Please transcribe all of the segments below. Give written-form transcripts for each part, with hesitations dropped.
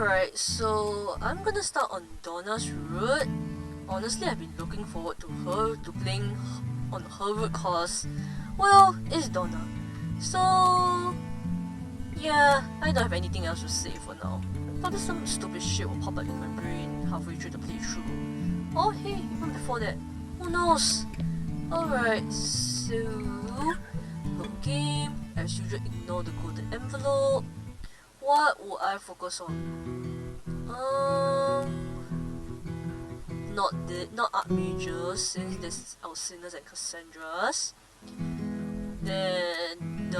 Alright, so I'm gonna start on Donna's route. Honestly, I've been looking forward to playing on her route cause, well, it's Donna. So, yeah, I don't have anything else to say for now. Probably some stupid shit will pop up in my brain halfway through the playthrough. Oh hey, even before that, who knows? Alright, so, load game, as usual ignore the golden envelope. What will I focus on? Not art majors, since there's Alcina's and Cassandra's. Then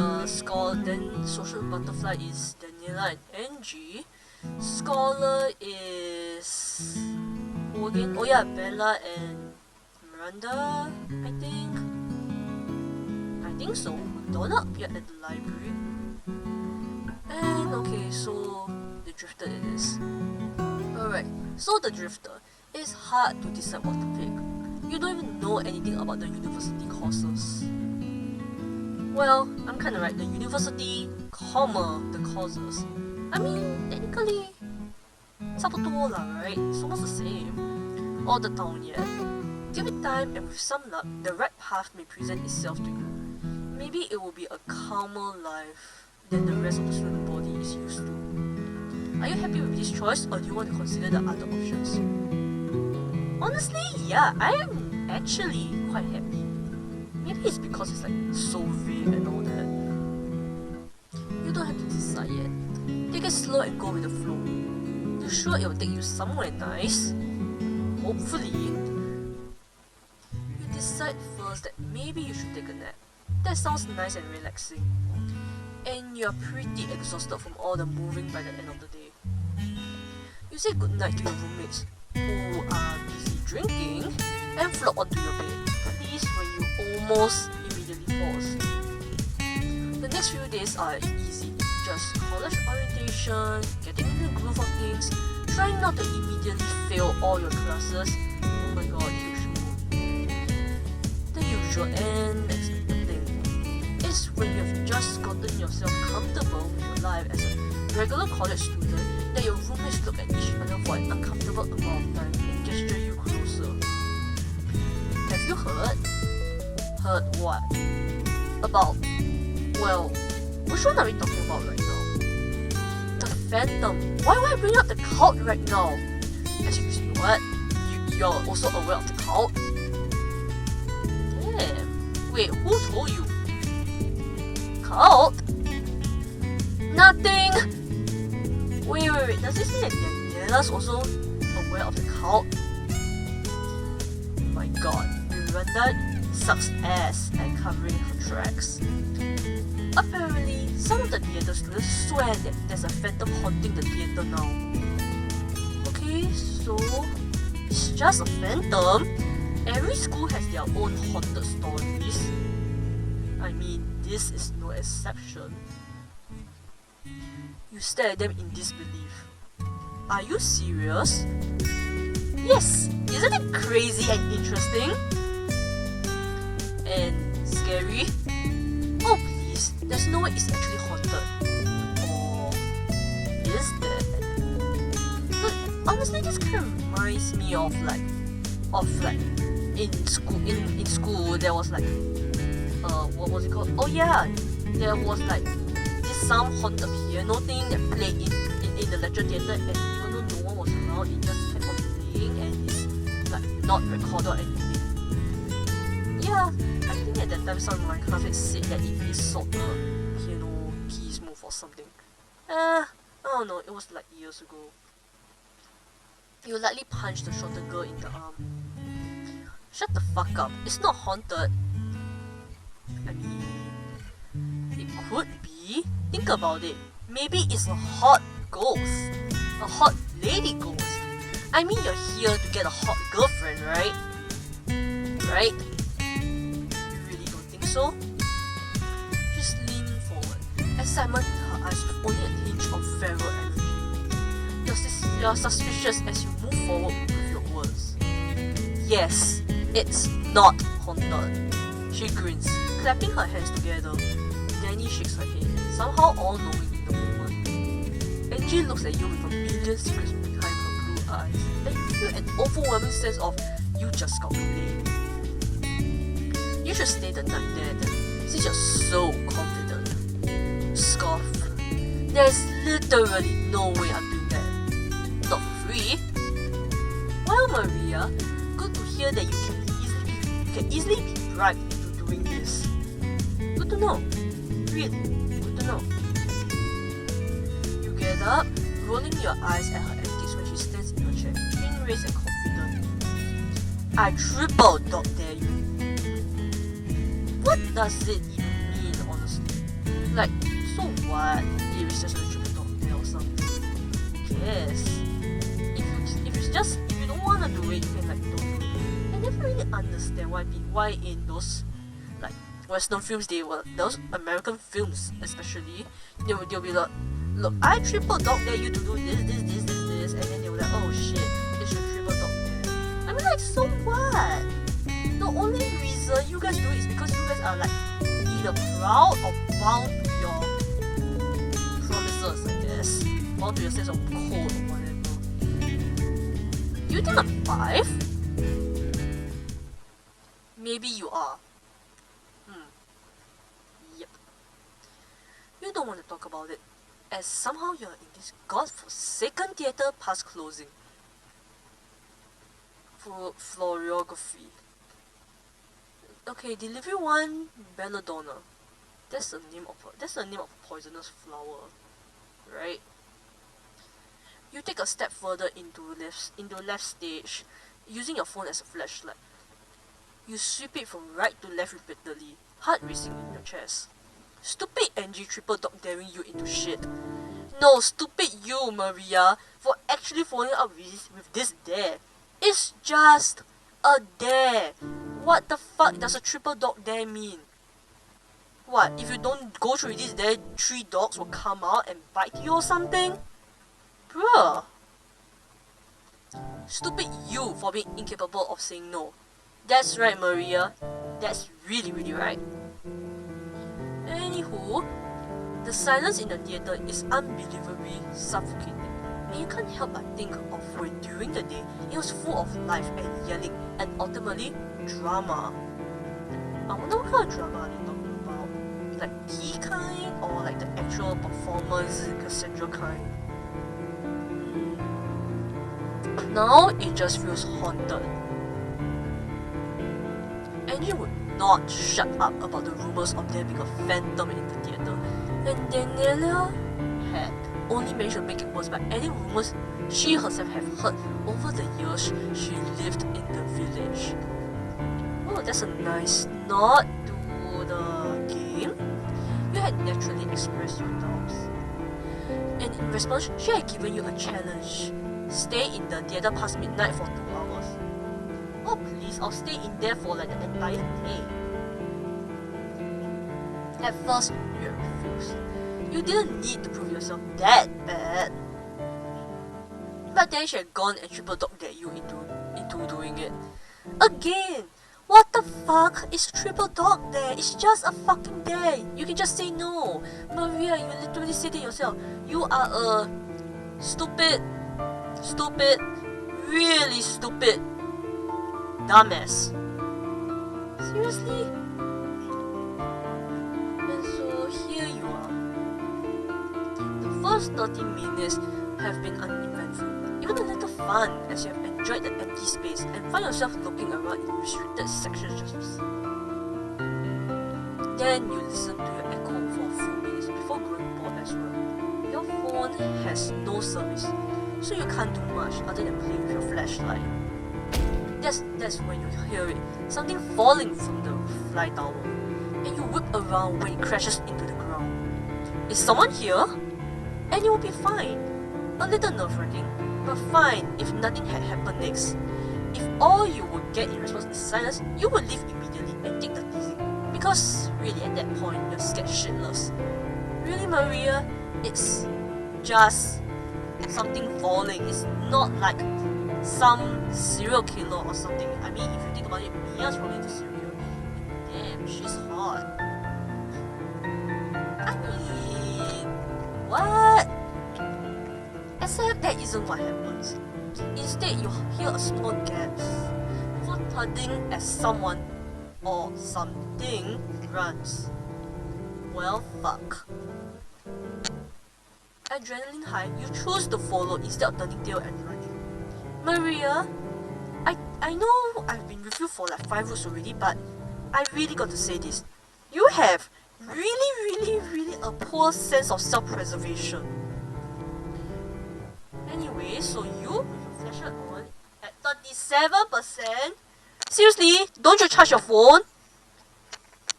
social butterfly is Daniela and Angie. Scholar is oh yeah, Bella and Miranda, I think so. Donna appeared at the library. And okay, so the drifter it is. Alright, so the drifter. It's hard to decide what to pick. You don't even know anything about the university courses. Well, I'm kinda right, the university, the courses. I mean, technically, 差不多啦, right? It's almost the same. All the town yet. Give it time and with some luck, the right path may present itself to you. Maybe it will be a calmer life than the rest of the student body is used to. Are you happy with this choice or do you want to consider the other options? Honestly, yeah, I am actually quite happy. Maybe it's because it's like so vague and all that. You don't have to decide yet. Take it slow and go with the flow. You're sure it will take you somewhere nice? Hopefully. You decide first that maybe you should take a nap. That sounds nice and relaxing. And you're pretty exhausted from all the moving by the end of the day. You say goodnight to your roommates, who are busy drinking, and flop onto your bed, please when you almost immediately fall asleep. The next few days are easy, just college orientation, getting in the groove of things, trying not to immediately fail all your classes. Oh my god, huge move. The usual, and next thing is when you've just gotten yourself comfortable with your life as a regular college student, that your roommates look at each other for an uncomfortable amount of time and gesture you closer. Have you heard? Heard what? About, well, which one are we talking about right now? The Phantom. Why would I bring up the cult right now? Excuse me, what? You're also aware of the cult? Damn. Wait, who told you? Cult? Nothing! Wait, does this mean that Daniela's also aware of the cult? My god, Miranda sucks ass at covering her tracks. Apparently, some of the theatre students swear that there's a phantom haunting the theatre now. Okay, so it's just a phantom. Every school has their own haunted stories. I mean, this is no exception. You stare at them in disbelief. Are you serious? Yes! Isn't it crazy and interesting? And scary? Oh please, there's no way it's actually haunted. Or is there? But honestly, this kind of reminds me of like in school there was like what was it called? Oh yeah, there was like some haunted piano thing that played in the lecture theatre, and even though no one was around, it just kept on playing and it's like not recorded or anything. Yeah, I think at that time some of my classmates said that it really saw the piano keys move or something. I don't know, it was like years ago. You likely punched the shorter girl in the arm. Shut the fuck up, it's not haunted. I mean, it could be. Think about it. Maybe it's a hot ghost. A hot lady ghost. I mean, you're here to get a hot girlfriend, right? Right? You really don't think so? She's leaning forward, excitement in her eyes with only a tinge of feral energy. You're suspicious as you move forward with your words. Yes, it's not haunted. She grins, clapping her hands together. Danny shakes her head, somehow all-knowing in the moment. Angie looks at you with a million secrets behind her blue eyes, and you feel an overwhelming sense of you just got played. You should stay the night there then, since you're so confident. Scoff. There's literally no way I'm doing that. Not for free. Well, Maria, good to hear that you can easily be bribed into doing this. Good to know. Really, good to know. You get up, rolling your eyes at her antics when she stands in her chair, chin raised and confident. I triple dog dare you. What does it even mean, honestly? Like, so what? If it's just a triple dog dare or something. Yes. If you don't wanna do it, you can like don't do it. I never really understand why in those like Western films those American films especially, they'll be like, look, I triple dog dare you to do this, and then they'll be like, oh shit, it's a triple dog dare. I mean, like, so what? The only reason you guys do it is because you guys are like either proud or bound to your promises, I guess, bound to your sense of code or whatever. You think I'm 5? Maybe you are. Yep. You don't want to talk about it, as somehow you're in this godforsaken theatre past closing. For florography. Okay, delivery 1, Donna. That's the name of a poisonous flower, right? You take a step further into left stage, using your phone as a flashlight. You sweep it from right to left repeatedly, heart racing in your chest. Stupid Angie triple dog daring you into shit. No, stupid you, Maria, for actually following up with this dare. It's just a dare. What the fuck does a triple dog dare mean? What, if you don't go through this dare, 3 dogs will come out and bite you or something? Bruh. Stupid you for being incapable of saying no. That's right, Maria. That's really, really right. Anywho, the silence in the theatre is unbelievably suffocating, and you can't help but think of when during the day it was full of life and yelling and ultimately drama. I wonder what kind of drama are they talking about? Like tea kind or like the actual performance Cassandra kind? Now it just feels haunted. Angie would not shut up about the rumors of there being a phantom in the theatre, and Daniela had only managed to make it worse by adding rumors she herself had heard over the years she lived in the village. Oh, that's a nice nod to the game. You had naturally expressed your doubts, and in response, she had given you a challenge. Stay in the theatre past midnight for 2 hours. Oh please, I'll stay in there for like the entire day. At first, you refused. You didn't need to prove yourself that bad. But then she had gone and triple dog dared you into doing it. Again! What the fuck is triple dog dare? It's just a fucking dare. You can just say no. Maria, you literally said it yourself. You are a stupid, really stupid dumbass. Seriously? And so here you are. The first 30 minutes have been uneventful, even a little fun as you have enjoyed the empty space and find yourself looking around in restricted sections just to see. Then you listen to your echo for a few minutes before growing bored as well. Your phone has no service, so you can't do much other than play with your flashlight. That's when you hear it, something falling from the fly tower, and you whip around when it crashes into the ground. Is someone here? And you will be fine. A little nerve-wracking, but fine if nothing had happened next. If all you would get in response is silence, you would leave immediately and take the teasing. Because really at that point, you're scared shitless. Really, Maria, it's just something falling. It's not like some serial killer or something. I mean, if you think about it, Mia's probably the serial. Damn, she's hot. I mean, what? Except that isn't what happens. Instead, you hear a small gasp before turning as someone or something runs. Well, fuck. Adrenaline high, you choose to follow instead of turning tail and running. Maria, I know I've been with you for like 5 routes already, but I really got to say this. You have really a poor sense of self-preservation. Anyway, so you, with your flashlight on at 37%. Seriously, don't you charge your phone?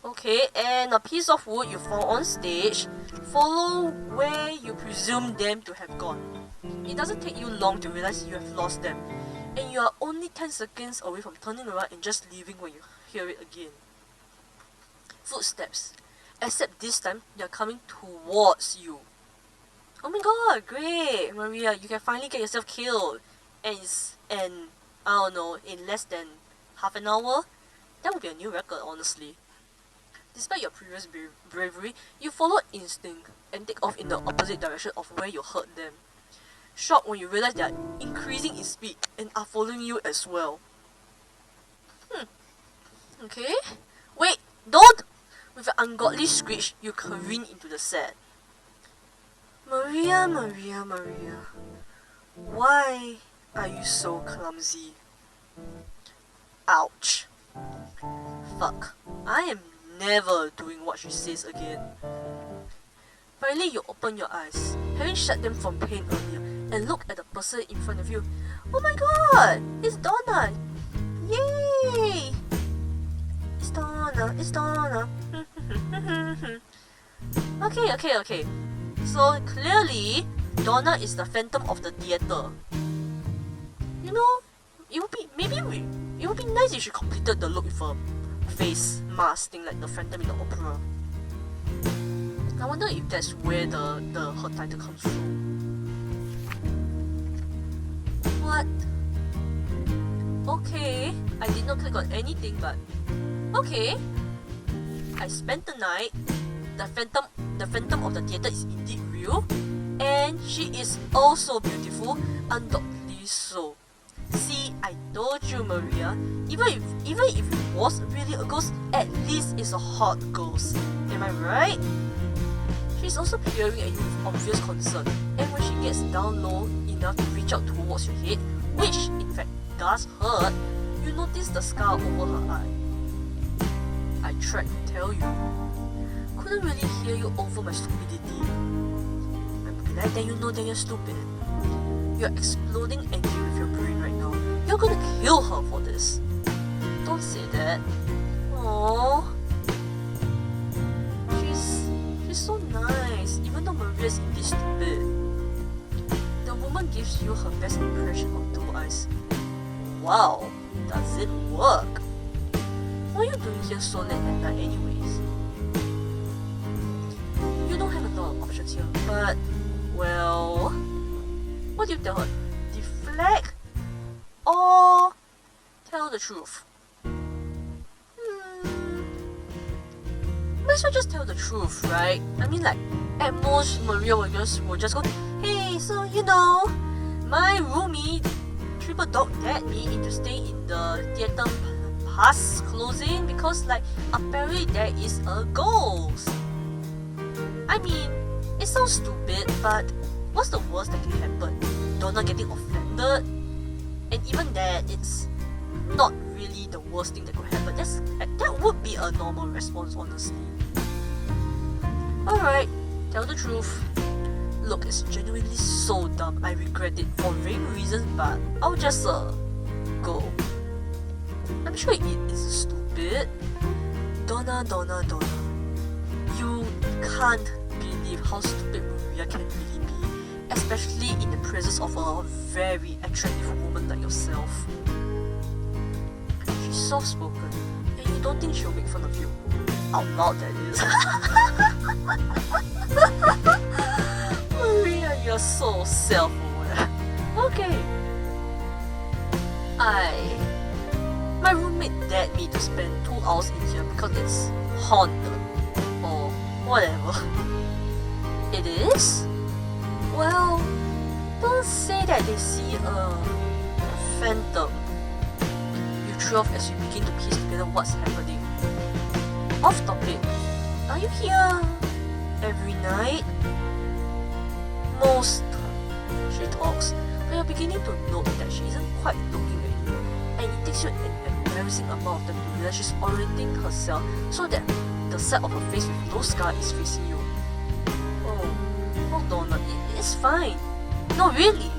Okay, and a piece of wood you found on stage. Follow where you presume them to have gone. It doesn't take you long to realize you have lost them, and you are only 10 seconds away from turning around and just leaving when you hear it again. Footsteps, except this time they are coming towards you. Oh my god, great, Maria, you can finally get yourself killed, and I don't know, in less than half an hour. That would be a new record, honestly. Despite your previous bravery, you follow instinct and take off in the opposite direction of where you heard them. Shocked when you realize they are increasing in speed and are following you as well. Okay. Wait, don't! With an ungodly screech, you careen into the set. Maria. Why are you so clumsy? Ouch. Fuck. I am never doing what she says again. Finally, you open your eyes, having shut them from pain earlier, and look at the person in front of you. Oh my god! It's Donna! Yay! It's Donna. Okay. So clearly, Donna is the phantom of the theater. You know, it would be nice if she completed the look with a face mask thing like the phantom in the opera. I wonder if that's where her title comes from. What? Okay, I did not click on anything, but okay. I spent the night. The phantom of the theater is indeed real, and she is also beautiful, undoubtedly so. See, I told you, Maria. Even if it was really a ghost, at least it's a hot ghost. Am I right? She's also peering at you with obvious concern, and when she gets down low enough to reach out towards your head, which in fact does hurt, you notice the scar over her eye. I tried to tell you. Couldn't really hear you over my stupidity. I'm glad that you know that you're stupid. You're exploding angry with your brain right now. You're gonna kill her for this. Don't say that. Aww. She's so nice, even though Maria's indeed stupid. The woman gives you her best impression of doe eyes. Wow, does it work? What are you doing here so late at night anyways? You don't have a lot of options here, but, well, what do you tell her? Deflect? Or tell the truth? Might as well just tell the truth, right? I mean, like, at most, Maria will just go, hey, so you know, my roomie triple dog dared me into staying in the theater past closing because, like, apparently there is a ghost. I mean, it sounds stupid, but what's the worst that can happen? Donna getting offended? And even that, it's not really the worst thing that could happen. That would be a normal response, honestly. Alright, tell the truth. Look, it's genuinely so dumb. I regret it for vague reasons, but I'll just go. I'm sure it is stupid. Donna. You can't believe how stupid Maria can really be, especially in the presence of a very attractive woman like yourself. She's soft-spoken, and you don't think she'll make fun of you. Out loud, that is. Maria, you're so self-aware. Okay. My roommate dared me to spend 2 hours in here because it's haunted. Or whatever. It is? Well, people say that they see a phantom. You throw off as you begin to piece together what's happening. Off topic. Are you here every night? Most times, she talks, but you're beginning to note that she isn't quite looking at you, and it takes you an embarrassing amount of time to realize she's orienting herself so that the side of her face with no scar is facing you. Oh, Donna, it's fine. No, really.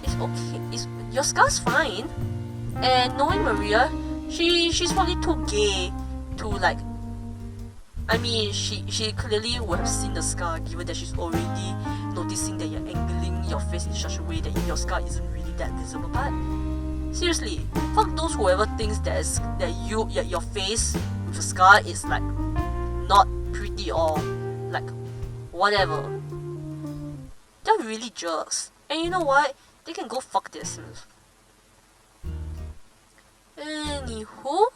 It's okay. Your scar's fine. And knowing Maria, she's probably too gay to like. I mean, she clearly would have seen the scar given that she's already noticing that you're angling your face in such a way that your scar isn't really that visible. But seriously, fuck those whoever thinks that your face with a scar is like not pretty or like whatever. They're really jerks. And you know what? They can go fuck themselves. Anywho,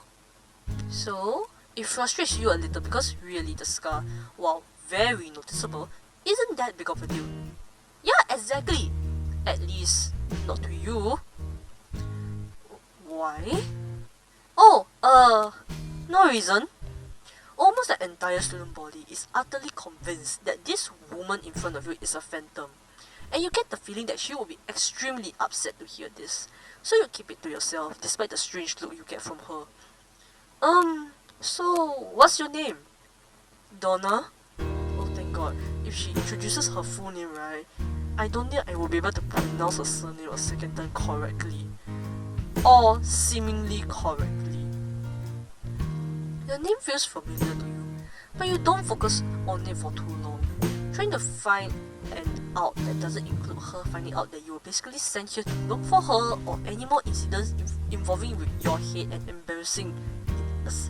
so it frustrates you a little because really the scar, while very noticeable, isn't that big of a deal. Yeah, exactly. At least not to you. Why? Oh, no reason. Almost the entire student body is utterly convinced that this woman in front of you is a phantom. And you get the feeling that she will be extremely upset to hear this. So you keep it to yourself, despite the strange look you get from her. So what's your name? Donna? Oh, thank God. If she introduces her full name, right, I don't think I will be able to pronounce her surname a second time correctly. Or seemingly correctly. Your name feels familiar to you, but you don't focus on it for too long. Trying to find an out that doesn't include her finding out that you were basically sent here to look for her or any more incidents involving with your head and embarrassing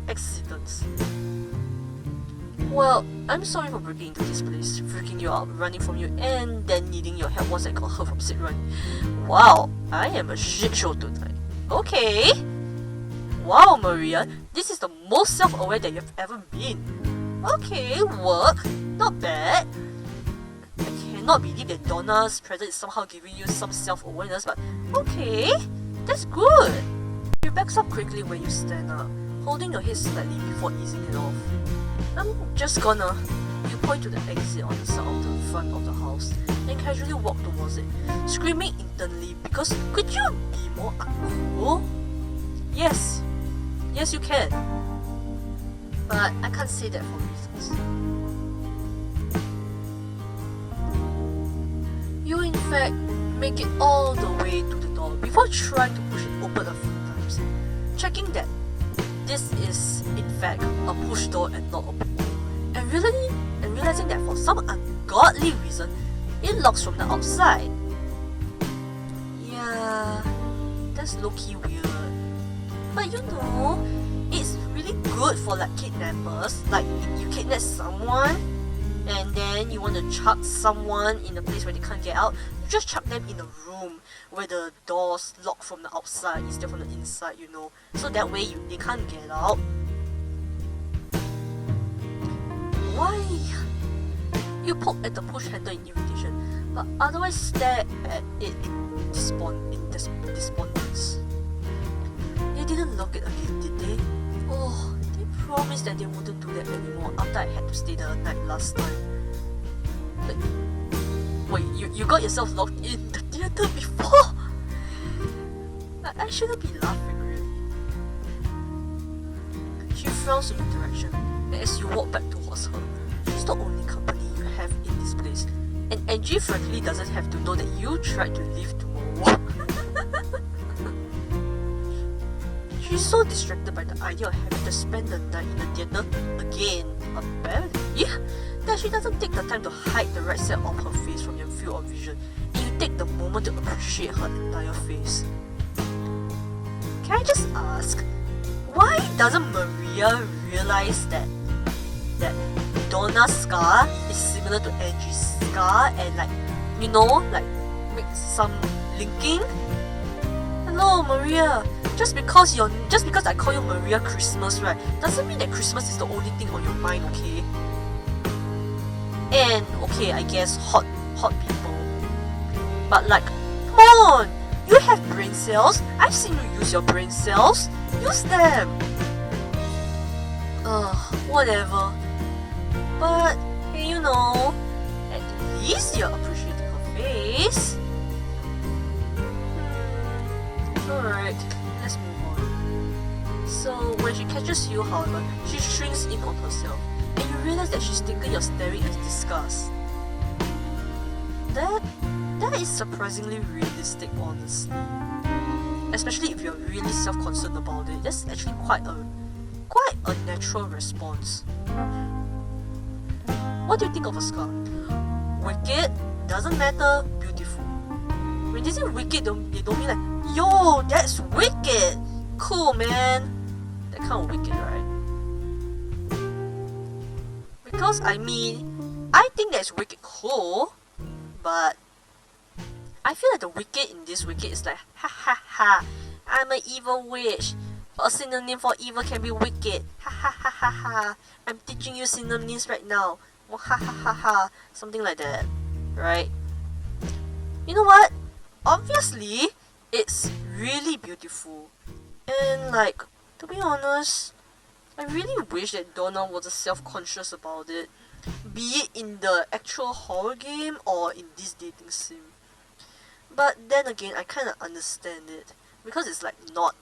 accidents. Well, I'm sorry for breaking into this place, freaking you out, running from you, and then needing your help once I got her from sick run. Wow, I am a shit show tonight. Okay. Wow, Maria, this is the most self-aware that you've ever been. Okay, work. Not bad. I cannot believe that Donna's presence is somehow giving you some self-awareness, but okay, that's good. She backs up quickly when you stand up, holding your head slightly before easing it off. I'm just gonna... You point to the exit on the side of the front of the house and casually walk towards it, screaming internally because could you be more uncool? Yes, you can. But I can't say that for reasons. You in fact make it all the way to the door before trying to push it open a few times, checking that this is in fact a push door and not a pull, and realizing that for some ungodly reason it locks from the outside. Yeah, that's low-key weird. But you know, it's really good for like kidnappers. Like you kidnap someone and then you want to chuck someone in a place where they can't get out, you just chuck them in a room where the doors lock from the outside instead from the inside, you know. So that way they can't get out. Why? You poke at the push handle in irritation, but otherwise stare at it in despondence. They didn't lock it again, did they? Oh, they promised that they wouldn't do that anymore after I had to stay the night last time. Like, wait, you got yourself locked in the theatre before? I shouldn't be laughing, really. She frowns in your direction, and as you walk back towards her, she's the only company you have in this place, and Angie frankly doesn't have to know that you tried to leave tomorrow. She's so distracted by the idea of having to spend the night in the theatre again, apparently, that she doesn't take the time to hide the right side of her face from your field of vision, and you take the moment to appreciate her entire face. Can I just ask, why doesn't Maria realize that Donna's scar is similar to Angie's scar and like, you know, like make some linking? Hello, Maria. Just because I call you Maria Christmas, right, doesn't mean that Christmas is the only thing on your mind, okay? And okay, I guess hot people. But like, come on! You have brain cells. I've seen you use your brain cells. Use them. Whatever. But, hey, you know, at least you're appreciating her face. Alright, let's move on. So, when she catches you, however, she shrinks in on herself, and you realize that she's thinking you're staring as disgust. That is surprisingly realistic, honestly. Especially if you're really self-concerned about it. That's actually quite a natural response. What do you think of a scar? Wicked? Doesn't matter. Beautiful. When they say wicked, they don't mean like, yo, that's wicked! Cool, man! That kind of wicked, right? Because, I think that's wicked cool, but I feel like the wicked in this wicked is like, ha ha ha, I'm an evil witch. A synonym for evil can be wicked. Ha ha ha ha ha. I'm teaching you synonyms right now. Ha ha ha ha. Something like that, right? You know what? Obviously, it's really beautiful. And like, to be honest, I really wish that Donna wasn't self-conscious about it. Be it in the actual horror game or in this dating sim. But then again, I kinda understand it. Because it's like not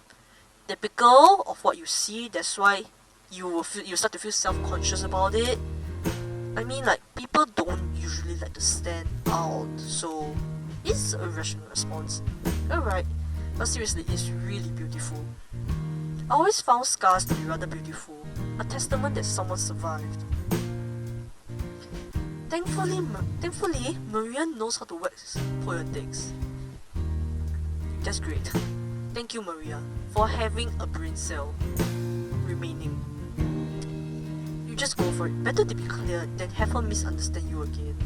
typical of what you see, that's why you start to feel self-conscious about it. I mean, like, people don't usually like to stand out, so it's a rational response. Alright, but seriously, it's really beautiful. I always found scars to be rather beautiful, a testament that someone survived. Thankfully, Maria knows how to wax politics. That's great. Thank you, Maria, for having a brain cell remaining. You just go for it. Better to be clear than have her misunderstand you again.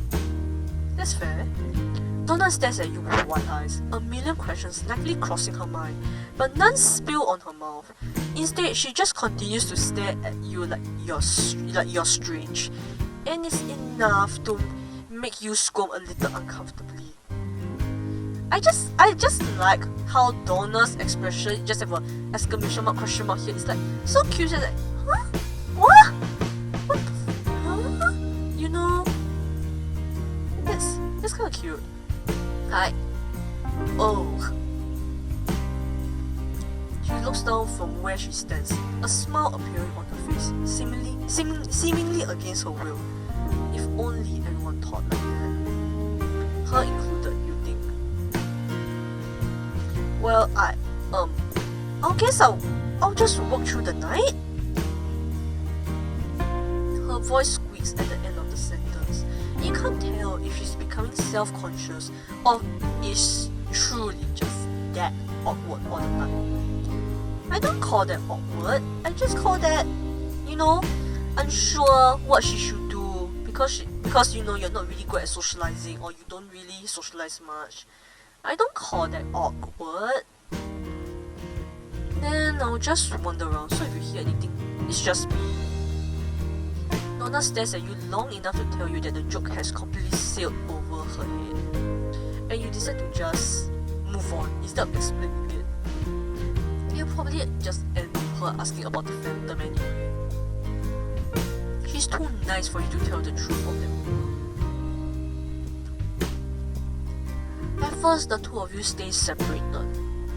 That's fair. Donna stares at you with wide eyes, a million questions nightly crossing her mind, but none spill on her mouth. Instead, she just continues to stare at you like you're strange, and it's enough to make you squirm a little uncomfortably. I just like how Donna's expression just have an exclamation mark, question mark here. It's like so cute. It's like, huh? What? What the huh? You know, that's kind of cute. Like, oh. She looks down from where she stands, a smile appearing on her face, seemingly against her will. If only everyone thought like that. Her included, you think? Well, I guess I'll just walk through the night. Her voice squeaks at the end of the sentence. You can't tell if she's becoming self-conscious or is truly just that awkward all the time. I don't call that awkward. I just call that, you know, unsure what she should do because you know you're not really good at socializing or you don't really socialize much. I don't call that awkward. Then I'll just wander around, so if you hear anything, it's just me. Donna stares at you long enough to tell you that the joke has completely sailed over her head, and you decide to just move on instead of explaining it. You'll probably just end with her asking about the phantom anyway. She's too nice for you to tell the truth of them. At first, the two of you stay separated.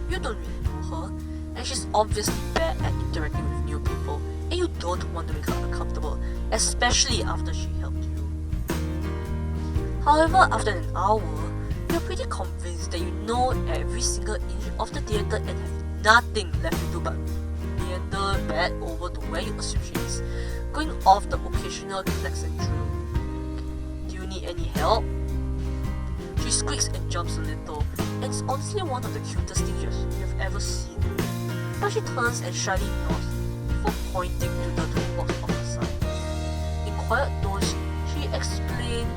You don't really know her, and she's obviously bad at interacting with new people, and you don't want to make her uncomfortable, especially after she helped you. However, after an hour, you're pretty convinced that you know every single inch of the theatre and have nothing left to do but meander back over to where you assume she is, going off the occasional clicks and drill. Do you need any help? She squeaks and jumps a little, and it's honestly one of the cutest things you've ever seen. But she turns and shyly nods before pointing to the toolbox on her side. In quiet tones, she explains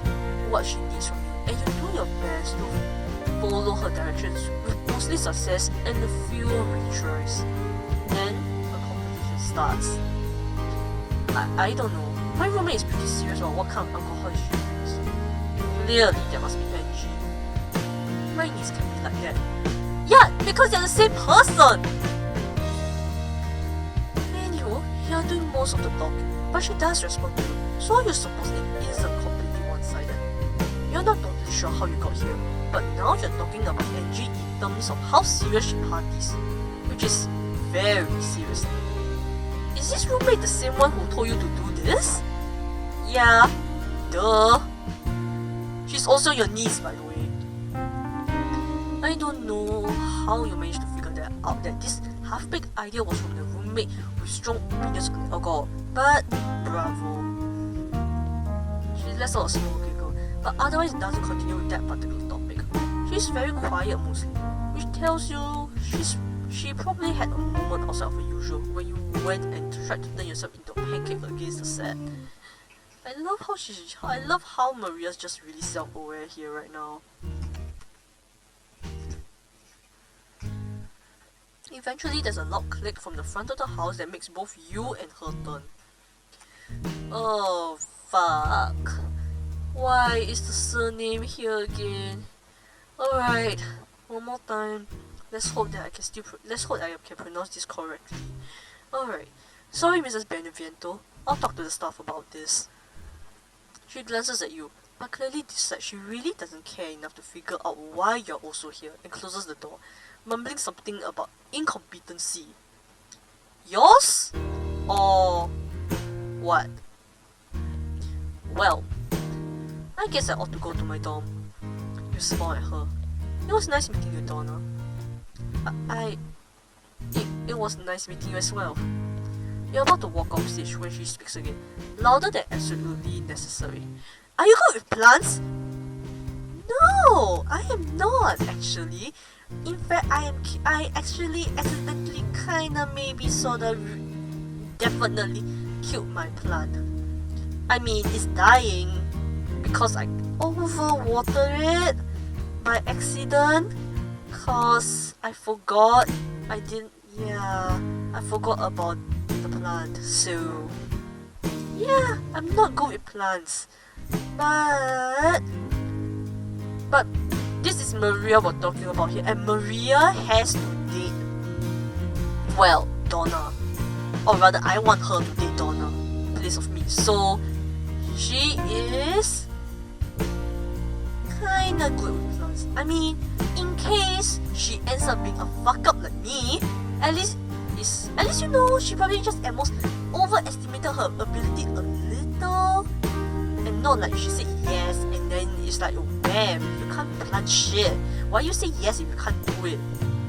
what she needs from you, and you do your best to follow her directions with mostly success and a few retries. Then a competition starts. I don't know. My roommate is pretty serious about what kind of alcohol she drinks. Clearly, there must be PNG. my niece can be like that. Yeah, because they're the same person! Anywho, you're doing most of the talking, but she does respond to you, so you suppose it isn't completely one-sided. You're not totally sure how you got here, but now you're talking about Angie in terms of how serious she parties, which is very serious. Is this roommate the same one who told you to do this? Yeah, duh. She's also your niece, by the way. I don't know how you managed to figure that out, that this half-baked idea was from the roommate with strong opinions on alcohol, but bravo. She lets out a small giggle, but otherwise doesn't continue with that particular topic. She's very quiet mostly, which tells you she probably had a moment outside of her usual when you went and tried to turn yourself into a pancake against the set. I love how Maria's just really self-aware here right now. Eventually, there's a loud click from the front of the house that makes both you and her turn. Oh, fuck. Why is the surname here again? Alright, one more time. Let's hope that I can pronounce this correctly. Alright. Sorry, Mrs. Beneviento. I'll talk to the staff about this. She glances at you, but clearly decides she really doesn't care enough to figure out why you're also here, and closes the door, mumbling something about incompetency. Yours? Or what? Well, I guess I ought to go to my dorm. You smile at her. It was nice meeting you, Donna. It was nice meeting you as well. You're about to walk off stage when she speaks again, louder than absolutely necessary. Are you good with plants? No, I am not actually. In fact, I actually accidentally kinda maybe sorta definitely killed my plant. I mean, it's dying because I overwatered it by accident, cause I forgot I forgot about the plant, so yeah, I'm not good with plants. But this is Maria we're talking about here, and Maria has to date, well, Donna. Or rather, I want her to date Donna in place of me. So she is kinda good with plants. I mean, in case she ends up being a fuck up like me, at least you know, she probably just at most overestimated her ability a little, and not like she said yes and then it's like, oh damn, you can't plant shit. Why you say yes if you can't do it?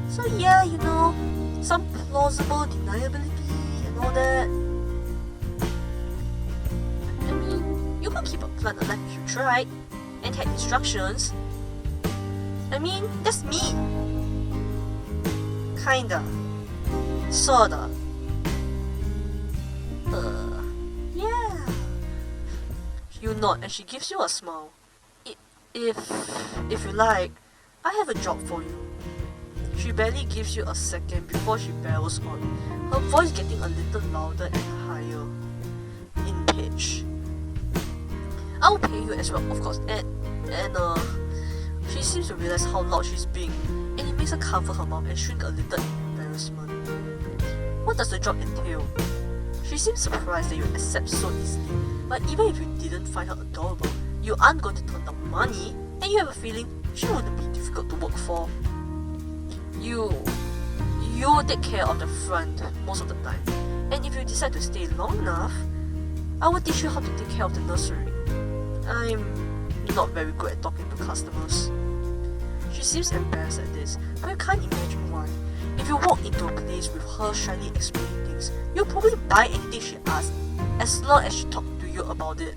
So yeah, you know, some plausible deniability and all that. I mean, you could keep a plant alive if you tried and had instructions. I mean, that's me. Kinda. Sorta. Yeah. You nod and she gives you a smile. If you like, I have a job for you. She barely gives you a second before she barrels on, her voice getting a little louder and higher in pitch. I will pay you as well, of course, and she seems to realize how loud she's being, and it makes her cover her mouth and shrink a little in embarrassment. What does the job entail? She seems surprised that you accept so easily, but even if you didn't find her adorable, you aren't going to turn down money, and you have a feeling she wouldn't be difficult to work for. You take care of the front most of the time, and if you decide to stay long enough, I will teach you how to take care of the nursery. I'm not very good at talking to customers. She seems embarrassed at this, but I can't imagine why. If you walk into a place with her shyly explaining things, you'll probably buy anything she asks, as long as she talks to you about it.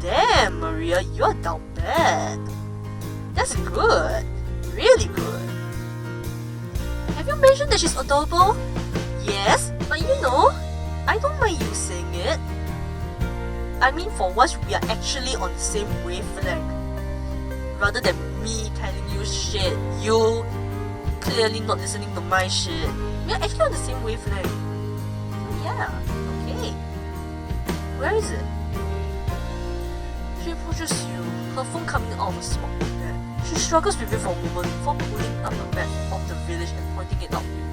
Damn, Maria, you're down bad. That's good. Really good. Have you mentioned that she's adorable? Yes, but you know, I don't mind you saying it. I mean, for once we are actually on the same wavelength. Rather than me telling you shit, you clearly not listening to my shit. We are actually on the same wavelength. So yeah, okay. Where is it? She approaches you, her phone coming out of a smoke like that. She struggles with it for a moment before pulling up a map of the village and pointing it out to you.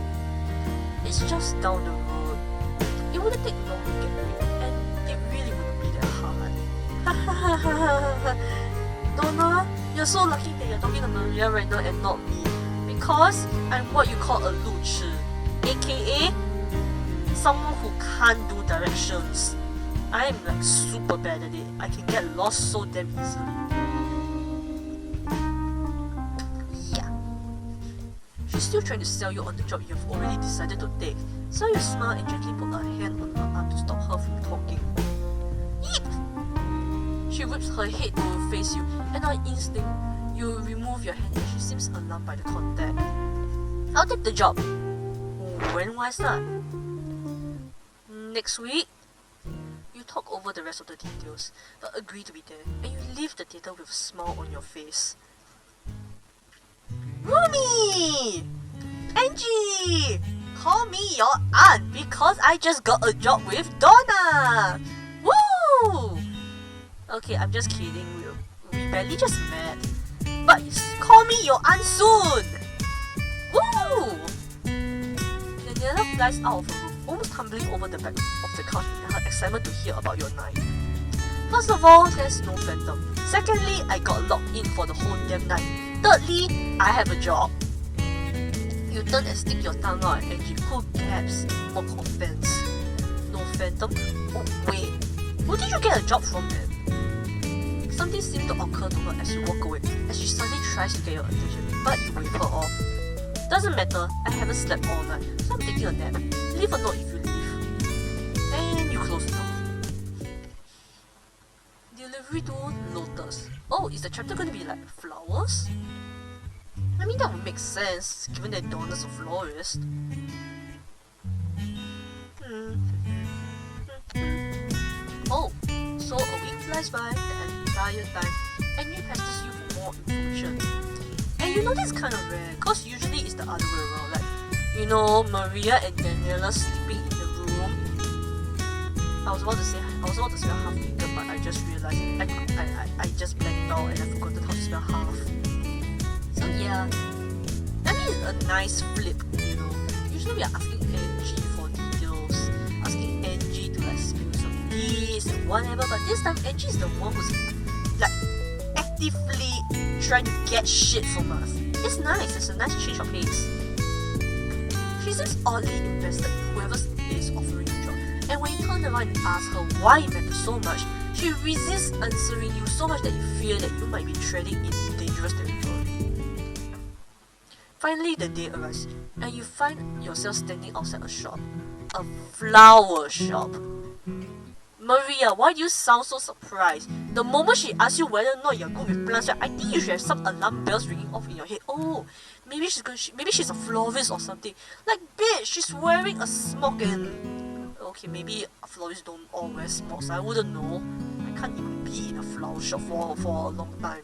It's just down the road. It wouldn't take long to get there, and it really wouldn't be that hard. Donna, you're so lucky that you're talking to Maria right now and not me. Because I'm what you call a 路痴, aka someone who can't do directions. I'm like super bad at it. I can get lost so damn easily. Yeah. She's still trying to sell you on the job you've already decided to take. So you smile and gently put a hand on her arm to stop her from talking. Yeep! She whips her head to face you, and on instinct, you remove your hand and she seems alarmed by the contact. I'll take the job. When will I start? Next week? You talk over the rest of the details, but agree to be there, and you leave the theatre with a smile on your face. Rumi! Angie! Call me your aunt because I just got a job with Donna! Woo! Okay, I'm just kidding. We barely just met. But call me your aunt soon! Woo! Daniela flies out of her room, almost tumbling over the back of the couch in her excitement to hear about your night. First of all, there's no phantom. Secondly, I got locked in for the whole damn night. Thirdly, I have a job. You turn and stick your tongue out at Angie, who gaps for offense. No phantom? Oh wait, who did you get a job from then? Something seemed to occur to her as you walk away, as she suddenly tries to get your attention, but you wave her off. Doesn't matter, I haven't slept all night, so I'm taking a nap. Leave a note if you leave. And you close the door. Delivery to Lotus. Oh, is the chapter going to be like flowers? I mean, that would make sense, given that Donna's a florist. Oh, so a week flies by, the entire time, and he pesters you for more information. And you know this kind of rare, cause usually it's the other way around, like, you know, Maria and Daniela sleeping in the room. I was about to say half naked, but I just realized I just blanked out and I forgot how to spell half. So yeah, I mean it's a nice flip, you know. Usually we are asking Angie for details, asking Angie to like spill some this and whatever, but this time Angie is the one who's like actively trying to get shit from us. It's nice, it's a nice change of pace. She seems oddly invested in whoever is offering the job, and when you turn around and ask her why it matters so much, she resists answering you so much that you fear that you might be treading in dangerous territory. Finally, the day arrives, and you find yourself standing outside a shop. A flower shop. Maria, why do you sound so surprised? The moment she asks you whether or not you're good with plants, I think you should have some alarm bells ringing off in your head. Oh, maybe she's a florist or something. Like, bitch, she's wearing a smock and... Okay, maybe florists don't all wear smocks, I wouldn't know. I can't even be in a flower shop for a long time.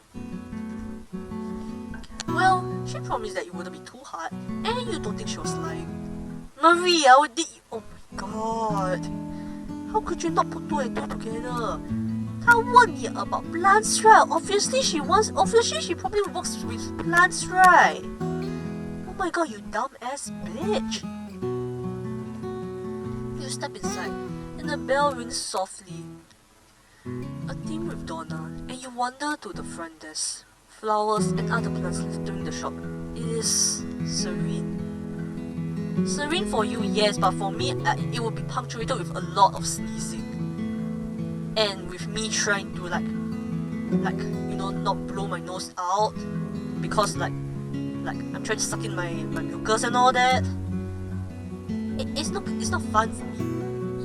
Well, she promised that it wouldn't be too hard, and you don't think she was lying. Maria, what did you... Oh my god. How could you not put two and two together? 她问你 about plants, right? Obviously she probably works with plants, right? Oh my god, you dumb ass bitch. You step inside, and the bell rings softly. A theme with Donna, and you wander to the front desk. Flowers and other plants littering the shop. It is serene. Serene for you, yes, but for me, it would be punctuated with a lot of sneezing. And with me trying to like, you know, not blow my nose out. Because like I'm trying to suck in my mucus and all that. It's not fun for me.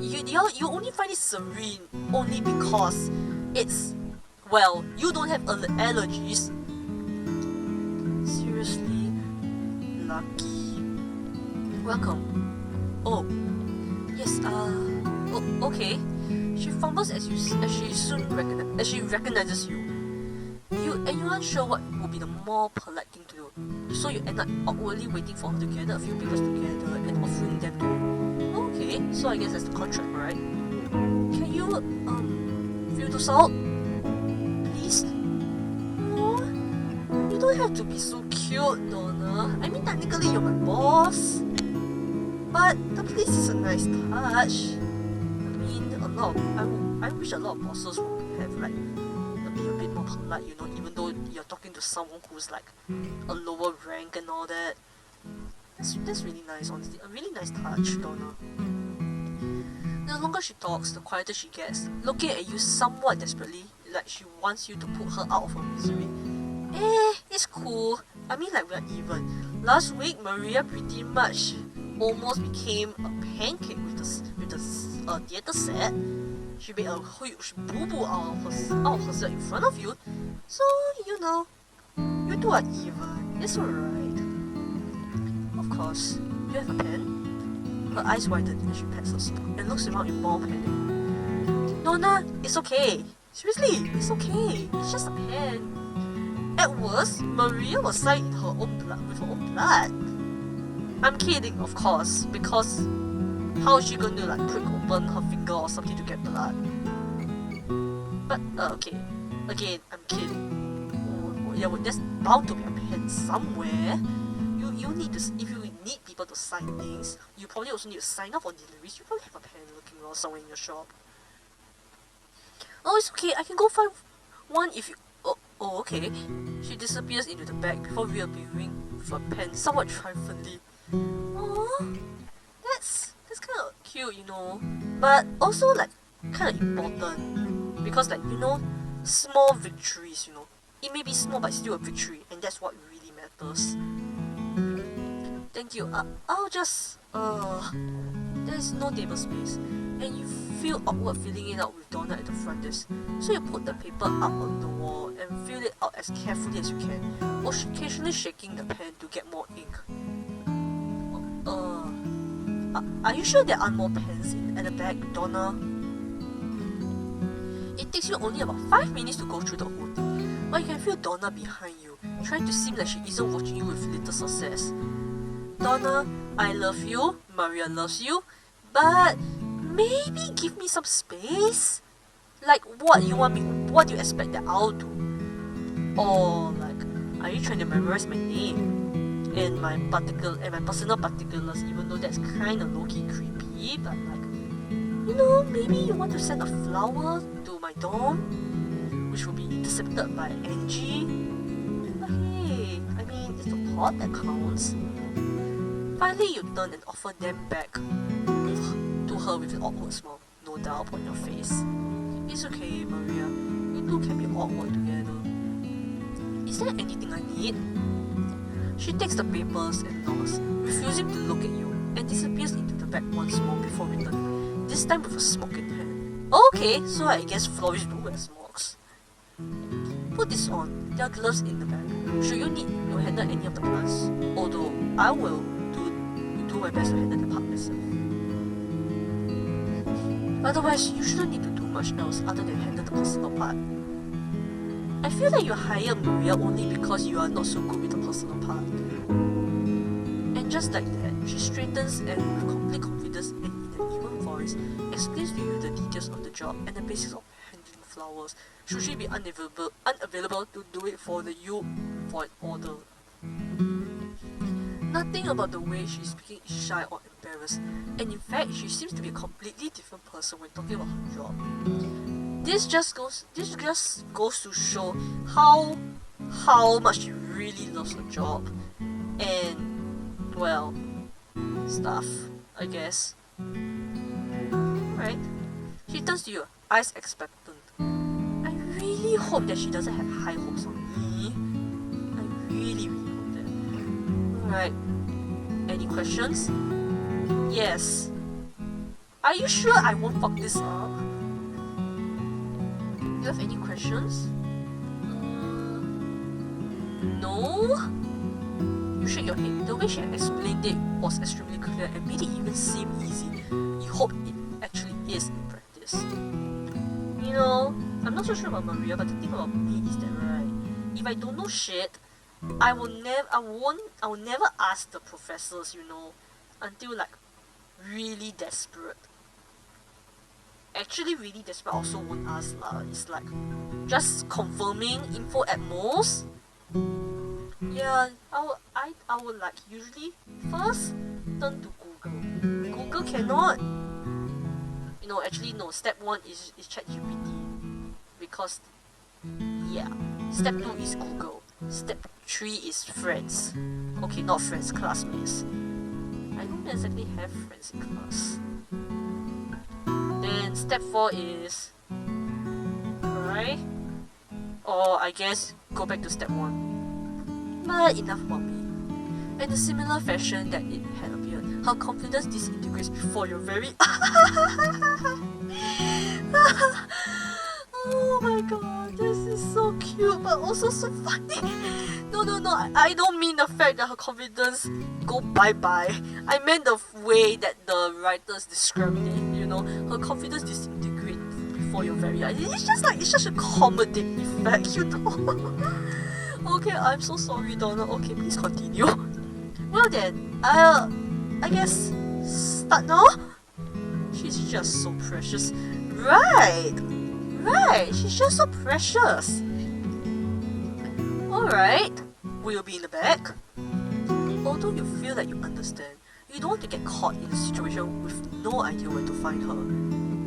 You only find it serene only because it's, well, you don't have allergies. Seriously, lucky. Welcome. Oh, yes. Oh, okay. She fumbles as she recognizes you. You aren't sure what would be the more polite thing to do. So you end up awkwardly waiting for her to gather a few papers together and offering them to her. Okay, so I guess that's the contract, right? Can you fill those out, please? No, you don't have to be so cute, Donna. I mean, technically you're my boss. But the place is a nice touch. I mean, I wish a lot of bosses would have like be a bit more polite, you know, even though you're talking to someone who's like a lower rank and all that. That's really nice, honestly. A really nice touch, Donna. The longer she talks, the quieter she gets, looking at you somewhat desperately, like she wants you to put her out of her misery. It's cool. I mean, like, we're even. Last week, Maria pretty much almost became a pancake with the theater set. She made a huge boo-boo out of herself in front of you. So, you know, you two are even. It's alright. Of course, you have a pen? Her eyes widen as she pats her stomach and looks around in more panic. Donna, it's okay. Seriously, it's okay. It's just a pen. At worst, Maria was signed with her own blood. I'm kidding, of course, because how is she going to like prick open her finger or something to get blood? But okay, again, I'm kidding. Yeah, well, there's bound to be a pen somewhere. You need to, if you need people to sign things, you probably also need to sign up on deliveries. You probably have a pen looking around somewhere in your shop. Oh, it's okay. I can go find one if you. Oh, okay. She disappears into the bag before reappearing with a pen, somewhat triumphantly. Oh, that's kind of cute, you know, but also like kind of important because, like, you know, small victories, you know, it may be small but still a victory, and that's what really matters. Thank you. I'll just there's no table space, and you feel awkward filling it out with Donna at the front desk. So you put the paper up on the wall and fill it out as carefully as you can, or occasionally shaking the pen to get more ink. Are you sure there aren't more pens at the back, Donna? It takes you only about 5 minutes to go through the whole thing, but you can feel Donna behind you, trying to seem like she isn't watching you with little success. Donna, I love you, Maria loves you, but maybe give me some space? Like, what do you expect that I'll do? Or like, are you trying to memorize my name? And my personal particulars, even though that's kind of low-key creepy, but like, you know, maybe you want to send a flower to my dorm, which will be intercepted by Angie. But hey, I mean, it's the thought that counts. Finally, you turn and offer them back to her with an awkward smile, no doubt on your face. It's okay, Maria. You two can be awkward together. Is there anything I need? She takes the papers and nods, refusing to look at you, and disappears into the bag once more before returning, this time with a smoke in hand. Okay, so I guess florists do wear smokes. Put this on. There are gloves in the bag. Should you need to handle any of the plants, although I will do my best to handle the part myself. Otherwise, you shouldn't need to do much else other than handle the personal part. I feel like you hired Maria only because you are not so good with the personal part. And just like that, she straightens and with complete confidence and in an even voice, explains to you the details of the job and the basics of handling flowers, should she be unavailable to do it for you for an order. Nothing about the way she's speaking is shy or embarrassed, and in fact, she seems to be a completely different person when talking about her job. This just goes to show how much she really loves her job, and well, stuff, I guess. Right? She turns to you, eyes expectant. I really hope that she doesn't have high hopes on me. I really hope that. Alright. Any questions? Yes. Are you sure I won't fuck this up? Do you have any questions? No? You shake your head. The way she explained it was extremely clear and made it even seem easy. You hope it actually is in practice. You know, I'm not so sure about Maria, but the thing about me is that, right, if I don't know shit, I will never ask the professors, you know, until like really desperate. Actually really desperate, I also won't ask lah. It's like just confirming info at most. Yeah, I would like usually first turn to Google. Google cannot. Actually no. Step one is ChatGPT because yeah. Step two is Google. Step three is friends. Okay, not friends, classmates. I don't exactly have friends in class. Then step four is cry, or I guess go back to step one. But enough about me. In a similar fashion that it had appeared, her confidence disintegrates before your very oh my god, this is so cute but also so funny. No, I don't mean the fact that her confidence go bye-bye. I meant the way that the writers described it, her confidence disintegrates before your very eyes. It's just a comedic effect, Okay, I'm so sorry, Donna. Okay, please continue. Well then, I guess start now? She's just so precious. Right, she's just so precious. Alright, we'll be in the back. Although you feel that you understand, you don't want to get caught in a situation with no idea where to find her.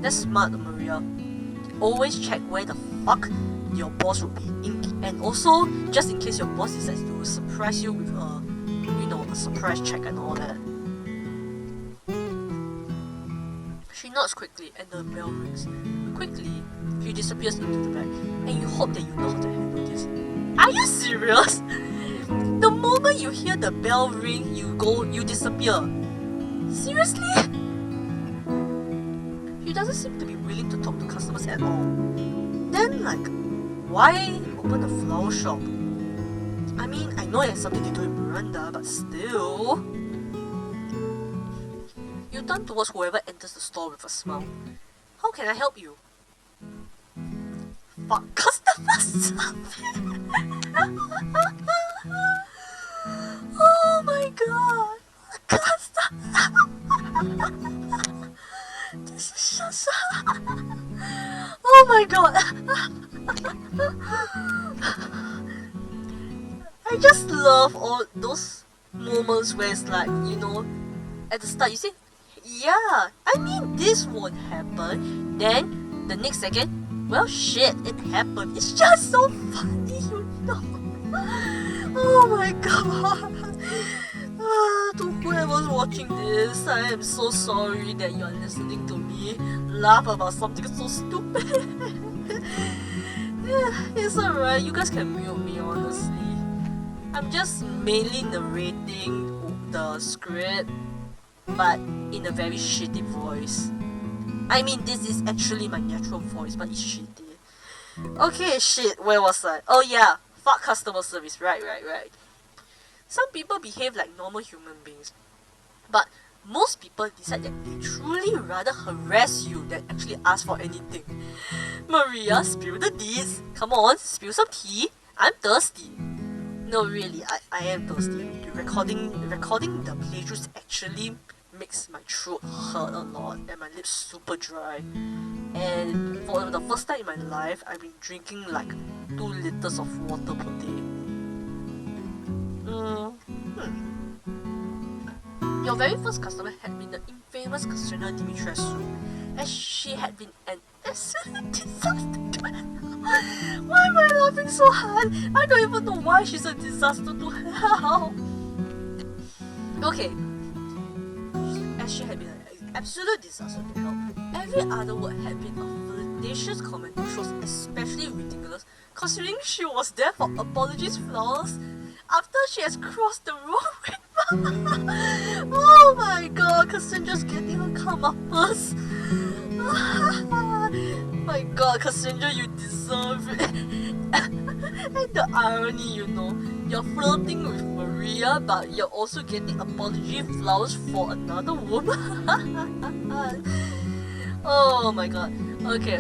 That's smart, Maria. Always check where the fuck your boss will be and also just in case your boss decides to surprise you with a surprise check and all that. She nods quickly and the bell rings. Quickly, she disappears into the bag and you hope that you know how to handle this. Are you serious? The moment you hear the bell ring, you disappear. Seriously? She doesn't seem to be willing to talk to customers at all. Then why open a flower shop? I mean, I know it has something to do with Miranda, but still. You turn towards whoever enters the store with a smile. How can I help you? Fuck customer service! Oh my god! Customer. This is just. Oh my god! I just love all those moments where it's at the start you say, yeah, I mean this won't happen. Then the next second, well shit, it happened. It's just so funny, Oh my god. To whoever's watching this, I am so sorry that you're listening to me laugh about something so stupid. It's alright, you guys can mute me honestly. I'm just mainly narrating the script, but in a very shitty voice. I mean, this is actually my natural voice, but it's shitty. Okay, shit, where was I? Oh yeah, fuck customer service, right. Some people behave like normal human beings, but most people decide that they truly rather harass you than actually ask for anything. Maria, spill the deeds. Come on, spill some tea. I'm thirsty. No, really, I am thirsty. Recording the playthroughs actually makes my throat hurt a lot and my lips super dry. And for the first time in my life, I've been drinking 2 liters of water per day. Your very first customer had been the infamous Cassandra Dimitrescu, as she had been an absolute disaster to Why am I laughing so hard? I don't even know why she's a disaster to help. Okay, as she had been an absolute disaster to help, every other word had been a flirtatious comment which was especially ridiculous considering she was there for apologies flowers after she has crossed the road with Oh my god, Cassandra's getting her comeuppance. My god, Cassandra, you deserve it. And the irony, you're flirting with Maria, but you're also getting apology flowers for another woman. Oh my god. Okay.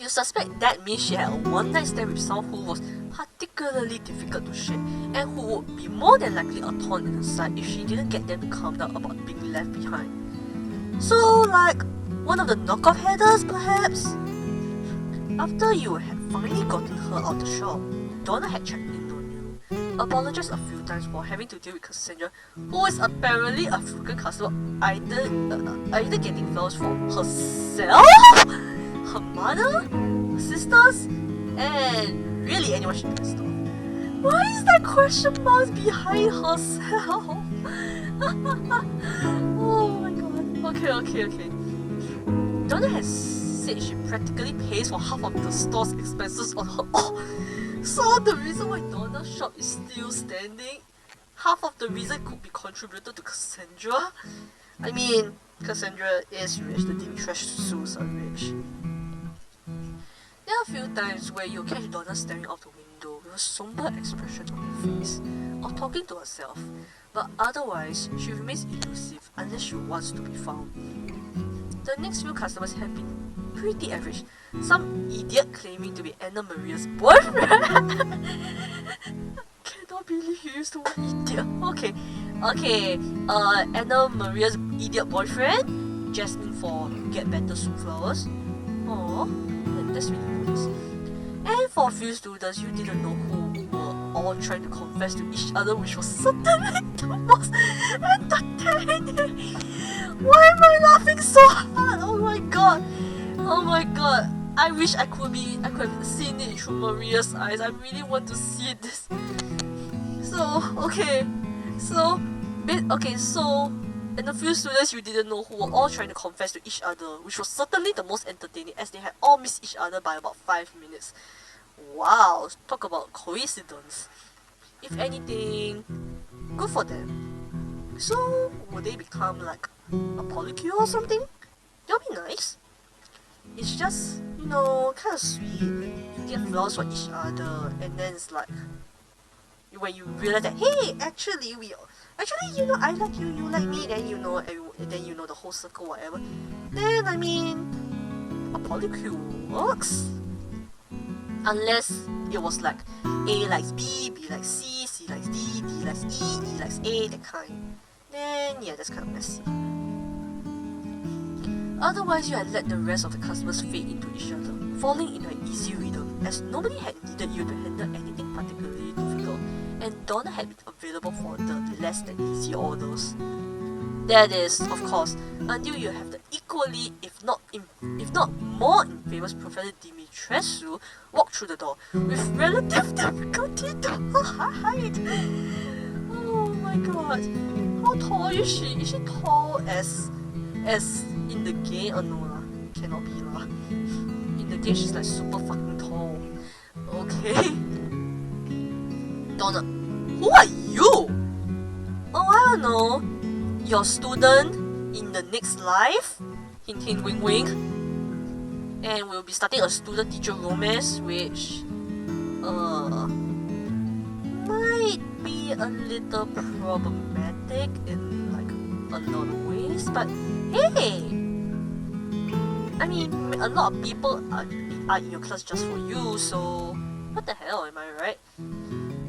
You suspect that means she had a one-night stand with someone who was particularly difficult to shake and who would be more than likely a thorn in her side if she didn't get them to calm down about being left behind. So, one of the knockoff headers, perhaps? After you had finally gotten her out the shop, Donna had checked in apologized a few times for having to deal with Cassandra, who is apparently a frequent customer, either getting flowers for herself, her mother, her sisters, and really anyone she pissed off. Why is that question mark behind herself? Oh my god. Okay. Donna has said she practically pays for half of the store's expenses on her own. So the reason why Donna's shop is still standing, half of the reason could be contributed to Cassandra. I mean, Cassandra is rich, the Dimitrescu's are rich. There are a few times where you'll catch Donna staring out the window with a somber expression on her face, or talking to herself, but otherwise she remains elusive unless she wants to be found. The next few customers have been pretty average. Some idiot claiming to be Anna Maria's boyfriend. Cannot believe you used the word idiot. Okay. Anna Maria's idiot boyfriend, Jasmine for Get Better Soup Flowers. Aww, that's really nice. And for a few students you didn't know who were all trying to confess to each other, which was certainly the most entertaining. Why am I laughing so hard? Oh my god. I wish I could have seen it through Maria's eyes. I really want to see this. And a few students you didn't know who were all trying to confess to each other, which was certainly the most entertaining as they had all missed each other by about 5 minutes. Wow, talk about coincidence. If anything, good for them. So, would they become like a polycule or something? That'll be nice. It's just, kind of sweet. You get flowers for each other, and then it's like, when you realize that, hey, actually, I like you, you like me, then the whole circle, whatever. Then, I mean, a polycule works. Unless it was like A likes B, B likes C, C likes D, D likes E, E likes A, that kind. Then, yeah, that's kind of messy. Otherwise, you had let the rest of the customers fade into each other, falling in an easy rhythm, as nobody had needed you to handle anything particularly difficult, and Donna had been available for the less than easy orders. That is, of course, until you have the equally, if not more infamous Professor Dimitrescu walk through the door with relative difficulty to hide. Oh my god. How tall is she? Is she tall as in the game? Oh no lah, cannot be lah. In the game she's like super fucking tall. Okay. Donna, who are you? Oh, I don't know. Your student in the next life? Hint hint wink wink. And we'll be starting a student-teacher romance, which might be a little problematic in like a lot of ways, but hey, I mean, a lot of people are in your class just for you, so what the hell, am I right?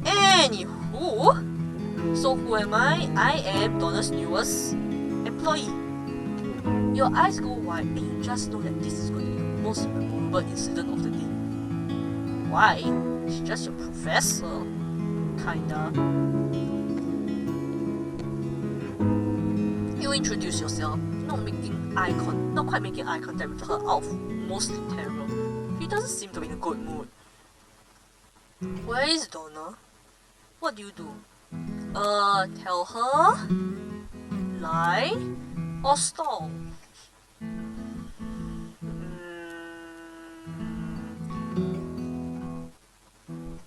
Anywho, so who am I? I am Donna's newest employee. Your eyes go wide and you just know that this is going to be the most memorable incident of the day. Why? She's just your professor. Kinda. You introduce yourself, not quite making eye contact with her out of mostly terror. She doesn't seem to be in a good mood. Where is Donna? What do you do? Tell her? Lie? Or stall?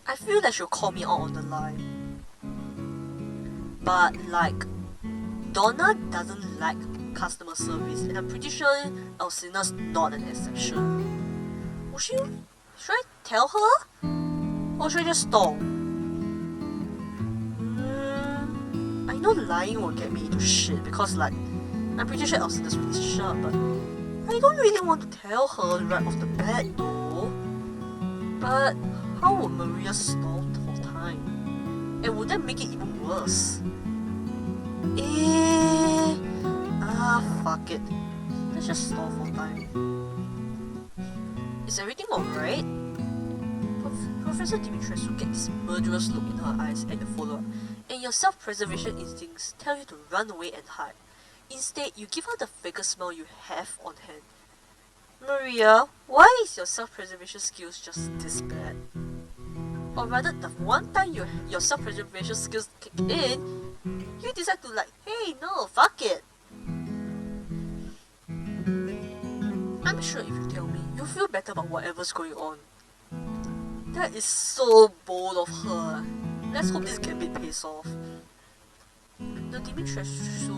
I feel that she'll call me out on the lie. But like, Donna doesn't like customer service, and I'm pretty sure Alcina's not an exception. Should I tell her? Or should I just stall? I know lying will get me into shit because like, I'm pretty sure Alcina's really sharp, but I don't really want to tell her right off the bat though. But how would Maria stall for time? And would that make it even worse? Fuck it. Let's just stall for time. Is everything alright? Professor Dimitrescu gets this murderous look in her eyes at the follow-up, and your self-preservation instincts tell you to run away and hide. Instead, you give her the fakest smile you have on hand. Maria, why is your self-preservation skills just this bad? Or rather, the one time your self-preservation skills kick in, you decide to hey, no, fuck it. I'm sure if you tell me, you'll feel better about whatever's going on. That is so bold of her. Let's hope this gambit pays off. The Dimitrescu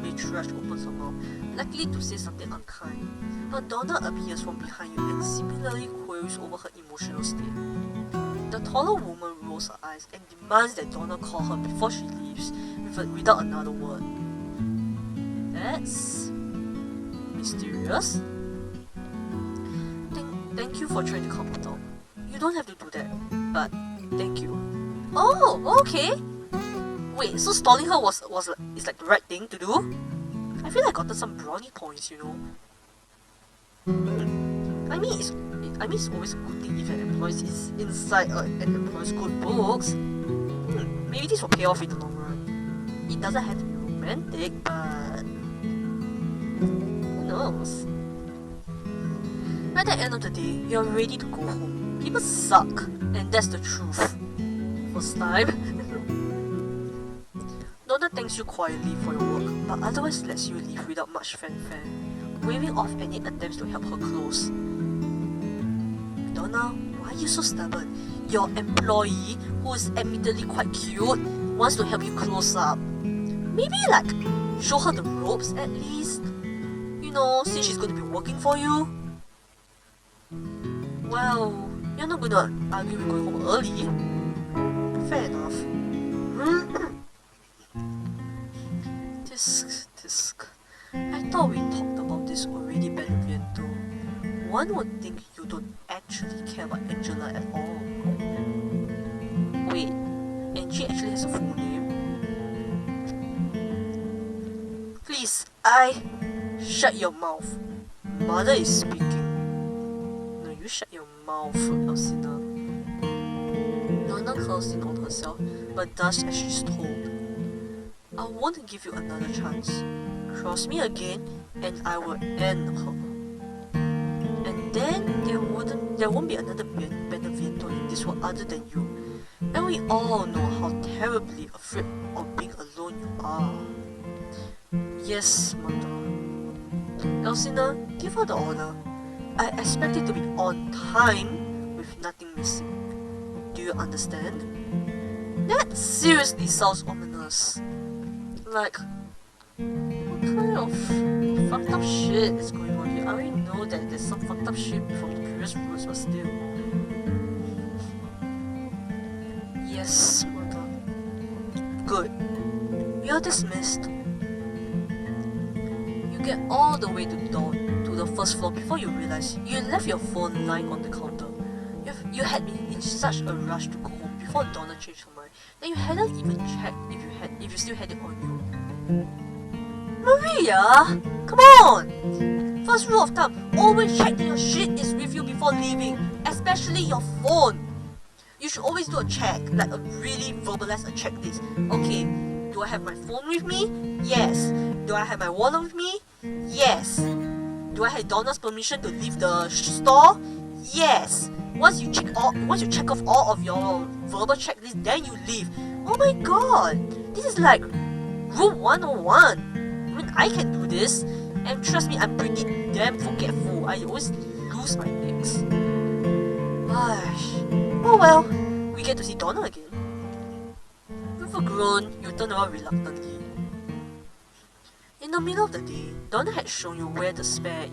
matriarch opens her mouth, likely to say something unkind, but Donna appears from behind you and similarly queries over her emotional state. The taller woman rolls her eyes and demands that Donna call her before she leaves without another word. That's mysterious. Thank you for trying to calm her down. You don't have to do that, but thank you. Oh, okay. Wait, so stalling her is like the right thing to do? I feel like I got some brownie points, you know. I mean, it's always a good thing if an employee is inside an employee's good books. Maybe this will pay off in the long run. It doesn't have to be romantic, but who knows? At the end of the day, you're ready to go home. People suck, and that's the truth. First time. Donna thanks you quietly for your work, but otherwise lets you leave without much fanfare, waving off any attempts to help her close. Donna, why are you so stubborn? Your employee, who is admittedly quite cute, wants to help you close up. Maybe show her the ropes at least? You know, since she's going to be working for you. Well, you're not going to argue with going home early. Fair enough. Tisk. I thought we talked about this already, Benevento. One would think you don't actually care about Angela at all. Wait, Angie actually has a full name? Please, shut your mouth. Mother is speaking. No, you shut your mouth, Alcina. Donna curls in on herself, but does as she's told. I won't give you another chance. Cross me again, and I will end her. And then there won't be another Benevento in this world other than you. And we all know how terribly afraid of being alone you are. Yes, Mother. Alcina, give her the order. I expect it to be on time with nothing missing. Do you understand? That seriously sounds ominous. What kind of fucked up shit is going on here? I already know that there's some fucked up shit from the previous rules, but still. Yes, Mother. Good. You're dismissed. You get all the way to the first floor before you realize you left your phone lying on the counter. You had been in such a rush to go home before Donna changed her mind that you hadn't even checked if you still had it on you. Maria! Come on! First rule of thumb, always check that your shit is with you before leaving, especially your phone. You should always do a check, really verbalize a checklist. Okay, do I have my phone with me? Yes. Do I have my wallet with me? Yes. Do I have Donna's permission to leave the store? Yes. Once you check off all of your verbal checklist, then you leave. Oh my god! This is like rule 101. I mean, I can do this, and trust me, I'm pretty damn forgetful. I always lose my things. Oh well, we get to see Donna again. With a groan, you turn around reluctantly. In the middle of the day, Donna had shown you where the spare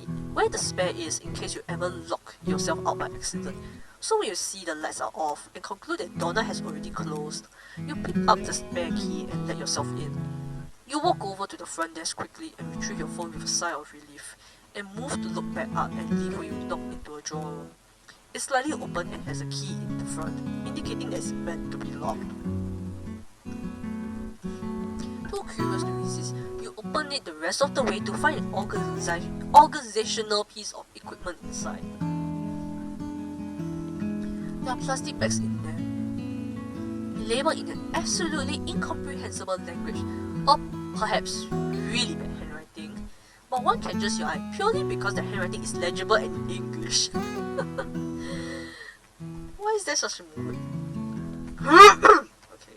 is in case you ever lock yourself out by accident. So when you see the lights are off and conclude that Donna has already closed, you pick up the spare key and let yourself in. You walk over to the front desk quickly and retrieve your phone with a sigh of relief, and move to look back up and leave where you knock into a drawer. It's slightly open and has a key in the front, indicating that it's meant to be locked. Too curious to resist, you open it the rest of the way to find an organizational piece of equipment inside. There are plastic bags in there, labelled in an absolutely incomprehensible language, or perhaps really bad handwriting, but one catches your eye purely because the handwriting is legible in English. Why is there such a moment? Okay.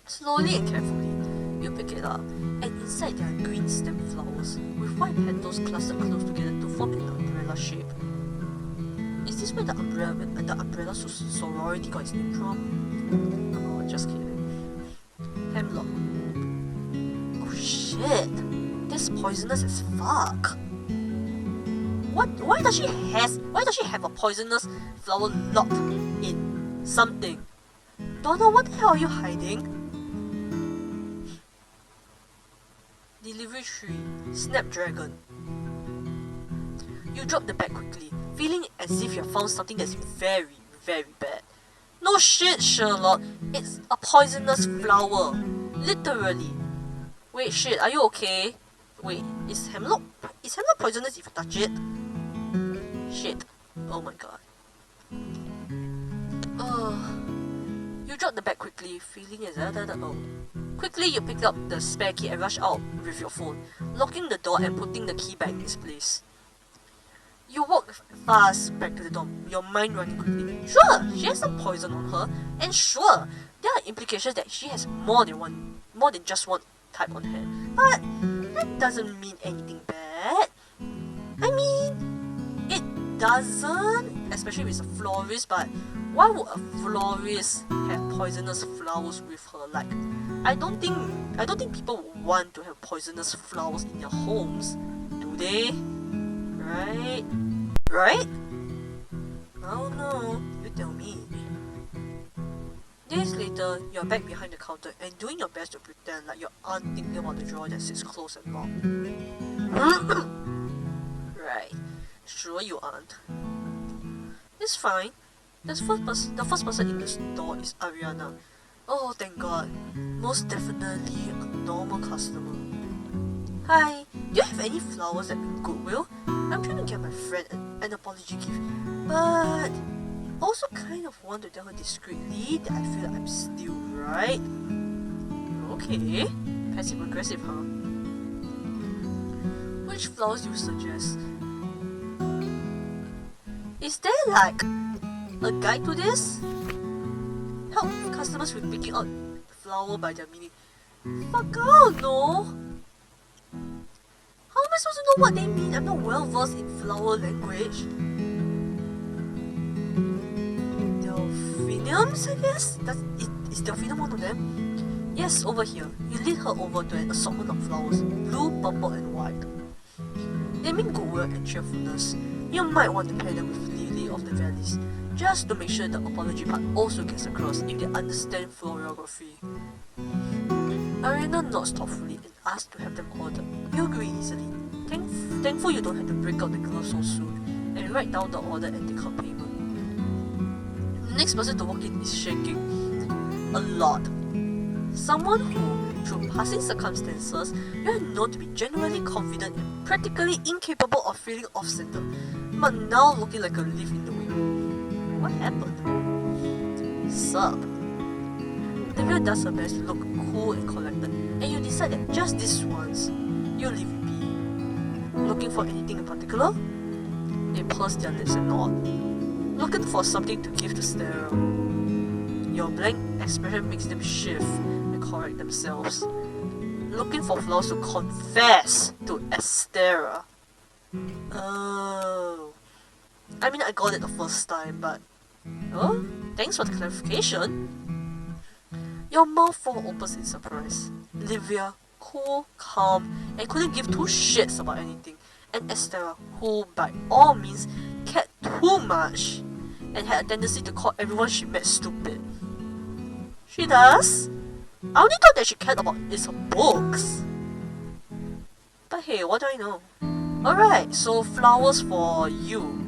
Slowly and carefully, you pick it up, and inside there are green stem flowers with white petals clustered close together to form an umbrella shape. Is this where the umbrella sorority got its name from? Oh, just kidding. Hemlock. Oh shit! This poisonous as fuck. What? Why does she have a poisonous flower locked in something? Donna, what the hell are you hiding? Delivery 3, Snapdragon. You drop the bag quickly, feeling as if you have found something that's very, very bad. No shit, Sherlock. It's a poisonous flower. Literally. Wait, shit, are you okay? Wait, is hemlock poisonous if you touch it? Shit. Oh my god. You drop the bag quickly, feeling as Quickly you pick up the spare key and rush out with your phone, locking the door and putting the key back in its place. You walk fast back to the door, your mind running quickly. Sure, she has some poison on her, and sure, there are implications that she has more than just one type on hand. But that doesn't mean anything bad. I mean, it doesn't, especially with a florist, but why would a florist have poisonous flowers with her? Like, I don't think people would want to have poisonous flowers in their homes, do they? Right? Right? I don't know. You tell me. Days later, you're back behind the counter and doing your best to pretend like you aren't thinking about the drawer that sits closed and locked. Right. Sure you aren't. It's fine. The first person in the store is Ariana. Oh, thank God. Most definitely a normal customer. Hi, do you have any flowers at Goodwill? I'm trying to get my friend an apology gift, but also kind of want to tell her discreetly that I feel like I'm still right. Okay, passive aggressive, huh? Which flowers do you suggest? Is there like a guide to this? Help customers with picking out the flower by their meaning. Fuck, I don't know. How am I supposed to know what they mean? I'm not well versed in flower language. Delphiniums, I guess? Is Delphinium one of them? Yes, over here. You lead her over to an assortment of flowers, blue, purple, and white. They mean goodwill and cheerfulness. You might want to pair them with Lily of the Valleys, just to make sure the apology part also gets across if they understand florography. Ariana nods thoughtfully and asks to have them ordered. You agree easily. Thankful you don't have to break out the gloves so soon, and write down the order and take out payment. The next person to walk in is shaking. A lot. Someone who, through passing circumstances, you are known to be genuinely confident and practically incapable of feeling off-center, but now looking like a leaf in the wind. What happened? Sup? Olivia does her best to look cool and collected, and you decide that just this once, you'll leave it be. Looking for anything in particular? They purse their lips and nod. Looking for something to give to Stella. Your blank expression makes them shift and correct themselves. Looking for flowers to confess to Estera. Oh. I mean, I got it the first time, but... Oh, thanks for the clarification. Your mouth fall opens in surprise. Livia, cool, calm, and couldn't give two shits about anything. And Estera, who by all means cared too much and had a tendency to call everyone she met stupid. She does? I only thought that she cared about is her books. But hey, what do I know? Alright, so flowers for you.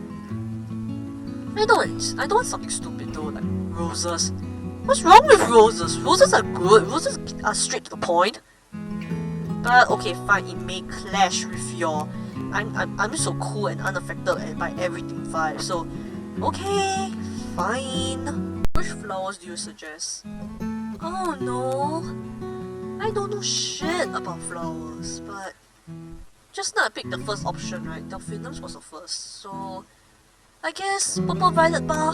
I don't want something stupid though, like roses. What's wrong with roses? Roses are good. Roses are straight to the point. But okay, fine, it may clash with your I'm so cool and unaffected by everything vibe. So okay, fine. Which flowers do you suggest? Oh no, I don't know shit about flowers, but just now I picked the first option, right? Delphinums was the first, so I guess purple violet bar.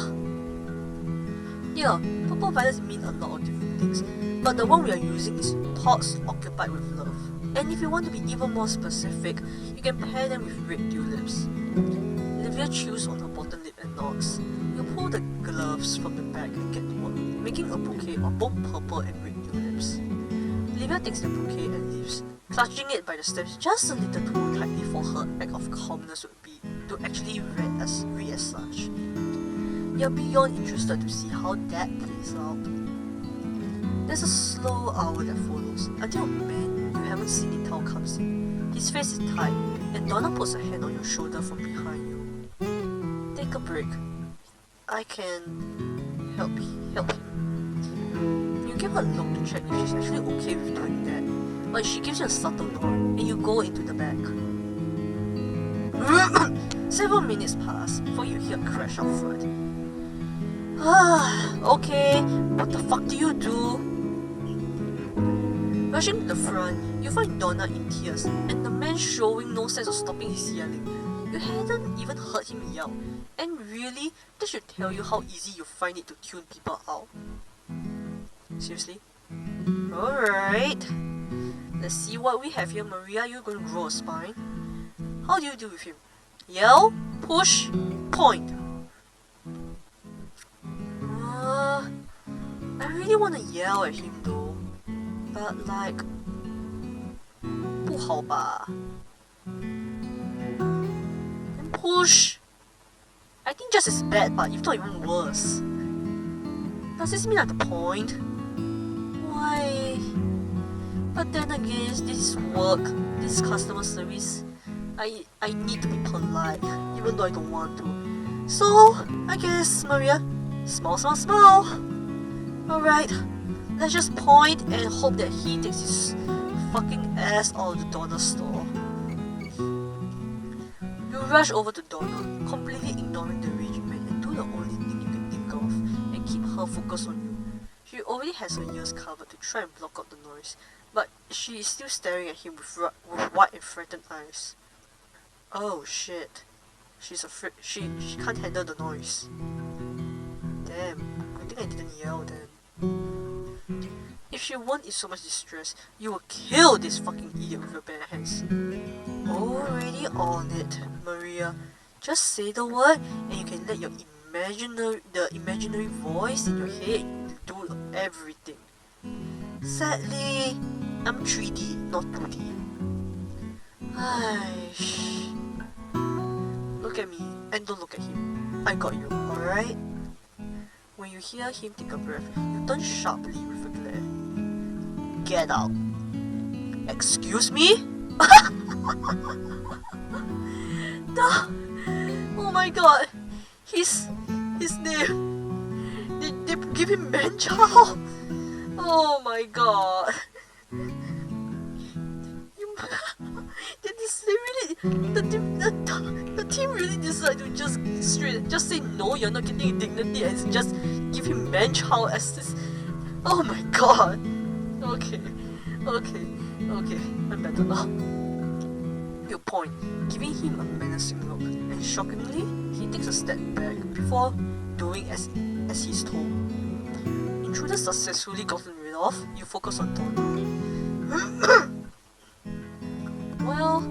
Yeah, purple violets mean a lot of different things, but the one we are using is thoughts occupied with love. And if you want to be even more specific, you can pair them with red tulips. Livia chews on her bottom lip and nods. You pull the gloves from the bag and get to work, making a bouquet of both purple and red tulips. Livia takes the bouquet and leaves, clutching it by the stems just a little too tightly for her act of calmness would be to actually read as such. You're beyond interested to see how that plays out. There's a slow hour that follows, until a man you haven't seen in town comes in. His face is tight, and Donna puts a hand on your shoulder from behind you. Take a break. I can help him. You give her a look to check if she's actually okay with doing that, but she gives you a subtle nod, and you go into the back. Several minutes pass before you hear a crash out front. Okay, what the fuck do you do? Rushing to the front, you find Donna in tears, and the man showing no sense of stopping his yelling. You hadn't even heard him yell, and really, that should tell you how easy you find it to tune people out. Seriously? Alright. Let's see what we have here. Maria, you're going to grow a spine. How do you deal with him? Yell, push, point. I really want to yell at him though, but like, 不好吧? And push. I think just as bad, but if not even worse. Does this mean at the point? Why? But then again, this is work. This is customer service. I need to be polite, even though I don't want to. So, I guess, Maria, smile, smile, smile. Alright, let's just point and hope that he takes his fucking ass out of the Donna store. You rush over to Donna, completely ignoring the raging man, and do the only thing you can think of, and keep her focused on you. She already has her ears covered to try and block out the noise, but she is still staring at him with wide and frightened eyes. Oh shit. She's afraid. She can't handle the noise. Damn, I think I didn't yell then. If she weren't in so much distress, you would kill this fucking idiot with your bare hands. Already on it, Maria. Just say the word and you can let your imaginary voice in your head do everything. Sadly, I'm 3D, not 2D. Aish. Look at me and don't look at him. I got you, alright? When you hear him take a breath, you turn sharply with a glare. Get out. Excuse me? No. Oh my god. His name. They give him man-child. Oh my god. The team really decided to just say no, you're not getting dignity, and just give him man-child as this. Oh my god. Okay, I'm better now. You point, giving him a menacing look, and shockingly, he takes a step back before doing as he's told. Intruder successfully gotten rid of, you focus on Donna. Well,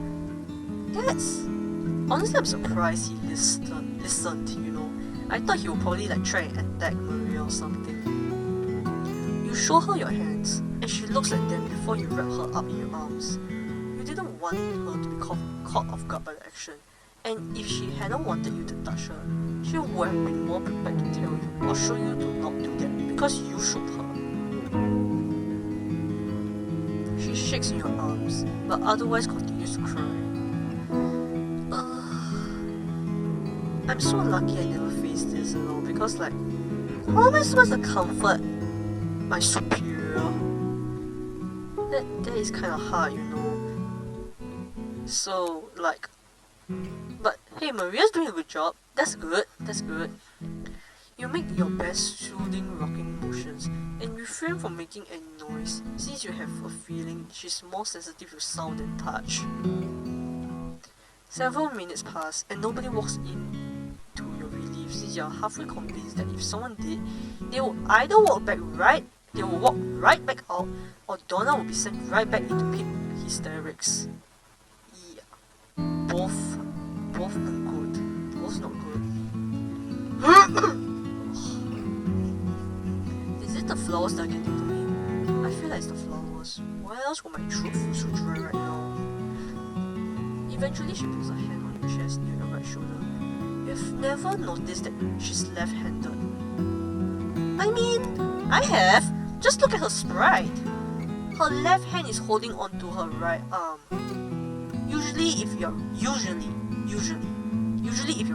honestly, I'm surprised he listened, you know. I thought he would probably like try and attack Maria or something. You show her your hands, and she looks at them before you wrap her up in your arms. You didn't want her to be caught off guard by the action, and if she hadn't wanted you to touch her, she would have been more prepared to tell you or show you to not do that because you shook her. She shakes in your arms, but otherwise continues to cry. I'm so lucky I never faced this, you know, because like, how am I supposed to comfort my superior? That is kind of hard, you know. So like, but hey, Maria's doing a good job. That's good. You make your best soothing rocking motions and refrain from making any noise since you have a feeling she's more sensitive to sound than touch. Several minutes pass and nobody walks in to your relief since you're halfway convinced that if someone did, they will either walk right back out or Donna will be sent right back into peak hysterics. Yeah. Both ungood. Both not good. Is it the flowers that are getting to me? I feel like it's the flowers. Why else would my throat feel so dry right now? Eventually she puts her hand on your chest near your right shoulder. You've never noticed that she's left-handed. I mean, I have. Just look at her sprite. Her left hand is holding onto her right arm. Usually if you're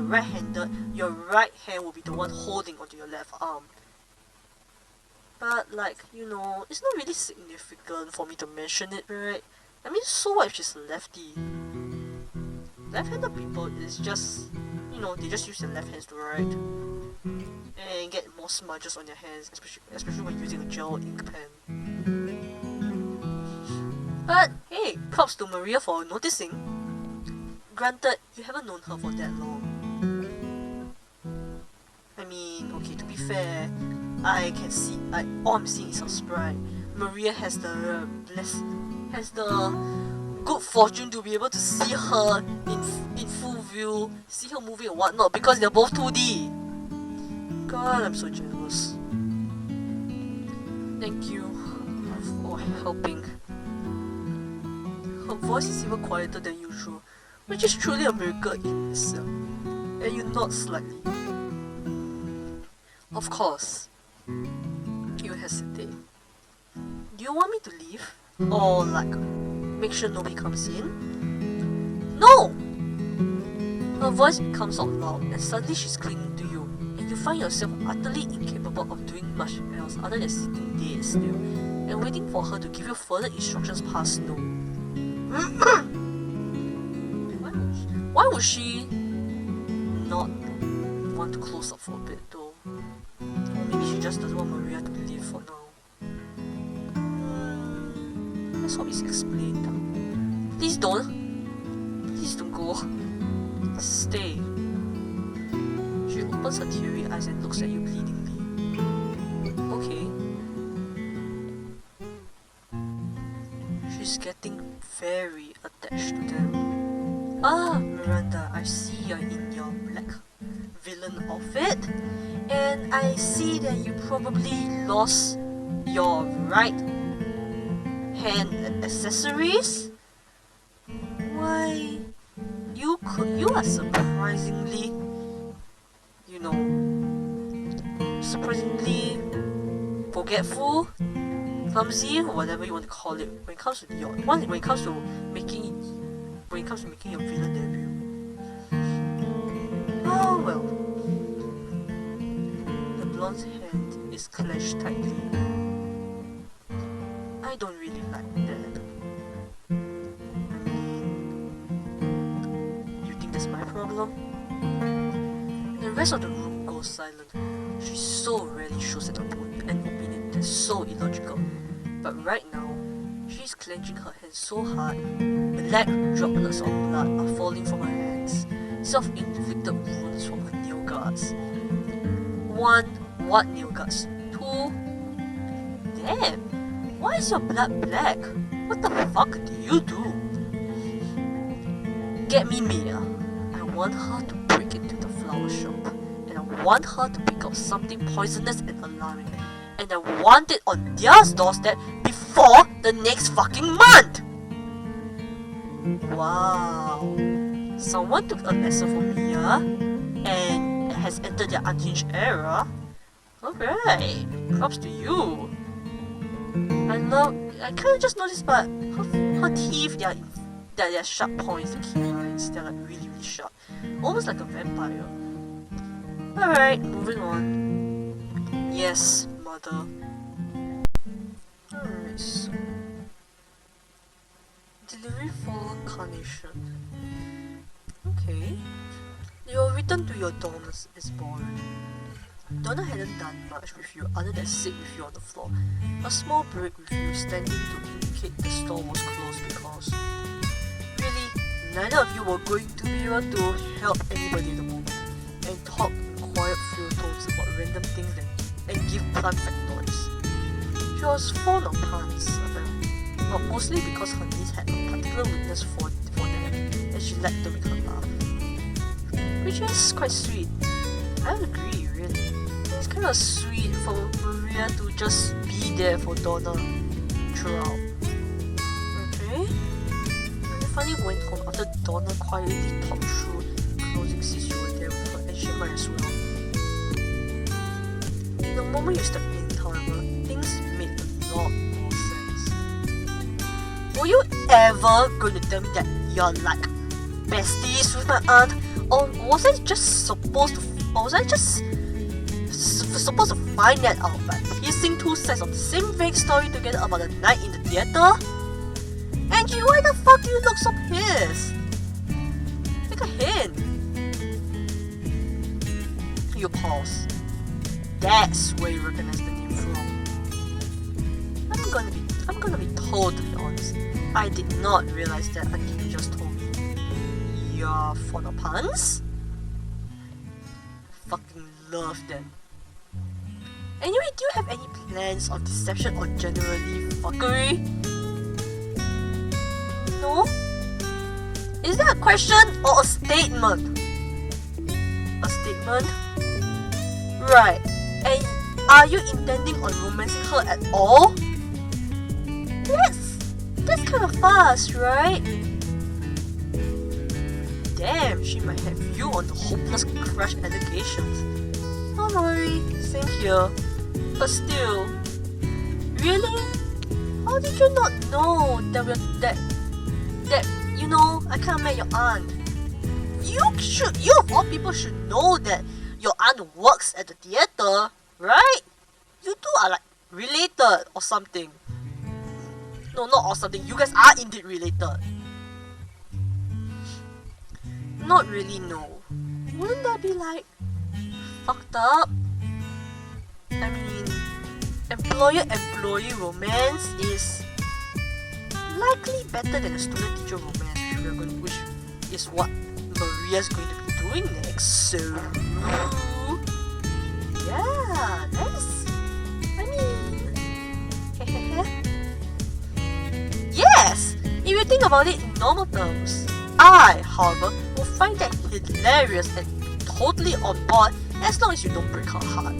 right-handed, your right hand will be the one holding onto your left arm. But like, it's not really significant for me to mention it, right? I mean, so what if she's a lefty? Left-handed people is just, they just use their left hands to write. And get more smudges on their hands, especially when using a gel ink pen. But hey, props to Maria for noticing. Granted, you haven't known her for that long. I mean, okay, to be fair, I can see, all I'm seeing is her sprite. Maria has the good fortune to be able to see her in full view, see her moving and whatnot, because they're both 2D. God, I'm so jealous. Thank you for helping. Her voice is even quieter than usual, which is truly a miracle in itself. And you nod slightly. Of course. You hesitate. Do you want me to leave? Or make sure nobody comes in? No! Her voice becomes out loud and suddenly she's clinging to you. And you find yourself utterly incapable of doing much else other than sitting dead still and waiting for her to give you further instructions past no. Why would she not want to close up for a bit though? Or maybe she just doesn't want Maria to leave for now. Let's hope it's explained. Please don't go. Stay. She opens her teary eyes and looks at you pleadingly. Okay. She's getting very attached to them. Ah, Miranda, I see you're in your black villain outfit, and I see that you probably lost your right hand accessories. Why, you are surprisingly, surprisingly forgetful, clumsy, whatever you want to call it, when it comes to making your villain debut. Oh well. The blonde's hand is clenched tightly. I don't really like that. You think that's my problem? The rest of the room goes silent. She so rarely shows an opinion that's so illogical. But right now, she's clenching her hands so hard, black droplets of blood are falling from her hands, self-inflicted wounds from her nail guards. 1. What nail guards? 2. Damn! Why is your blood black? What the fuck do you do? Get me Mia. I want her to break into the flower shop. And I want her to pick up something poisonous and alarming. And I want it on their doorstep before the next fucking month! Wow. Someone took a lesson from Mia and has entered their unhinged era. Alright, props to you. I kinda just noticed, but her teeth, they're sharp points, the key lines, they're really, really sharp. Almost like a vampire. Alright, moving on. Yes, mother. Alright, so delivery for Carnation. Okay. Your return to your dorm is boring. Donna hadn't done much with you other than sit with you on the floor. A small break with you standing to indicate the store was closed because really, neither of you were going to be able to help anybody at the moment and talk in quiet few tones about random things and give plant factoids. She was fond of puns, apparently, but mostly because her niece had a particular weakness for them and she liked to make her laugh. Which is quite sweet. I agree, really. It's kind of sweet for Maria to just be there for Donna throughout. Okay? And they finally went home after Donna quietly talked through closing since you were there with her and she might as well. The moment you stepped in, however, things made a lot more sense. Were you ever going to tell me that you're like besties with my aunt? Or was I just supposed to find that out by piecing two sets of the same vague story together about the night in the theater? Angie, why the fuck do you look so pissed? Take a hint. You pause. That's where you recognize the name from. I'm gonna be totally honest. I did not realize that until you just told me. You're fond of puns? Fucking love them. Anyway, do you have any plans of deception or generally fuckery? No? Is that a question or a statement? A statement? Right. And are you intending on romancing her at all? That's kind of fast, right? Damn, she might have you on the hopeless crush allegations. Don't worry, same here. But still, really? How did you not know that you know I can't met your aunt? You of all people should know that your aunt works at the theater, right? You two are like related or something. No, not or something. You guys are indeed related. Not really, no. Wouldn't that be like fucked up? I mean, employer-employee romance is likely better than a student-teacher romance, which is what Maria's going to be doing next. So, yeah, yes, if you think about it in normal terms. I, however, will find that hilarious and totally on board as long as you don't break her heart.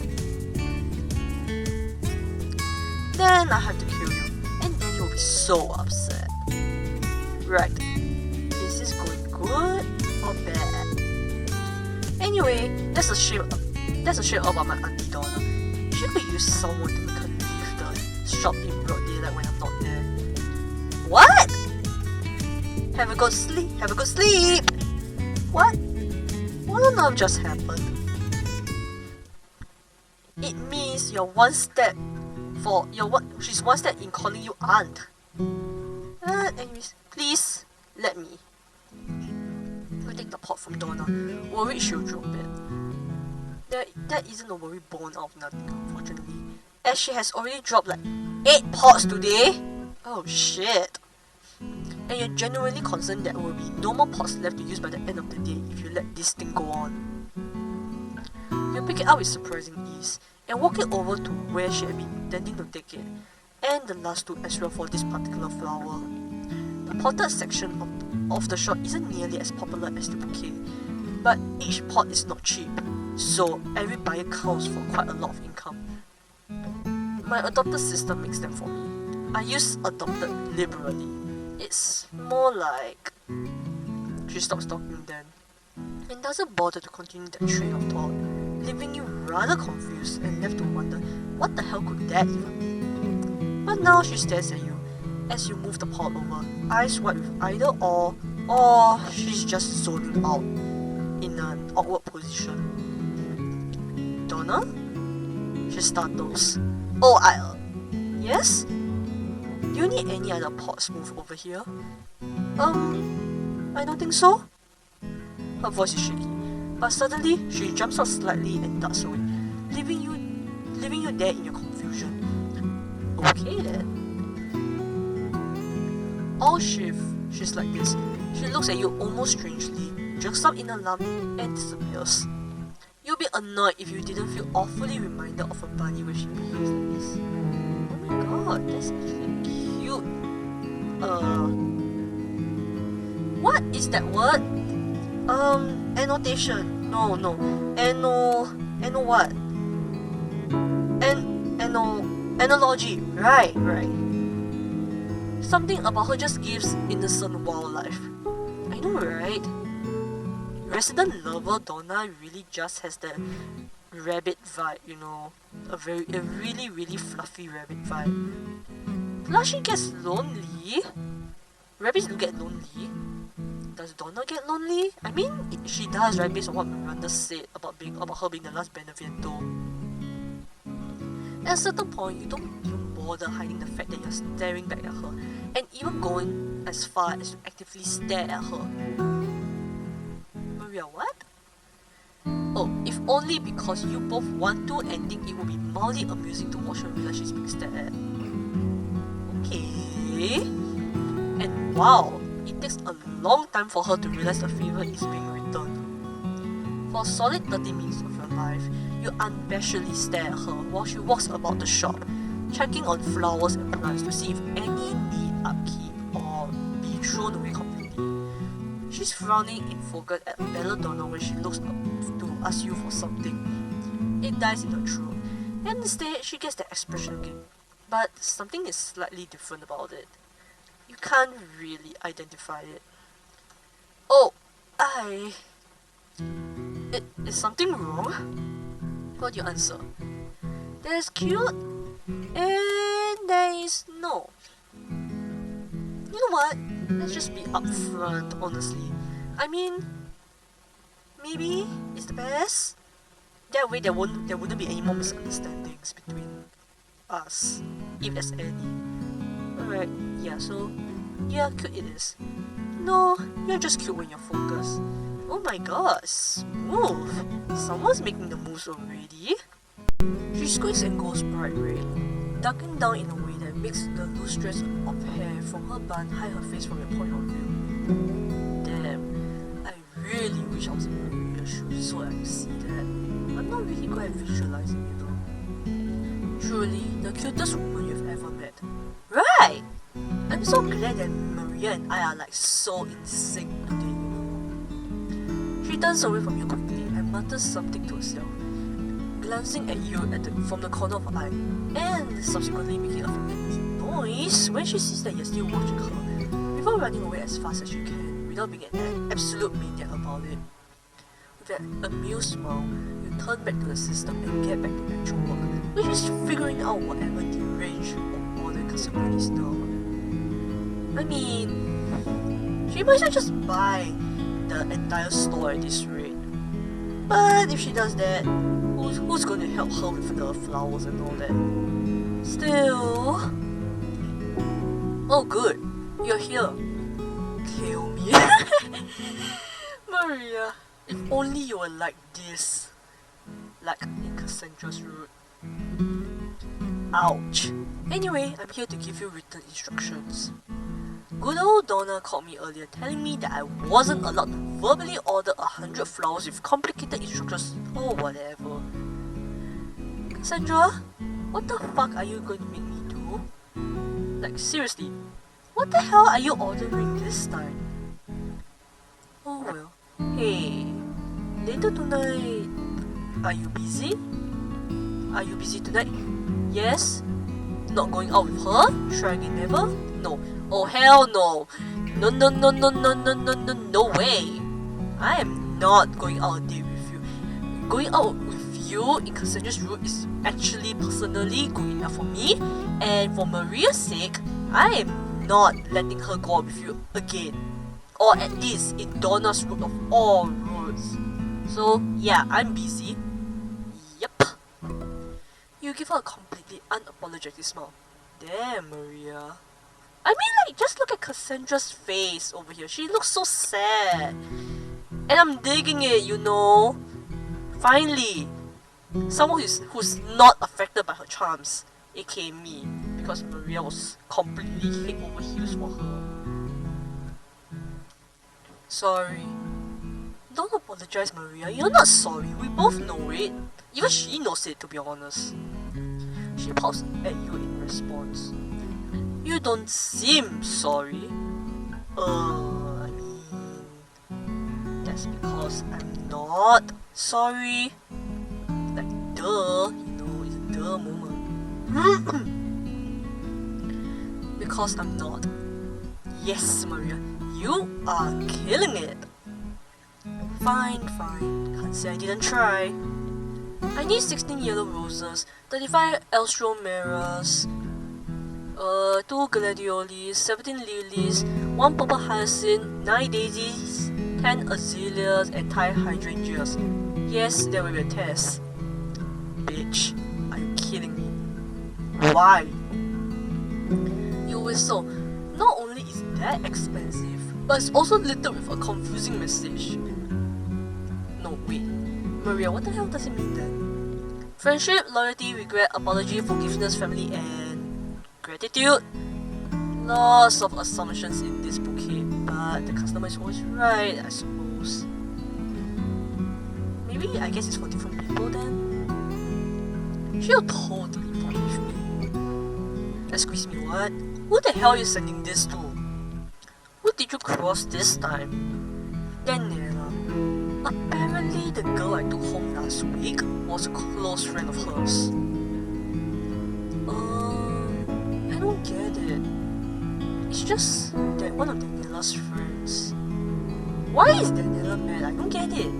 Then I have to kill you, and then you will be so upset. Right, is this going good or bad? Anyway, that's a shame about my auntie Donna. She could use someone to make her leave the shop in broad daylight when I'm not there. What? Have a good sleep. What on earth just happened? It means she's one step in calling you aunt. Anyways, please let me. We'll take the pot from Donna. Worried she'll drop it. That isn't a worry born out of nothing, unfortunately, as she has already dropped like 8 pots today. Oh shit. And you're genuinely concerned that there will be no more pots left to use by the end of the day if you let this thing go on. You pick it up with surprising ease and walk it over to where she had been intending to take it, and the last two as well for this particular flower. The potted section of the shop isn't nearly as popular as the bouquet, but each pot is not cheap, so every buyer counts for quite a lot of income. My adopted sister makes them for me. I use adopted liberally. It's more like... She stops talking then, and doesn't bother to continue that train of thought, leaving you rather confused and left to wonder what the hell could that even mean. But now she stares at you as you move the pot over, eyes wide with either awe or she's just zoning out in an awkward position. Donna? She startles. Oh, yes? Do you need any other pots moved over here? I don't think so. Her voice is shaky, but suddenly she jumps out slightly and darts away. leaving you there in your confusion. Okay then. All shift, she's like this. She looks at you almost strangely, jerks up in alarm, and disappears. You'll be annoyed if you didn't feel awfully reminded of a bunny when she behaves like this. Oh my god, that's actually cute. What is that word? Annotation. No. What? Analogy. Right. Something about her just gives innocent wildlife. I know, right? Resident lover Donna really just has that rabbit vibe, you know. A really fluffy rabbit vibe. Plus she gets lonely. Rabbits do get lonely. Does Donna get lonely? I mean, she does, right? Based on what Miranda said about her being the last Benevento. At a certain point, you don't even bother hiding the fact that you're staring back at her, and even going as far as to actively stare at her. Maria, what? Oh, if only because you both want to and think it would be mildly amusing to watch her realize she's being stared at. Okay. And wow, it takes a long time for her to realize the favor is being returned. For a solid 30 minutes of your life, you unabashedly stare at her while she walks about the shop, checking on flowers and plants to see if any need upkeep or be thrown away completely. She's frowning in focus at Belladonna when she looks up to ask you for something. It dies in her throat, and instead she gets that expression again. But something is slightly different about it. You can't really identify it. Oh, is something wrong? What do you answer? There's cute, and there is no. You know what? Let's just be upfront, honestly. I mean, maybe it's the best. That way there wouldn't be any more misunderstandings between us, if there's any. Alright, yeah, so yeah, cute it is. No, you're just cute when you're focused. Oh my god, smooth. Someone's making the moves already. She squeaks and goes bright red, ducking down in a way that makes the loose stress of hair from her bun hide her face from your point of view. Damn, I really wish I was in Maria's shoes so I could see that. I'm not really good at visualizing, you know. Truly, the cutest woman you've ever met. Right! I'm so glad that Maria and I are like so in sync today, you know. She turns away from you quickly and mutters something to herself, glancing at you from the corner of her eye, and subsequently making a familiar noise when she sees that you're still watching her, before running away as fast as you can, without being an absolute maniac about it. With that amused smile, you turn back to the system and get back to actual work, which is figuring out whatever deranged or modern Casimir is now. I mean, she might as well just buy the entire store at this rate. But if she does that, who's going to help her with the flowers and all that? Still... Oh good, you're here. Kill me. Maria, if only you were like this. Like in Cassandra's route. Ouch. Anyway, I'm here to give you written instructions. Good old Donna called me earlier telling me that I wasn't allowed to verbally order 100 flowers with complicated instructions or whatever. Cassandra, what the fuck are you going to make me do? Like seriously, what the hell are you ordering this time? Oh well. Hey, later tonight, are you busy? Are you busy tonight? Yes? Not going out with her? Try again never? No. Oh hell no. No way. I am not going out a date with you. Going out with you in Cassandra's route is actually personally good enough for me, and for Maria's sake, I am not letting her go out with you again. Or at least in Donna's route of all routes. So yeah, I'm busy. Yep. You give her a completely unapologetic smile. Damn, Maria. I mean, like, just look at Cassandra's face over here. She looks so sad. And I'm digging it, you know. Finally. Someone who's not affected by her charms, aka me, because Maria was completely head over heels for her. Sorry. Don't apologize, Maria. You're not sorry. We both know it. Even she knows it, to be honest. She pops at you in response. You don't seem sorry. I mean, that's because I'm not sorry. Like, duh, it's a duh moment. Because I'm not. Yes, Maria, you are killing it. Fine. Can't say I didn't try. I need 16 yellow roses, 35 elstromeras, 2 gladioles, 17 lilies, 1 purple hyacinth, 9 daisies, 10 azaleas, and 10 hydrangeas. Yes, there will be a test. Bitch, are you kidding me? Why? You whistle. Not only is that expensive, but it's also littered with a confusing message. No, wait. Maria, what the hell does it mean then? Friendship, loyalty, regret, apology, forgiveness, family, and gratitude. Lots of assumptions in this bouquet, but the customer is always right, I suppose. Maybe I guess it's for different people then? She'll totally forgive me. Excuse me, what? Who the hell are you sending this to? Who did you cross this time? Daniela. Apparently the girl I took home last week was a close friend of hers. I don't get it. It's just that one of Daniela's friends. Why is Daniela mad? I don't get it.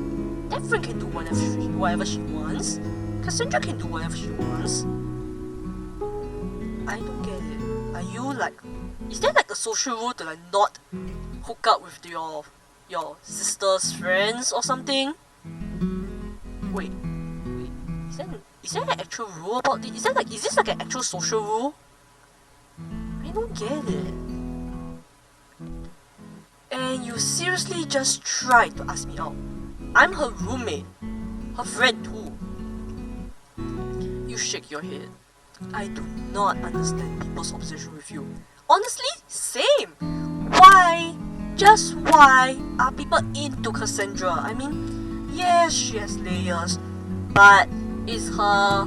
That friend can do whatever she wants. Cassandra can do whatever she wants. I don't get it. Are you like... Is there like a social rule to like not hook up with your sister's friends or something? Wait. Is there an actual rule about this? Is this like an actual social rule? I don't get it. And you seriously just tried to ask me out. I'm her roommate. Her friend too. You shake your head. I do not understand people's obsession with you. Honestly, same. Why? Just why are people into Cassandra? I mean, yes, she has layers, but is her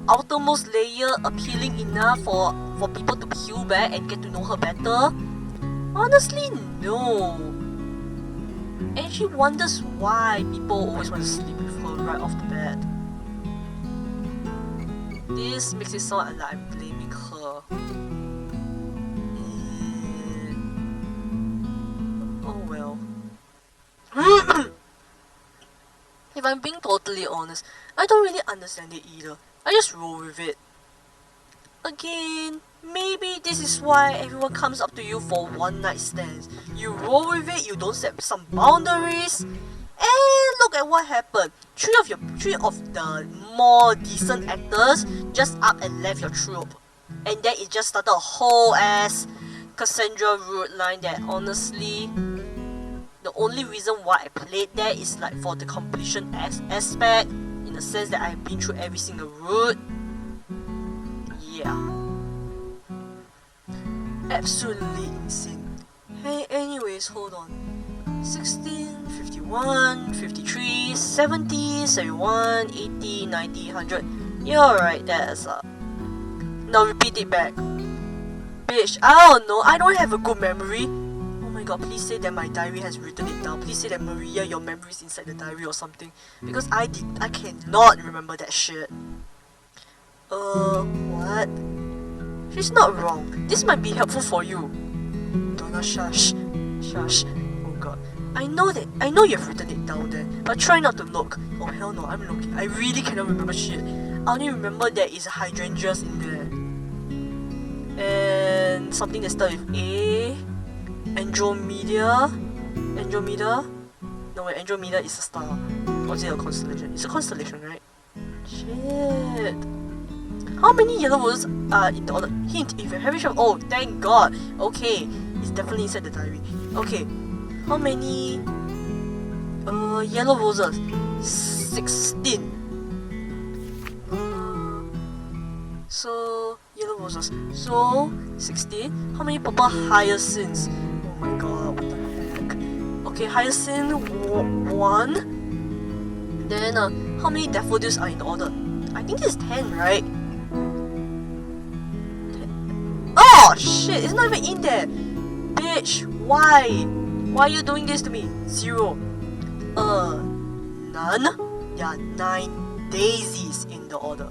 outermost layer appealing enough for people to peel back and get to know her better? Honestly, no. And she wonders why people always want to sleep with her right off the bat. This makes it sound like I'm blaming her. Oh well. If I'm being totally honest, I don't really understand it either. I just roll with it. Again, maybe this is why everyone comes up to you for one night stands. You roll with it, you don't set some boundaries, and look at what happened. Three of the more decent actors just up and left your troupe. And then it just started a whole ass Cassandra route line that honestly, the only reason why I played that is like for the completion aspect, in the sense that I've been through every single route. Yeah. Absolutely insane. Hey, anyways, hold on. 16, 51, 53, 70, 71, 80, 90, 100. You're right, that's up. Now repeat it back. Bitch, I don't know, I don't have a good memory. Oh my god, please say that my diary has written it down. Please say that Maria, your memory is inside the diary or something. Because I cannot remember that shit. What? She's not wrong. This might be helpful for you. Donna, shush. Shush. Oh god. I know you've written it down there, but try not to look. Oh hell no, I'm looking. I really cannot remember shit. I only remember there is hydrangeas in there. And something that starts with A. Andromeda? No wait, Andromeda is a star. Or is it a constellation? It's a constellation, right? Shit. How many yellow roses are in the order? Hint, if you have it, oh, thank god. Okay, it's definitely inside the diary. Okay, how many yellow roses? 16. So, yellow roses. So, 60. How many purple hyacinths? Oh my god, what the heck? Okay, hyacinth 1. Then, how many daffodils are in order? I think it's 10, right? 10. Oh, shit, it's not even in there. Bitch, why? Why are you doing this to me? 0. None? There are 9 daisies in the order.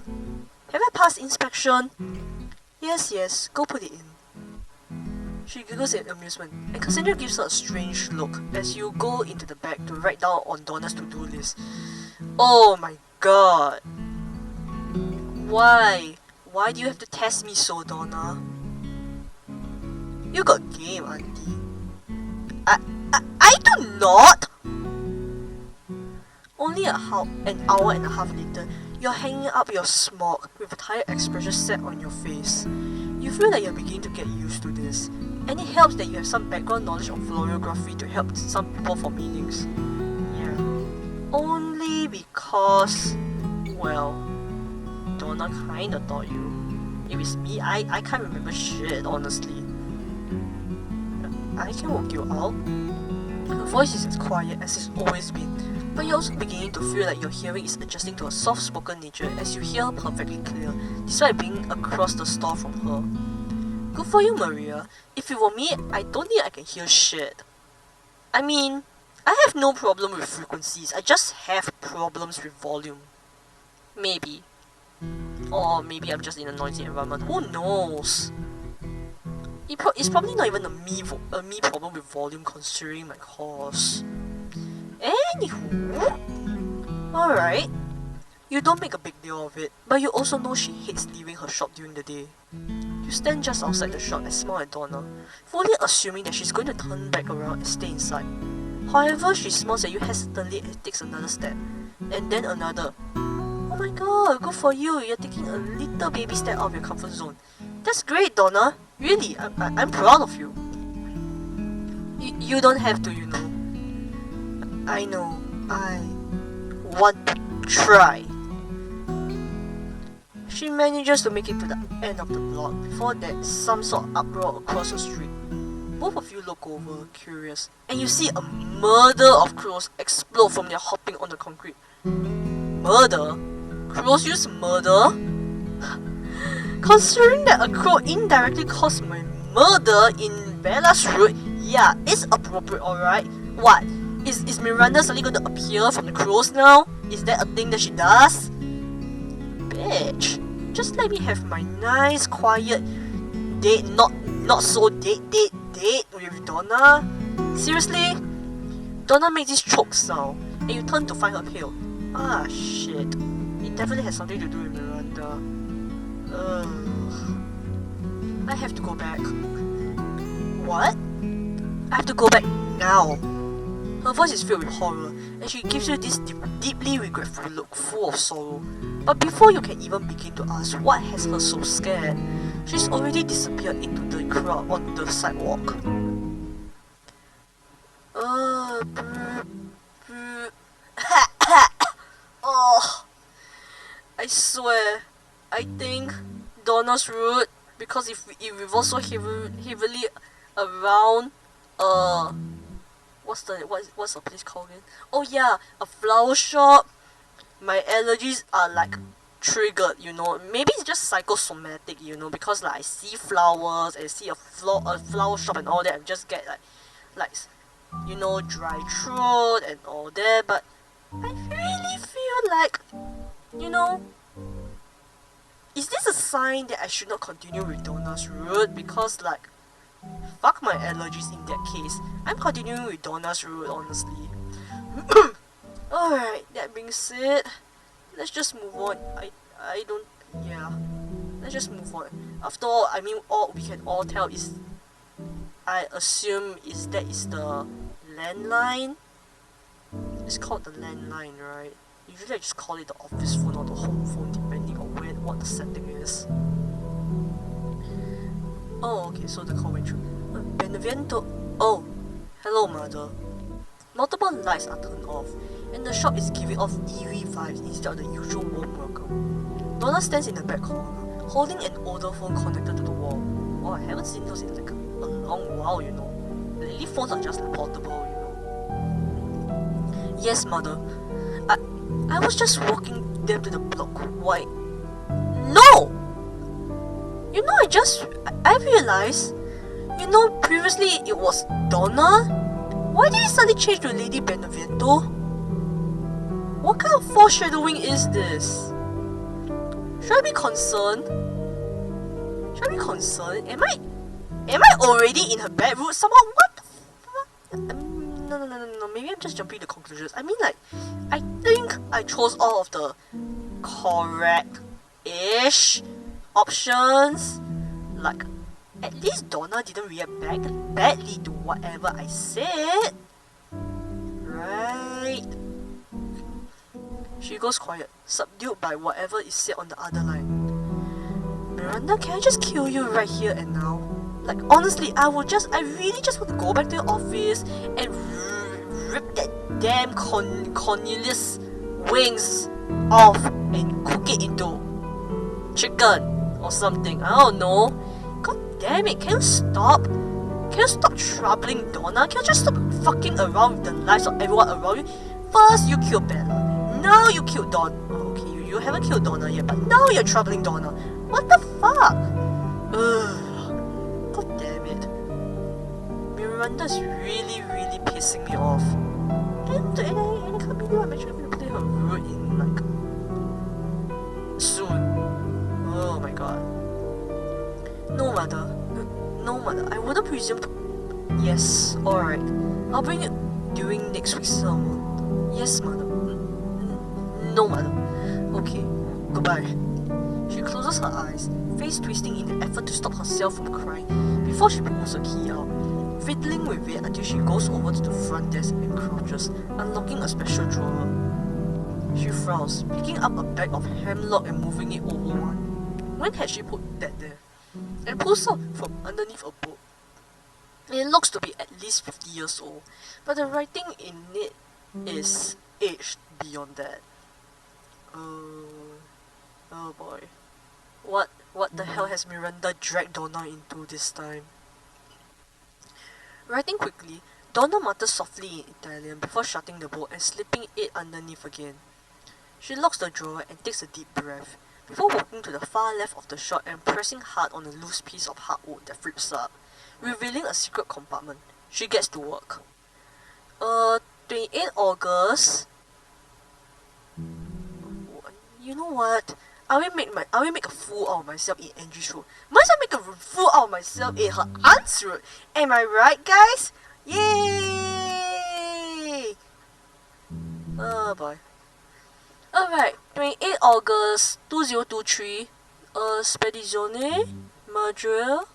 Have I passed inspection? Yes, go put it in. She giggles in amusement, and Cassandra gives her a strange look as you go into the back to write down on Donna's to-do list. Oh my god. Why? Why do you have to test me so, Donna? You got game, auntie. I do not! Only an hour and a half later, you're hanging up your smock with a tired expression set on your face. You feel like you're beginning to get used to this, and it helps that you have some background knowledge of florography to help some people for meanings. Yeah. Only because, well, Donna kinda taught you. If it's me, I can't remember shit, honestly. I can walk you out. Her voice is as quiet as it's always been, but you're also beginning to feel like your hearing is adjusting to a soft-spoken nature as you hear her perfectly clear, despite being across the store from her. Good for you, Maria. If it were me, I don't think I can hear shit. I mean, I have no problem with frequencies, I just have problems with volume. Maybe. Or maybe I'm just in a noisy environment, who knows? It's probably not even a me problem with volume considering my course. Anywho, alright. You don't make a big deal of it, but you also know she hates leaving her shop during the day. You stand just outside the shop and smile at Donna, fully assuming that she's going to turn back around and stay inside. However, she smiles at you hesitantly and takes another step, and then another. Oh my god, good for you, you're taking a little baby step out of your comfort zone. That's great, Donna. Really, I'm proud of you. You don't have to, you know. I know, I want to try. She manages to make it to the end of the block before there's some sort of uproar across the street. Both of you look over, curious, and you see a murder of crows explode from their hopping on the concrete. Murder? Crows use murder? Considering that a crow indirectly caused my murder in Bella's route, yeah, it's appropriate, alright? What? Is Miranda suddenly going to appear from the crows now? Is that a thing that she does? Bitch, just let me have my nice, quiet date, not so date with Donna. Seriously? Donna makes this choke sound, and you turn to find her pale. Ah, shit. It definitely has something to do with Miranda. I have to go back. What? I have to go back now. Her voice is filled with horror, and she gives you this deeply regretful look full of sorrow. But before you can even begin to ask what has her so scared, she's already disappeared into the crowd on the sidewalk. Oh, I swear, I think Donna's route, because if it revolves so heavily around what's the place called again? Oh yeah, a flower shop. My allergies are like triggered, you know. Maybe it's just psychosomatic, you know, because like I see flowers and see a flower shop and all that, I just get like you know, dry throat and all that. But I really feel like, you know, is this a sign that I should not continue with Donna's route? Because like, fuck my allergies in that case. I'm continuing with Donna's route, honestly. Alright, that being said, let's just move on. I don't, yeah. Let's just move on. After all, I mean, all we can all tell is, I assume that is the landline? It's called the landline, right? Usually I just call it the office phone or the home phone, depending on what the setting is. Oh, okay, so the call went through. Benevento. Oh, hello, mother. Multiple lights are turned off, and the shop is giving off eerie vibes instead of the usual warm welcome. Donna stands in the back corner, holding an older phone connected to the wall. Oh, I haven't seen those in like a long while, you know. Lately phones are just like portable, you know. Yes, mother. I was just walking them to the block. Why? No! You know, I realized, you know, previously it was Donna. Why did it suddenly change to Lady Benevento? What kind of foreshadowing is this? Should I be concerned? Am I already in her bedroom somehow? What the fuck? No. Maybe I'm just jumping to conclusions. I mean, like, I think I chose all of the correct-ish options. Like, at least Donna didn't react badly to whatever I said. Right? She goes quiet, subdued by whatever is said on the other line. Miranda, can I just kill you right here and now? Like, honestly, I really just want to go back to your office and rip that damn Cornelius wings off and cook it into chicken or something. I don't know. God damn it, can you stop? Can you stop troubling Donna? Can you just stop fucking around with the lives of everyone around you? First, you killed Bella. Now you killed Donna. Oh, okay, you haven't killed Donna yet, but now you're troubling Donna. What the fuck? Ugh. God damn it. Miranda's really pissing me off. And I can't believe I'm actually going to play her rude in, like, soon. Oh my god. No, mother, I wouldn't presume to... Yes, alright. I'll bring it during next week's sermon. Yes, mother. No, mother. Okay, goodbye. She closes her eyes, face twisting in an effort to stop herself from crying before she pulls her key out, fiddling with it until she goes over to the front desk and crouches, unlocking a special drawer. She frowns, picking up a bag of hemlock and moving it over one. When had she put that there? And pulls out from underneath a book. It looks to be at least 50 years old, but the writing in it is aged beyond that. Oh boy. What the hell has Miranda dragged Donna into this time? Writing quickly, Donna mutters softly in Italian before shutting the book and slipping it underneath again. She locks the drawer and takes a deep breath, before walking to the far left of the shop and pressing hard on a loose piece of hardwood that flips up, revealing a secret compartment. She gets to work. 28 August. You know what? I will make a fool out of myself in Angie's room. Might as well make a fool out of myself in her aunt's room. Am I right, guys? Yay! Oh boy. Alright, 28 August 2023. Spedizione, Madrid,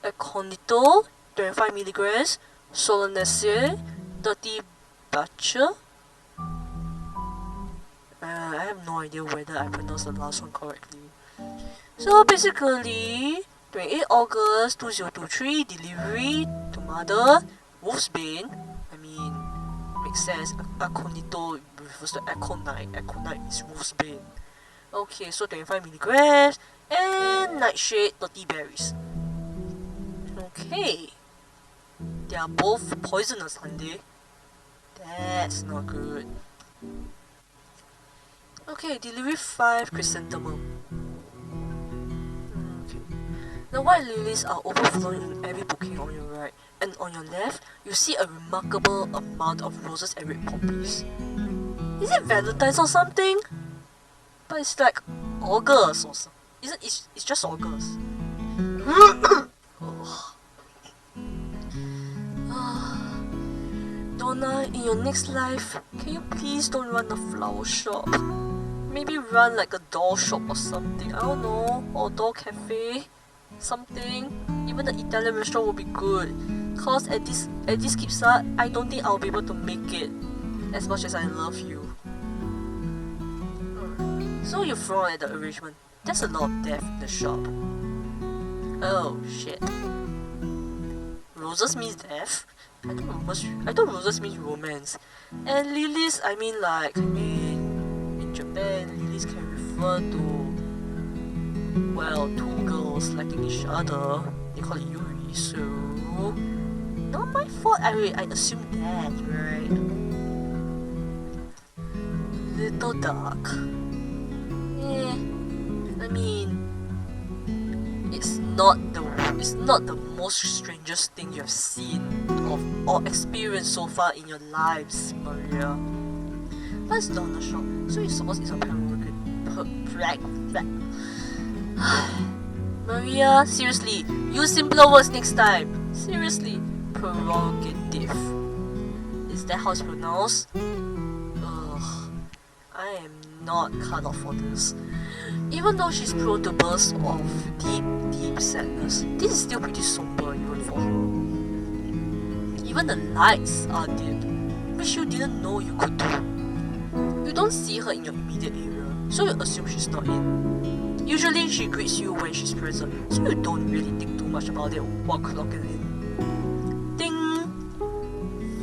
Acondito, 25 milligrams, Solanacea, 30 batcher. I have no idea whether I pronounced the last one correctly. So basically, 28 August 2023, delivery to mother, Wolfsbane. I mean, makes sense. Acondito refers to Aconite. Aconite is Wolfsbane. Okay, so 25 milligrams and nightshade, 30 berries. Okay. They are both poisonous, aren't they? That's not good. Okay, delivery 5 chrysanthemum. Okay. The white lilies are overflowing in every bouquet on your right, and on your left, you see a remarkable amount of roses and red poppies. Is it Valentine's or something? But it's like August or something. It's just August. Donna, in your next life, can you please don't run a flower shop? Maybe run like a doll shop or something, I don't know, or doll cafe, something. Even the Italian restaurant will be good. Cause at this KIPSA, I don't think I'll be able to make it as much as I love you. So you frown at the arrangement. There's a lot of death in the shop. Oh shit. Roses means death? I thought roses means romance. And lilies, I mean like, in Japan, lilies can refer to well, two girls liking each other. They call it Yuri, so not my fault. I assume that, right? Little dark. I mean, it's not the most strangest thing you have seen or experienced so far in your lives, Maria. But it's Donna shop, so you suppose it's a Maria, seriously, use simpler words next time. Seriously, prerogative. Is that how it's pronounced? Ugh, I am not cut off for this. Even though she's prone to bursts of deep sadness, this is still pretty somber even for her. Even the lights are dim, which you didn't know you could do. You don't see her in your immediate area, so you assume she's not in. Usually she greets you when she's present, so you don't really think too much about it while clocking in. Ding!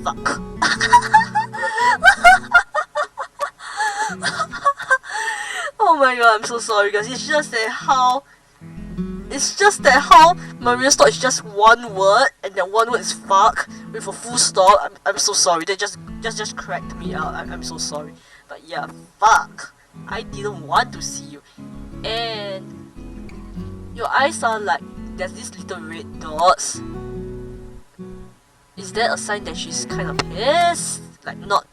Fuck. Oh my god, I'm so sorry guys. It's just that how Maria's thought is just one word, and that one word is fuck with a full stop. I'm so sorry. That just cracked me out. I'm so sorry. But yeah, fuck. I didn't want to see you. And your eyes are like there's these little red dots. Is that a sign that she's kind of pissed? Like not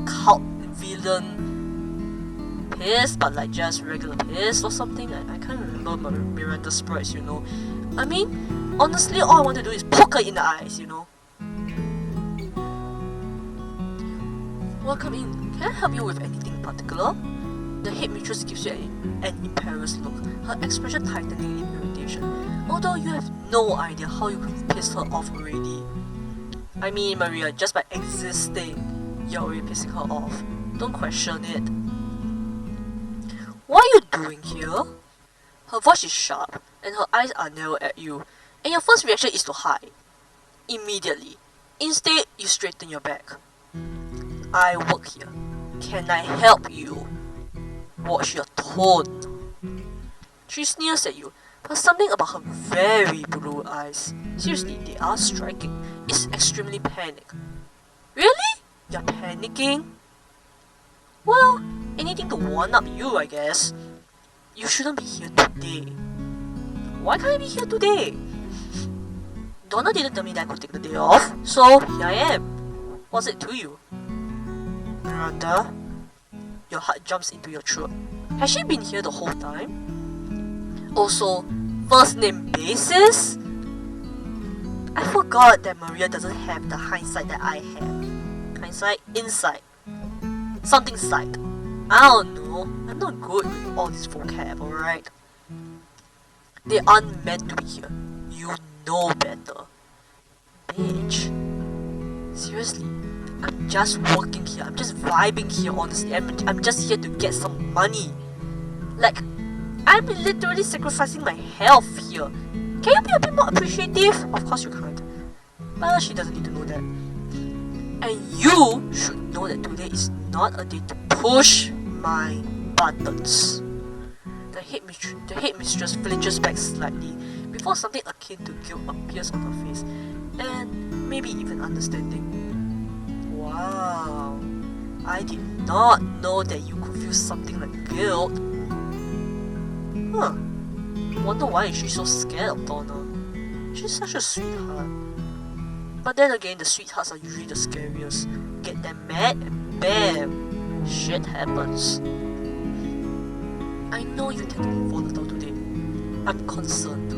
cult villain pissed, but like just regular pissed or something. I can't remember Miranda's sprites, you know. I mean, honestly, all I want to do is poke her in the eyes, you know. Welcome in. Can I help you with anything in particular? The headmistress gives you an embarrassed look, her expression tightening in irritation, although you have no idea how you could have pissed her off already. I mean, Maria, just by existing, you're already pissing her off. Don't question it. What are you doing here? Her voice is sharp, and her eyes are narrowed at you, and your first reaction is to hide. Immediately. Instead, you straighten your back. I work here. Can I help you? Watch your tone. She sneers at you, but something about her very blue eyes. Seriously, they are striking. It's extremely panic. Really? You're panicking? Well, anything to one-up you, I guess. You shouldn't be here today. Why can't I be here today? Donna didn't tell me that I could take the day off, so here I am. What's it to you? Miranda? Your heart jumps into your throat. Has she been here the whole time? Also, first name basis? I forgot that Maria doesn't have the hindsight that I have. Hindsight? Insight. Something sight. I don't know. I'm not good with all this vocab, alright? They aren't meant to be here. You know better. Bitch. Seriously. I'm just working here. I'm just vibing here, honestly. I'm just here to get some money. Like, I'm literally sacrificing my health here. Can you be a bit more appreciative? Of course you can't. But she doesn't need to know that. And you should know that today is not a day to push my buttons. The headmistress flinches back slightly before something akin to guilt appears on her face, and maybe even understanding. Wow, I did not know that you could feel something like guilt. Huh, wonder why is she so scared of Donna? She's such a sweetheart. But then again, the sweethearts are usually the scariest. Get them mad and bam, shit happens. I know you tend to be volatile today. I'm concerned.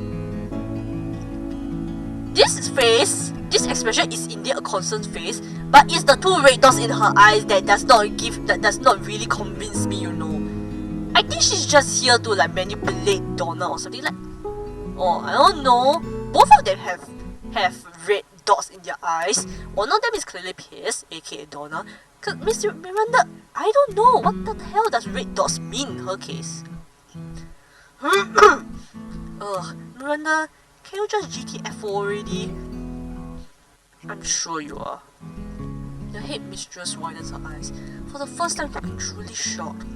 This expression is indeed a concerned face, but it's the two red dots in her eyes that does not really convince me, you know. I think she's just here to like manipulate Donna or something like. Or I don't know. Both of them have red dots in their eyes. One of them is clearly pissed, aka Donna. Miss Miranda, I don't know what the hell does red dots mean in her case. Miranda, can you just GTFO already? I'm sure you are. The headmistress widens her eyes, for the first time looking truly shocked.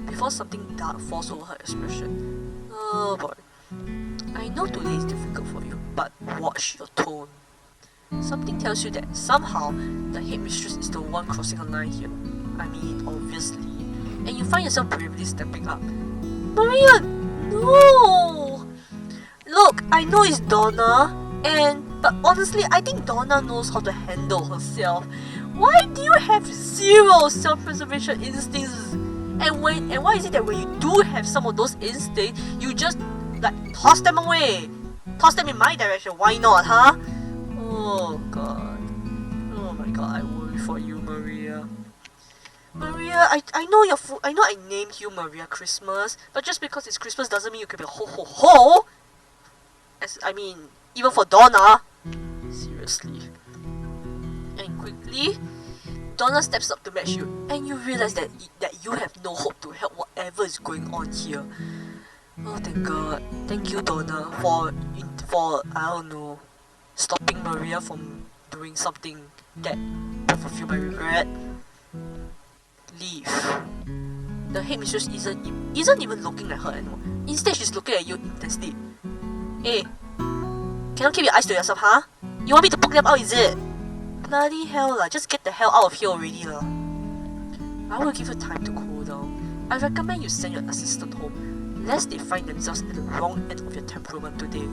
before something dark falls over her expression. Oh boy. I know today is difficult for you, but watch your tone. Something tells you that somehow the headmistress is the one crossing a line here. I mean, obviously. And you find yourself bravely stepping up. Maria, no! Look, I know it's Donna, but honestly, I think Donna knows how to handle herself. Why do you have zero self-preservation instincts? And why is it that when you do have some of those instincts, you just like toss them away? Toss them in my direction, why not, huh? Oh god. Oh my god, I worry for you, Maria. Maria, I know I know I named you Maria Christmas, but just because it's Christmas doesn't mean you can be a ho ho ho! I mean, even for Donna. Seriously. And quickly, Donna steps up to match you, and you realize that you have no hope to help whatever is going on here. Oh, thank God. Thank you, Donna, for I don't know, stopping Maria from doing something that will fulfill my regret. Leave. The headmistress isn't even looking at her anymore. Instead, she's looking at you intensely. Hey, cannot keep your eyes to yourself, huh? You want me to poke them out, is it? Bloody hell lah, just get the hell out of here already lah. I will give you time to cool down. I recommend you send your assistant home, lest they find themselves at the wrong end of your temperament today.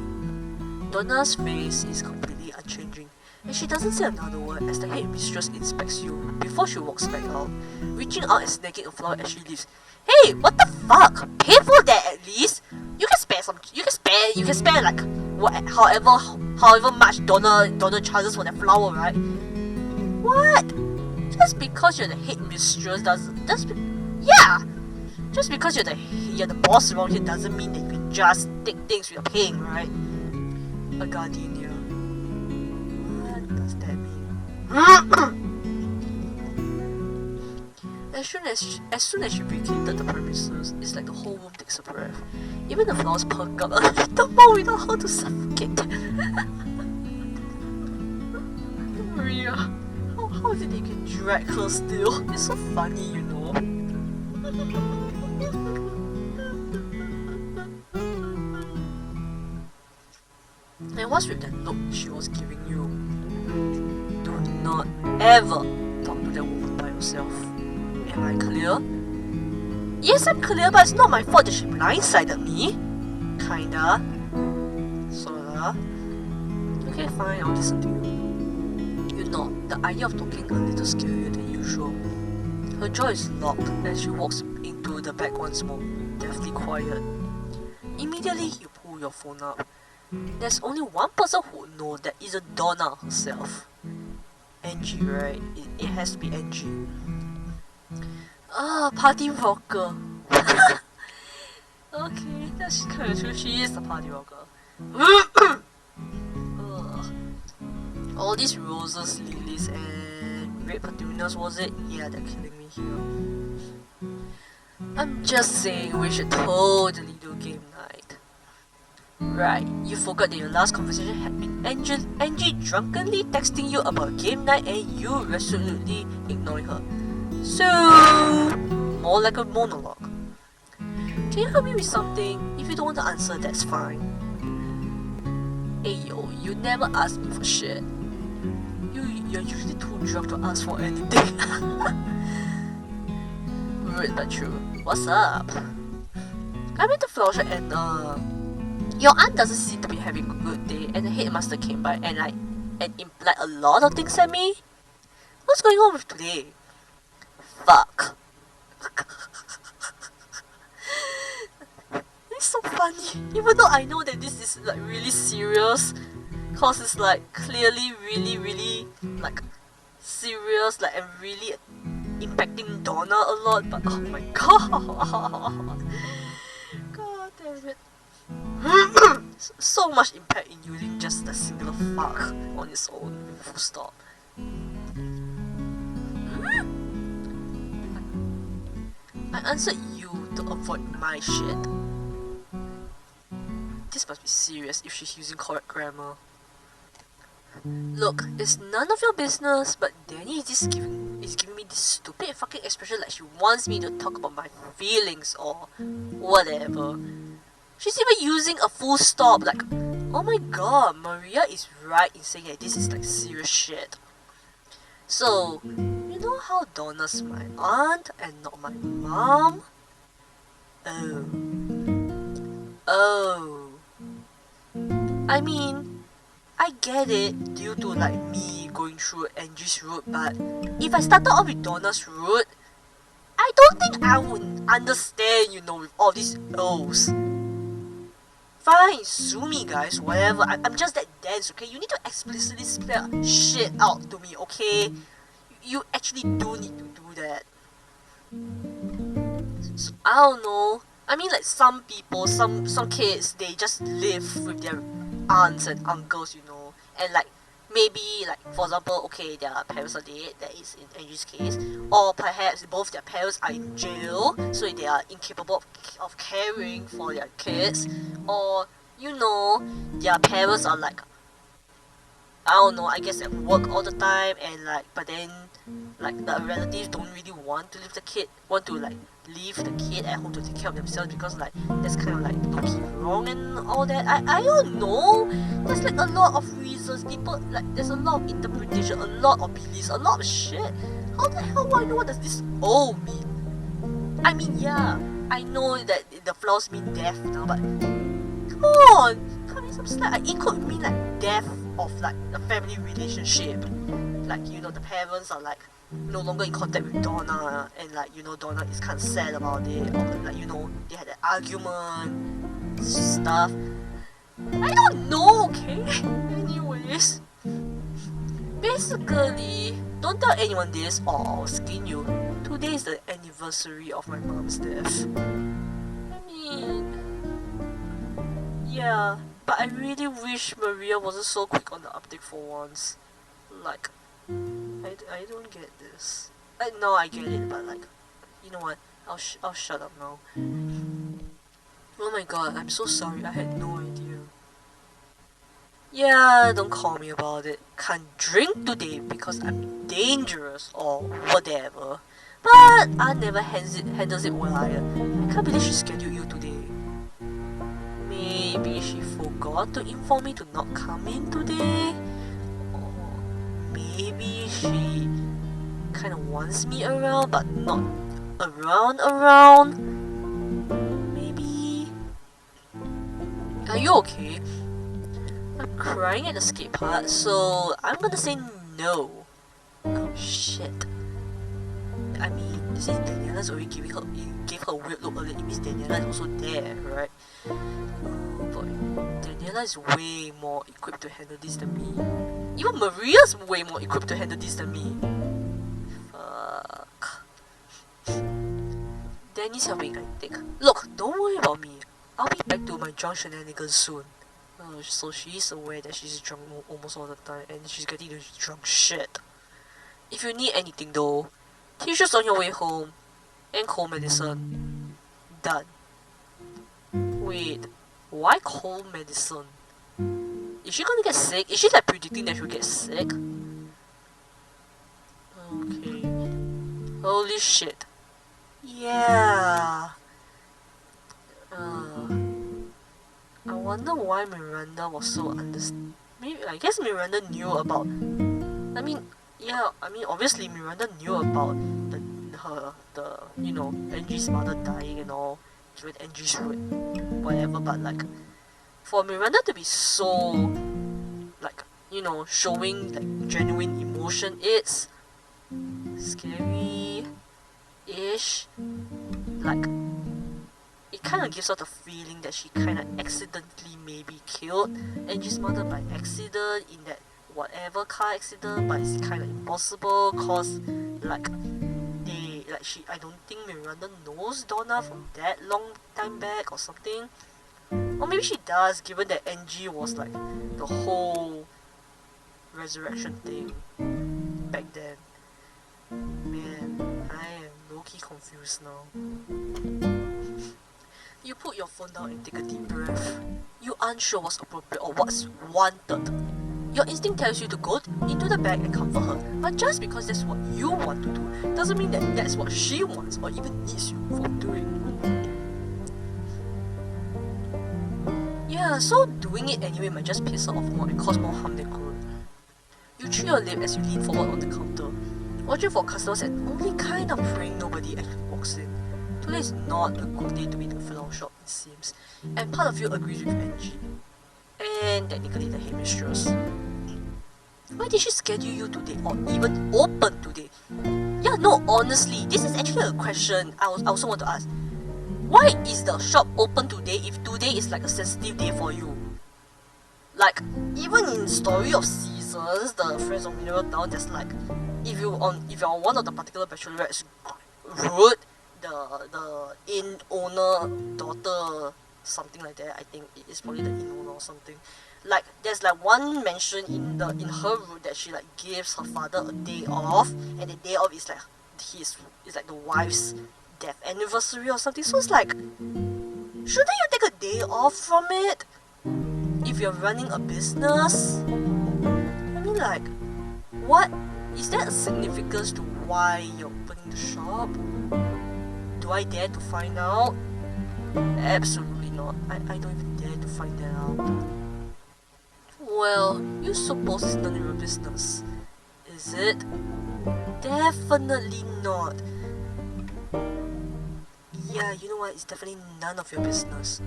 Donna's face is completely unchanging, and she doesn't say another word as the headmistress inspects you before she walks back out, reaching out and snagging a flower as she leaves. Hey, what the fuck? Pay for that at least. You can spare some. You can spare like however much Donna charges for that flower, right? What? Just because you're the headmistress just because you're the boss around here doesn't mean that you can just take things without paying, right? A gardenia. What does that mean? As soon as you vacated the premises, it's like the whole room takes a breath. Even the flowers perk up a little more without how to suffocate. Maria, how did they can drag her still? It's so funny, you know. And what's with that look she was giving you? Do not ever talk to that woman by yourself. Am I clear? Yes, I'm clear, but it's not my fault that she blindsided me. Kinda. Sorta. Okay, fine, I'll listen to you. You know, the idea of talking a little scarier than usual. Her jaw is locked as she walks into the back once more, deathly quiet. Immediately, you pull your phone up. There's only one person who would know that isn't Donna herself. Angie, right? It has to be Angie. Party rocker. Okay, that's kind of true. She is the party rocker. All these roses, lilies, and red petunias, was it? Yeah, they're killing me here. I'm just saying we should totally do game night. Right, you forgot that your last conversation had been Angie drunkenly texting you about game night and you resolutely ignoring her. So, more like a monologue. Can you help me with something? If you don't want to answer, that's fine. Ayo, you never ask me for shit. You're usually too drunk to ask for anything. Rude but true. What's up? I'm at the flower shop and your aunt doesn't seem to be having a good day, and the headmaster came by and implied a lot of things at me. What's going on with today? Fuck. It's so funny, even though I know that this is like really serious, cause it's like clearly really like serious, like and really impacting Donna a lot. But oh my god, god damn it. So much impact in using just a singular fuck on its own, full stop. I answered you to avoid my shit. This must be serious if she's using correct grammar. Look, it's none of your business, but Danny is giving me this stupid fucking expression like she wants me to talk about my feelings or whatever. She's even using a full stop, like, oh my god, Maria is right in saying that this is like serious shit. So, you know how Donna's my aunt and not my mom? Oh. Oh. I mean, I get it due to like me going through Angie's route, but if I started off with Donna's route, I don't think I would understand, you know, with all these O's. Fine, sue me guys, whatever. I'm just that dense, okay? You need to explicitly spell shit out to me, okay? You actually do need to do that. So, I don't know. I mean, like some people, some kids, they just live with their aunts and uncles, you know, and like maybe like for example, okay, their parents are dead. That is in Angie's case, or perhaps both their parents are in jail, so they are incapable of caring for their kids, or you know, their parents are like I don't know, I guess at work all the time and like but then like the relatives don't really want to leave the kid want to like leave the kid at home to take care of themselves because like that's kind of like low-key wrong and all that. I don't know. There's like a lot of reasons. People like there's a lot of interpretation, a lot of beliefs, a lot of shit. How the hell do I know what does this all mean? I mean yeah, I know that the flaws mean death now, but come on, cut me some slack. It could mean like death of like a family relationship. Like, you know, the parents are like no longer in contact with Donna and like, you know, Donna is kind of sad about it. Or like, you know, they had an argument, stuff. I don't know, okay? Anyways. Basically, don't tell anyone this or I'll skin you. Today is the anniversary of my mom's death. I mean, yeah, but I really wish Maria wasn't so quick on the uptake for once. Like, I don't get this. No, I get it, but like, you know what? I'll shut up now. Oh my god, I'm so sorry. I had no idea. Yeah, don't call me about it. Can't drink today because I'm dangerous or whatever. But I never handles it well either. I can't believe she scheduled you today. Maybe she forgot to inform me to not come in today? Or maybe she kind of wants me around but not around? Maybe... Are you okay? I'm crying at the skate part, so I'm gonna say no. Oh shit. I mean, since Daniela's already gave her a weird look earlier, it means Daniela is also there, right? Oh boy. Daniela is way more equipped to handle this than me. Even Maria's way more equipped to handle this than me. Fuck. Danny's helping, I think. Look, don't worry about me. I'll be back to my drunk shenanigans soon. So she's aware that she's drunk almost all the time and she's getting the drunk shit. If you need anything though, tissues on your way home and cold medicine. Done. Wait, why cold medicine? Is she gonna get sick? Is she like predicting that she'll get sick? Okay. Holy shit. Yeah. I wonder why Miranda was so maybe I guess Miranda knew about. I mean, yeah. I mean, obviously Miranda knew about the you know Angie's mother dying and all with Angie's root, whatever. But like, for Miranda to be so like you know showing like genuine emotion, it's scary-ish. Like, it kind of gives out the feeling that she kind of accidentally maybe killed Angie's mother by accident in that whatever car accident, but it's kind of impossible cause like I don't think Miranda knows Donna from that long time back or something. Or maybe she does, given that Angie was like the whole resurrection thing back then. Man, I am low-key confused now. You put your phone down and take a deep breath. You aren't sure what's appropriate or what's wanted. Your instinct tells you to go into the bag and comfort her, but just because that's what you want to do doesn't mean that that's what she wants or even needs you for doing. Yeah, so doing it anyway might just piss her off more and cause more harm than good. You chew your lip as you lean forward on the counter, watching for customers and only kind of praying nobody actually walks in. Today is not a good day to be in the flower shop, it seems, and part of you agrees with Angie. And technically the headmistress. Why did she schedule you today or even open today? Yeah, no, honestly, this is actually a question I also want to ask. Why is the shop open today if today is like a sensitive day for you? Like, even in Story of Seasons, the Friends of Mineral Town, there's like, if you're on one of the particular bachelorettes route, the inn owner daughter, something like that, I think it is probably the inn owner or something. Like, there's like one mention in her route that she like gives her father a day off, and the day off is like like the wife's death anniversary or something. So it's like, shouldn't you take a day off from it if you're running a business? I mean, like, what is there a significance to why you're opening the shop? Do I dare to find out? Absolutely not. I don't even dare to find that out. Well, you suppose it's none of your business, is it? Definitely not. Yeah, you know what? It's definitely none of your business.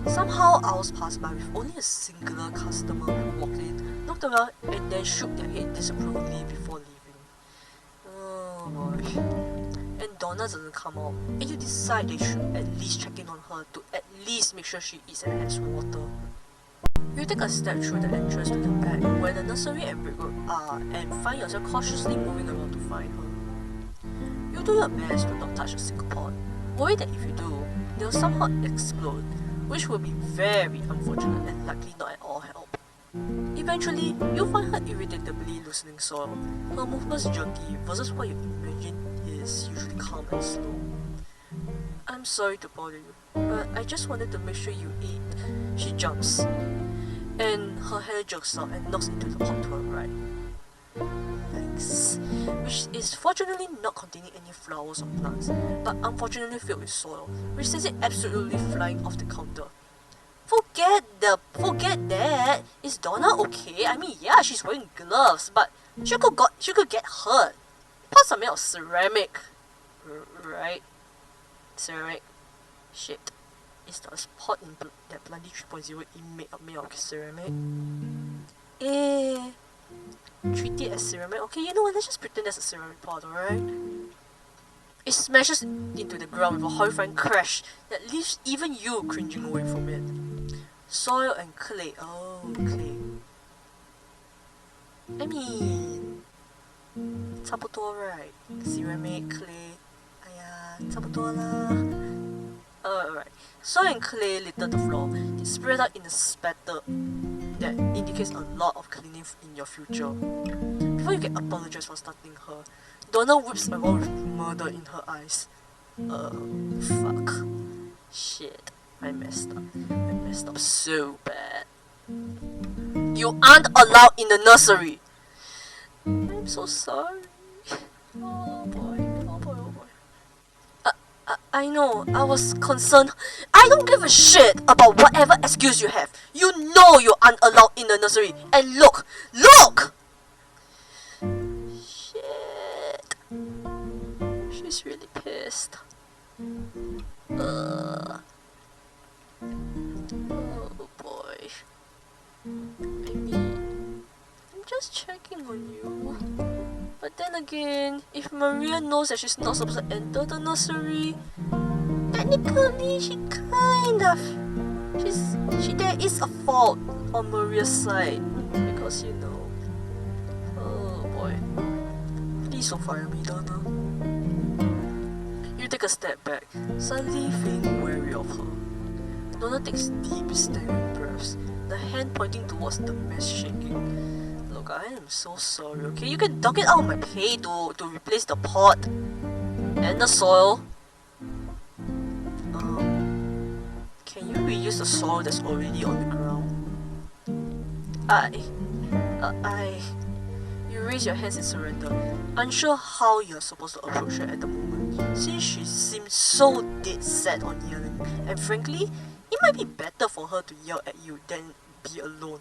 Somehow hours passed by with only a singular customer who walked in, looked around, and then shook their head disapprovingly before leaving. Oh boy. And Donna doesn't come out, and you decide they should at least check in on her to at least make sure she eats and has water. You take a step through the entrance to the back where the nursery and brickwork are and find yourself cautiously moving around to find her. You do your best to not touch a single pot, worried that if you do, they'll somehow explode, which will be very unfortunate and likely not at all help. Eventually, you'll find her irritably loosening soil, her movements jerky versus what you imagine is usually calm and slow. I'm sorry to bother you, but I just wanted to make sure you eat. She jumps, and her hair jerks out and knocks into the pot to her right. Thanks. Which is fortunately not containing any flowers or plants, but unfortunately filled with soil, which sends it absolutely flying off the counter. Forget that. Is Donna okay? I mean, yeah, she's wearing gloves, but she could get hurt. Pots are made of ceramic, right? Ceramic. Shit. Is the pot in that Bloody 3.0 made of ceramic? Treat it as ceramic. Okay, you know what? Let's just pretend that's a ceramic pot, alright? It smashes into the ground with a horrifying crash that leaves even you cringing away from it. Soil and clay. Oh, clay. I mean, 差不多 right? Ceramic, clay. 哎呀，差不多啦。Alright. Soil and clay litter the floor. They spread out in a spatter that indicates a lot of cleaning in your future. Before you can apologize for starting her, Donna whips around with murder in her eyes. Fuck. Shit. I messed up so bad. You aren't allowed in the nursery! I'm so sorry. Oh boy. I know, I was concerned. I don't give a shit about whatever excuse you have. You know you aren't allowed in the nursery. And look! Shit. She's really pissed. Oh boy. I mean, I'm just checking on you. But then again, if Maria knows that she's not supposed to enter the nursery, technically there is a fault on Maria's side. Because you know. Oh boy. Please don't fire me, Donna. You take a step back, suddenly feeling wary of her. Donna takes deep, staggering breaths, the hand pointing towards the mess shaking. Look, I am so sorry, okay? You can dock it out of my pay to replace the pot and the soil. Can you reuse the soil that's already on the ground? You raise your hands in surrender, unsure how you're supposed to approach her at the moment, since she seems so dead set on yelling, and frankly, it might be better for her to yell at you than be alone.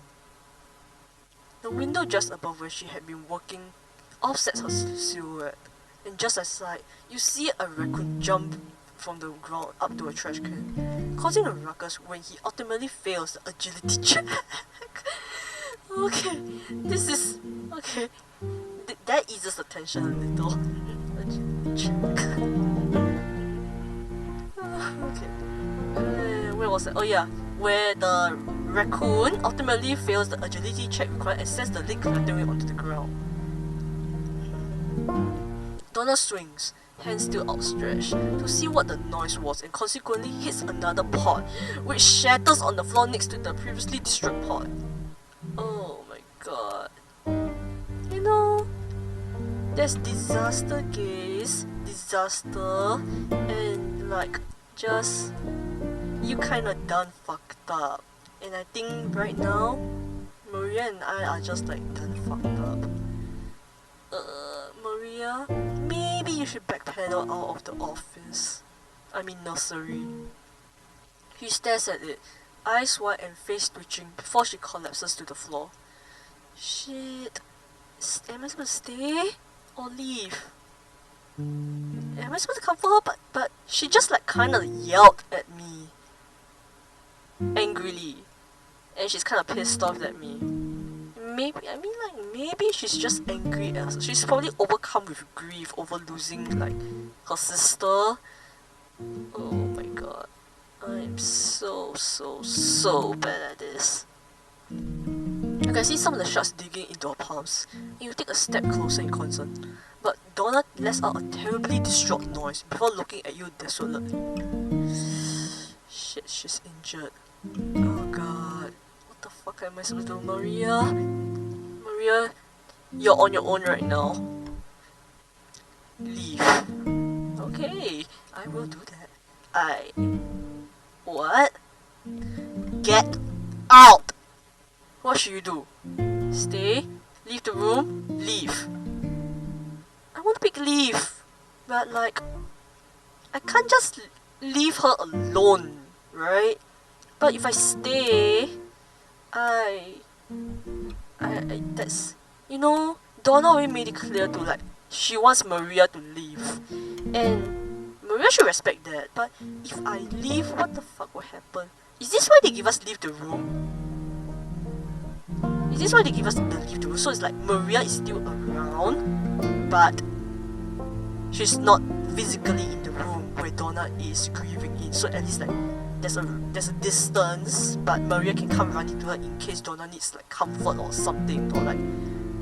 The window just above where she had been working offsets her silhouette, and just aside, you see a raccoon jump from the ground up to a trash can, causing a ruckus when he ultimately fails the agility check. Okay, this is... okay. That eases the tension a little. Okay. Where was it? Oh yeah, where the raccoon ultimately fails the agility check required and sends the leg clattering onto the ground. Donna swings, hands still outstretched, to see what the noise was and consequently hits another pot, which shatters on the floor next to the previously destroyed pot. Oh my god. You know, there's disaster gaze, disaster, and like, just, you kinda done fucked up. And I think right now, Maria and I are just like done fucked up. Maria, maybe you should backpedal out of the office. I mean nursery. He stares at it, eyes wide and face twitching before she collapses to the floor. Shit. Am I supposed to stay? Or leave? Am I supposed to comfort her? But she just like kinda yelled at me. Angrily. And she's kinda pissed off at me. Maybe she's just angry at us. She's probably overcome with grief over losing like her sister. Oh my god. I'm so bad at this. You can see some of the shards digging into her palms, and you take a step closer in concern. But Donna lets out a terribly distraught noise before looking at you desolately. Shit, she's injured. Oh god. What the fuck am I supposed to do, Maria? Maria, you're on your own right now. Leave. Okay, I will do that. What? Get out! What should you do? Stay? Leave the room? Leave. I want to pick leave. But like, I can't just leave her alone, right? But if I stay, that's, you know, Donna already made it clear to like, she wants Maria to leave. And Maria should respect that. But if I leave, what the fuck will happen? Is this why they give us leave the room? Is this why they give us the leave the room? So it's like Maria is still around, but she's not physically in the room where Donna is grieving in. So at least like there's a distance, but Maria can come run into her in case Donna needs like comfort or something, or like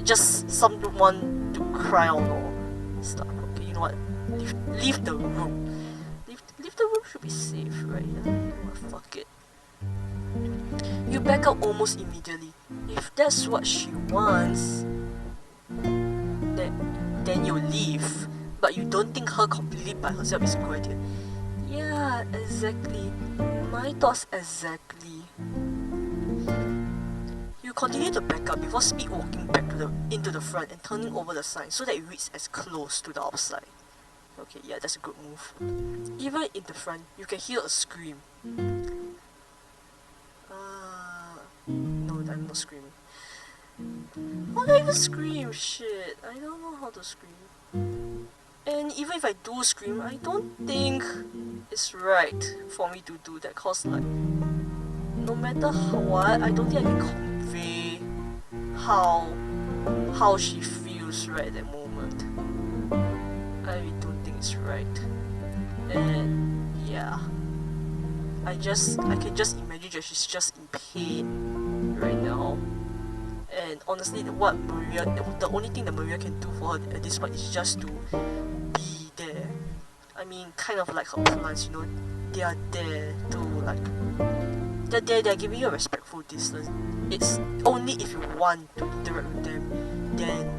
just someone to cry on or stuff. Okay, you know what? Leave the room. Leave the room should be safe, right? Fuck it. You back out almost immediately. If that's what she wants, then you leave. But you don't think her completely by herself is a good idea. Yeah, exactly. My thoughts exactly. You continue to back up before speed walking back into the front and turning over the sign so that it reads as close to the outside. Okay, yeah, that's a good move. Even in the front, you can hear a scream. No, I'm not screaming. How do I even scream? Shit, I don't know how to scream. And even if I do scream, I don't think it's right for me to do that, cause like, no matter what, I don't think I can convey how she feels right at that moment. I really don't think it's right. And yeah, I can just imagine that she's just in pain right now. And honestly, the only thing that Maria can do for her at this point is just to be there. I mean, kind of like her plants, you know, they are there to like, they're giving you a respectful distance. It's only if you want to interact with them, then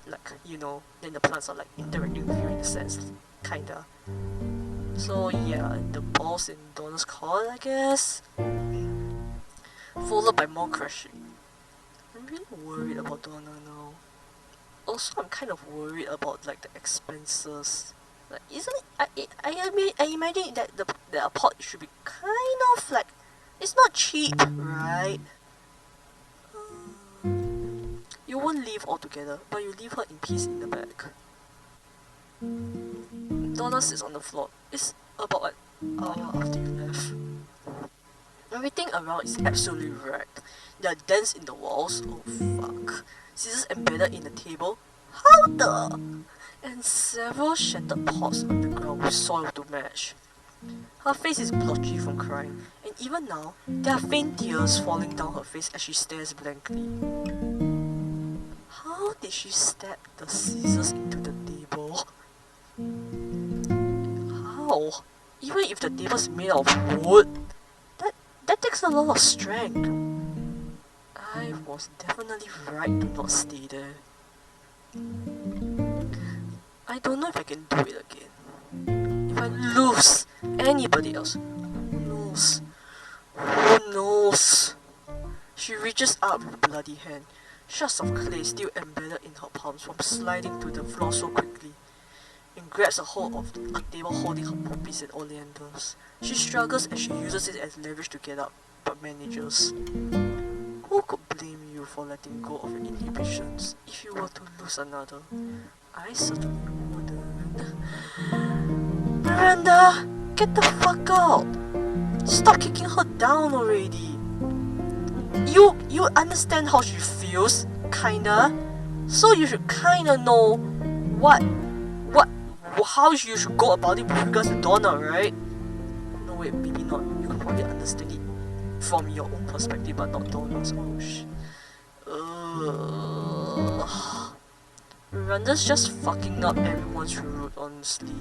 like, you know, then the plants are like interacting with you in a sense, kinda. So yeah, the ball's in Donna's court, I guess. followed by more crashing. I'm really worried about Donna now. Also, I'm kind of worried about like the expenses. Like, isn't it? I imagine that the pot should be kind of like, it's not cheap, right? You won't leave altogether, but you leave her in peace in the back. Donna sits on the floor. It's about an hour after you left. Everything around is absolutely wrecked. There are dents in the walls. Oh fuck. Scissors embedded in the table. How the? And several shattered pots on the ground with soil to match. Her face is blotchy from crying, and even now, there are faint tears falling down her face as she stares blankly. How did she stab the scissors into the table? How? Even if the table's made of wood, that takes a lot of strength. I was definitely right to not stay there. I don't know if I can do it again. If I lose anybody else, who knows? Who knows? She reaches up with a bloody hand, shards of clay still embedded in her palms from sliding to the floor so quickly, and grabs a hold of a table holding her poppies and oleanders. She struggles as she uses it as leverage to get up, but manages. Who could blame you for letting go of your inhibitions if you were to lose another? I certainly wouldn't. Miranda, get the fuck out! Stop kicking her down already. You understand how she feels, kinda. So you should kinda know how you should go about it with regards to Donna, right? No wait, maybe not. You can probably understand it from your own perspective, but not Donna's. Oh shit. Miranda's just fucking up everyone's route, honestly.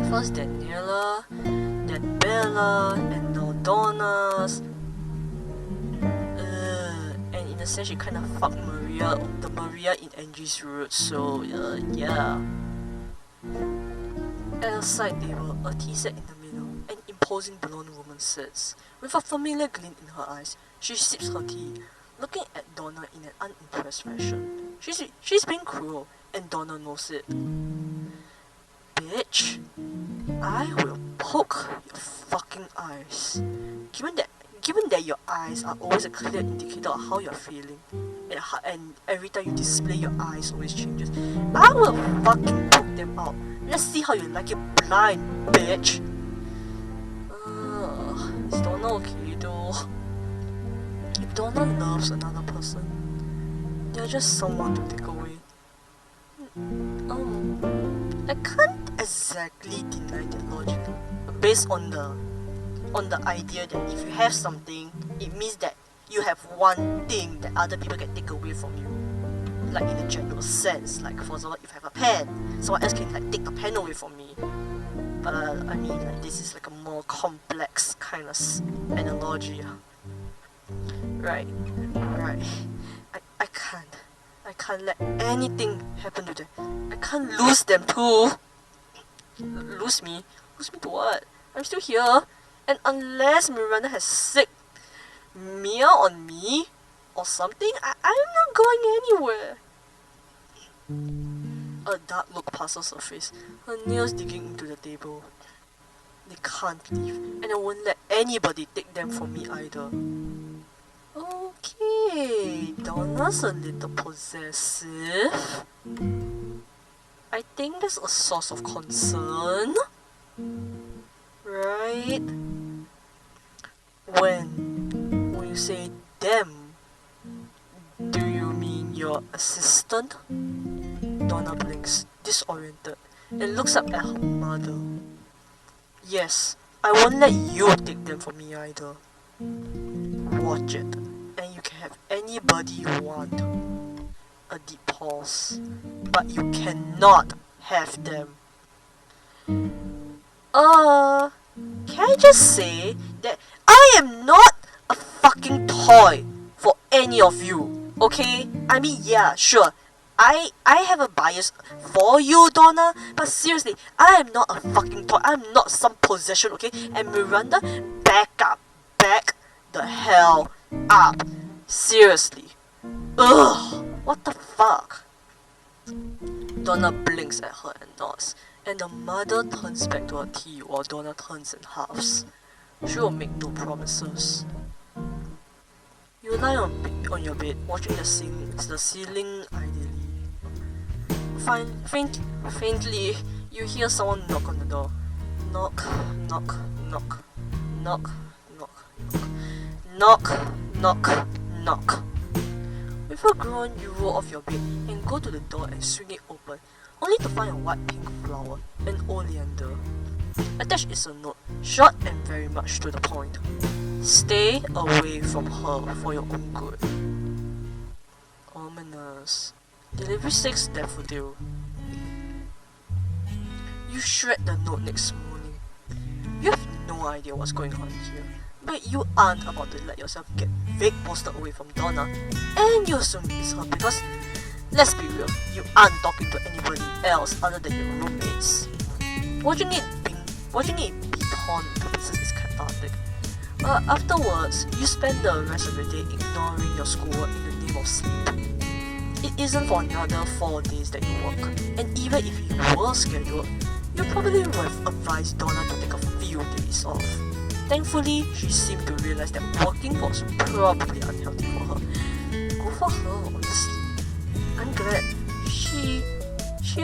First Daniela, then Bella, and now Donna's. And in a sense, she kind of fucked the Maria in Angie's route, so yeah. At a side table, a tea set in the middle, an imposing blonde woman sits. With a familiar glint in her eyes, she sips her tea, looking at Donna in an unimpressed fashion. She's being cruel, and Donna knows it. Bitch, I will poke your fucking eyes. Given that your eyes are always a clear indicator of how you're feeling, and every time you display your eyes always changes, I will fucking poke them out. Let's see how you like it blind, bitch. Is Donna okay though? If Donna loves another person, they're just someone to take away. I can't exactly deny that logic, based on the idea that if you have something, it means that you have one thing that other people can take away from you. Like in a general sense, like for example, if I have a pen, someone else can like take the pen away from me. But I mean, like, this is like a more complex kind of analogy. Right. I can't let anything happen to them. I can't lose them too. Lose me? Lose me to what? I'm still here. And unless Miranda has sick Mia on me or something, I'm not going anywhere. A dark look passes her face, her nails digging into the table. They can't leave, and I won't let anybody take them from me either. Okay, Donna's a little possessive. I think that's a source of concern. Right? When you say them, do you mean your assistant? Donna blinks, disoriented, and looks up at her mother. Yes, I won't let you take them from me either. Watch it, and you can have anybody you want. A deep pause. But you cannot have them. Can I just say that I am not a fucking toy for any of you, okay? I mean, yeah, sure. I have a bias for you, Donna, but seriously, I am not a fucking toy. I'm not some possession, okay? And Miranda, back up. Back the hell up. Seriously. Ugh, what the fuck? Donna blinks at her and nods, and the mother turns back to her tea while Donna turns and huffs. She will make no promises. You lie on your bed, watching the ceiling idly. Faintly, you hear someone knock on the door. Knock, knock, knock, knock, knock, knock, knock, knock. With a groan, you roll off your bed and go to the door and swing it open, only to find a white pink flower, an oleander. Attached is a note, short and very much to the point. Stay away from her for your own good. Ominous. Delivery 6 daffodil. You shred the note next morning. You have no idea what's going on here, but you aren't about to let yourself get vague posted away from Donna, and you assume it's her because, let's be real, you aren't talking to anybody else other than your roommates. Watching it be torn to pieces is cathartic. Afterwards, you spend the rest of your day ignoring your schoolwork in the name of sleep. It isn't for another 4 days that you work, and even if you were scheduled, you probably would have advised Donna to take a few days off. Thankfully, she seemed to realize that working was probably unhealthy for her. Good for her, honestly. I'm glad. She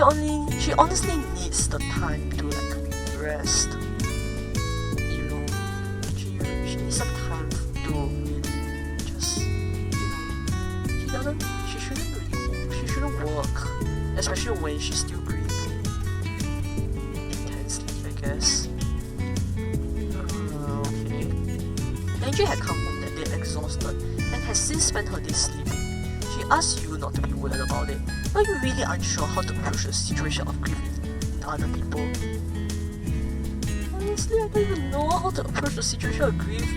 honestly needs the time to rest. You know, she needs some time to really just, she shouldn't work, especially when she's still breathing intensely, I guess. Okay. Angie had come home that day exhausted and has since spent her day sleeping. She asked you not to be worried about it, but you really unsure how to approach the situation of grief in other people. Honestly, I don't even know how to approach the situation of grief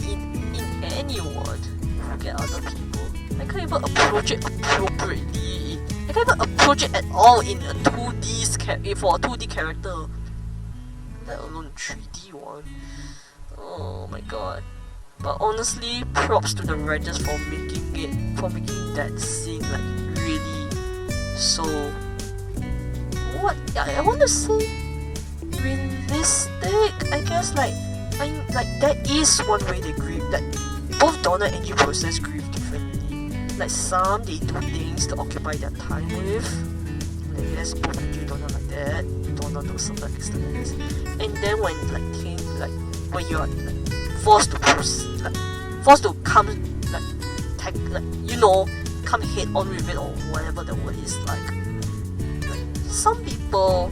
in anyone. Forget other people. I can't even approach it appropriately. I can't even approach it at all in a 2D for a 2D character, let alone a 3D one. Oh my god. But honestly, props to the writers for making that scene really so, what I want to say, realistic. I guess that is one way they grieve. That both Donna and Angie process grief differently. Some they do things to occupy their time with. I guess both Angie and Donna like that. Donna to a certain extent. And then when you are forced to come come head on with it, or whatever the word is some people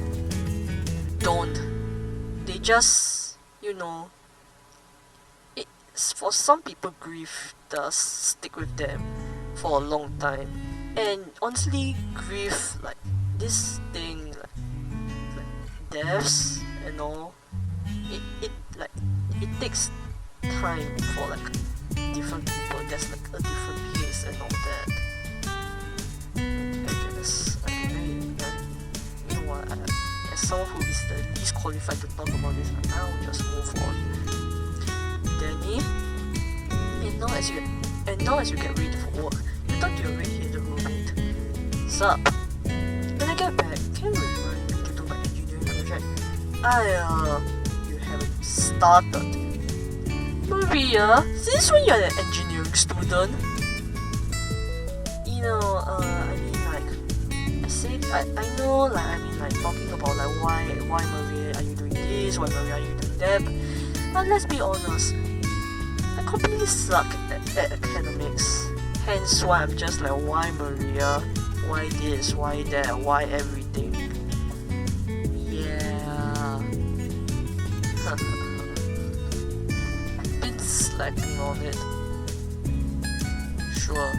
don't. They just, for some people grief does stick with them for a long time. And honestly, grief, this thing, deaths and all, it takes time for different people. There's a different pace and all that. I guess you know what, as someone who is the least qualified to talk about this, I'll just move on. Danny, and now as you get ready for work, you thought you already hit the roommate. Sup? When I get back, can you remind me to do my engineering project? You haven't started. Maria, since when you're an engineering student? Talking about why Maria are you doing this, why Maria are you doing that, but let's be honest, I completely suck at academics, hence why I'm just why Maria, why this, why that, why everything. Yeah. Been slacking on it. Sure.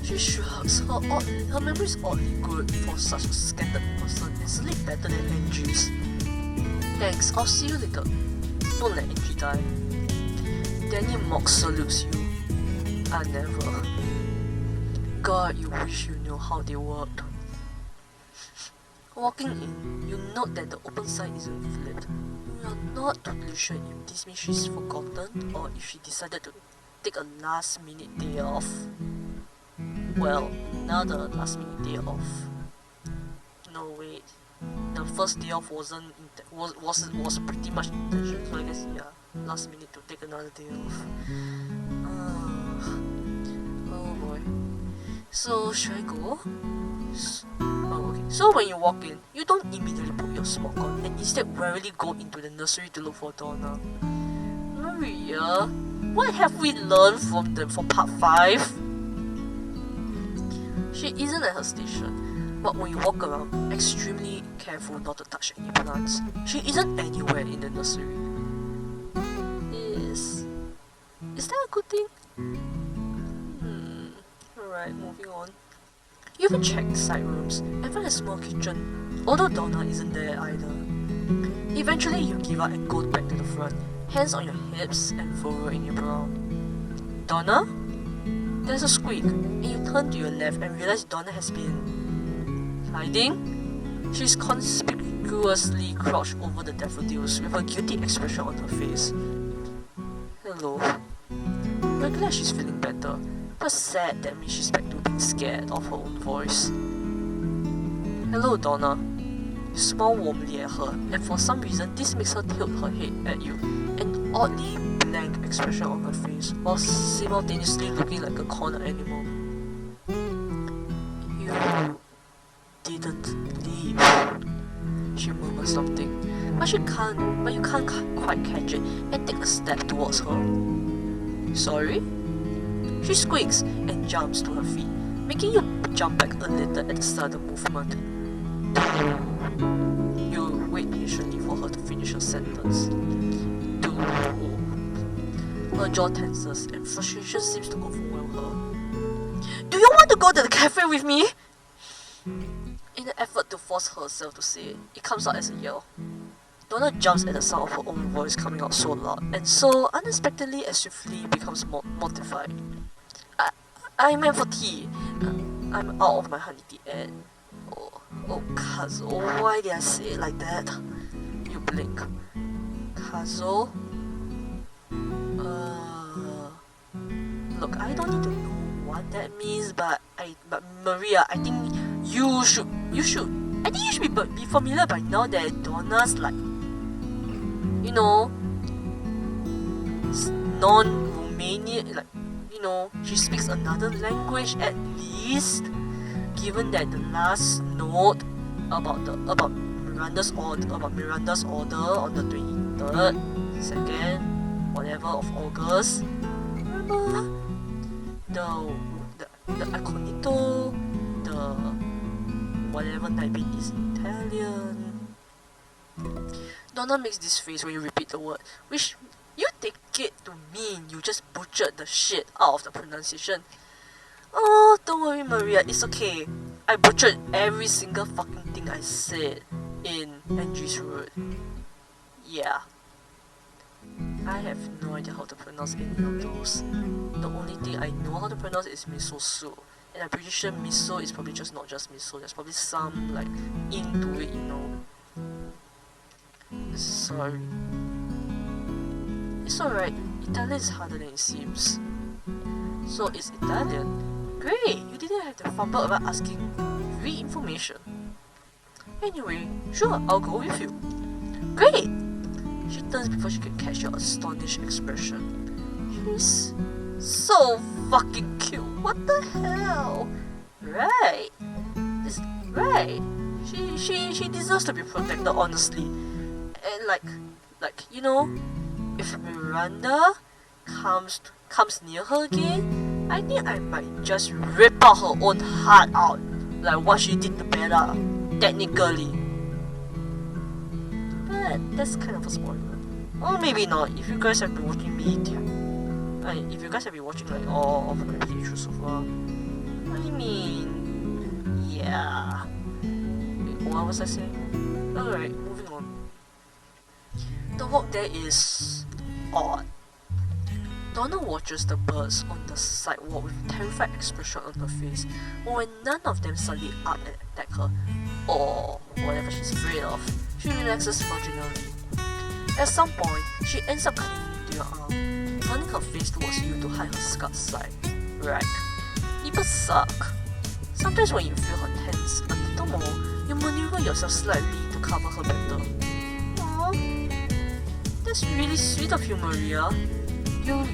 She shrugs. Her memory is oddly good for such a scattered person, and certainly better than Angie's. Thanks, I'll see you later. Don't let Angie die. Danny mock salutes you. I never. God, you wish you knew how they worked. Walking in, you note that the open side isn't flipped. You are not totally sure if this means she's forgotten or if she decided to take a last minute day off. Well, another last minute day off. No, wait. The first day off was pretty much intention, so I guess last minute to take another day off. Oh boy. So should I go? Okay. So when you walk in, you don't immediately put your smock on and instead warily go into the nursery to look for Donna. Maria, what have we learned from part 5? She isn't at her station, but when you walk around, extremely careful not to touch any plants. She isn't anywhere in the nursery. Is that a good thing? Alright, moving on. You even check the side rooms and find a small kitchen, although Donna isn't there either. Eventually you give up and go back to the front, hands on your hips and furrow in your brow. Donna? There's a squeak, and you turn to your left and realize Donna has been hiding. She's conspicuously crouched over the daffodils with a guilty expression on her face. Hello. We're glad she's feeling better, but sad that means she's back to being scared of her own voice. Hello, Donna. You smile warmly at her, and for some reason this makes her tilt her head at you, an oddly blank expression on her face, while simultaneously looking like a cornered animal. You didn't leave. She murmurs something, but you can't quite catch it and take a step towards her. Sorry? She squeaks and jumps to her feet, making you jump back a little at the start of the movement. You wait patiently for her to finish her sentence. Her jaw tenses and frustration seems to overwhelm her. Do you want to go to the cafe with me? In an effort to force herself to say it, it comes out as a yell. Donna jumps at the sound of her own voice coming out so loud, and so unexpectedly and swiftly becomes mortified. I meant for tea. I'm out of my honey tea and... Oh, Kazo, why did I say it like that? You blink. Kazo? Look, I don't need to know what that means, but Maria, I think you should be familiar by now that Donna's like, you know, non-Romanian, like, you know, she speaks another language at least. Given that the last note about Miranda's order on the 23rd, 2nd, whatever of August. Remember the acconito, the whatever type it is in Italian. Donna makes this face when you repeat the word, which you take it to mean you just butchered the shit out of the pronunciation. Oh, don't worry, Maria, it's okay. I butchered every single fucking thing I said in Angie's Road. Yeah. I have no idea how to pronounce any of those. The only thing I know how to pronounce is miso soup. And I'm pretty sure miso is probably just not just miso. There's probably some like into it, you know. Sorry. It's alright. Italian is harder than it seems. So it's Italian. Great! You didn't have to fumble about asking free information. Anyway, sure, I'll go with you. Great! She turns before she can catch your astonished expression. She's so fucking cute. What the hell? Right. Right. She deserves to be protected, honestly. And like you know, if Miranda comes near her again, I think I might just rip out her own heart out, like what she did to Bella, technically. But that's kind of a spoiler. Or maybe not, if you guys have been watching me, if you guys have been watching like all of my playthroughs so far. I mean, yeah. Wait, what was I saying? Alright, moving on. The walk there is odd. Donna watches the birds on the sidewalk with a terrified expression on her face, but when none of them suddenly up and attack her, or whatever she's afraid of, she relaxes marginally. At some point, she ends up clinging to your arm, turning her face towards you to hide her scarred side. Right. People suck. Sometimes when you feel her tense a little more, you maneuver yourself slightly to cover her better. Aww. That's really sweet of you, Maria. You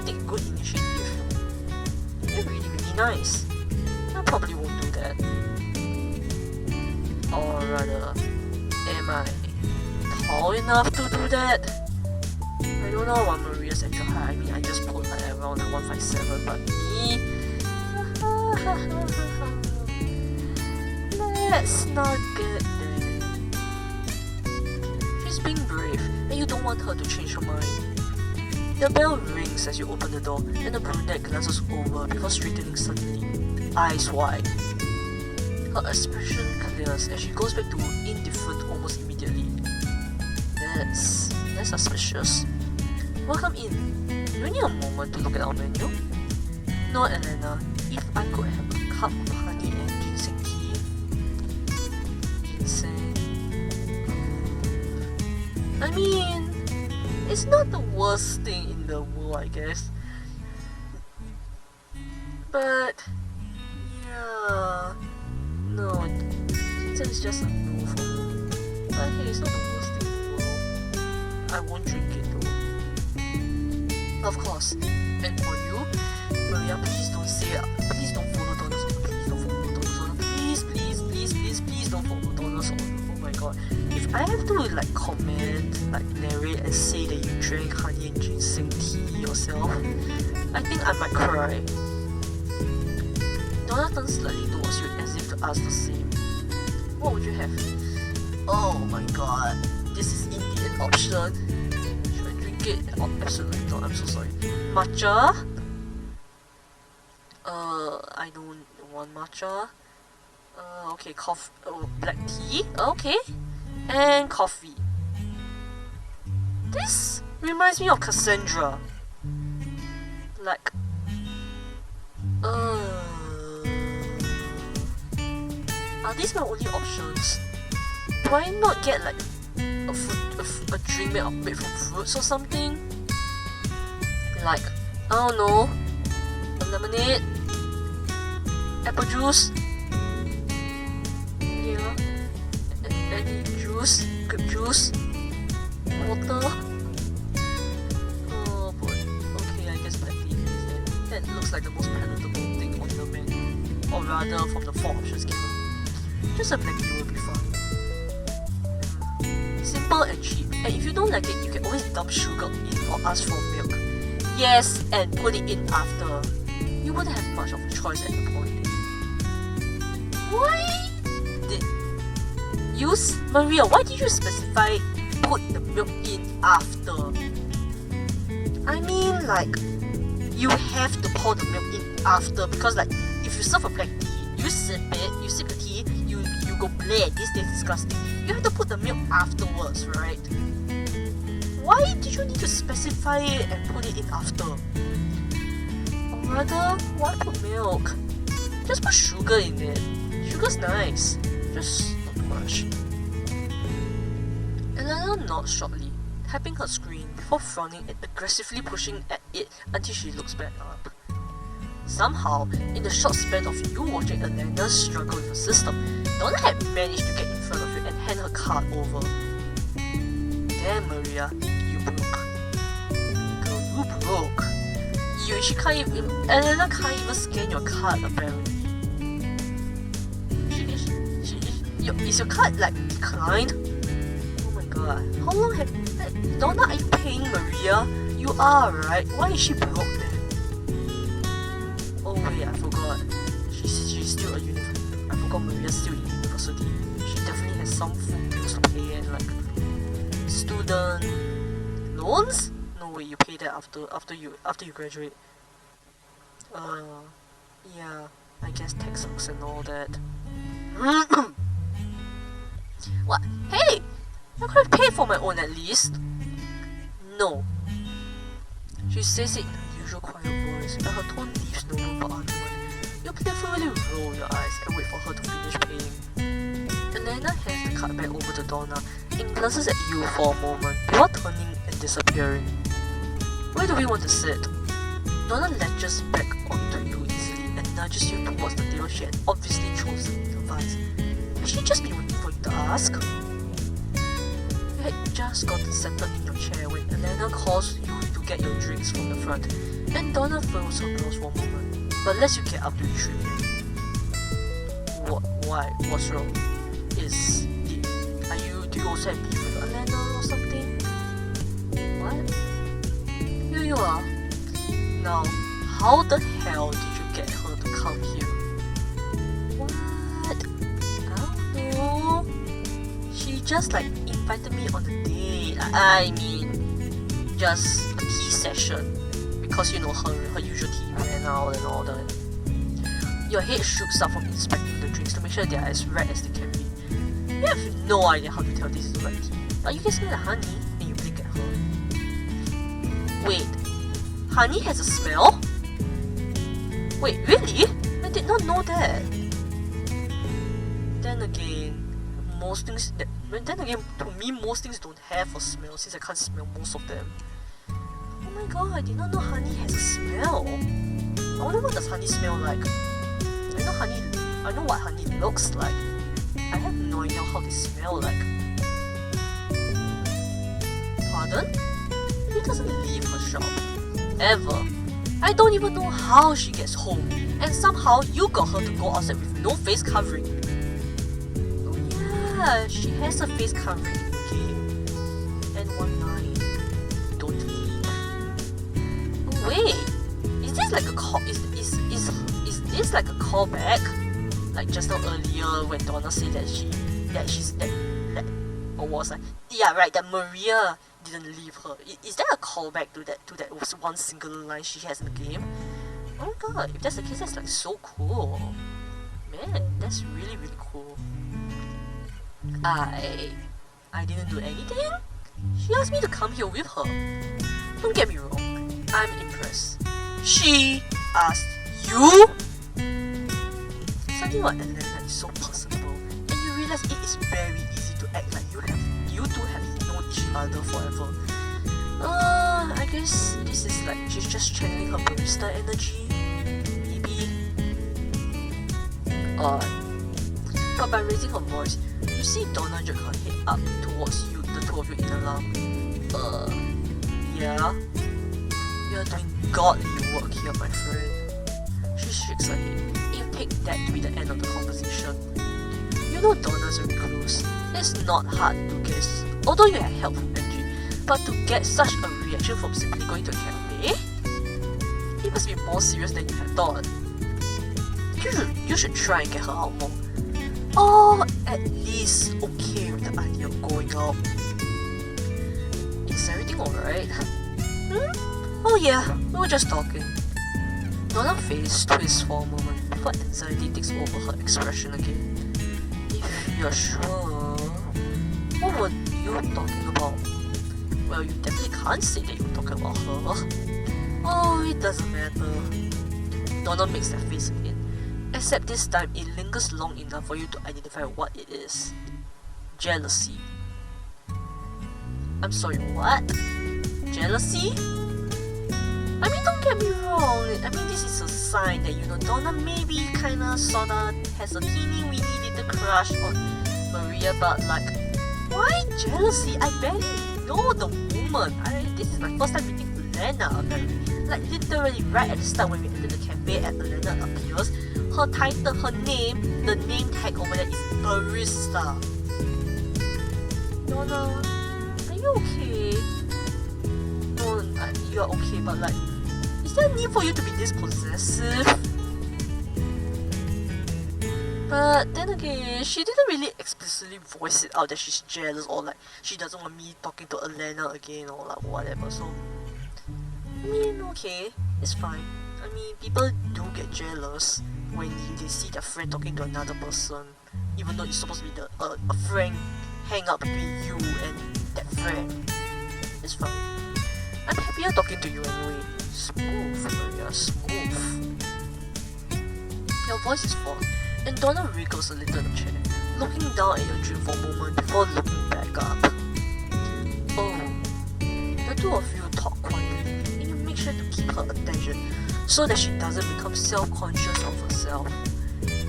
take good initiative. You're really nice. I probably won't do that. Or rather, am I tall enough to do that? I don't know what Maria's actual height. I mean, I just put like around like 157, but me. Let's not get there. She's being brave, and you don't want her to change her mind. The bell rings as you open the door, and the brunette glances over before straightening suddenly, eyes wide. Her expression clears as she goes back to indifferent almost immediately. That's suspicious. Welcome in. Do you need a moment to look at our menu? No, Elena. If I could have a cup of honey and ginseng tea. Ginseng. I mean, it's not the worst thing in the world, I guess. But yeah, no, ginseng is just a no for me. But hey, it's not the worst thing in the world. I won't drink it though. Of course. And for you, Maria, please don't say it. Please don't follow Donna's order. Please don't follow Donna's order. Please don't follow Donna's order. Oh my god. If I have to like comment, like narrate and say that you drank honey and ginseng tea yourself, I think I might cry. Donna turns slightly towards you as if to ask the same. What would you have? Oh my god. This is indeed an option. Should I drink it? Oh, absolutely not. I'm so sorry. Matcha? I don't want matcha. Okay, coffee. Oh, black tea. Okay. And coffee. This reminds me of Cassandra. Like, are these my only options? Do I not get like a drink made from fruits or something? Like, I don't know, a lemonade, apple juice, yeah, any juice, grape juice, water. Oh boy. Okay, I guess black tea is it. That looks like the most palatable thing on the menu, or rather from the 4 options given. Just a black tea will be fine. Simple and cheap, and if you don't like it, you can always dump sugar in or ask for milk. Yes, and put it in after. You wouldn't have much of a choice at the point. Why did you, Maria? Why did you specify put the milk in after? I mean, like, you have to pour the milk in after because, like, if you serve a black tea, you sip the tea, you go bleh, this tastes disgusting. You have to put the milk afterwards, right? Why did you need to specify it and put it in after? Or rather, why put milk? Just put sugar in it. Sugar's nice, just not too much. Elena nods shortly, tapping her screen before frowning and aggressively pushing at it until she looks back up. Somehow, in the short span of you watching Elena struggle with her system, Donna had managed to get in front of you and hand her card over. Damn, Maria, you broke. Girl, you broke. Elena can't even scan your card apparently. Is your card like declined? Oh my god. How long have Donna, are you paying Maria? You are, right? Why is she broke then? Oh wait, I forgot. She's still a university. I forgot Maria's still in university. She definitely has some food bills to pay and like student loans? No way, you pay that after you graduate. Yeah, I guess textbooks and all that. What? Hey! I could have paid for my own at least. No. She says it in her usual quiet voice, and her tone leaves no room for argument. You playfully roll your eyes and wait for her to finish paying. Elena hands the card back over to Donna and glances at you for a moment before turning and disappearing. Where do we want to sit? Donna latches back onto you easily and nudges you towards the table she had obviously chosen in advance. Has she just been waiting for you to ask? You had just gotten settled in your chair when Elena calls you to get your drinks from the front, and Donna furrows her brows for a moment, but lets you get up to retrieve it. Why? What's wrong? Do you also have beef with Elena or something? What? Here you are. Now, how the hell did you get her to come here? What? I don't know. She just invited me on a date. I mean, just a tea session. Because her usual tea ran out and all that. Your head shoots up from inspecting the drinks to make sure they are as red as they can be. You have no idea how to tell this is red tea, but you can smell the honey and you blink at her. Wait, honey has a smell? Wait, really? I did not know that. Then again, to me, most things don't have a smell since I can't smell most of them. Oh my god, I did not know honey has a smell. I wonder what does honey smell like. I know what honey looks like. I have no idea how they smell like. Pardon? She doesn't leave her shop. Ever. I don't even know how she gets home. And somehow you got her to go outside with no face covering. Oh yeah, she has a face covering in the game. And one line. Don't leave. Oh wait. Is this like a call? Is this like a callback? Like just now earlier when Donna said that Maria didn't leave her. Is that a callback to that one single line she has in the game? Oh my god, if that's the case, that's so cool. Man, that's really cool. I didn't do anything? She asked me to come here with her. Don't get me wrong, I'm impressed. She asked you? Something about Elena is so personable, and you realize it is very easy to act like you two have known each other forever. I guess this is she's just channeling her barista energy, maybe. But by raising her voice, you see Donna jerk her head up towards you, the two of you in alarm. Yeah? You're doing godly work here, my friend. She shakes her head. Take that to be the end of the conversation. You know Donna's a recluse. It's not hard to guess, although you had help from Angie, but to get such a reaction from simply going to a cafe? It must be more serious than you had thought. You should try and get her out more. Or at least okay with the idea of going out. Is everything alright? Oh yeah, we were just talking. Donna's face twists for a moment before anxiety takes over her expression again. If you're sure, what were you talking about? Well, you definitely can't say that you were talking about her. Oh, it doesn't matter. Donna makes that face again, except this time it lingers long enough for you to identify what it is. Jealousy. I'm sorry, what? Jealousy? I mean, don't get me wrong. I mean, this is a sign that, Donna maybe kinda sorta has a teeny weeny little crush on Maria, but why jealousy? I barely know the woman. This is my first time meeting Elena, apparently. Literally right at the start when we enter the cafe and Elena appears, her title, her name, the name tag over there is barista. Donna, are you okay? No, you're okay, but is there a need for you to be this possessive? But then again, she didn't really explicitly voice it out that she's jealous or she doesn't want me talking to Elena again or whatever, so I mean, okay, it's fine. I mean, people do get jealous when they see their friend talking to another person, even though it's supposed to be a friend hang out between you and that friend. It's fine. I'm happier talking to you anyway. Smooth, Maria, smooth. Your voice is falling, and Donna wriggles a little in the chair, looking down at your dream for a moment before looking back up. Oh, the two of you talk quietly, and you make sure to keep her attention so that she doesn't become self-conscious of herself.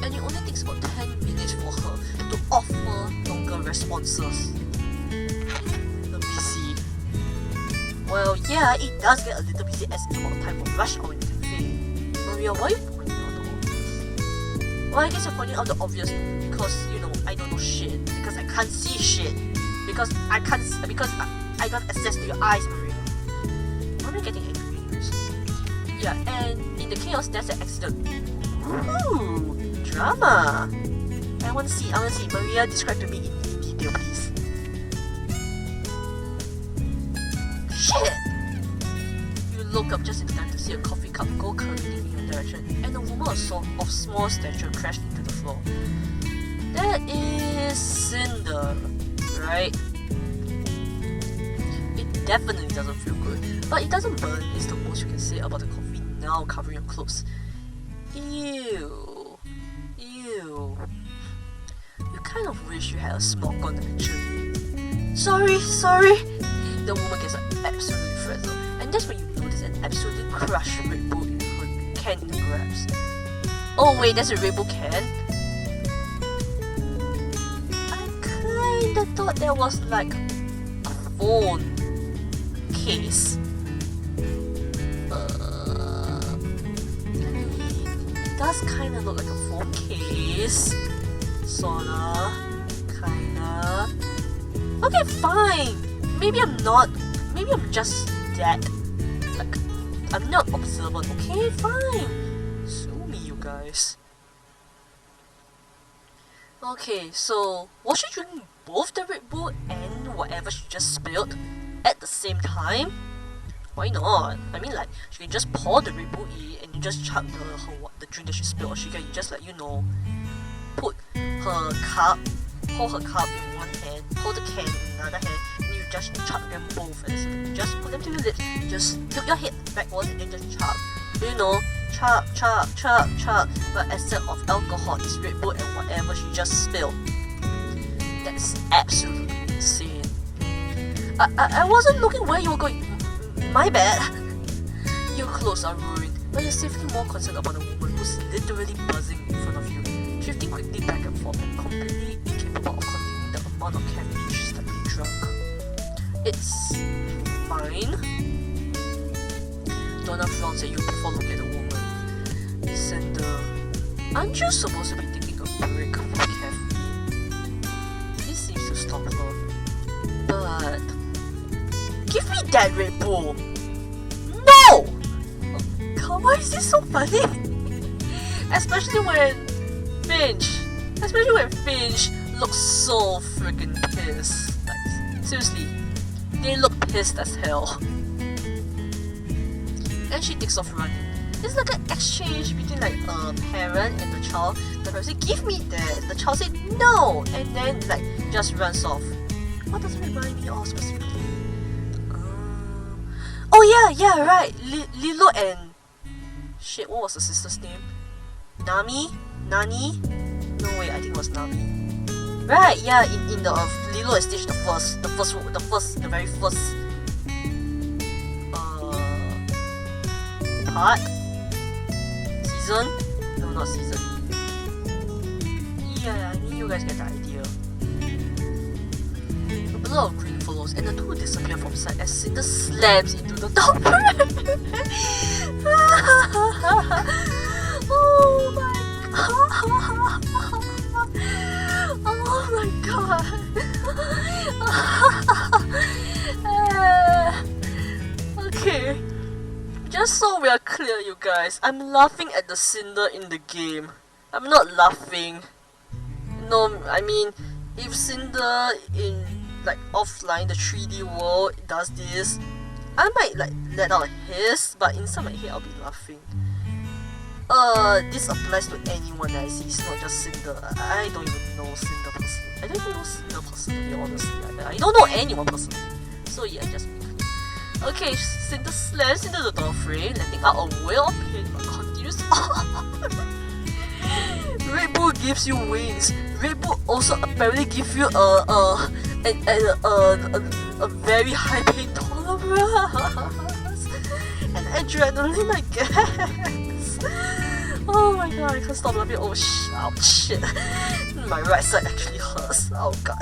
And it only takes about 10 minutes for her to offer longer responses. Let me see. Well, yeah, it does get a little busy as it's about time for rush hour in the cafe. Maria, why are you pointing out the obvious? Well, I guess you're pointing out the obvious because, you know, I don't know shit. Because I can't see shit. Because I don't have access to your eyes, Maria. Why am I getting angry? Yeah, and in the chaos, there's an accident. Ooh, drama. I want to see. Maria, describe to me in detail, please. Shit! You look up just in time to see a coffee cup go curling in your direction, and a woman of small stature crashed into the floor. That is Cinder, right? It definitely doesn't feel good, but it doesn't burn is the most you can say about the coffee now covering your clothes. Ew. You kind of wish you had a smoke on actually. Sorry. The woman gets absolutely frazzled, and that's when you notice an absolutely crushed Red Bull in her can in the grabs. Oh wait, that's a Red Bull can? I kinda thought that was like a phone case. It does kinda look like a phone case. Sorta. Kinda. Okay, fine. Maybe I'm just that. Like, I'm not observant, okay? Fine. Sue me, you guys. Okay, so was she drinking both the Red Bull and whatever she just spilled at the same time? Why not? I mean, like, she can just pour the Red Bull in and you just chug the drink that she spilled, or she can just, like, you know, hold her cup in one hand, hold the can in another hand, and you just chug them both. And you just put them to your lips, just tilt your head backwards and then just chug. You know, chug. But instead of alcohol, it's Red Bull and whatever she just spilled. That's absolutely insane. I wasn't looking where you were going. My bad. Your clothes are ruined, but you're safely more concerned about a woman who's literally buzzing in front of you, shifting quickly back and forth and completely incapable of containing the amount of caffeine she's slightly drunk. It's fine. Donna frowns at you before looking at the woman. Cinder, aren't you supposed to be taking a break from caffeine? This seems to stop her. But give me that Red Bull! No! God, why is this so funny? Especially when Finch looks so freaking pissed. Like, seriously, they look pissed as hell. And she takes off running. It's like an exchange between like a parent and the child. The parent said, "Give me that." The child said, "No," and then like just runs off. What does it remind me of specifically? Oh yeah, right. Lilo and shit. What was the sister's name? Nani? No wait, I think it was Nami. Right, yeah. In the Lilo and Stitch, the very first part. Season? No, not season. Yeah, I think you guys get the idea. A blur of green follows, and the two disappear from sight as Cinder slams into the top ramp. Oh my god! Okay. Just so we are clear, you guys, I'm laughing at the Cinder in the game. I'm not laughing. No, I mean, if Cinder in like offline, the 3D world does this, I might like let out a hiss, but inside my head I'll be laughing. This applies to anyone that I see. It's not just Cinder. I don't even know Cinder personally. I don't even know Cinder personally, honestly. I don't know anyone personally. So yeah, just Okay, Cinder slams into the door frame, letting out a wail of pain but continues on. Red Bull gives you wings. Red Bull also apparently gives you a very high pain tolerance and adrenaline, I guess. Oh my god, I can't stop laughing. Oh shit. My right side actually hurts. Oh god.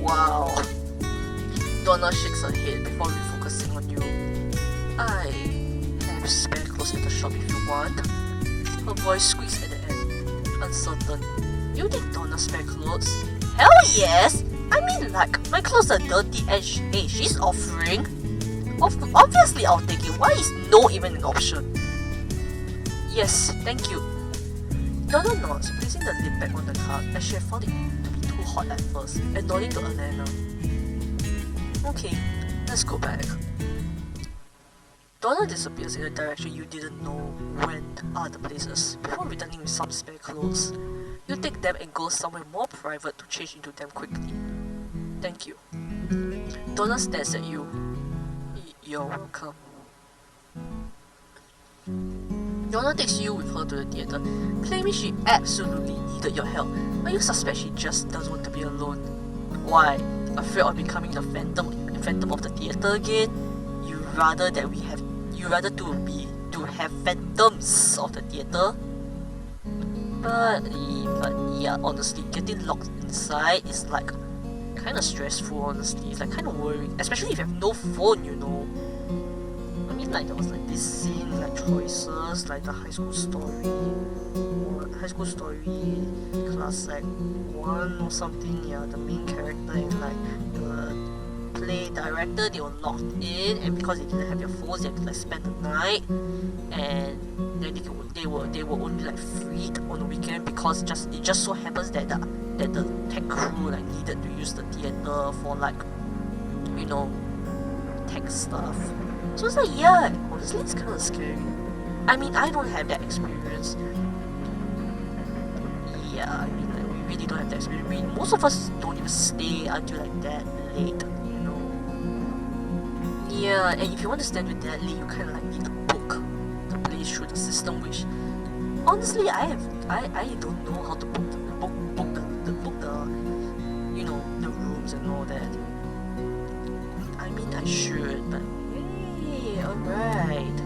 Wow. Donna shakes her head before refocusing on you. I have spare clothes at the shop if you want. Her voice squeaks at the end, uncertain. You need Donna's spare clothes? Hell yes! I mean, like, my clothes are dirty and she's offering. Obviously I'll take it. Why is no even an option? Yes, thank you. Donna nods, placing the lid back on the cart as she had found it to be too hot at first, and nodding to Alana. Okay, let's go back. Donna disappears in a direction you didn't know went other places, before returning with some spare clothes. You take them and go somewhere more private to change into them quickly. Thank you. Donna stares at you. You're welcome. Donna takes you with her to the theatre, claiming she absolutely needed your help, but you suspect she just doesn't want to be alone. Why? Afraid of becoming the phantom of the theatre again? You rather to have phantoms of the theatre? But yeah, honestly, getting locked inside is like kinda stressful, honestly. It's like kinda worrying, especially if you have no phone, you know. I mean, like, there was like this scene, like choices, like the high school story class like 1 or something. Yeah, the main character and like the play director, they were locked in, and because they didn't have their phones, they had to like spend the night, and then they were only like freed on the weekend because it just so happens that the tech crew like needed to use the theater for like, you know, tech stuff. So it's like, yeah, honestly it's kind of scary. I mean, I don't have that experience. Yeah, I mean, like, we really don't have that experience. Most of us don't even stay until like that late, you know. Yeah, and if you want to stand with that late, you kind of like need to book the place through the system, which honestly I don't know how to book the you know, the rooms and all that. I mean, I should, but hey, alright.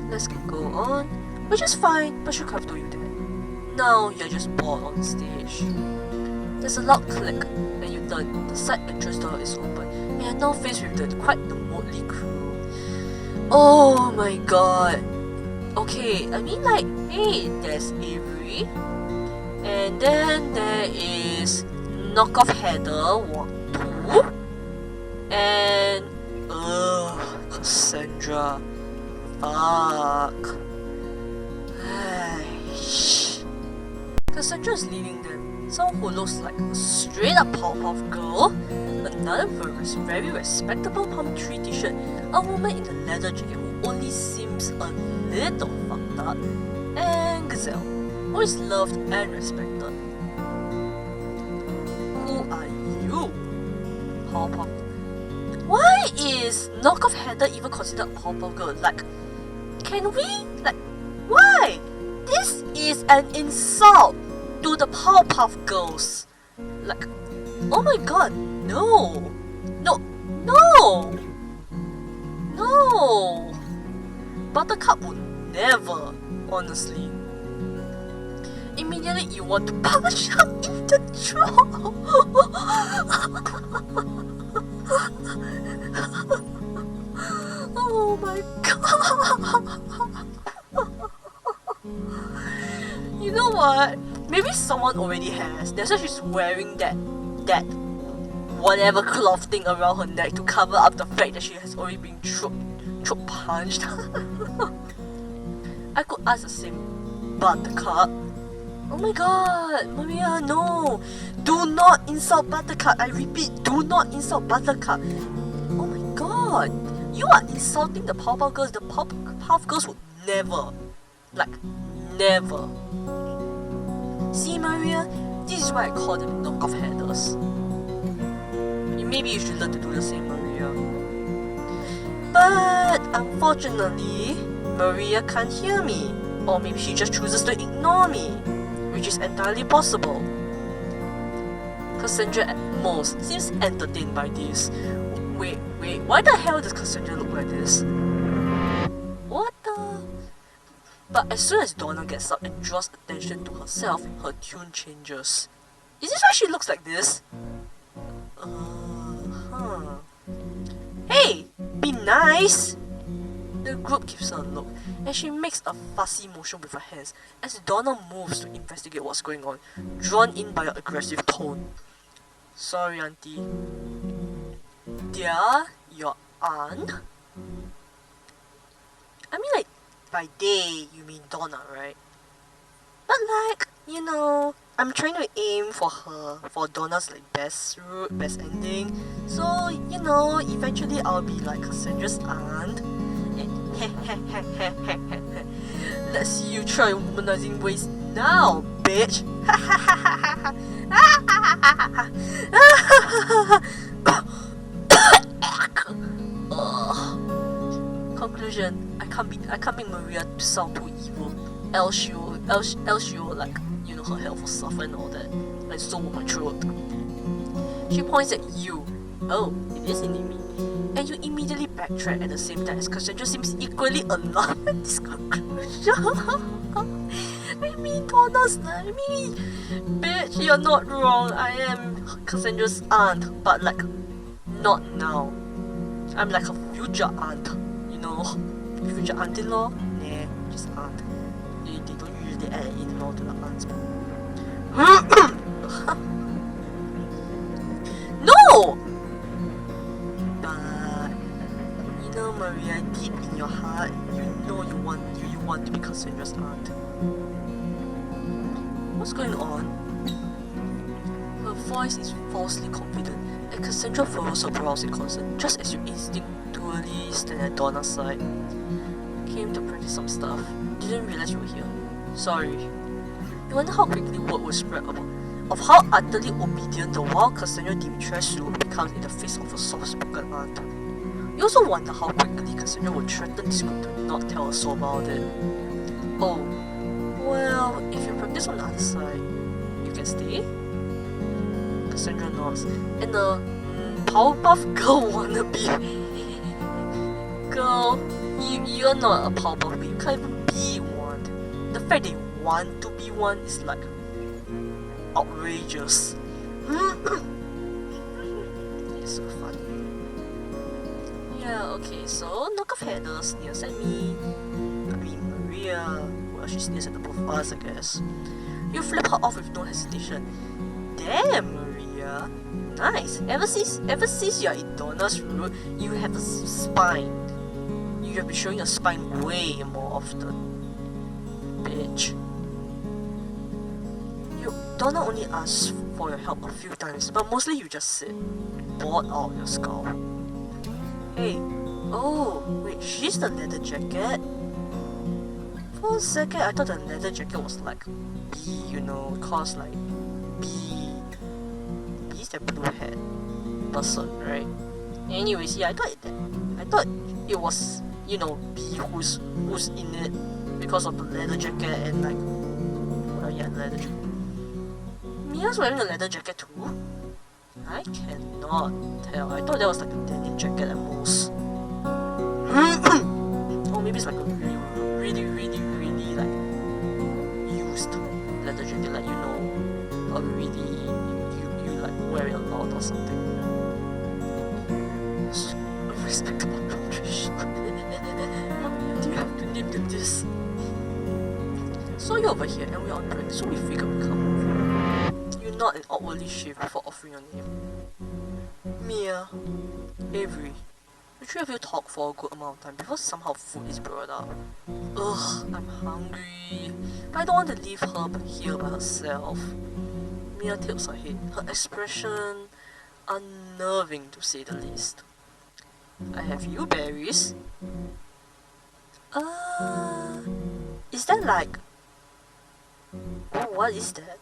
Let's go on, which is fine, but should have told you that. Now you're just bored on stage. There's a loud click, and you turn. The side entrance door is open, and you're now faced with quite the motley crew. Oh my god. Okay, I mean, like, hey, there's Avery, and then there is Knockoff Heather 1, 2, and Cassandra. Fuck. Cassandra is leading them. Someone who looks like a straight up Powerpuff Girl, another very respectable palm tree t-shirt, a woman in a leather jacket who only seems a little fucked up, and Gazelle, who is loved and respected. Who are you? Powerpuff. Why is Knockoff Heather even considered a Powerpuff Girl? Like, can we? Like, why? This is an insult to the Powerpuff Girls. Like, oh my god, no. Buttercup would never, honestly. Immediately you want to punch her in the jaw. Oh my god. You know what? Maybe someone already has. That's why she's wearing that whatever cloth thing around her neck to cover up the fact that she has already been throat punched. I could ask the same Buttercup. Oh my god, Maria, no! Do not insult Buttercup. I repeat, do not insult Buttercup. Oh my god, you are insulting the Powerpuff Girls. The Powerpuff Girls would never, like, never. See, Maria, this is why I call them knockoff headers. Maybe you should learn to do the same, Maria. Maria. But unfortunately, Maria can't hear me. Or maybe she just chooses to ignore me, which is entirely possible. Cassandra at most seems entertained by this. Wait, why the hell does Cassandra look like this? What the? But as soon as Donna gets up and draws attention to herself, her tune changes. Is this why she looks like this? Hey, be nice! The group gives her a look, and she makes a fussy motion with her hands as Donna moves to investigate what's going on, drawn in by her aggressive tone. Sorry, auntie. Dear, your aunt? I mean, like, by they, you mean Donna, right? But like, you know, I'm trying to aim for Donna's like best route, best ending. So, you know, eventually I'll be like Cassandra's aunt. Let's see you try womanizing ways now, bitch. Conclusion: I can't make Maria sound too evil. Else she will like, you know, her health will suffer and all that. And so will my throat. She points at you. Oh, it is indeed me. And you immediately backtrack at the same time as Cassandra seems equally alarmed at this conclusion. I mean, bitch, you're not wrong. I am Cassandra's aunt, but like, not now. I'm like a future aunt, you know, future auntie-in-law. Nah, just aunt. They don't usually add an in-law to the aunts. No! But you know, Maria, deep in your heart, you know you want to be Cassandra's aunt. What's going on? Her voice is falsely confident, and Cassandra furrows her brows in concern, just as you instinctually stand at Donna's side. Came to practice some stuff. Didn't realize you were here. Sorry. You wonder how quickly word will spread of how utterly obedient the wild Cassandra Dimitrescu becomes in the face of a soft-spoken aunt. You also wonder how quickly Cassandra would threaten this group to not tell a soul about it. Oh, well, if you practice on the other side, you can stay? Cassandra nods, and the Powerpuff Girl wannabe. Girl, you're not a Powerpuff, but you can't even be one. The fact that you want to be one is like outrageous. It's so funny. Yeah, okay, so knock off Heather sneers at me. I mean Maria. Well, she sneers at the both of us, I guess. You flip her off with no hesitation. Damn, Maria. Nice. Ever since you're in Donna's route, you have a spine. You have been showing your spine way more often. Bitch. Donna only asks for your help a few times, but mostly you just sit, bored out of your skull. Hey, oh, wait, she's the leather jacket? For a second, I thought the leather jacket was like B, you know, cause like B's the blue hat person, right? Anyways, yeah, I thought it was, you know, B who's in it because of the leather jacket and like, well, yeah, leather jacket. Mia's wearing a leather jacket too? I cannot tell. I thought that was like a denim jacket at most. Or maybe it's like a really like used leather jacket, like, you know, a really you like wear it a lot or something. Respectable nutrition. Why do you have to name them this? So you're over here and we're on break, so we figured we'd come over. You nod and awkwardly shave before offering your name. Mia. Avery. The three of you talk for a good amount of time before somehow food is brought up. Ugh, I'm hungry. But I don't want to leave her here by herself. Mia tilts her head, her expression unnerving to say the least. I have you berries. Is that like... Oh, what is that?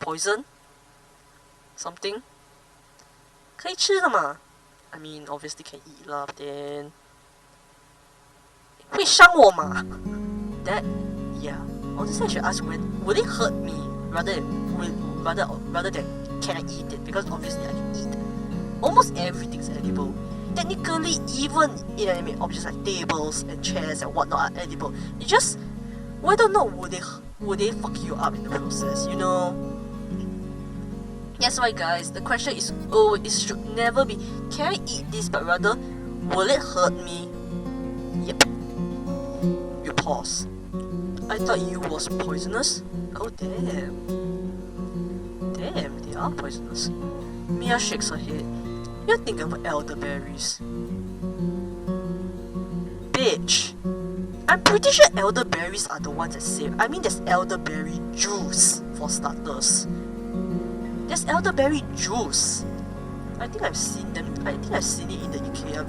Poison? Something? 可以吃的嘛? I mean, obviously can eat lah, but then 会伤我吗? That, yeah. Honestly, I should ask will it hurt me rather than can I eat it? Because obviously I can eat. Almost everything's edible. Technically, even inanimate objects like tables and chairs and whatnot are edible. It's just whether or not would they fuck you up in the process, you know? That's why, guys, the question is it should never be can I eat this, but rather will it hurt me? Yep. You pause. I thought you was poisonous. Oh damn. Damn, they are poisonous. Mia shakes her head. You're thinking of elderberries. Bitch. I'm pretty sure elderberries are the ones that save. I mean, there's elderberry juice for starters. There's elderberry juice. I think I've seen them. I think I've seen it in the IKEA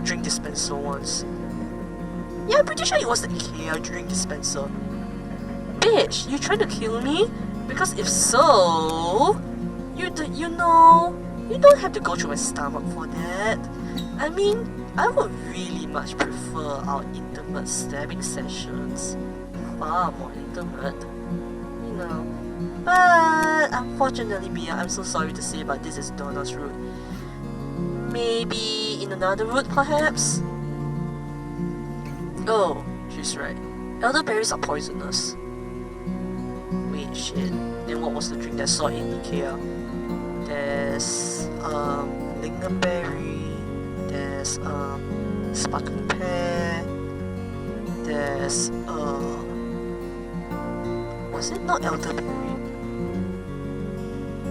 drink dispenser once. Yeah, I'm pretty sure it was the IKEA drink dispenser. Bitch, you trying to kill me? Because if so, you don't have to go through my stomach for that. I mean, I would really much prefer our intimate stabbing sessions. Far more intimate, you know. But unfortunately, Mia, I'm so sorry to say, but this is Donna's route. Maybe in another route, perhaps? Oh, she's right. Elderberries are poisonous. Wait, shit. Then what was the drink that I saw in IKEA? There's lingonberry. There's sparkling pear. There's was it not elderberry?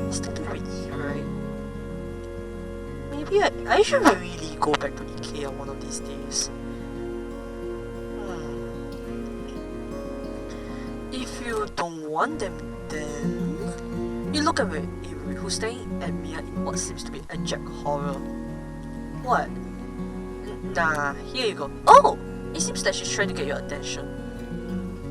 It's starting with E, right? Maybe I should really go back to IKEA one of these days. If you don't want them, then you look at Avery, who's staring at Mia in what seems to be abject horror. What? Nah, here you go. Oh! It seems like she's trying to get your attention.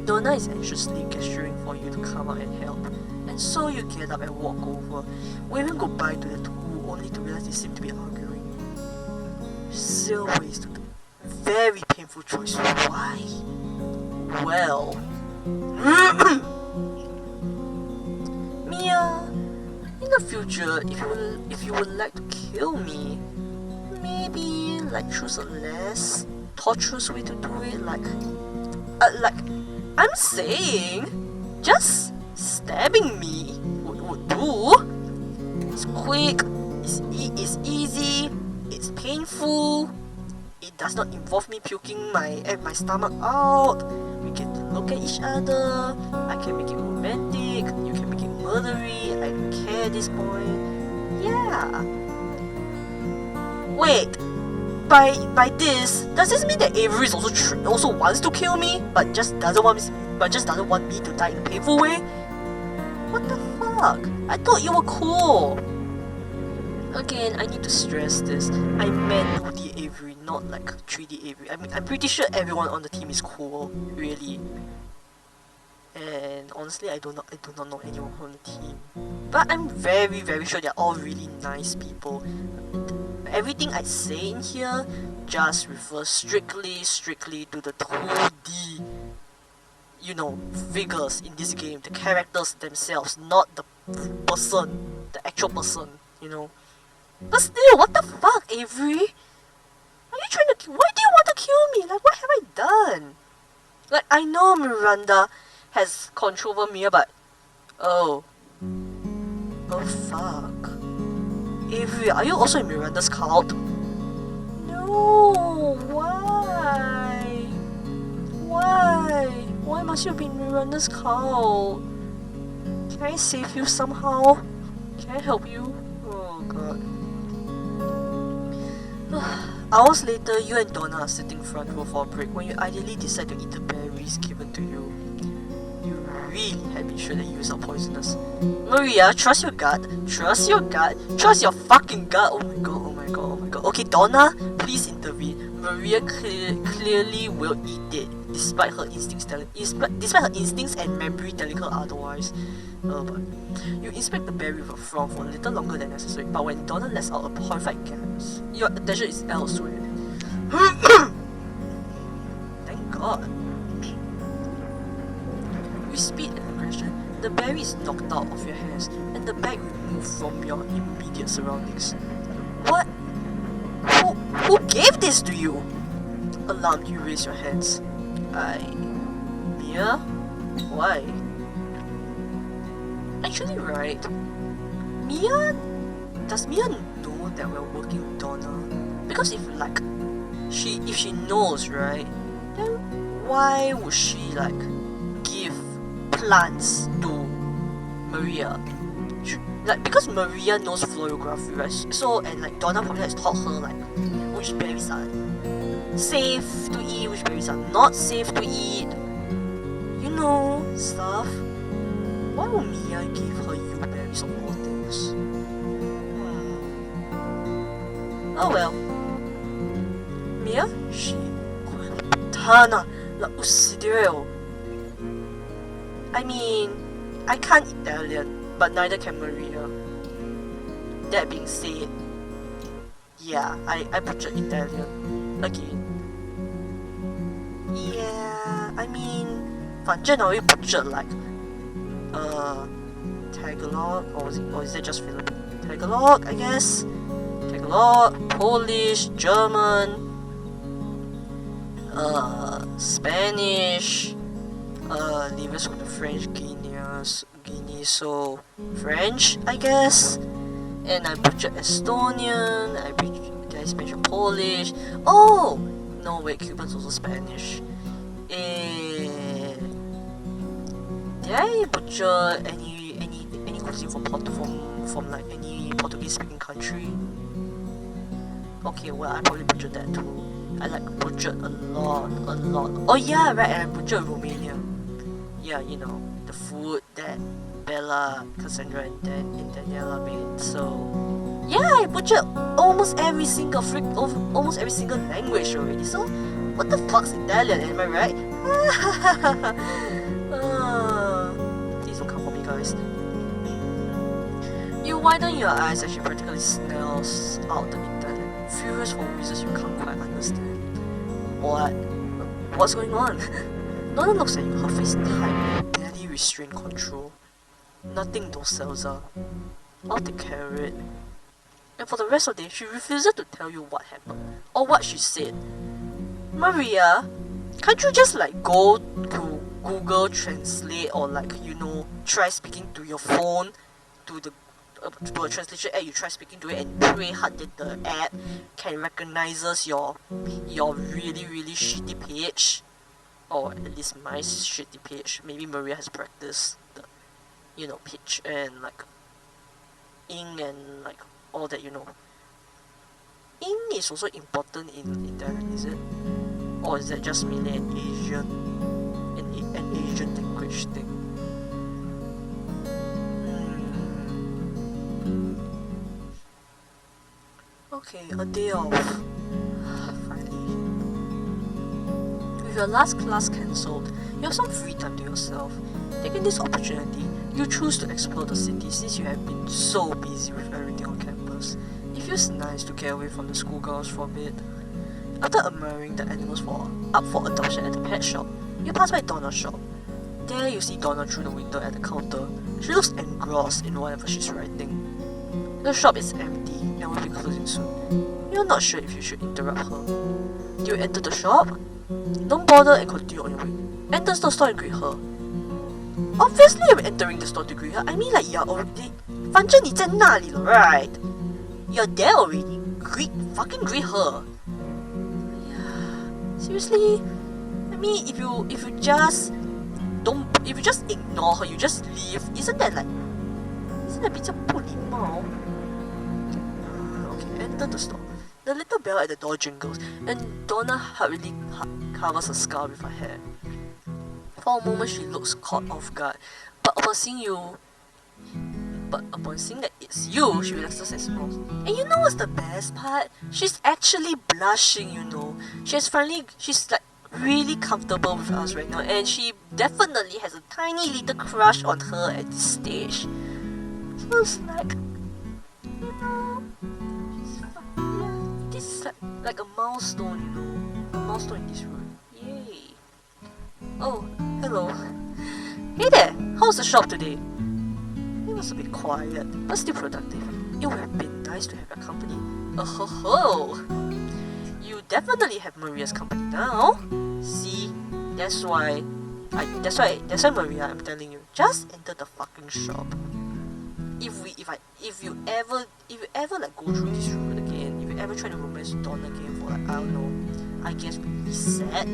Donna is anxiously gesturing for you to come out and help, and so you get up and walk over, waving goodbye to the two, only to realize they seem to be arguing. Still wasted. Very painful choice. Why? Well... Mia, in the future, if you would like to kill me, maybe like choose a less torturous way to do it, like I'm saying, just stabbing me would do. It's quick, it's easy, it's painful. It does not involve me puking my stomach out. We get to look at each other. I can make it romantic. You can make it murdery. I don't care at this point. Yeah. Wait. By this, does this mean that Avery is also wants to kill me, but just doesn't want me to die in a painful way? What the fuck? I thought you were cool. Again, I need to stress this. I meant 2D Avery, not like 3D Avery. I mean, I'm pretty sure everyone on the team is cool, really. And honestly, I do not know anyone on the team. But I'm very, very sure they're all really nice people. Everything I say in here just refers strictly to the 2D, figures in this game, the characters themselves, not the person, the actual person, But still, what the fuck, Avery? Are you trying to... Why do you want to kill me? Like, what have I done? Like, I know Miranda has control over Mia, but... Oh, fuck. Avery, are you also in Miranda's cult? No, why? Why must you be in Miranda's cult? Can I save you somehow? Can I help you? Oh god. Hours later, you and Donna are sitting front row for a break when you ideally decide to eat the berries given to you. You really had been sure that you are poisonous. Maria, trust your gut. Trust your fucking gut. Oh my god. Okay, Donna, please intervene. Maria clearly will eat it, despite her instincts and memory telling her otherwise. Oh boy. You inspect the berry with a frown for a little longer than necessary, but when Donna lets out a horrified gasp, your attention is elsewhere. Thank God. With speed and aggression, the berry is knocked out of your hands and the bag removed from your immediate surroundings. What? Who gave this to you? Alarmed, you raise your hands. Mia? Why? Actually, right. Does Mia know that we're working with Donna? Because if she knows, right, then why would she give plants to Maria? Because Maria knows florography, right? So and Donna probably has taught her which berries are safe to eat, which berries are not safe to eat. You know, stuff. Why would Mia give her you berries of all things? Oh well. Mia, Donna, la usidireo. I mean, I can't Italian, but neither can Maria. That being said, yeah, I butchered Italian again. Yeah, I mean, 反正我也 butchered Tagalog, or is it just Filipino? Tagalog, I guess. Tagalog, Polish, German, Spanish, leavers from the French Guinea, so French, I guess. And I butchered Estonian, did I mention Polish? Oh! No, wait, Cuban's also Spanish. Did I butcher any cuisine from any Portuguese speaking country? Okay, well I probably butchered that too. I butchered a lot. Oh yeah, right, and I butchered Romania. Yeah, you know, the food that Bella, Cassandra, and Daniela made. So yeah, I butchered almost every single language already. So what the fuck's Italian? Am I right? Please don't come for me, guys. You widen your eyes as she practically snarls out the Italian, furious for reasons you can't quite understand. What's going on? Donna looks at you, her face tight, barely restrained control. Nothing, Docelza. I'll take care of it. And for the rest of the day, she refuses to tell you what happened, or what she said. Maria, can't you just go to Google Translate, or try speaking to your phone, to a translation app, you try speaking to it and pray hard that the app can recognizes your really, really shitty page, or at least my shitty page. Maybe Maria has practiced the, pitch and ing and all that, Ing is also important in that, is it? Or is that just merely an Asian language thing? Okay, a day off. Finally. With your last class cancelled, you have some free time to yourself. Taking this opportunity, you choose to explore the city since you have been so busy with everything on campus. It feels nice to get away from the schoolgirls for a bit. After admiring the animals up for adoption at the pet shop, you pass by Donna's shop. There you see Donna through the window at the counter. She looks engrossed in whatever she's writing. The shop is empty and will be closing soon. You're not sure if you should interrupt her. Do you enter the shop? Don't bother and continue on your way. Enter the store and greet her. Obviously you're entering the store to greet her. I mean you're already... 反正你在那里了, right? You're there already. Fucking greet her. Seriously? I mean, if you just ignore her, you just leave, isn't that 比较不礼貌? Okay, enter the store. The little bell at the door jingles, and Donna hurriedly covers her scarf with her hair. For a moment, she looks caught off guard, but upon seeing that it's you, she relaxes and smiles. And you know what's the best part? She's actually blushing, She's really comfortable with us right now, and she definitely has a tiny little crush on her at this stage. So it's like, you know, this is like a milestone, you know, a milestone in this road. Yay! Oh, hello. Hey there, how's the shop today? It was a bit quiet, but still productive. It would have been nice to have your company. Oh ho ho! You definitely have Maria's company now. See, that's why Maria, I'm telling you, just enter the fucking shop. If you ever like go through this route again, if you ever try to romance Donna again for like, I don't know, I guess we reset.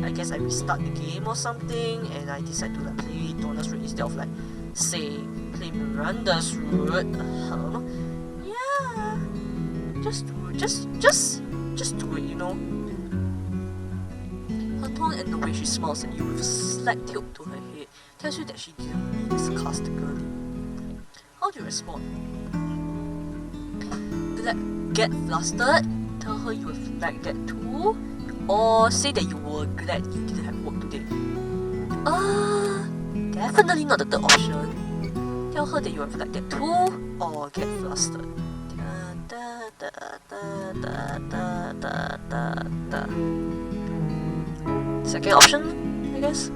I guess I restart the game or something, and I decide to like play Donna's route instead of like, say, play Miranda's route. I don't know. Yeah, just do it. Just do it, you know. Her tone and the way she smiles at you with a slight tilt to her head tells you that she didn't mean it sarcastically. How do you respond? Get flustered? Tell her you have like that too? Or say that you were glad you didn't have work today? Definitely not the third option. Tell her that you have like that too, or get flustered. Second option, I guess.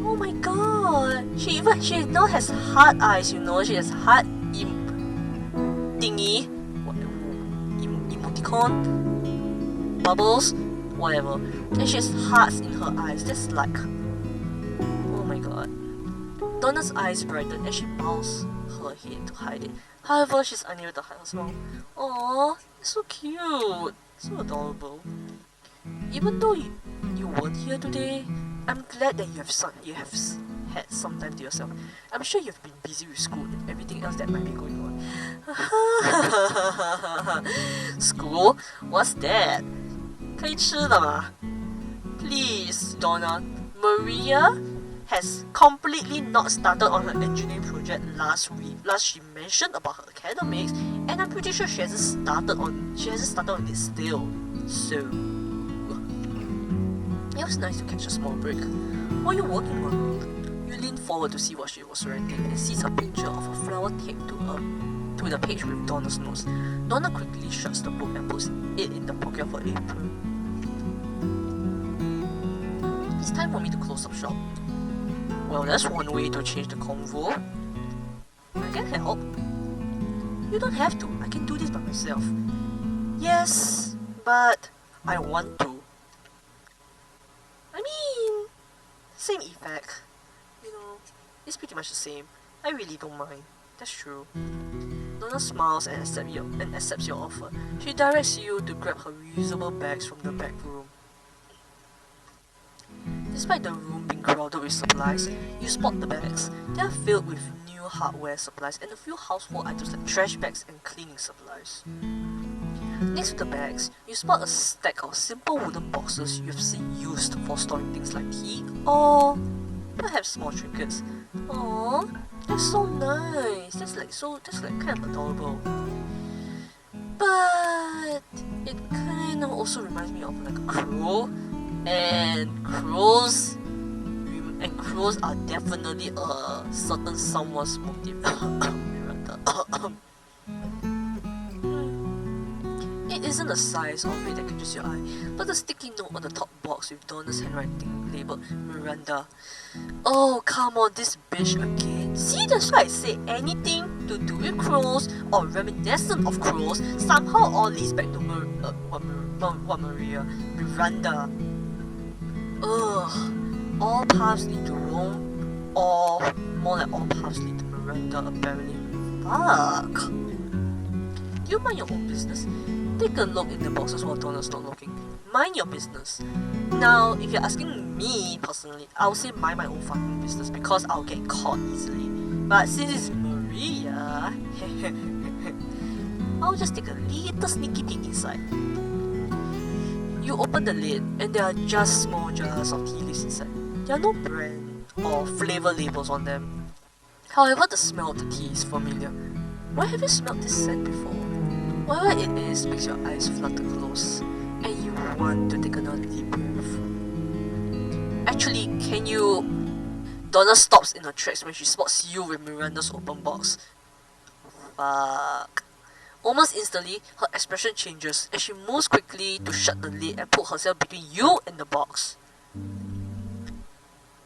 Oh my god, she now has heart eyes, you know. She has heart thingy, emoticon, bubbles, whatever. And she has hearts in her eyes. That's like, oh my god. Donna's eyes brighten as she bows her head to hide it. However, she's unable to hide her smile. Aww, it's so cute, so adorable. Even though you weren't here today, I'm glad that you have had some time to yourself. I'm sure you've been busy with school and everything else that might be going on. School? What's that? 可以吃的吗? Please, Donna. Maria has completely not started on her engineering project last week. Last she mentioned about her academics, and I'm pretty sure she hasn't started on it still. So it was nice to catch a small break. What are you working on? You lean forward to see what she was writing and sees a picture of a flower taped to the page with Donna's nose. Donna quickly shuts the book and puts it in the pocket of her apron. It's time for me to close up shop. Well, that's one way to change the convo. I can help. You don't have to. I can do this by myself. Yes, but I want to. I mean, same effect. You know, it's pretty much the same. I really don't mind. That's true. Donna smiles and accepts your offer. She directs you to grab her reusable bags from the back room. Despite the room being crowded with supplies, you spot the bags. They are filled with new hardware supplies and a few household items like trash bags and cleaning supplies. Next to the bags, you spot a stack of simple wooden boxes you've seen used for storing things like tea or perhaps small trinkets. Aww, that's so nice. That's like kind of adorable. But it kind of also reminds me of like a crow, and crows are definitely a certain someone's motive. It isn't the size of it that catches your eye, but the sticky note on the top box with Donna's handwriting labeled Miranda. Oh, come on, this bitch again. See, that's why I say anything to do with crows or reminiscent of crows somehow all leads back to Maria. Miranda. Ugh. All paths lead to Rome, or more like all paths lead to Miranda, apparently. Fuck. Do you mind your own business? Take a look in the boxes while Donna's not looking. Mind your business. Now, if you're asking me personally, I would say mind my own fucking business because I'll get caught easily. But since it's Maria, I'll just take a little sneaky peek inside. You open the lid and there are just small jars of tea leaves inside. There are no brand or flavor labels on them. However, the smell of the tea is familiar. Where have you smelled this scent before? Whatever it is makes your eyes flutter close, and you want to take another deep breath. Can you... Donna stops in her tracks when she spots you with Miranda's open box. Fuck. Almost instantly, her expression changes as she moves quickly to shut the lid and put herself between you and the box.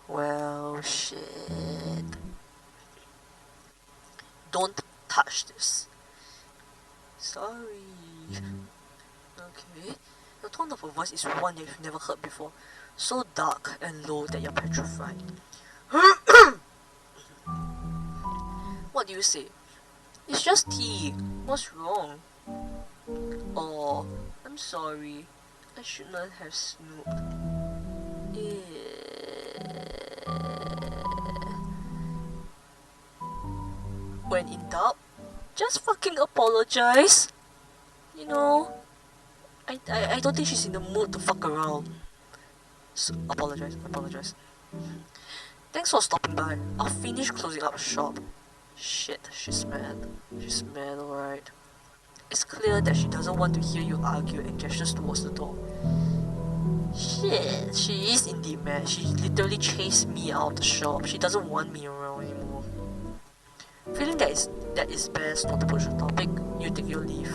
Well, shit. Don't touch this. Sorry. Okay. The tone of her voice is one that you've never heard before. So dark and low that you're petrified. What do you say? It's just tea. What's wrong? Oh, I'm sorry. I should not have snooped. When in doubt, just fucking apologize. You know, I don't think she's in the mood to fuck around. So, apologize. Thanks for stopping by. I'll finish closing up shop. Shit, she's mad. She's mad, alright. It's clear that she doesn't want to hear you argue and gestures towards the door. Shit, she is indeed mad. She literally chased me out of the shop. She doesn't want me around anymore. Feeling that it's best not to push the topic, you take your leave.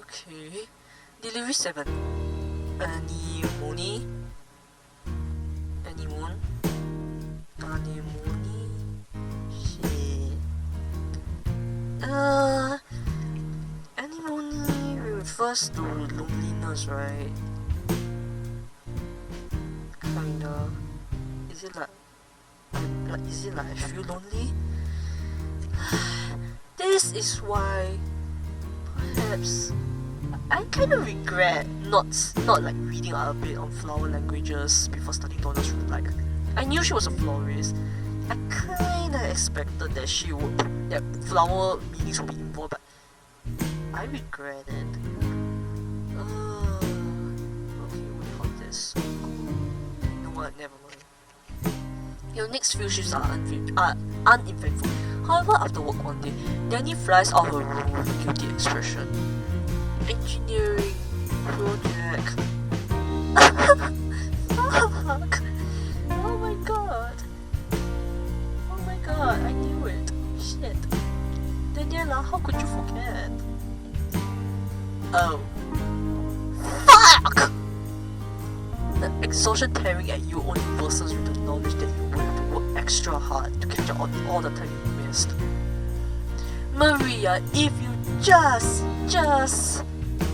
Okay. Delivery 7. Anemone? Anemone refers to loneliness, right? Kinda. Is it like I feel lonely? This is why perhaps I kind of regret not like reading a bit on flower languages before starting Donna's route. Like, I knew she was a florist. I kinda expected that that flower meanings would be involved, but I regret it. Okay, wait, how's this? You know what? Never mind. Your next few shifts are uneventful. However, after work one day, Danny flies out of her room with a guilty expression. Engineering project. Fuck! Oh my god! I knew it. Shit. Daniela, how could you forget? Oh. Fuck! The exhaustion tearing at you only worsens with the knowledge that you will have to work extra hard to catch up on all the time you missed. Maria, if you just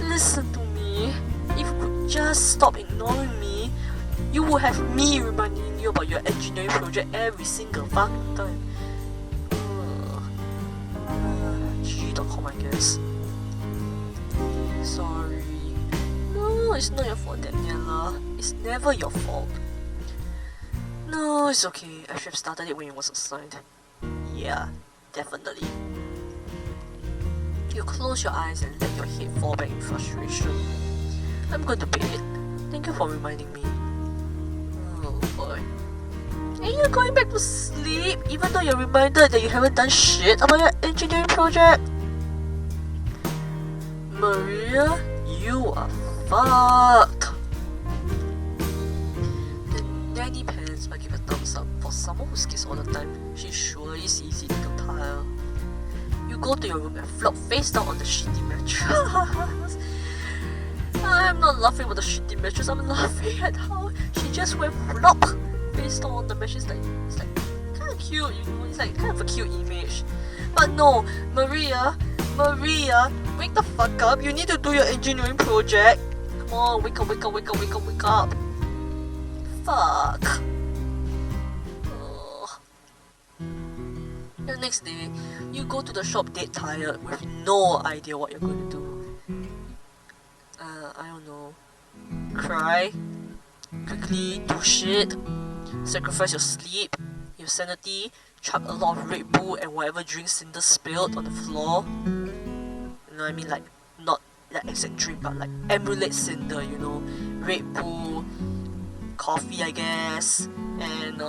listen to me, if you could just stop ignoring me, you will have me reminding you about your engineering project every single fucking time. GG.com, I guess. Sorry. No, it's not your fault, Daniela. It's never your fault. No, it's okay. I should have started it when it was assigned. Yeah, definitely. You close your eyes and let your head fall back in frustration. I'm going to bed. Thank you for reminding me. Oh boy. And you're going back to sleep even though you're reminded that you haven't done shit about your engineering project? Maria, you are fucked. Then Danny pants but give a thumbs up. For someone who skips all the time, she surely sees it to tire. You go to your room and flop face down on the shitty mattress. I'm not laughing at the shitty mattress, I'm laughing at how she just went flop face down on the mattress. It's like kind of cute, you know, it's like kind of a cute image. But no, Maria, wake the fuck up, you need to do your engineering project. Come on, wake up. Fuck. The next day, you go to the shop dead tired with no idea what you're going to do. I don't know. Cry? Quickly do shit? Sacrifice your sleep? Your sanity? Chuck a lot of Red Bull and whatever drink Cinder spilled on the floor? You know what I mean? Like, not like exact drink, but like emulate Cinder, you know? Red Bull, coffee I guess, and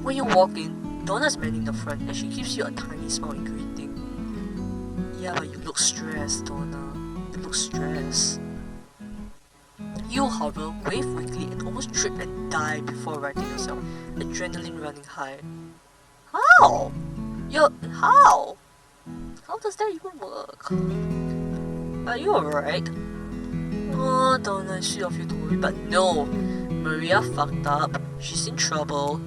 When you walk in, Donna's manning the front and she gives you a tiny smile in greeting. Yeah, but you look stressed, Donna. You look stressed. You hover, wave weakly, and almost trip and die before righting yourself, adrenaline running high. How? How? How does that even work? Are you alright? Oh, Donna, it's sweet of you to worry, but no. Maria fucked up, she's in trouble,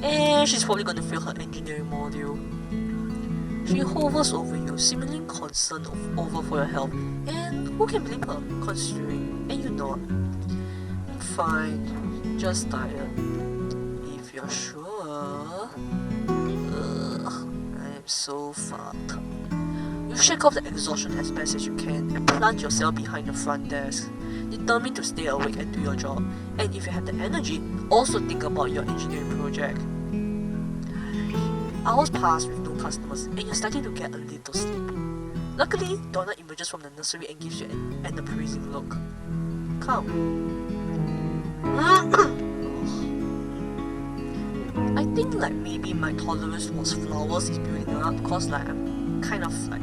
and she's probably gonna fail her engineering module. She hovers over you, seemingly concerned over for your health, and who can blame her, considering, and you know. Fine, just tired. If you're sure. I am so fucked. You shake off the exhaustion as best as you can and plant yourself behind the front desk, determined to stay awake and do your job. And if you have the energy, also think about your engineering project. Hours pass with no customers, and you're starting to get a little sleepy. Luckily, Donna emerges from the nursery and gives you an appraising look. Come. I think like maybe my tolerance towards flowers is building up because like I'm kind of like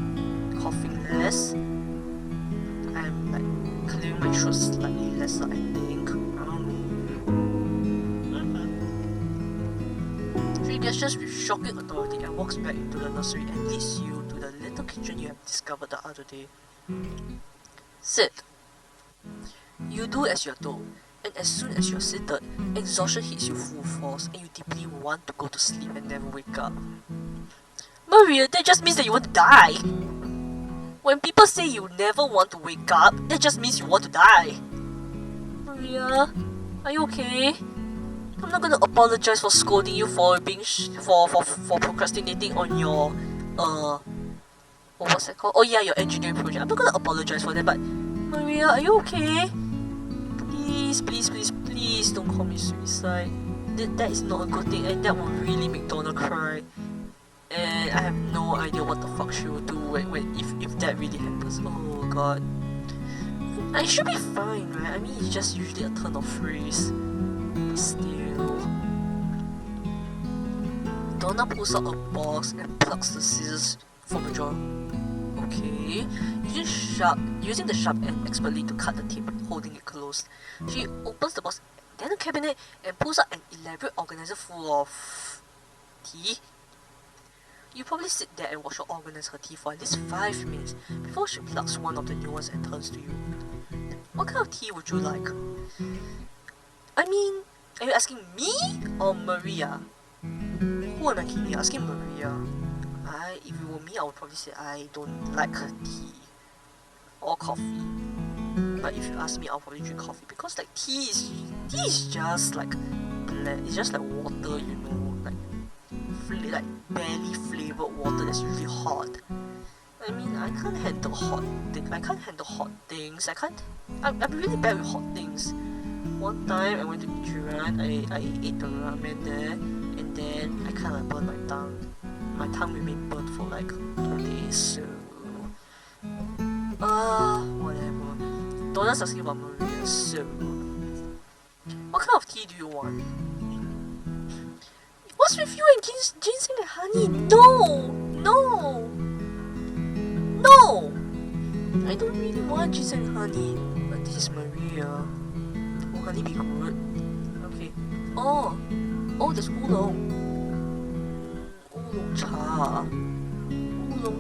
coughing less. I'm like clearing my throat slightly lesser, I think. I don't know. She gestures with shocking authority and walks back into the nursery and leads you to the little kitchen you have discovered the other day. Sit. You do as you're told. And as soon as you're seated, exhaustion hits you full force and you deeply want to go to sleep and never wake up. Maria, that just means that you want to die! When people say you never want to wake up, that just means you want to die! Maria, are you okay? I'm not gonna apologize for scolding you for being for procrastinating on your what's that called? Oh yeah, your engineering project. I'm not gonna apologize for that, but Maria, are you okay? Please don't call me suicide. That is not a good thing, and that will really make Donna cry. And I have no idea what the fuck she will do if that really happens. Oh god. I should be fine, right? I mean, it's just usually a turn of phrase. But still. Donna pulls out a box and plucks the scissors from a drawer. Okay. Using the sharp end expertly to cut the tape, holding it closed. She opens the box, then a cabinet, and pulls out an elaborate organizer full of tea. You probably sit there and watch her organize her tea for at least 5 minutes before she plucks one of the new ones and turns to you. What kind of tea would you like? I mean, are you asking me or Maria? Who am I kidding? You're asking Maria. If it were me, I would probably say I don't like tea or coffee. But if you ask me, I'll probably drink coffee because like tea is just like bland. It's just like water, you know, like barely flavored water that's usually hot. I mean, I can't handle hot things. I'm really bad with hot things. One time I went to Ichiran, I ate the ramen there, and then I kind of burned my tongue. My tongue remained burnt for like 2 days, so whatever. Donna's asking about Maria, so what kind of tea do you want? What's with you and ginseng and honey? No! I don't really want ginseng and honey, but this is Maria. Oh, honey be good. Okay. Oh, there's oolong. Oolong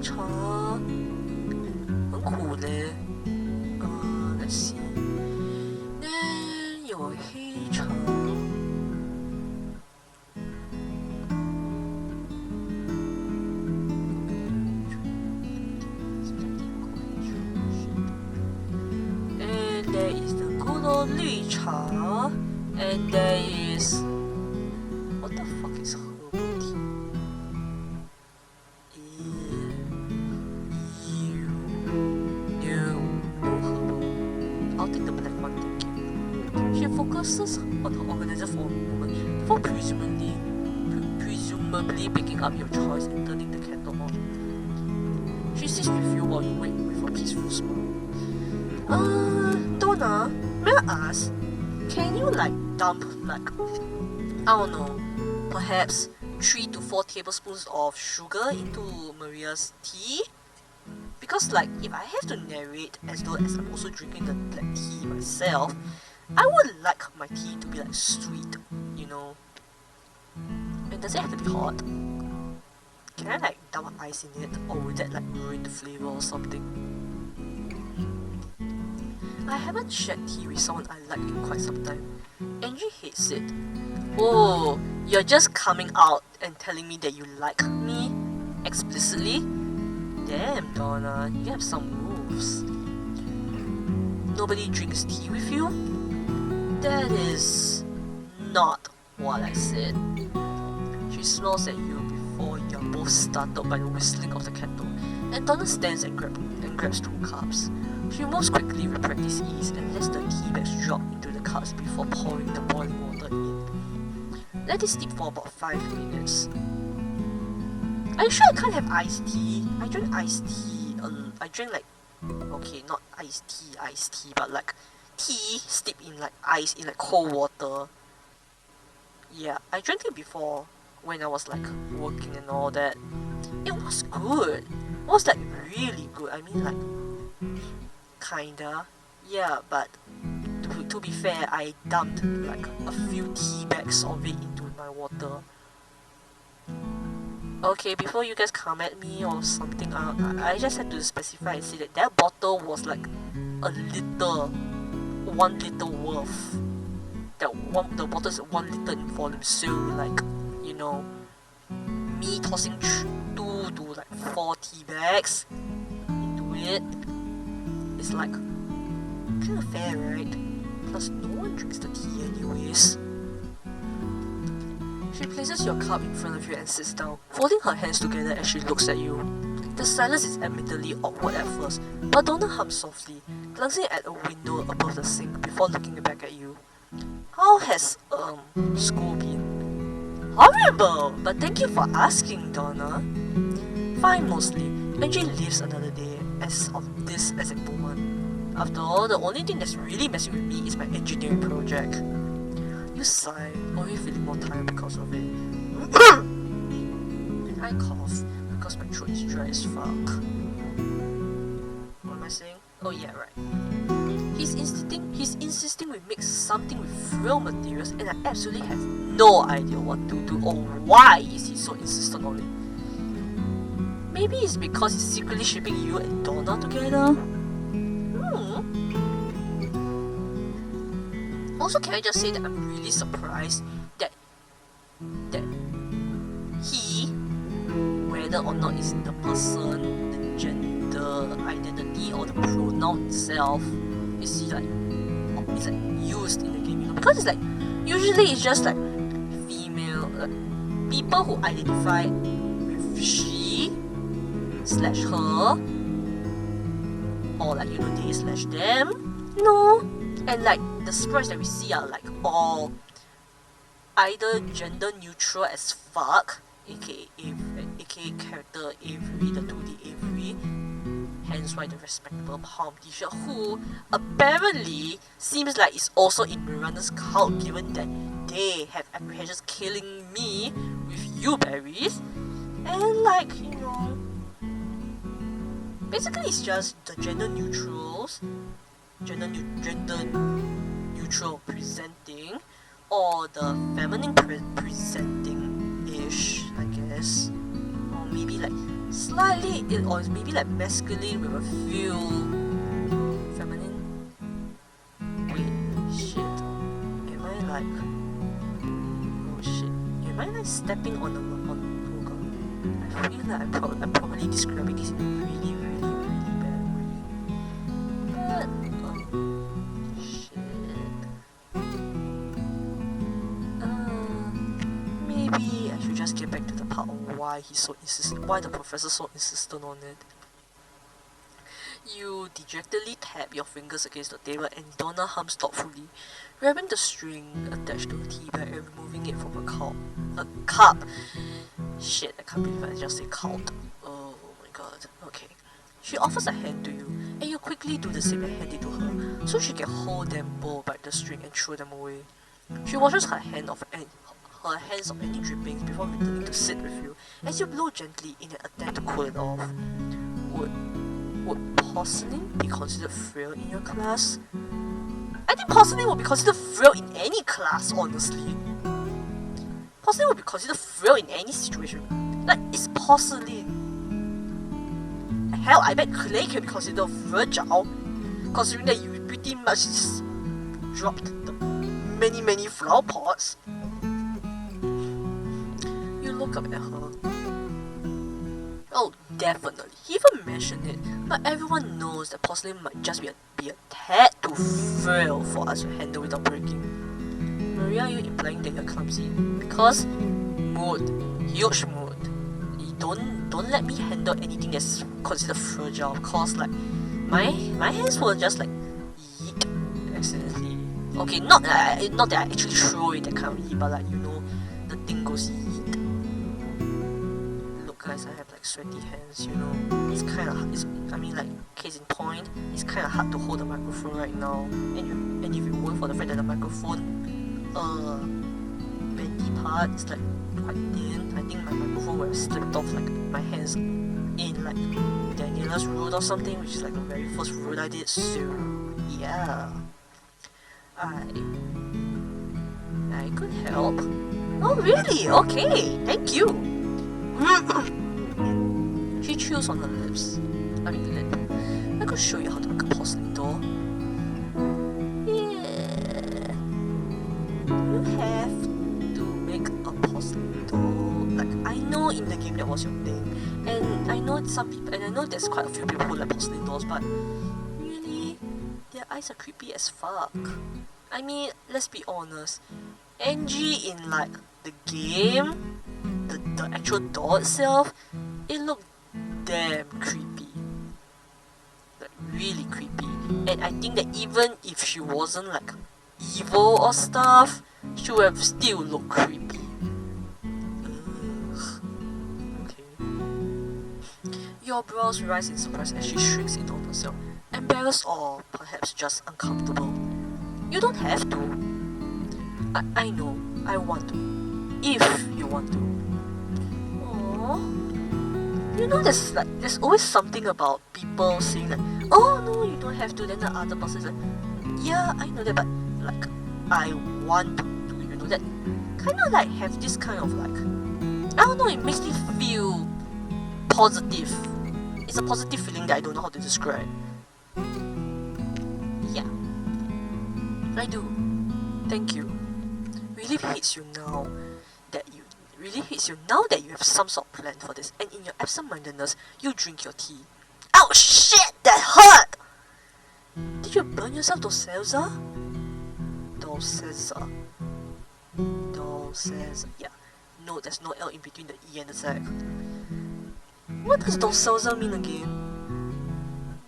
茶很苦嘞。Let's see. Then 有黑茶。And there is the good old 绿茶。And there is what the fuck is herbal tea? I'll take the black one, thank you. She focuses on her organizer for a moment before presumably picking up your choice and turning the kettle on. She sits with you while you wait with a peaceful smile. Donna, may I ask, can you dump I don't know, perhaps 3 to 4 tablespoons of sugar into Maria's tea? Because like, if I have to narrate as though as I'm also drinking the black tea myself, I would like my tea to be like sweet, you know. And does it have to be hot? Can I like dump ice in it, or would that like ruin the flavor or something? I haven't shared tea with someone I like in quite some time. Angie hates it. Oh, you're just coming out and telling me that you like me? Explicitly? Damn, Donna, you have some moves. Nobody drinks tea with you? That is not what I said. She smells at you before you're both startled by the whistling of the kettle, and Donna stands and grabs 2 cups. She moves quickly with practiced ease and lets the tea bags drop into the cups before pouring the boiling water in. Let it steep for about 5 minutes. Are you sure I can't have iced tea? I drink iced tea. I drink like, okay, not iced tea, but like tea steeped in like ice in like cold water. Yeah, I drank it before when I was like working and all that. It was good. It was like really good. I mean like, kinda. Yeah, but to be fair, I dumped like a few tea bags of it into my water. Okay, before you guys come at me or something, I just had to specify and say that that bottle was like a liter, 1 liter worth. The bottle is 1 liter in volume, so like, you know, me tossing 2 to like 4 tea bags into it, it's like kind of fair, right? Plus, no one drinks the tea anyways. She places your cup in front of you and sits down, folding her hands together as she looks at you. The silence is admittedly awkward at first, but Donna hums softly, glancing at a window above the sink before looking back at you. How has, school been? Horrible! But thank you for asking, Donna. Fine mostly. Angie lives another day as of this exact moment. After all, the only thing that's really messing with me is my engineering project. You sigh, already feeling more tired because of it. And I cough because my throat is dry as fuck. What am I saying? Oh yeah, right. He's insisting we mix something with real materials, and I absolutely have no idea what to do or why is he so insistent on it. Maybe it's because he's secretly shipping you and Donna together? Also, can I just say that I'm really surprised that he, whether or not it's the person, the gender, identity, or the pronoun itself, is used in the game, you know? Because it's like, usually it's just like female, people who identify with she slash her, or like, you know, they slash them, you know? And like, the sprites that we see are like all either gender neutral as fuck, aka character Avery, the 2D Avery, hence why the respectable palm t-shirt, who apparently seems like is also in Miranda's cult, given that they have apprehensions killing me with you berries. And like, you know, basically it's just the gender neutral presenting, or the feminine presenting-ish, I guess. Or maybe like slightly, or maybe like masculine with a few feminine. Wait, shit. Am I like... Oh shit. Am I like stepping on oh god. I feel like I'm probably describing this in a really, really, really bad way. But, shit. Maybe I should just get back to the part on why the professor so insistent on it. You dejectedly tap your fingers against the table and Donna hums thoughtfully, grabbing the string attached to a tea bag and removing it from a cup. Shit, I can't believe I just said cult. Oh my god. Okay. She offers a hand to you, and you quickly do the same and hand it to her, so she can hold them both by the string and throw them away. She washes her hands of any drippings before returning to sit with you as you blow gently in an attempt to cool it off. Would porcelain be considered frail in your class? I think porcelain would be considered frail in any class, honestly. Porcelain would be considered frail in any situation. Like, it's porcelain. Hell, I bet clay can be considered fragile, considering that you pretty much just dropped the many flower pots. You look up at her. Oh, definitely. He even mentioned it, but everyone knows that porcelain might just be a tad too frail for us to handle without breaking. Maria, are you implying that you're clumsy? Because mood, huge mood. Don't let me handle anything that's considered fragile. Cause like my hands will just like yeet accidentally. Okay, not that I actually throw it that kind of yeet, but like the thing goes yeet. Look, guys, I have like sweaty hands. It's kind of case in point, it's kind of hard to hold the microphone right now. And if it weren't for the fact that the microphone bendy part is like quite thin, I think my microphone would have slipped off like my hands in like Daniela's route or something, which is like the very first route I did. So yeah, I could help. Oh really? Okay, thank you. She chews on her lips. Lip. I could show you how to make a porcelain doll. Yeah. You have to make a porcelain doll. Like, I know in the game that was your thing, and I know there's quite a few people who like porcelain dolls, but really, their eyes are creepy as fuck. I mean, let's be honest. Angie in like the game, the actual doll itself, it looked damn creepy. Like really creepy. And I think that even if she wasn't like evil or stuff, she would have still looked creepy. Okay. Your brows rise in surprise as she shrinks in on herself, embarrassed or perhaps just uncomfortable. You don't have to. I know, I want to. If you want to. Aww. There's always something about people saying like, oh no, you don't have to, then the other person is like, yeah, I know that, but like, I want to, that kind of like have this kind of like, I don't know, it makes me feel positive. It's a positive feeling that I don't know how to describe. Yeah, I do. Thank you. Really hits you now that you have some sort of plan for this, and in your absent-mindedness, you drink your tea. Ow, shit! That hurt! Did you burn yourself, Dulceza? Dulceza. Yeah. No, there's no L in between the E and the Z. What does Dulceza mean again?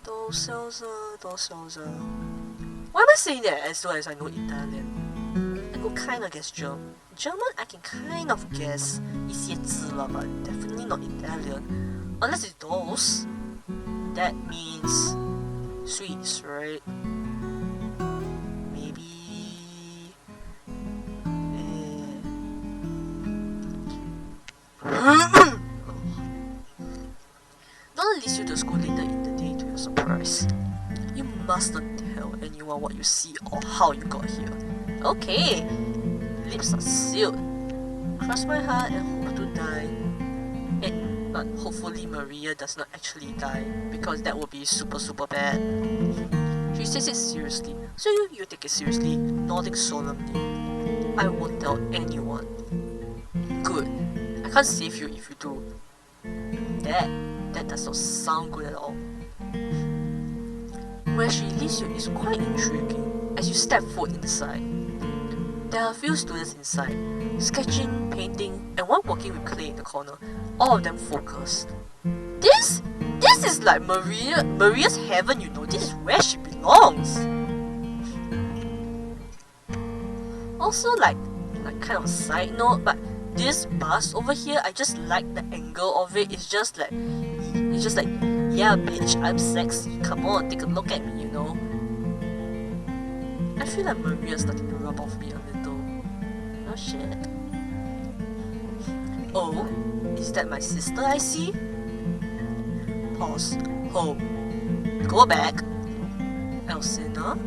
Dulceza. Why am I saying that as though as I know Italian? I could kinda guess German. German, I can kind of guess 一些字了, but definitely not Italian. Unless it's dolce. That means sweets, right? Maybe. Donna leads you to school later in the day to your surprise. You mustn't tell anyone what you see or how you got here. Okay. Lips are sealed. Cross my heart and hope to die. But hopefully Maria does not actually die, because that would be super bad. She says it seriously, so you take it seriously, nodding solemnly. I won't tell anyone. Good. I can't save you if you do. That does not sound good at all. Where she leads you is quite intriguing as you step foot inside. There are a few students inside, sketching, painting, and one working with clay in the corner, all of them focused. This is like Maria's heaven, this is where she belongs. Also, like kind of a side note, but this bust over here, I just like the angle of it. It's just like, yeah bitch, I'm sexy, come on, take a look at me, I feel like Maria's starting to rub off me a little. Oh shit. Oh, is that my sister I see? Pause. Oh, Go back. Elsina?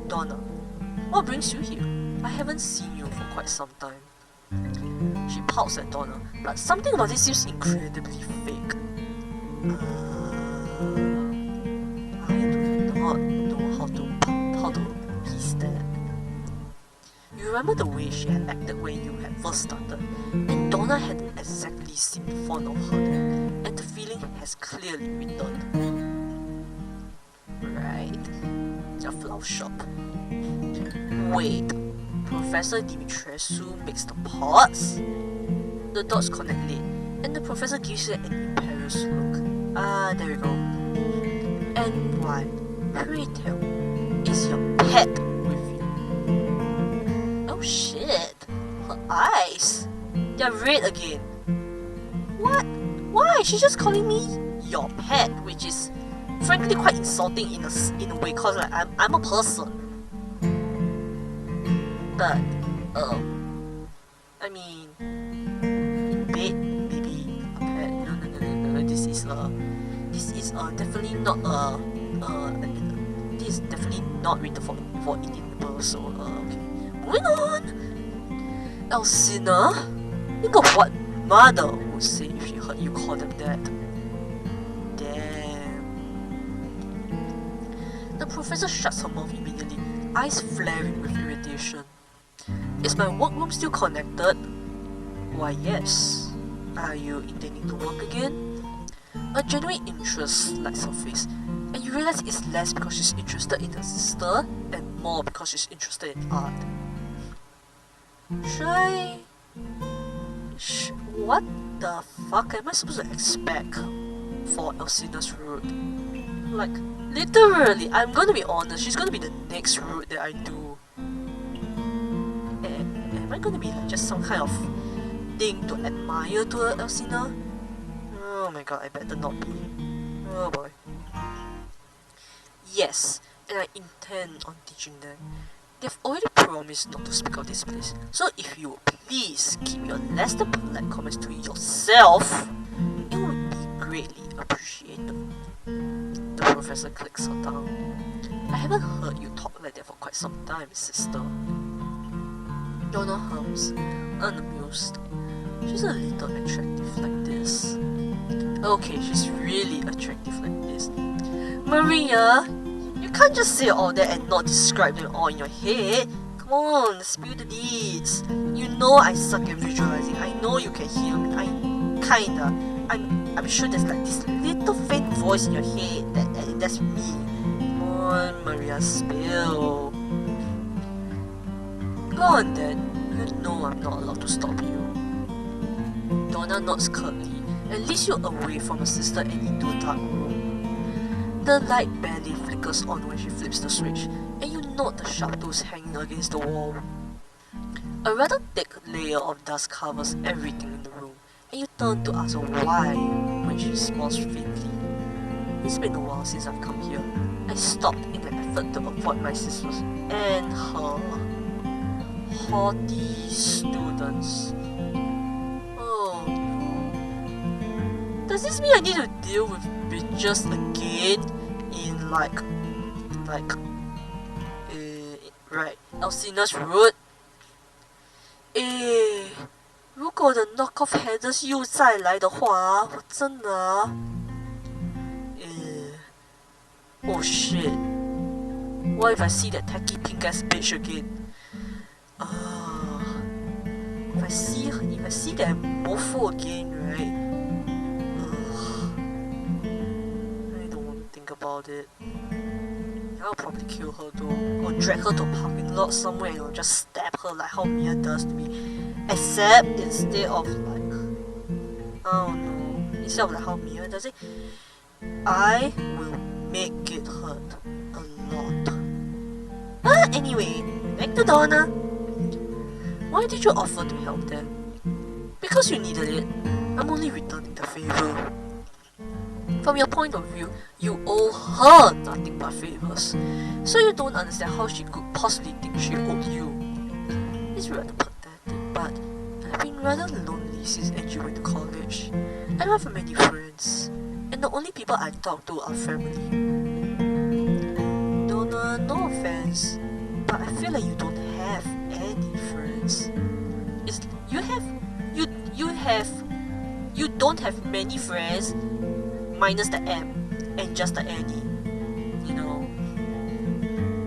Donna, what brings you here? I haven't seen you for quite some time. She pouts at Donna, but something about it seems incredibly fake. I do not know how to piece that. You remember the way she had acted when you had first started, and Donna hadn't exactly seemed fond of her then, and the feeling has clearly returned. Right, a flower shop. Wait, Professor Dimitrescu makes the pots? The dots connect late, and the professor gives you an imperious look. There we go. And why, pray tell, is your pet with you? Oh shit, her eyes, they're red again. What? Why? She's just calling me your pet, which is frankly quite insulting in a way, cause like I'm a person. But I mean, in bed maybe a pet. No. This is definitely not this is definitely not written for Indian people. So okay, moving on. Elsina, think of what mother would say if she heard you call them that. Damn. The professor shuts her mouth immediately, eyes flaring with irritation. Is my workroom still connected? Why yes. Are you intending to work again? A genuine interest lights her face, and you realize it's less because she's interested in her sister and more because she's interested in art. What the fuck am I supposed to expect for Elsina's route? Like, literally, I'm gonna be honest, she's gonna be the next route that I do. Am I gonna be like just some kind of thing to admire to her, Elsina? Oh my god, I better not be. Oh boy. Yes, and I intend on teaching them. They've already promised not to speak of this place, so if you would please keep your less than polite comments to yourself, it would be greatly appreciated. The professor clicks her tongue. I haven't heard you talk like that for quite some time, sister. Donna hums, unamused. She's a little attractive like this. Okay, she's really attractive like this. Maria, you can't just say all that and not describe them all in your head. Come on, spill the deeds. You know I suck at visualizing. I know you can hear me. I'm sure there's like this little faint voice in your head that's me. Come on, Maria, spill. Go on then. You know I'm not allowed to stop you. Donna nods curtly and leads you away from her sister and into a dark room. The light barely flickers on when she flips the switch, and you note the sharp tools hanging against the wall. A rather thick layer of dust covers everything in the room, and you turn to ask her why when she smiles faintly. It's been a while since I've come here. I stopped in an effort to avoid my sisters and her haughty students. Oh no. Does this mean I need to deal with bitches again in right, Elsina's route? 如果我的 knockoff headers 又再来的话，我真的oh shit. What if I see that tacky pink ass bitch again? If I see that mofo again, right? I don't want to think about it. I'll probably kill her though, or drag her to a parking lot somewhere and just stab her like how Mia does to me. Except instead of like, I don't know, instead of like how Mia does it, I will make it hurt a lot. Anyway, back to Donna. Why did you offer to help them? Because you needed it. I'm only returning the favor. From your point of view, you owe her nothing but favors, so you don't understand how she could possibly think she owed you. It's rather pathetic, but I've been rather lonely since Angie went to college. I don't have many friends, and and the only people I talk to are family. Donna, no offense, but I feel like you don't have any friends. You don't have many friends, minus the M and just the Annie, you know.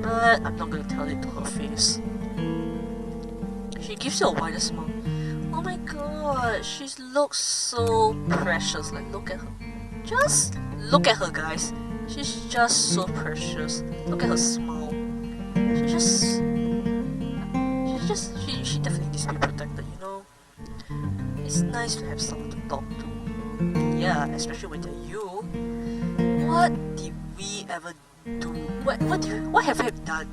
But I'm not gonna tell it to her face. She gives you a wider smile. Oh my god, she looks so precious. Like, look at her. Just look at her, guys. She's just so precious. Look at her smile. She definitely needs to be protected, you know. It's nice to have someone to talk to. Yeah, especially when they're you. What did we ever do? What have we done?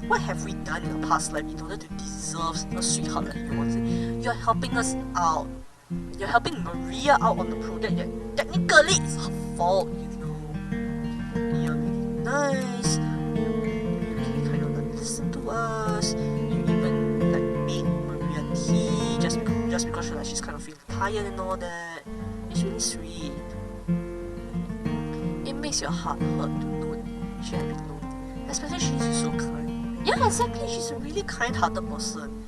What have we done in the past life in order to deserve a sweetheart like you? You're helping us out. You're helping Maria out on the project that technically it's her fault, you know. And you're really nice. You kind of like listen to us. You even like make Maria tea just because she's kind of feeling tired and all that. It's really sweet. It makes your heart hurt to know she has been lonely. Especially she's so kind. Yeah, exactly. She's a really kind-hearted person.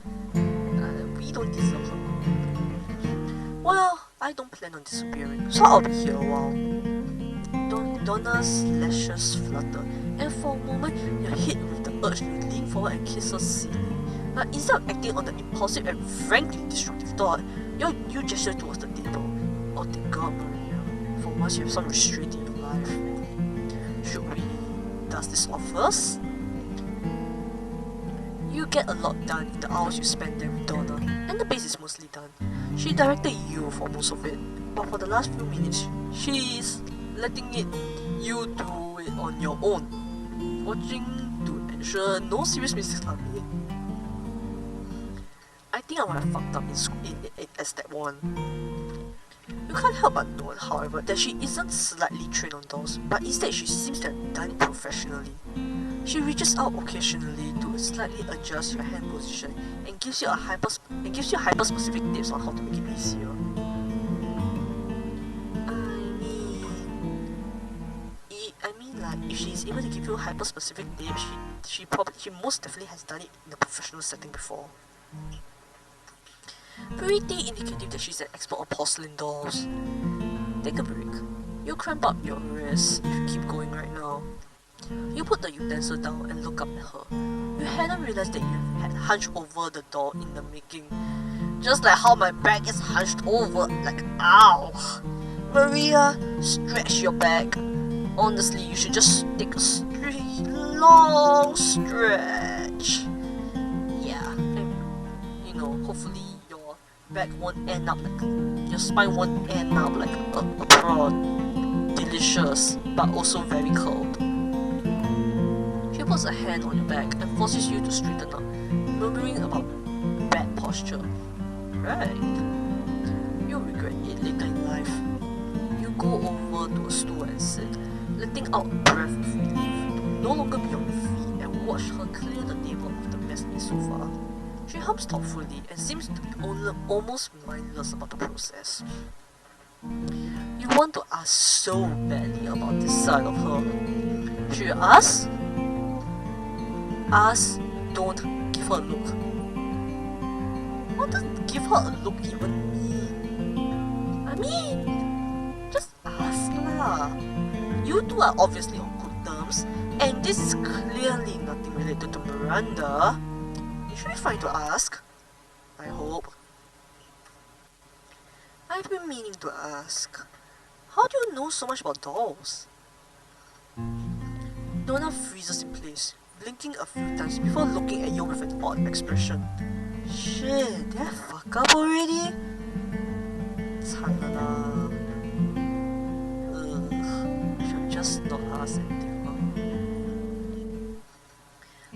We don't deserve her. Well, I don't plan on disappearing, so I'll be here a while. Donna's lashes flutter, and for a moment, you're hit with the urge to lean forward and kiss her silly. But instead of acting on the impulsive and frankly destructive thought, you gesture towards the table. Oh, thank God, Maria. For once, you have some restraint in your life. Should we dust this off first? You get a lot done in the hours you spend there with Donna, and the base is mostly done. She directed you for most of it, but for the last few minutes, she's letting you do it on your own, watching to ensure no serious mistakes are made. I think I would have fucked up in step 1. You can't help but note, however, that she isn't slightly trained on dolls, but instead she seems to have done it professionally. She reaches out occasionally to slightly adjust your hand position and gives you hyper-specific tips on how to make it easier. I mean, like, if she's able to give you hyper-specific tips, she most definitely has done it in a professional setting before. Pretty indicative that she's an expert on porcelain dolls. Take a break. You'll cramp up your wrists if you keep going right now. You put the utensil down and look up at her. You hadn't realized that you had hunched over the doll in the making. Just like how my back is hunched over, like ow! Maria, stretch your back. Honestly, you should just take a long stretch. Yeah, and you know, hopefully your back won't end up like, your spine won't end up like a prawn. Delicious, but also very curled. She puts a hand on your back and forces you to straighten up, murmuring about bad posture. Right. You'll regret it later in life. You go over to a stool and sit, letting out a breath of relief to no longer be on your feet and watch her clear the table of the mess made so far. She hums thoughtfully and seems to be almost mindless about the process. You want to ask so badly about this side of her. Should you ask? Ask, don't give her a look. What does give her a look even mean? I mean, just ask lah. You two are obviously on good terms, and this is clearly nothing related to Miranda. You should be fine to ask. I hope. I've been meaning to ask. How do you know so much about dolls? Donna freezes in place, blinking a few times before looking at you with an odd expression. Shit, did I fuck up already? 惨了啦. Should just not ask anything.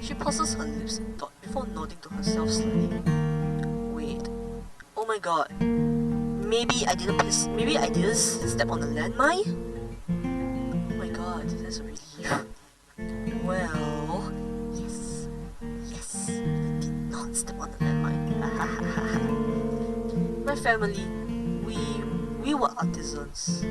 She pulses her lips in thought before nodding to herself slightly. Wait. Oh my god. Maybe I didn't step on the landmine? Oh my god, that's a relief. Well, yes, I did not step on the landmine. My family, we were artisans.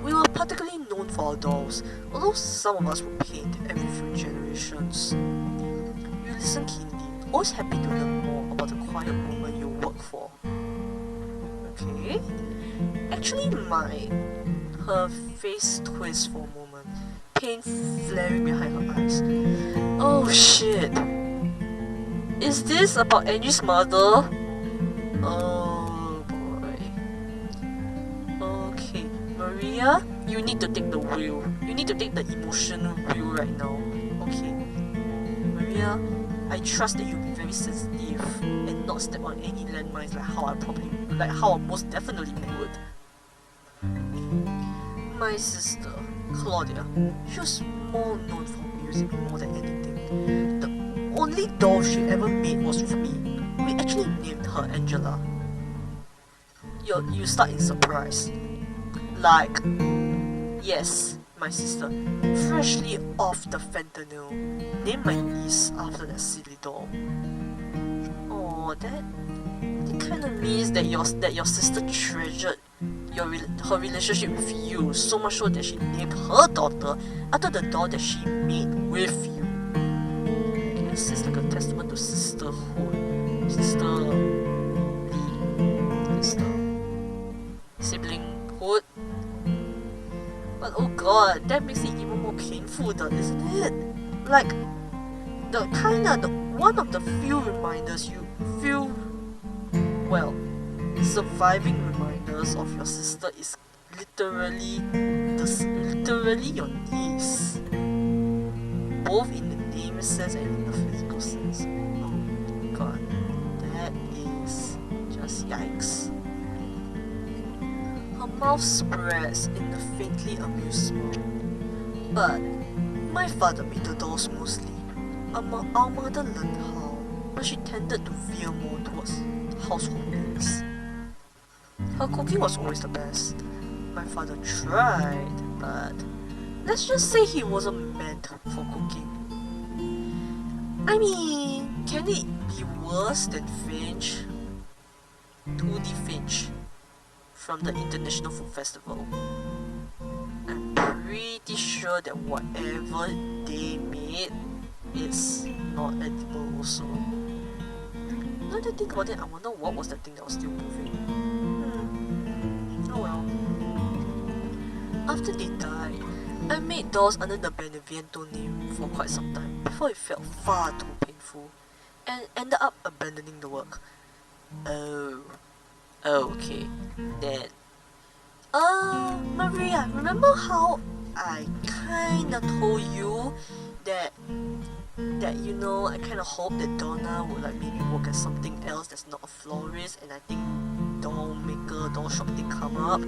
We were particularly known for our dolls, although some of us were pained every few generations. You listen keenly, always happy to learn more about the quiet woman you work for. Okay? Actually, her face twists for a moment, pain flaring behind her eyes. Oh shit! Is this about Angie's mother? Oh boy. Okay, Maria, you need to take the wheel. You need to take the emotional wheel right now. Okay. Maria, I trust that you'll be very sensitive and not step on any landmines like how I most definitely would. My sister, Claudia, she was more known for music more than anything. The only doll she ever made was with me. We actually named her Angela. You start in surprise. Like, yes, my sister, freshly off the fentanyl, named my niece after that silly doll. Oh, that kind of means that your sister treasured her relationship with you so much so that she named her daughter after the doll that she made with you. I guess it's like a testament to sisterhood, siblinghood. But oh god, that makes it even more painful, though, isn't it? Like one of the few reminders you feel, well, surviving reminders of your sister is literally your niece, both in the name sense and in the physical sense. Oh god, that is just yikes. Her mouth spreads in a faintly amused smile. But my father made the dolls mostly. Our mother learned how, but she tended to veer more towards household things. Her cooking was always the best. My father tried, but let's just say he wasn't meant for cooking. I mean, can it be worse than Finch? 2D Finch from the International Food Festival. I'm pretty sure that whatever they made is not edible also. Now that I think about it, I wonder what was the thing that was still moving. Oh well. After they died, I made dolls under the Beneviento name for quite some time before it felt far too painful and ended up abandoning the work. Oh, okay, then. Maria, remember how I kinda told you that you know, I kinda hoped that Donna would like maybe work as something else that's not a florist, and I think doll maker, doll shop thing come up.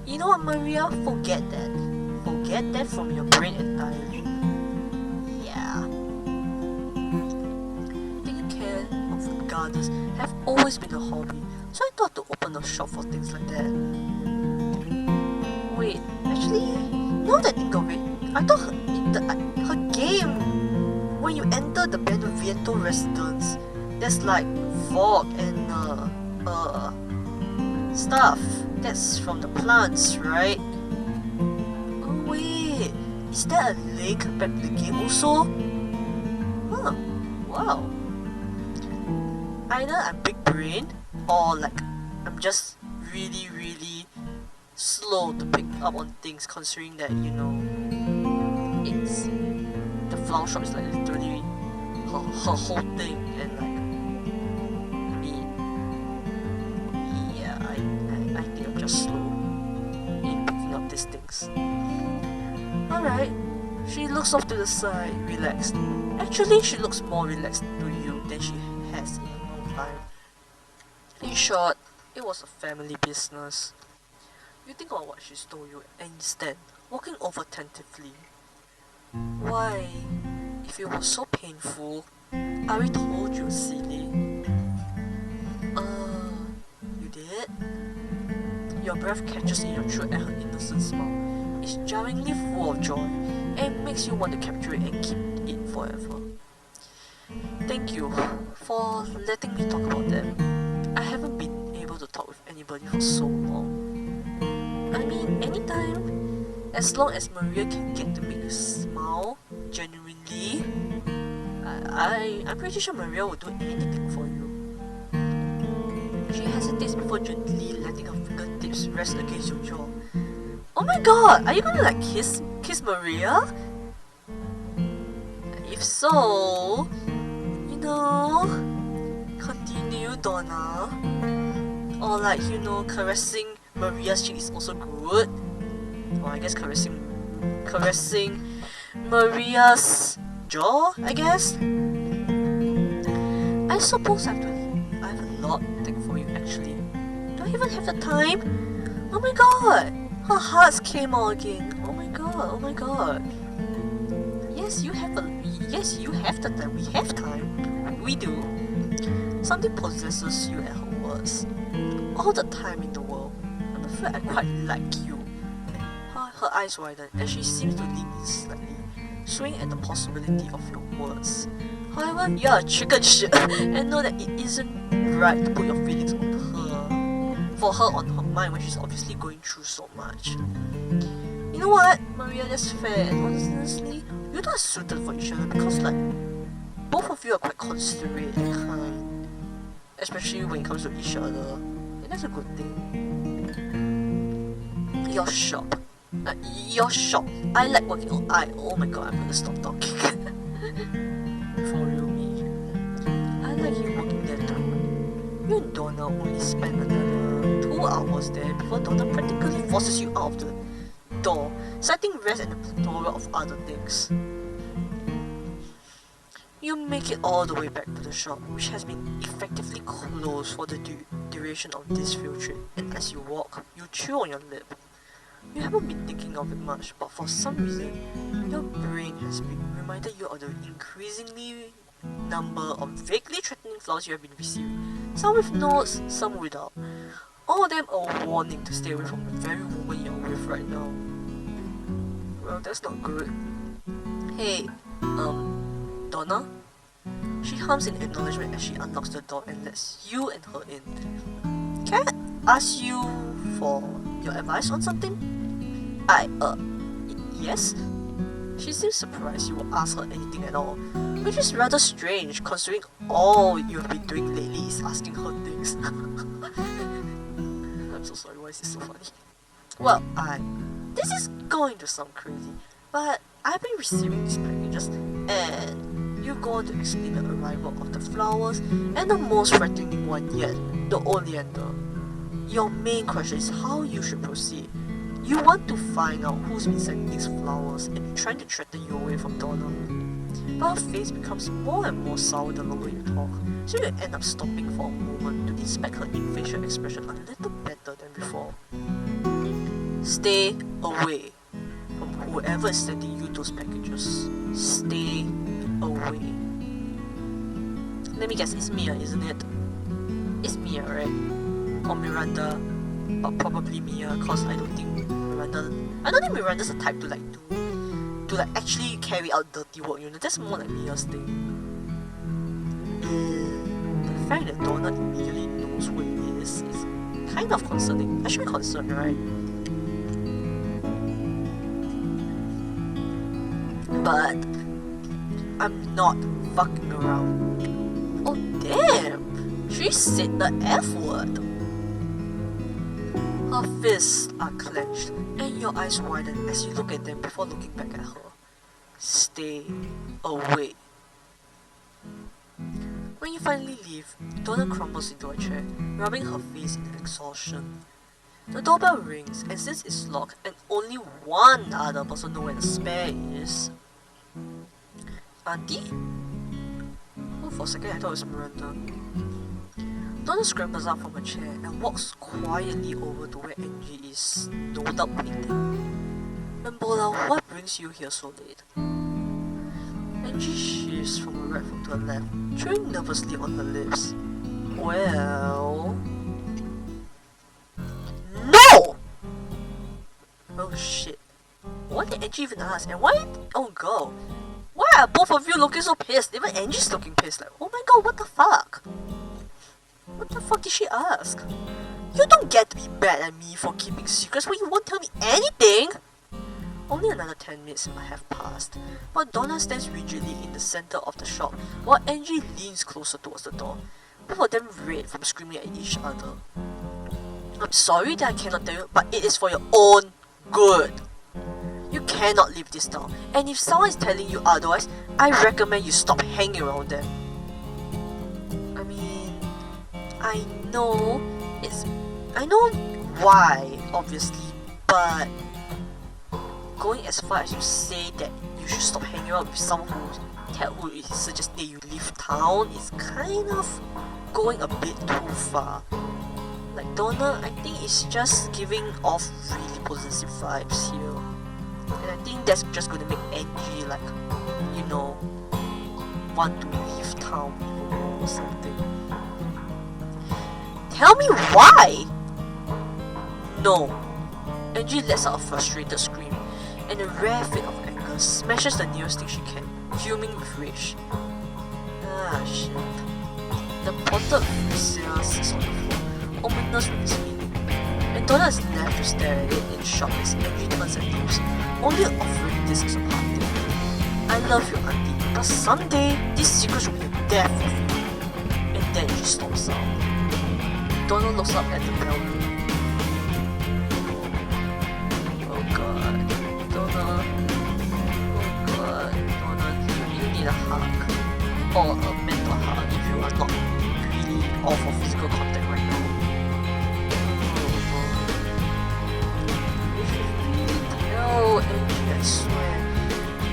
You know what, Maria? Forget that. Forget that from your brain entirely. Yeah. Taking care of gardens have always been a hobby, so I thought to open a shop for things like that. Wait, actually, now that I think of it, I thought her game, when you enter the Beneviento residence, there's like fog and stuff. That's from the plants, right? Oh wait, is there a link back to the game also? Huh, wow. Either I'm big brain or like I'm just really slow to pick up on things, considering that, you know, it's the flower shop is like literally her whole thing, and like I think I'm just slow in picking up these things. Alright, she looks off to the side, relaxed. Actually, she looks more relaxed to you than she has in a long time. In short, it was a family business. You think about what she's told you and instead, walking over tentatively. Why, if it was so painful, I already told you, silly. You did? Your breath catches in your throat at her innocent smile. It's jarringly full of joy and makes you want to capture it and keep it forever. Thank you for letting me talk about them. I haven't been able to talk with anybody for so long. I mean, anytime, as long as Maria can get to make you smile genuinely, I'm pretty sure Maria will do anything for you. She hesitates before gently letting her fingertips rest against your jaw. Oh my god, are you gonna like kiss Maria? If so, you know, continue, Donna. Or like, you know, caressing Maria's cheek is also good. Or I guess caressing Maria's jaw, I guess. I suppose I have a lot to think for you actually. Do I even have the time? Oh my god! Her hearts came out again. Oh my god. Yes, you have the time. We have time. We do. Something possesses you at her words. All the time in the world. I'm afraid I quite like you. Her eyes widen and she seems to lean in slightly, swaying at the possibility of your words. However, you're a chicken shit and know that it isn't right to put your feelings on her mind when she's obviously going through so much. You know what, Maria, that's fair. And honestly, you're not suited for each other because like both of you are quite considerate and kind, especially when it comes to each other, and that's a good thing. You're sharp. I like working on oh my god, I'm gonna stop talking. For real, me. I like you working there too. You and Donna only spend another 2 hours there before Donna practically forces you out of the door, citing rest and a plethora of other things. You make it all the way back to the shop, which has been effectively closed for the duration of this field trip, and as you walk, you chew on your lip. You haven't been thinking of it much, but for some reason, your brain has been reminded you of the increasingly number of vaguely threatening flowers you have been receiving. Some with notes, some without. All of them a warning to stay away from the very woman you're with right now. Well, that's not good. Hey, Donna? She hums in acknowledgement as she unlocks the door and lets you and her in. Can I ask you for your advice on something? Yes? She seems surprised you will ask her anything at all, which is rather strange considering all you've been doing lately is asking her things. I'm so sorry, why is this so funny? Well, this is going to sound crazy, but I've been receiving these packages and you go on to explain the arrival of the flowers and the most threatening one yet, the oleander. Your main question is how you should proceed. You want to find out who's been sending these flowers and trying to threaten you away from Donna. But her face becomes more and more sour the longer you talk, so you end up stopping for a moment to inspect her facial expression a little better than before. Stay away from whoever is sending you those packages. Stay away. Let me guess, it's Mia, isn't it? It's Mia, right? Or Miranda, but probably Mia, cause I don't think Miranda's the type to actually carry out dirty work, you know, that's more like Mia's thing. The fact that Donna immediately knows who it is kind of concerning. I should be concerned, right? But I'm not fucking around. Oh damn! She said the F word. Her fists are clenched and your eyes widen as you look at them before looking back at her. Stay away. When you finally leave, Donna crumbles into a chair, rubbing her face in exhaustion. The doorbell rings, and since it's locked and only one other person knows where the spare is... Auntie? Oh, for a second I thought it was Miranda. Donna scrambles up from her chair and walks quietly over to where Angie is, no doubt waiting. Mambola, what brings you here so late? Angie shifts from her right foot to her left, chewing nervously on her lips. Well... No! Oh shit. What did Angie even ask? And why... Oh god. Why are both of you looking so pissed? Even Angie's looking pissed. Like, oh my god, what the fuck? What the fuck did she ask? You don't get to be mad at me for keeping secrets when you won't tell me anything! Only another 10 minutes have passed, but Donna stands rigidly in the center of the shop while Angie leans closer towards the door. Both of them red from screaming at each other. I'm sorry that I cannot tell you, but it is for your own good. You cannot live this down, and if someone is telling you otherwise, I recommend you stop hanging around them. I mean, I know why, obviously, but going as far as you say that you should stop hanging out with someone who suggests that you leave town is kind of going a bit too far. Like Donna, I think it's just giving off really possessive vibes here. And I think that's just gonna make Angie like, you know, want to leave town even more or something. Tell me why! No. Angie lets out a frustrated scream, and a rare fit of anger smashes the nearest thing she can, fuming with rage. Ah, shit. The potted freezer sits on the floor, ominous with its meaning, and Donna is left to stare at it in shock as Angie turns and leaves, only offering this as a party. I love you, auntie, but someday these secrets will be a death of you. And then she storms out. Donna looks up at the bell. A hug or a mental hug if you are not really off of physical contact right now. If you really tell Angie, I swear.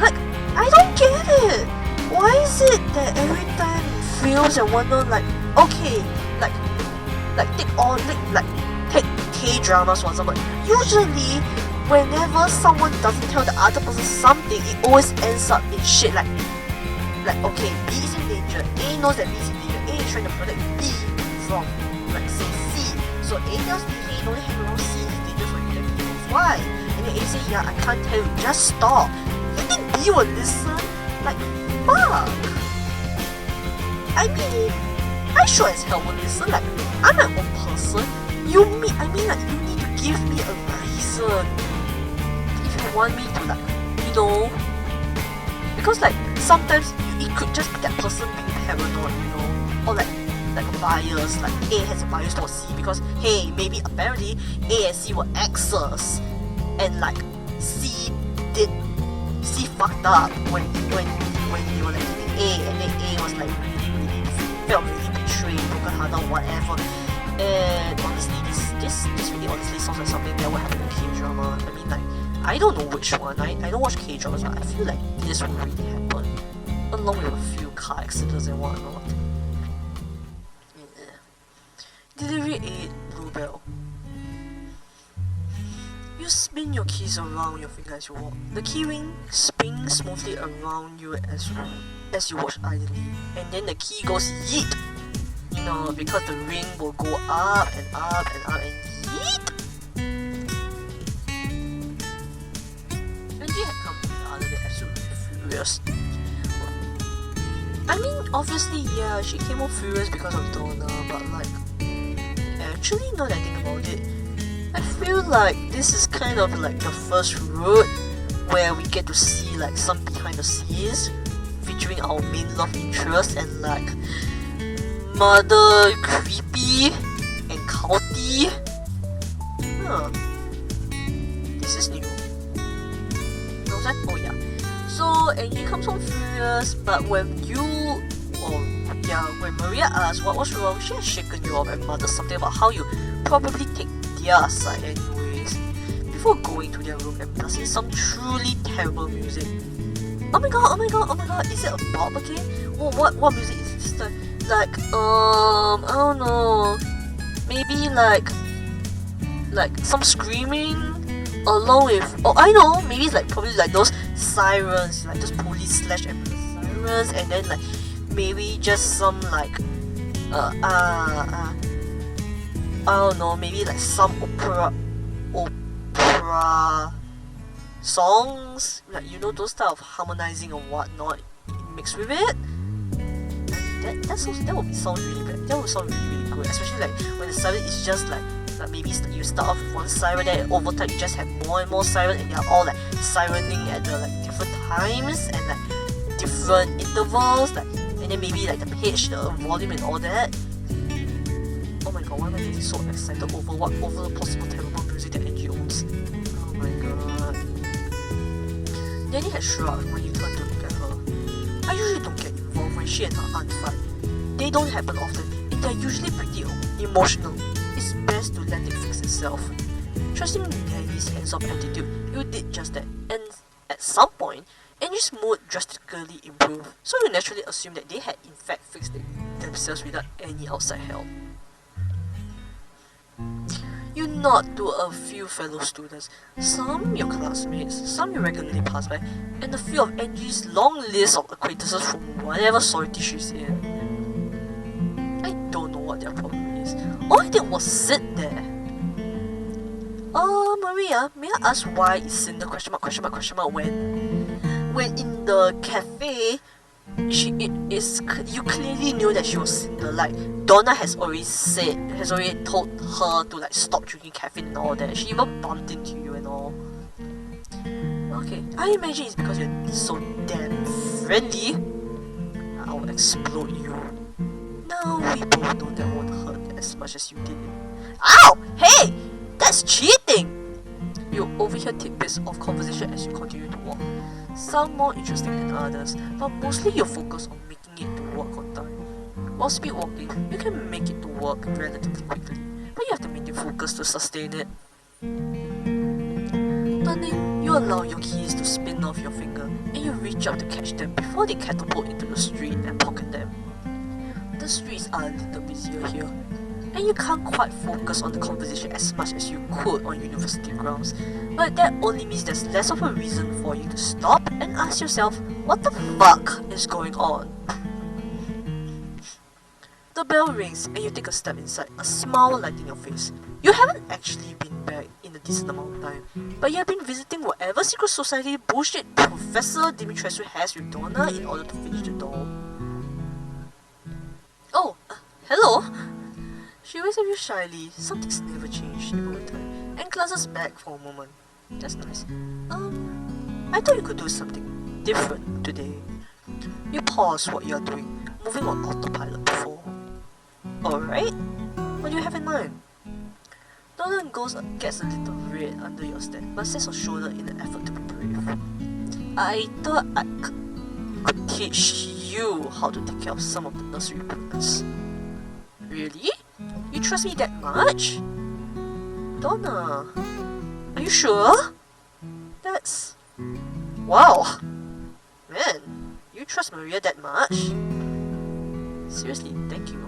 Like, I don't get it! Why is it that every time it feels and wonder like, okay, take K-dramas for example. Usually, whenever someone doesn't tell the other person something, it always ends up in shit like, okay, B is in danger, A knows that B is in danger, A is trying to protect B from, like, say, C. So A tells B, hey, don't hang around C, it's dangerous for you, then B knows why. And then A says, yeah, I can't tell you, just stop. You think B will listen? Like, fuck. I mean, I sure as hell will listen, like, I'm my own person. You need to give me a reason. If you want me to, like, you know, because, like, sometimes it could just be that person being paranoid, you know, or like a bias, like A has a bias towards C because, hey, maybe apparently A and C were exes, and like C fucked up when they were like meeting A, and then A was like really felt really betrayed, broken hearted, whatever. And honestly, this really honestly sounds like something that would happen in K-drama. I mean, like, I don't know which one. I don't watch K-dramas, but I feel like this will really happen, along with a few car accidents and whatnot. Yeah. Delivery 8, Bluebell. You spin your keys around your finger as you walk. The key ring spins smoothly around you as you watch idly, and then the key goes yeet. You know, because the ring will go up and up and up and yeet. Angie had come to the other day absolutely furious. I mean, obviously, yeah, she came out furious because of Donna, but like, actually, now that I think about it, I feel like this is kind of like the first route where we get to see like some behind the scenes featuring our main love interest and like Mother Creepy and Culty. Huh. This is new. No, was like, oh yeah. So Angie comes home furious, but when Maria asks what was wrong, she has shaken you off and muttered something about how you probably take their side anyways, before going to their room and blasting some truly terrible music. Oh my god, is it a pop again? What music is this? Like, I don't know, maybe like some screaming along with, oh I know, maybe it's like probably like those sirens, like those police / ambulance sirens, and then like maybe just some like I don't know, maybe like some opera songs, like, you know, those type of harmonizing or whatnot mixed with it. That would sound really bad. That would sound really good, especially like when the silence is just like Like maybe you start off with one siren, then over time you just have more and more sirens, and they're all like sirening at the like different times and like different intervals, like, and then maybe like the pitch, the volume, and all that. Oh my god, why am I getting so excited over the possible terrible music that NG owns? Oh my god. Danny had shrugged when you turned to look at her. I usually don't get involved when she and her aunt fight. They don't happen often, and they're usually pretty emotional. It's best to let it fix itself. Trusting Danny's hands-off attitude, you did just that, and at some point, Angie's mood drastically improved, so you naturally assume that they had in fact fixed it themselves without any outside help. You nod to a few fellow students, some your classmates, some you regularly pass by, and a few of Angie's long list of acquaintances from whatever society she's in. I don't know what their problem is. All I did was sit there. Maria, may I ask why is Cinder when in the cafe you clearly knew that she was Cinder. Like Donna has already told her to like stop drinking caffeine and all that. She even bumped into you and all. Okay, I imagine it's because you're so damn friendly. I'll explode you. Now we both know that won't hurt as much as you did. Ow! Hey! That's cheating! You overhear tidbits of conversation as you continue to walk. Some more interesting than others, but mostly you focus on making it to work on time. While speed walking, you can make it to work relatively quickly, but you have to maintain focus to sustain it. Turning, you allow your keys to spin off your finger, and you reach up to catch them before they catapult into the street and pocket them. The streets are a little busier here, and you can't quite focus on the conversation as much as you could on university grounds, but that only means there's less of a reason for you to stop and ask yourself, what the fuck is going on? The bell rings and you take a step inside, a smile lighting your face. You haven't actually been back in a decent amount of time, but you have been visiting whatever secret society bullshit Professor Dimitrescu has with Donna in order to finish the doll. Oh, hello! She waves at you shyly, something's never changed even with time, and glances back for a moment. That's nice. I thought you could do something different today. You pause what you're doing, moving on autopilot before. Alright, what do you have in mind? Donna gets a little red under your stare, but sets her shoulder in an effort to be brave. I thought I could teach you how to take care of some of the nursery equipments. Really? You trust me that much? Donna, are you sure? That's... wow! Man, you trust Maria that much? Seriously, thank you.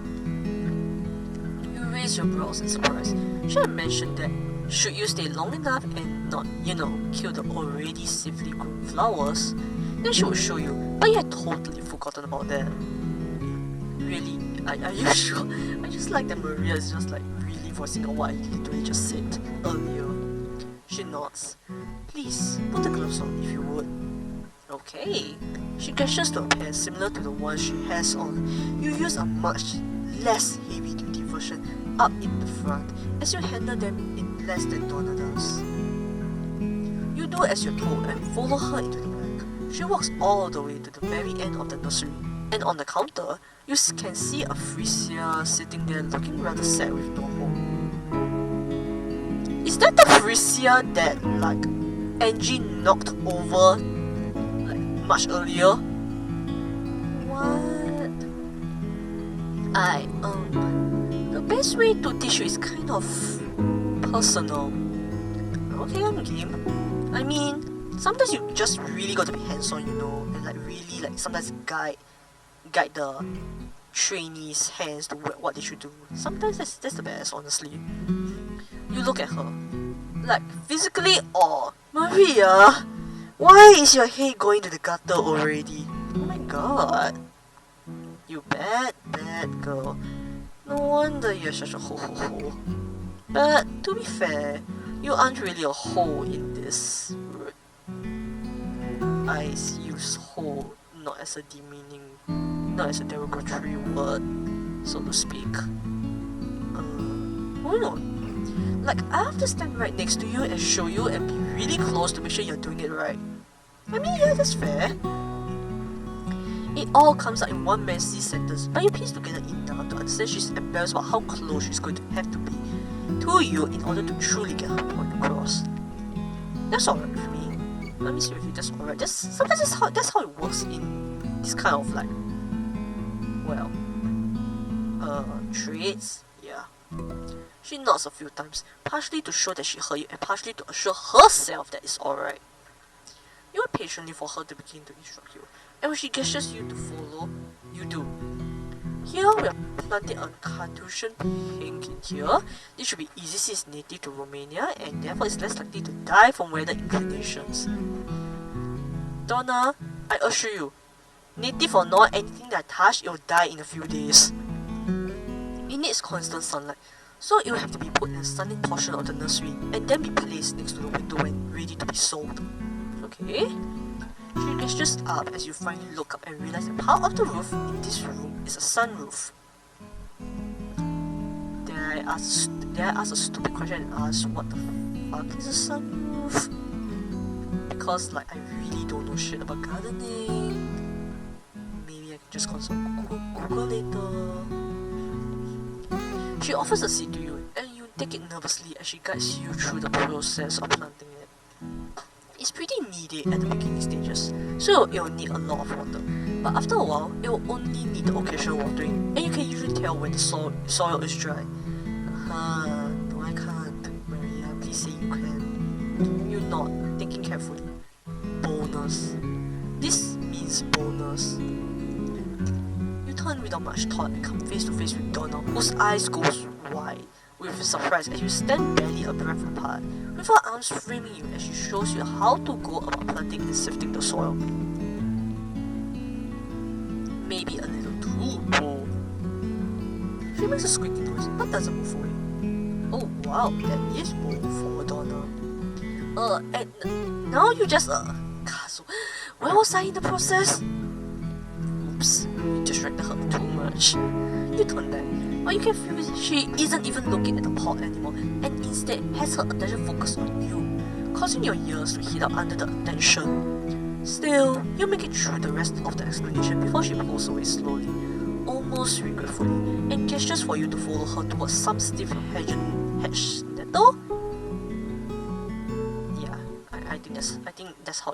You raise your brows in surprise. Should have mentioned that should you stay long enough and not, kill the already safely grown flowers, then she would show you, but you had totally forgotten about that. Really? Are you sure? I just like that Maria is just like really voicing out what I literally just said earlier. She nods. Please, put the gloves on if you would. Okay. She gestures to a pair similar to the one she has on. You use a much less heavy-duty version up in the front as you handle them in less than Donna does. You do as you're told and follow her into the back. She walks all the way to the very end of the nursery, and on the counter, you can see a Frisia sitting there looking rather sad with normal. Is that the Frisia that, like, Angie knocked over, like, much earlier? What? The best way to teach you is kind of personal. Okay, I'm game. I mean, sometimes you just really got to be hands-on, and like really like sometimes guide the trainees' hands to what they should do. Sometimes that's the best, honestly. You look at her, like physically or Maria, why is your head going to the gutter already? Oh my god, you bad girl. No wonder you're such a ho. But to be fair, you aren't really a hoe in this. I use hoe not as a demeaning, not as a derogatory word, so to speak. Moving on. Like, I have to stand right next to you and show you and be really close to make sure you're doing it right. I mean, yeah, that's fair. It all comes out in one messy sentence, but you piece together enough to understand she's embarrassed about how close she's going to have to be to you in order to truly get her point across. That's alright with me. Let me see if that's alright. Sometimes that's how it works in this kind of like, well, traits. Yeah. She nods a few times, partially to show that she heard you and partially to assure herself that it's alright. You wait patiently for her to begin to instruct you, and when she gestures you to follow, you do. Here we are planting a Carthusian pink in here. This should be easy since it's native to Romania and therefore is less likely to die from weather inclinations. Donna, I assure you, native or not, anything that I touch, it will die in a few days. It needs constant sunlight, so it will have to be put in a sunny portion of the nursery and then be placed next to the window when ready to be sold. Okay? She gestures up as you finally look up and realize that part of the roof in this room is a sunroof. Dare I ask a stupid question and ask what the fuck is a sunroof? Because like I really don't know shit about gardening. Maybe I can just consult Google later. She offers a seat to you and you take it nervously as she guides you through the process of planting it. It's pretty needy at the beginning stages, so it will need a lot of water. But after a while, it will only need the occasional watering, and you can usually tell when the soil is dry. No, I can't. Maria, please say you can. You nod, thinking carefully. Bonus. This means bonus. You turn without much thought and come face to face with Donna, whose eyes go wide with surprise as you stand barely a breath apart, with her arms framing you as she shows you how to go about planting and sifting the soil. Maybe a little too bold. She makes a squeaky noise but doesn't move away. Oh wow, that is bold for Donna. And now you just Kazu, where was I in the process? Oops, you distracted her too much. You turn back, but you can feel she isn't even looking at the pot anymore and instead has her attention focused on you, causing your ears to heat up under the attention. Still, you make it through the rest of the explanation before she pulls away slowly, almost regretfully, and gestures for you to follow her towards some stiff hedge nettle. Yeah, I think that's how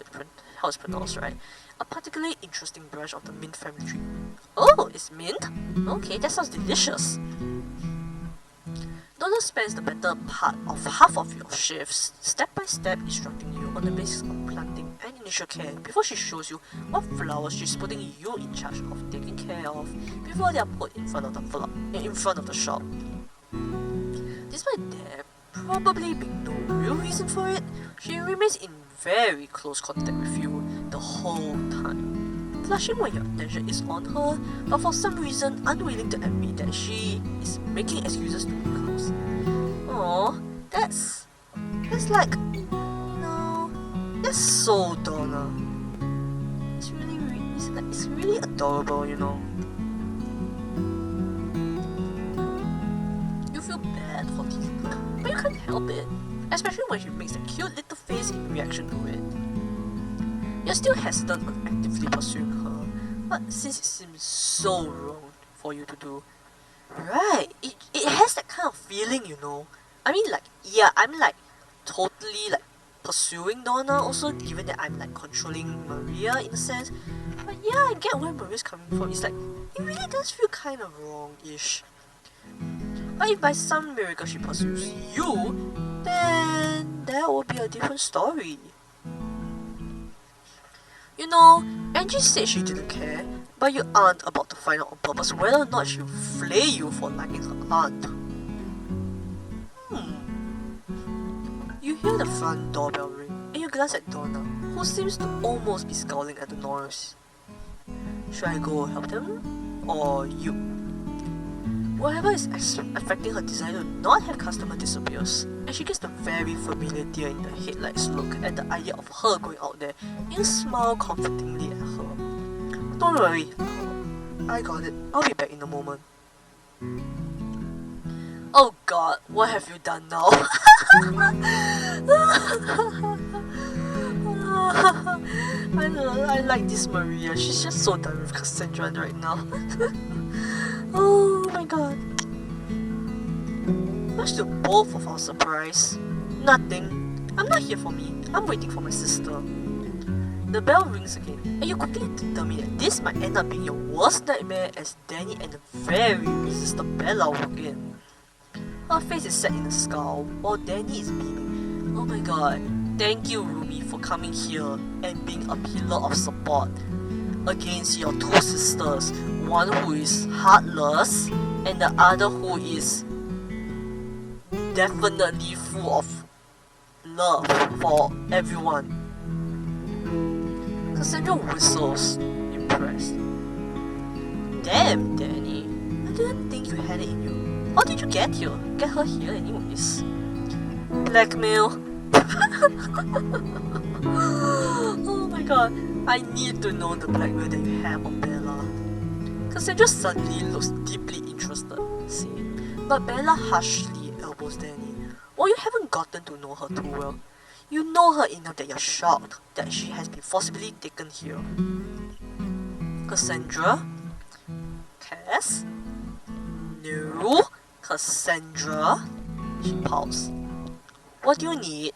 it's pronounced, right? A particularly interesting branch of the mint family tree. Oh, it's mint? Okay, that sounds delicious. Donna spends the better part of half of your shifts step by step instructing you on the basics of planting and initial care before she shows you what flowers she's putting you in charge of taking care of before they are put in front of the shop. Despite there probably being no real reason for it, she remains in very close contact with you the whole time, flushing when your attention is on her, but for some reason unwilling to admit that she is making excuses to be close. Aww, that's like, that's so Donna. It's really adorable, You feel bad for teasing her, but you can't help it, especially when she makes a cute little face in reaction to it. You're still hesitant on actively pursuing her, but since it seems so wrong for you to do, right, it has that kind of feeling, I mean, like, yeah, I'm like totally like pursuing Donna also, given that I'm like controlling Maria in a sense, but yeah, I get where Maria's coming from. It's like, it really does feel kind of wrong-ish. But if by some miracle she pursues you, then that will be a different story. Angie said she didn't care, but you aren't about to find out on purpose whether or not she'll flay you for liking her aunt. You hear the front doorbell ring, and you glance at Donna, who seems to almost be scowling at the noise. Should I go help them? Or you? Whatever is affecting her desire to not have customer disappears, and she gets the very familiar deer in the headlights look at the idea of her going out there. You smile comfortingly at her. Don't worry, I got it. I'll be back in a moment. Oh god, what have you done now? I like this Maria. She's just so done with Cassandra right now. Oh my god. Much to both of our surprise, nothing. I'm not here for me. I'm waiting for my sister. The bell rings again, and you quickly determine that this might end up being your worst nightmare as Danny and the very resistant Bella walk in. Her face is set in a scowl, while Danny is beaming. Oh my god, thank you Rumi for coming here and being a pillar of support against your two sisters, one who is heartless and the other who is definitely full of love for everyone. Cassandra whistles, impressed. Damn, Danny. I didn't think you had it in you. How did you get here? Get her here anyways. Blackmail. Oh my god. I need to know the blackmail that you have on Bella. Cassandra suddenly looks deeply interested, saying, but Bella harshly elbows Danny. Well, you haven't gotten to know her too well. You know her enough that you're shocked that she has been forcibly taken here. Cassandra? Cass? No, Cassandra? She paused. What do you need?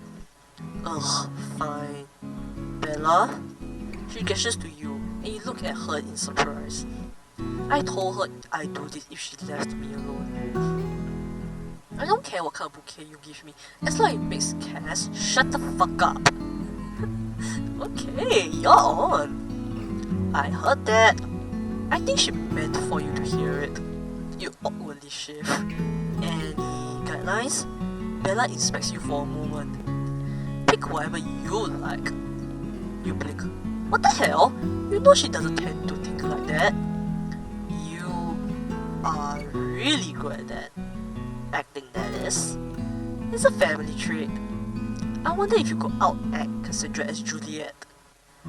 Ugh, fine. Bella? She gestures to you, and you look at her in surprise. I told her I'd do this if she left me alone. I don't care what kind of bouquet you give me, as long as it makes Cass shut the fuck up. Okay, you're on. I heard that. I think she meant for you to hear it. You awkwardly shift. Any guidelines? Bella inspects you for a moment. Pick whatever you like. You blink. What the hell? You know she doesn't tend to think like that. You are really good at that. Acting, that is. It's a family trait. I wonder if you could out-act Cassandra as Juliet.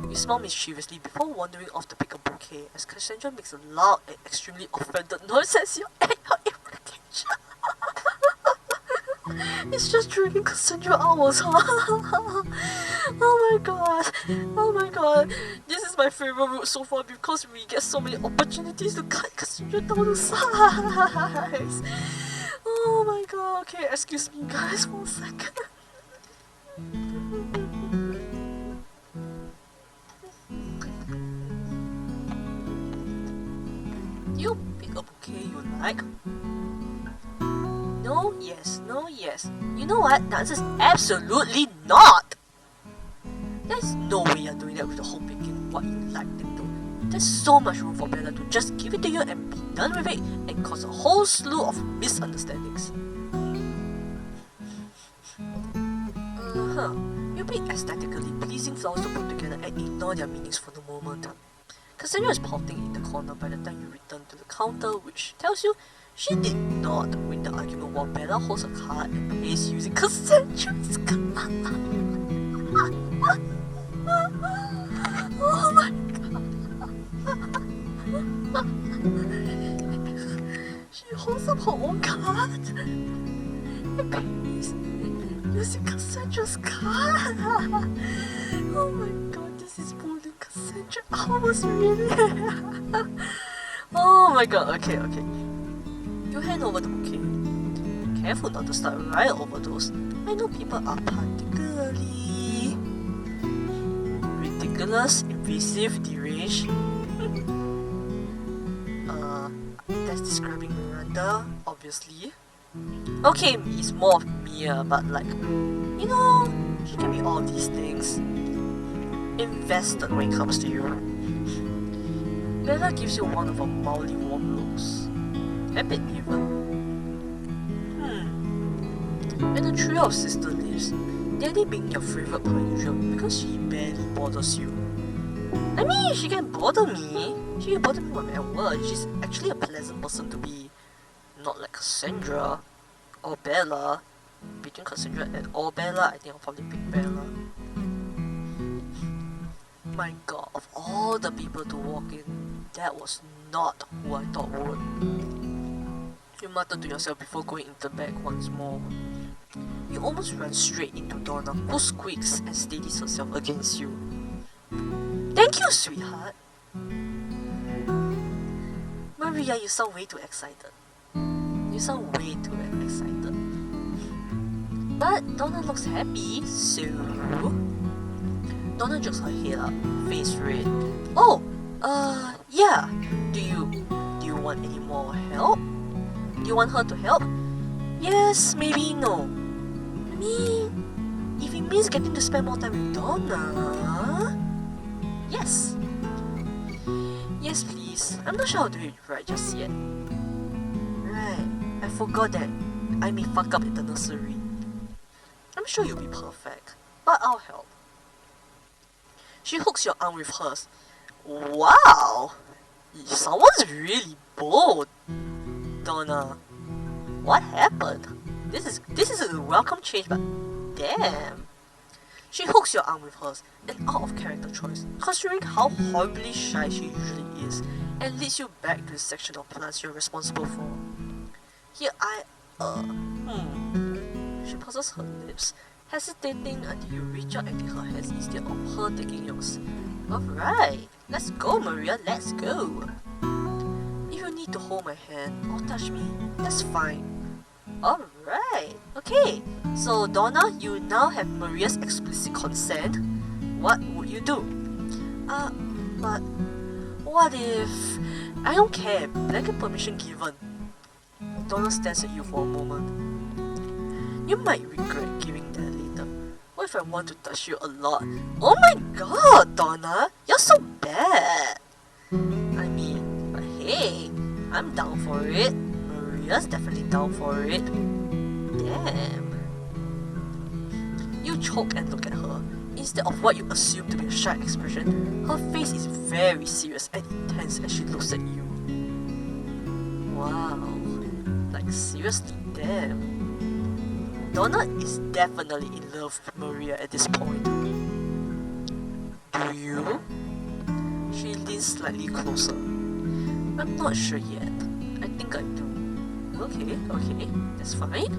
You smile mischievously before wandering off to pick a bouquet as Cassandra makes a loud and extremely offended noise as you act your implication. It's just during Cassandra hours, huh? Oh my god. Oh my god. This is my favorite route so far because we get so many opportunities to cut Cassandra down to size. Oh my god. Okay, excuse me guys for a second. You pick a bouquet you like. No, yes, no, yes. You know what? The answer is absolutely not! There's no way you're doing that with the whole picking what you like thing though. There's so much room for Bella to just give it to you and be done with it and cause a whole slew of misunderstandings. You pick aesthetically pleasing flowers to put together and ignore their meanings for the moment. Cassandra is pouting in the corner by the time you return to the counter, which tells you she did not win the argument while Bella holds a card and pays using Cassandra's card. Oh my god. She holds up her own card and pays using Cassandra's card. Oh my god, this is bullying Cassandra hours really. Oh my god, okay. You hand over the bouquet. Careful not to start a riot over those. I know people are particularly ridiculous, invasive, deranged. That's describing Miranda, obviously. Okay, it's more of Mia, but like, you know, she can be all these things. Invested when it comes to you. Bella gives you one of her mildly warm looks. A bit even. And the trio of sister leaves, Danny being your favorite per usual because she barely bothers you. I mean, she can bother me. She can bother me no matter what. She's actually a pleasant person to be. Not like Cassandra or Bella. Between Cassandra and or Bella, I think I'll probably pick Bella. My god, of all the people to walk in, that was not who I thought would. You muttered to yourself before going into the bag once more. You almost ran straight into Donna, who squeaks and steadies herself against you. Thank you, sweetheart. Maria, you sound way too excited. You sound way too excited. But Donna looks happy, so... Donna jerks her head up, face red. Oh, yeah. Do you want any more help? Do you want her to help? Yes, maybe no. I mean, if it means getting to spend more time with Donna... Yes. Yes, please. I'm not sure how to do it right just yet. Right, I forgot that I may fuck up in the nursery. I'm sure you'll be perfect, but I'll help. She hooks your arm with hers. Wow! Someone's really bold. Donna, what happened? This is a welcome change, but damn. She hooks your arm with hers, an out of character choice, considering how horribly shy she usually is, and leads you back to the section of plants you're responsible for. Here She purses her lips, hesitating until you reach out and take her hands instead of her taking yours. Alright, let's go, Maria, let's go. If you need to hold my hand or touch me, that's fine. Alright, okay. So Donna, you now have Maria's explicit consent. What would you do? But what if... I don't care, blanket permission given. Donna stares at you for a moment. You might regret giving that later. What if I want to touch you a lot? Oh my god, Donna! You're so bad! I mean, but hey, I'm down for it. Maria's definitely down for it. Damn. You choke and look at her. Instead of what you assume to be a shy expression, her face is very serious and intense as she looks at you. Wow. Like seriously, damn. Donna is definitely in love with Maria at this point. Do you? She leans slightly closer. I'm not sure yet. I think I do. Okay, that's fine.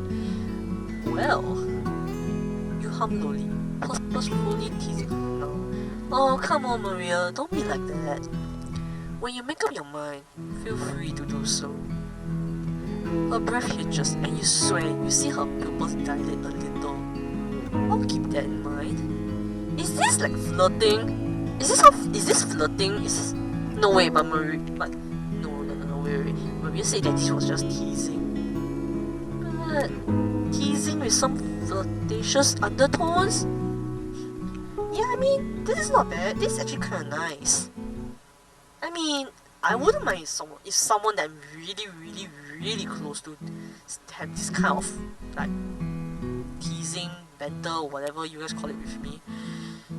Well, you hum lowly, purposefully teasing her now. Oh, come on, Maria, don't be like that. When you make up your mind, feel free to do so. Her breath hitches and you swear you see her pupils dilate a little. I'll keep that in mind. Is this like flirting? Is this flirting? No way, but Maria, wait. Maria said that this was just teasing. But teasing with some flirtatious undertones? Yeah, I mean, this is not bad. This is actually kinda nice. I mean, I wouldn't mind if someone that I'm really close to have this kind of like teasing, banter, whatever you guys call it with me.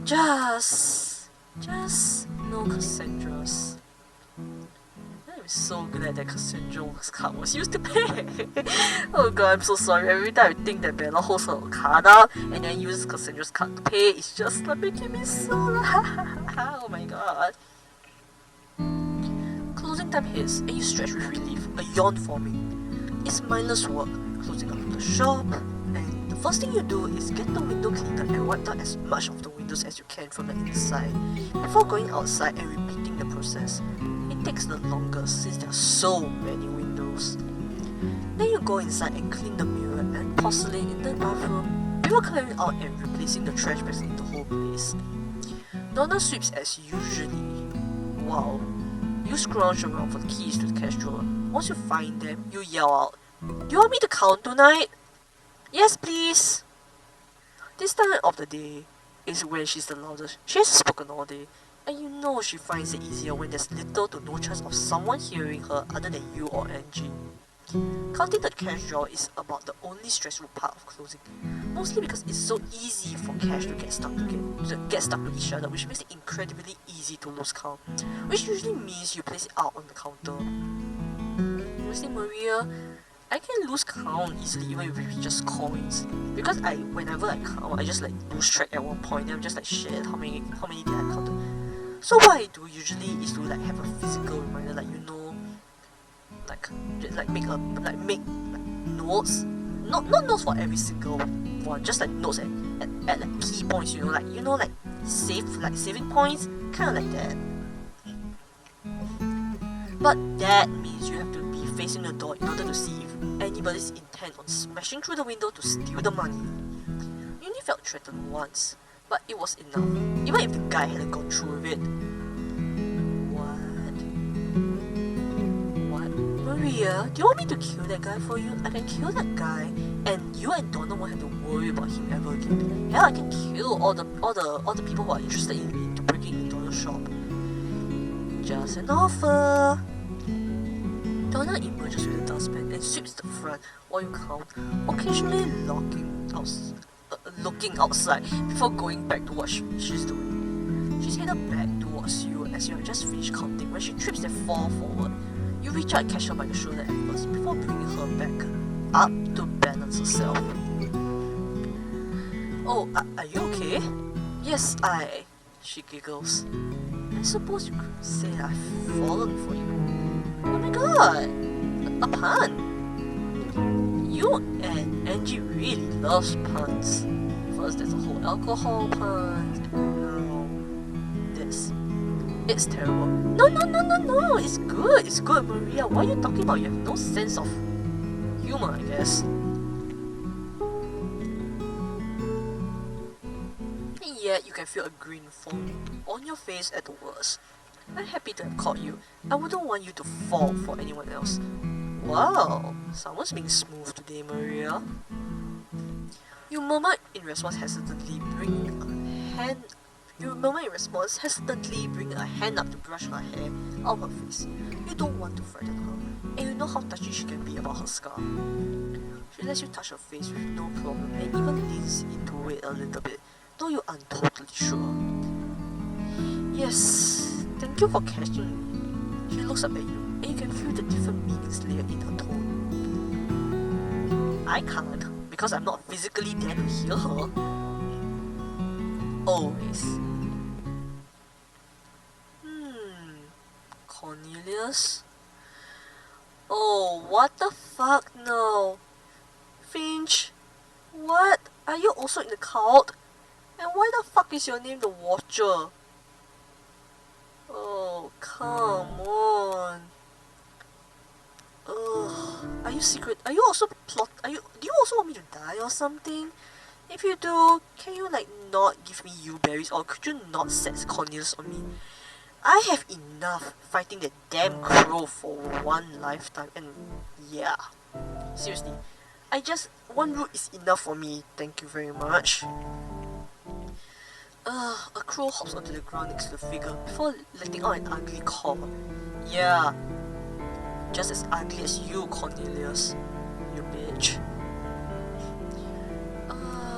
Just no Cassandras. I'm so glad that Cassandra's card was used to pay. Oh god, I'm so sorry. Every time I think that Bella holds her card out and then uses Cassandra's card to pay, it's just like making me so oh my god. Closing time hits and you stretch with relief, a yawn forming. It's mindless work, closing up the shop, and the first thing you do is get the window cleaned up and wipe out as much of the windows as you can from the inside, before going outside and repeating the process. It takes the longest since there are so many windows. Then you go inside and clean the mirror and porcelain in the bathroom, before clearing out and replacing the trash bags in the whole place. Donna sweeps as usually. Wow. You scrounge around for the keys to the cash drawer. Once you find them, you yell out, "Do you want me to count tonight?" "Yes, please." This time of the day is when she's the loudest. She hasn't spoken all day, and you know she finds it easier when there's little to no chance of someone hearing her other than you or Angie. Counting the cash drawer is about the only stressful part of closing, mostly because it's so easy for cash to get stuck to each other, which makes it incredibly easy to lose count, which usually means you place it out on the counter. Honestly, Maria, I can lose count easily even if it's just coins, because whenever I count, I just like lose track at one point, and I'm just like, shit, how many did I count? So what I do usually is to like have a physical reminder, like, you know, make notes, not notes for every single one, just like notes at like key points, like saving points, kind of like that. But that means you have to be facing the door in order to see if anybody's intent on smashing through the window to steal the money. You only felt threatened once, but it was enough, even if the guy hadn't gone through with it. What? Maria, do you want me to kill that guy for you? I can kill that guy, and you and Donna won't have to worry about him ever again. Hell, I can kill all the people who are interested in breaking into Donna's shop. Just an offer. Donna emerges with a dustpan and sweeps the front while you count, occasionally looking outside before going back to what she's doing. She's headed back towards you as you have just finished counting when she trips and falls forward. You reach out and catch her by the shoulder at first before bringing her back up to balance herself. Oh, are you okay? Yes, she giggles. I suppose you could say I've fallen for you. Oh my god! A pun! You and Angie really loves puns. First there's a whole alcohol pun, and now this. It's terrible. No, it's good, Maria. What are you talking about? You have no sense of humor, I guess. And yet you can feel a grin form on your face at the worst. I'm happy to have caught you. I wouldn't want you to fall for anyone else. Wow, someone's being smooth today, Maria. You murmur in response, hesitantly bringing a hand up to brush her hair out of her face. You don't want to frighten her, and you know how touchy she can be about her scar. She lets you touch her face with no problem and even leans into it a little bit, though you aren't totally sure. Yes, thank you for catching me. She looks up at you, and you can feel the different meanings layered in her tone. I can't, because I'm not physically there to hear her. Always. Cornelius? Oh, what the fuck no. Finch? What? Are you also in the cult? And why the fuck is your name the Watcher? Oh, come on. Ugh. Are you secret? Are you also do you also want me to die or something? If you do, can you not give me you berries, or could you not set Cornelius on me? I have enough fighting that damn crow for one lifetime, and yeah. Seriously. One root is enough for me, thank you very much. A crow hops onto the ground next to the figure before letting out an ugly caw. Yeah, just as ugly as you, Cornelius. You bitch.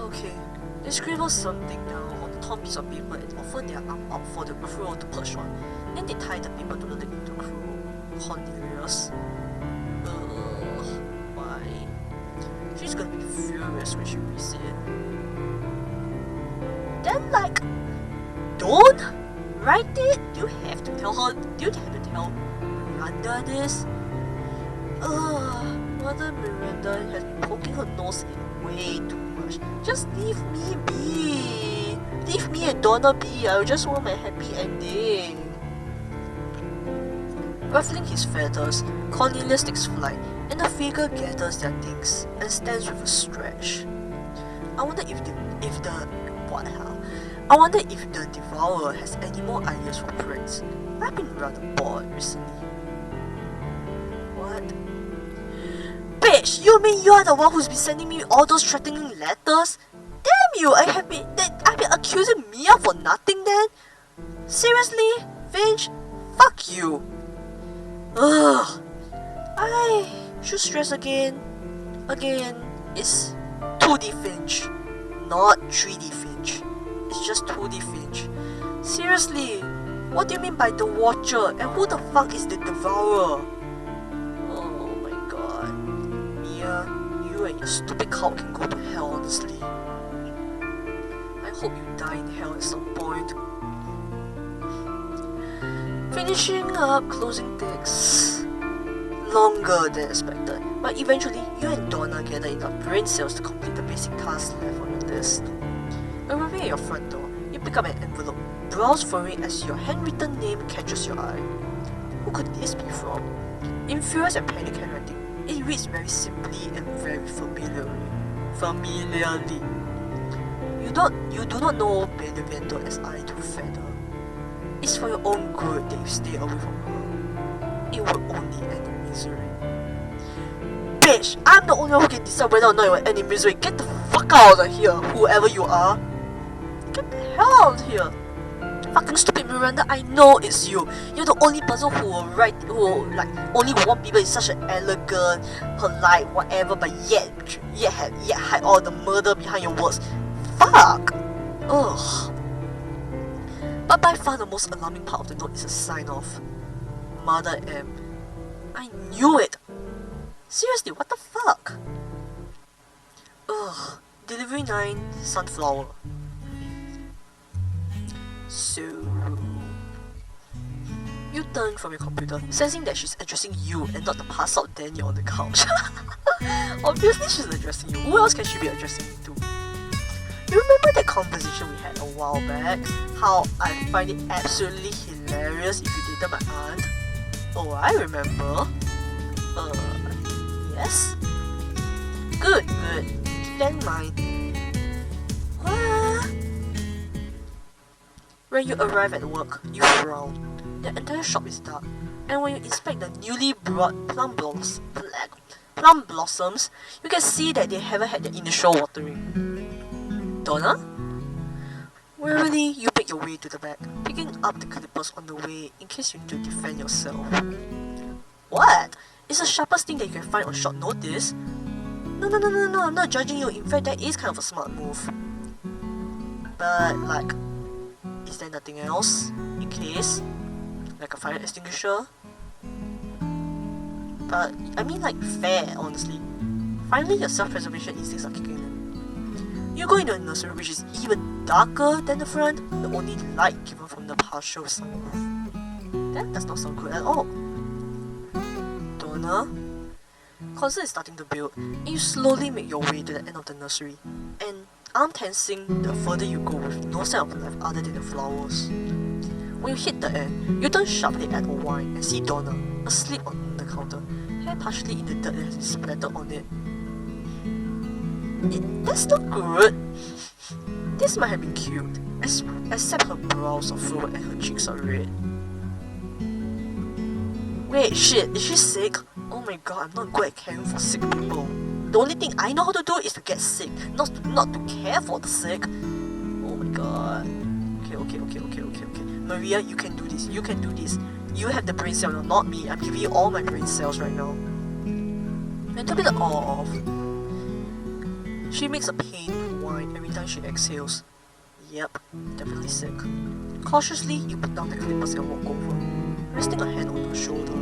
Okay. They scribble something down on the torn piece of paper and offer their arm out for the crow to perch on. Then they tie the paper to the leg of the crow. Cornelius. Why? She's gonna be furious when she reads it. Then don't write it. Do you have to tell Miranda this? Mother Miranda has been poking her nose in way too much. Just leave me be. Leave me and Donna be. I just want my happy ending. Ruffling his feathers, Cornelius takes flight, and the figure gathers their things and stands with a stretch. I wonder if the Devourer has any more ideas for pranks. I've been rather bored recently. What? Bitch, you mean you're the one who's been sending me all those threatening letters? Damn you! I've been accusing Mia for nothing then? Seriously? Finch? Fuck you! Ugh. I should stress again. It's 2D Finch, not 3D Finch. It's just 2D Finch. Seriously, what do you mean by the Watcher? And who the fuck is the Devourer? Oh my god. Mia, you and your stupid cult can go to hell, honestly. I hope you die in hell at some point. Finishing up closing text. longer than expected, but eventually you and Donna gather enough brain cells to complete the basic tasks left on your list. Arriving at your front door, you pick up an envelope, browse for it as your handwritten name catches your eye. Who could this be from? In furious and panic handwriting, it reads very simply and very familiarly. You do not know Benevento as I do Feather. It's for your own good that you stay away from her. It will only end in misery. Bitch, I'm the only one who can decide whether or not it will end in misery. Get the fuck out of here, whoever you are. Get the hell out of here. Fucking stupid Miranda, I know it's you. You're the only person who will only want people in such an elegant, polite, whatever, but yet hide all the murder behind your words. Fuck! Ugh. But by far the most alarming part of the note is a sign of Mother M. I knew it! Seriously, what the fuck? Ugh. Delivery 9, Sunflower. So... You turn from your computer, sensing that she's addressing you and not the passed out Daniel on the couch. Obviously she's addressing you. Who else can she be addressing you to? You remember that conversation we had a while back? How I find it absolutely hilarious if you dated my aunt? Oh, I remember. Yes? Good. Keep that in mind. What? When you arrive at work, you frown. The entire shop is dark, and when you inspect the newly brought plum blossoms, you can see that they haven't had their initial watering. Donna? Wearily, you make your way to the back, picking up the clippers on the way in case you need to defend yourself. What? It's the sharpest thing that you can find on short notice. No, I'm not judging you. In fact, that is kind of a smart move. But, like, is there nothing else? In case? Like a fire extinguisher? But, I mean, like, fair, honestly. Finally, your self-preservation instincts are kicking in. You go into a nursery which is even darker than the front, the only light given from the partial sunroof. That does not sound good at all. Donna? Concert is starting to build, and you slowly make your way to the end of the nursery. And arm tensing the further you go with no sign of life other than the flowers. When you hit the end, you turn sharply at a wine and see Donna, asleep on the counter, hair partially in the dirt that has been splattered on it. That's not good. This might have been cute, except her brows are furrowed and her cheeks are red. Wait, shit, is she sick? Oh my god, I'm not good at caring for sick people. The only thing I know how to do is to get sick, not to care for the sick. Oh my god. Okay. Maria, you can do this. You have the brain cell, not me. I'm giving you all my brain cells right now. And to be the off. She makes a pained whine every time she exhales. Yep, definitely sick. Cautiously, you put down the clippers and walk over, resting a hand on her shoulder.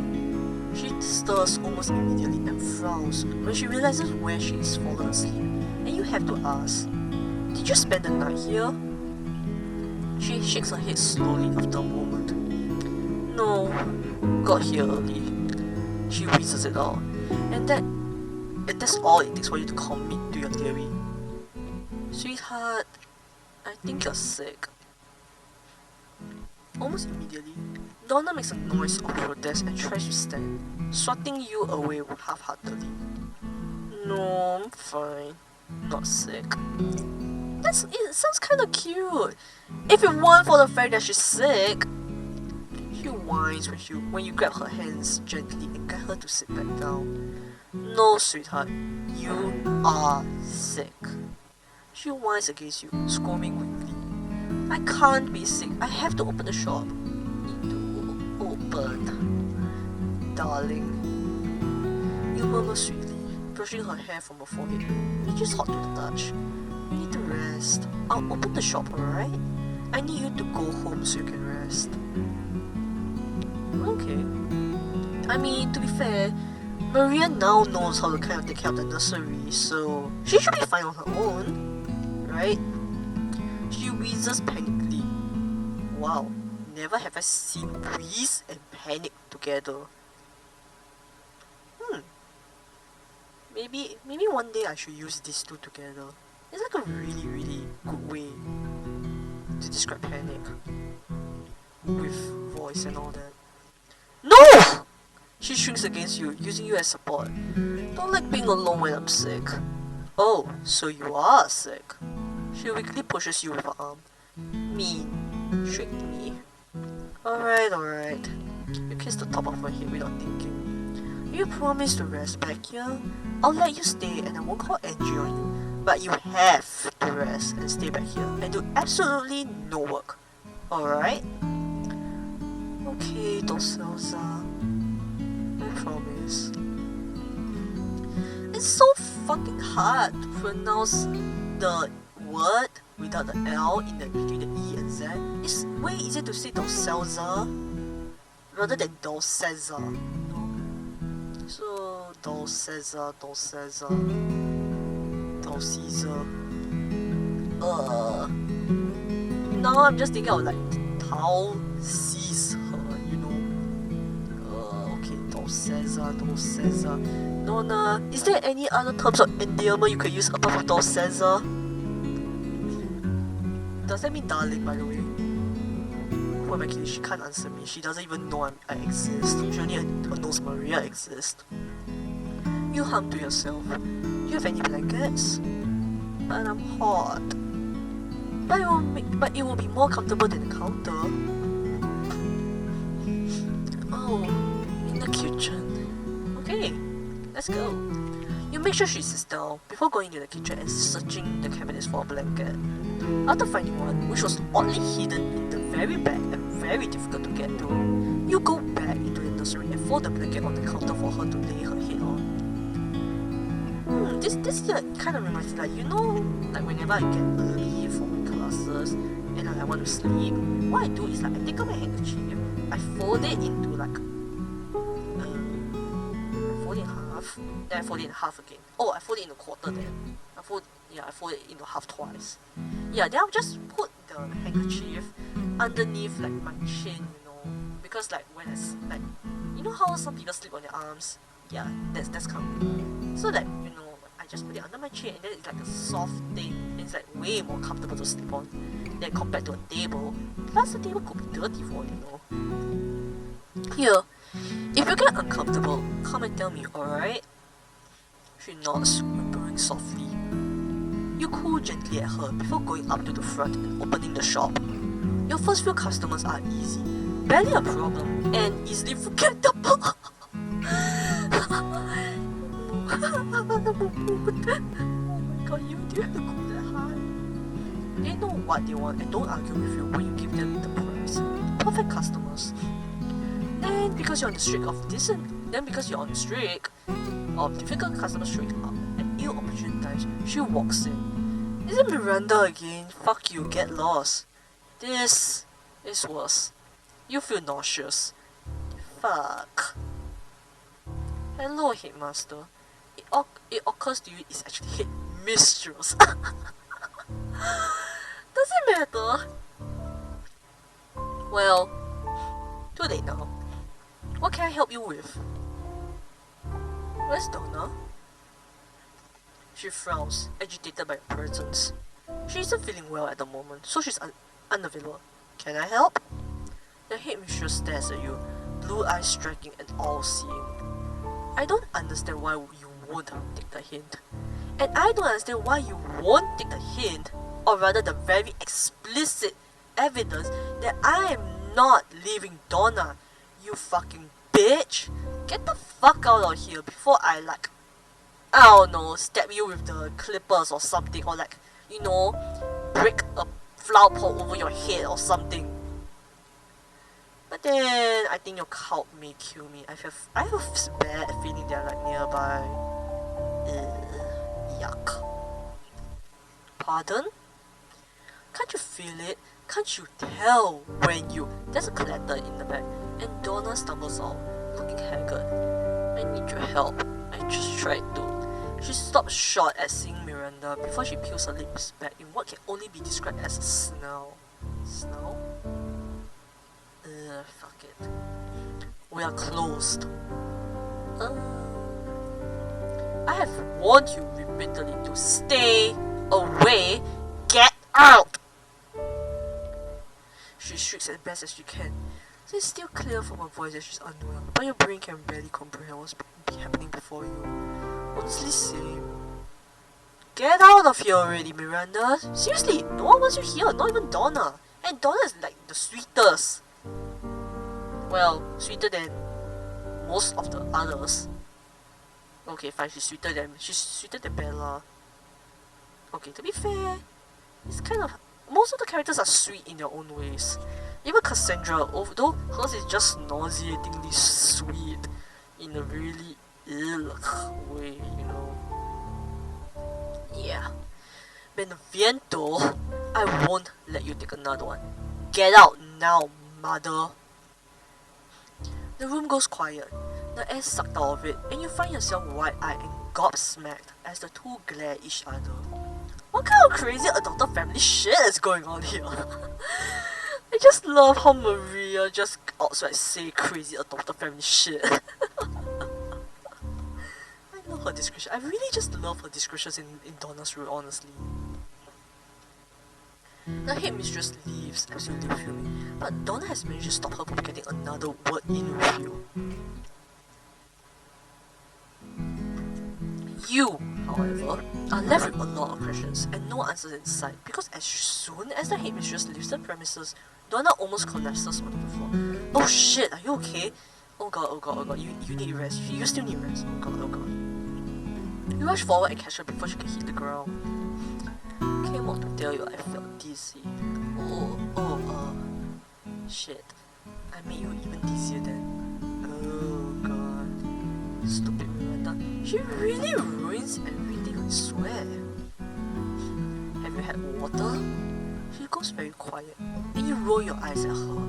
She stirs almost immediately and frowns when she realizes where she is fallen asleep, and you have to ask, did you spend the night here? She shakes her head slowly after a moment. No, got here early. She wheezes it out, and that's all it takes for you to commit to your theory. Sweetheart, I think you're sick. Almost immediately, Donna makes a noise of protest and tries to stand, swatting you away half-heartedly. No, I'm fine. Not sick. It sounds kinda cute. If it weren't for the fact that she's sick. She whines when you grab her hands gently and get her to sit back down. No, sweetheart, you are sick. She whines against you, squirming weakly. I can't be sick. I have to open the shop. Need to open. Darling. You murmur sweetly, brushing her hair from her forehead. It's just hot to the touch. You need to rest. I'll open the shop, alright? I need you to go home so you can rest. Okay. I mean, to be fair, Maria now knows how to kind of take care of the nursery, so she should be fine on her own, right? She wheezes panically. Wow, never have I seen wheeze and panic together. Maybe one day I should use these two together. It's like a really good way to describe panic with voice and all that. No! She shrinks against you, using you as support. Don't like being alone when I'm sick. Oh, so you are sick. She weakly pushes you with her arm. Mean. Tricked me. Alright. You kiss the top of her head without thinking. You promise to rest back here? I'll let you stay and I won't call Angie on you. But you have to rest and stay back here and do absolutely no work. Alright? Okay, Doselza. I promise. It's so fucking hard to pronounce the word without the L in the between the E and Z. It's way easier to say Doselza rather than Doseza. So Doseza. Now I'm just thinking of like Tao sees her, you know. Okay, Doseza. Donna, is there any other terms of endearment you could use apart from Doseza? Does that mean darling, by the way? Who am I kidding? She can't answer me. She doesn't even know I exist. She only knows Maria exists. You hum to yourself. You have any blankets? But I'm hot. But it will be more comfortable than the counter. Oh, in the kitchen. Okay, let's go. You make sure she sits down before going into the kitchen and searching the cabinets for a blanket. After finding one, which was oddly hidden in the very back and very difficult to get to, you go back into the nursery and fold the blanket on the counter for her to lay her head on. This kind of reminds me, like, you know, like whenever I get early for my classes and I want to sleep, what I do is like I take out my handkerchief, I fold it into like, I fold it in half, then I fold it in half again. Oh, I fold it in a quarter then. I fold it into half twice. Yeah, then I'll just put the handkerchief underneath like my chin, you know, because like when it's like, you know how some people sleep on their arms? Yeah, that's kind of, so like, you know, I just put it under my chin and then it's like a soft thing and it's like way more comfortable to sleep on than compared to a table. Plus the table could be dirty for all you know. Here, if you get uncomfortable, come and tell me, alright? She nods, whimpering softly. You coo gently at her before going up to the front and opening the shop. Your first few customers are easy, barely a problem, and easily forgettable. Oh my god, you do have to go that hard. They know what they want and don't argue with you when you give them the price. Perfect customers. And because you're on the streak of difficult customer streak up and ill opportune times, she walks in. Is it Miranda again? Fuck you, get lost. This is worse. You feel nauseous. Fuck. Hello, headmaster. It occurs to you it's actually headmistress. Does it matter? Well, too late now. What can I help you with? Where's Donna? She frowns, agitated by your presence. She isn't feeling well at the moment, so she's unavailable. Can I help? The headmistress stares at you, blue eyes striking and all-seeing. I don't understand why you won't take the hint. And I don't understand why you won't take the hint, or rather the very explicit evidence that I am not leaving Donna, you fucking bitch. Get the fuck out of here before I like, I don't know, stab you with the clippers or something, or like, you know, break a flower pot over your head or something. But then, I think your cult may kill me. I have a bad feeling they're like nearby. Yuck. Pardon? Can't you feel it? Can't you tell when you... There's a clatter in the back, and Donna stumbles out, looking haggard. I need your help. I just tried to. She stops short at seeing Miranda before she peels her lips back in what can only be described as a snarl. Snarl? Fuck it. We are closed. I have warned you repeatedly to stay away. Get out! She shrieks as best as she can. So it's still clear from her voice that she's unwell, but your brain can barely comprehend what's happening before you. Honestly, same. Get out of here already, Miranda. Seriously, no one wants you here, not even Donna. And Donna is like the sweetest. Well, sweeter than most of the others. Okay, fine, she's sweeter than Bella. Okay, to be fair, it's kind of, most of the characters are sweet in their own ways. Even Cassandra, although hers is just nauseatingly sweet in a really ill way, you know. Yeah. Benviento, I won't let you take another one. Get out now, mother. The room goes quiet. The air sucked out of it, and you find yourself wide-eyed and gobsmacked as the two glare at each other. What kind of crazy adopted family shit is going on here? I just love how Maria just outright say crazy adopted family shit. I love her description. I really just love her descriptions in Donna's role, honestly. The headmistress leaves, absolutely fuming, but Donna has managed to stop her from getting another word in with you. You, however, are left with a lot of questions and no answers in sight because as soon as the headmistress leaves the premises, Donna almost collapses onto the floor. Oh shit, are you okay? Oh god, you need rest. You still need rest. Oh god. You rush forward and catch her before she can hit the ground. Came out to tell you I felt dizzy. Shit. I made you even dizzier then. Oh god. Stupid Miranda. She really ruins everything, I swear. Have you had water? She goes very quiet, and you roll your eyes at her.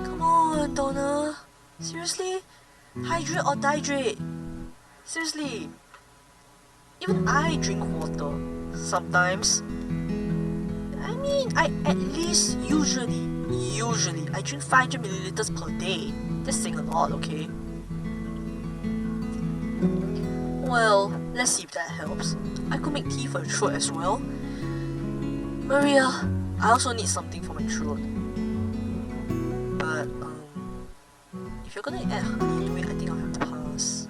Come on, Donna. Seriously? Hydrate or dihydrate? Seriously. Even I drink water. Sometimes. I mean, I at least usually, I drink 500 milliliters per day. That's saying a lot, okay? Well, let's see if that helps. I could make tea for your throat as well. Maria, I also need something for my throat. But, if you're gonna add honey to it, I think I'll have to pass.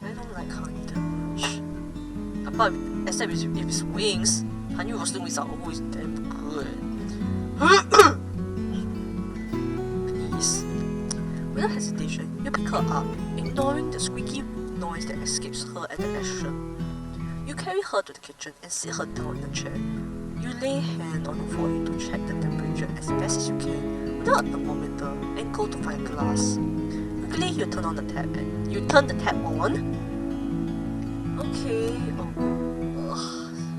I don't like honey that much. Apart, except if it's wings, honey roasted wings are always damn good. Please. Without hesitation, you pick her up, ignoring the squeaky noise that escapes her at the action. You carry her to the kitchen and sit her down in a chair. You lay hand on her forehead to check the temperature as best as you can without a thermometer and go to find a glass. Quickly, you turn on the tap and you turn the tap on. Okay.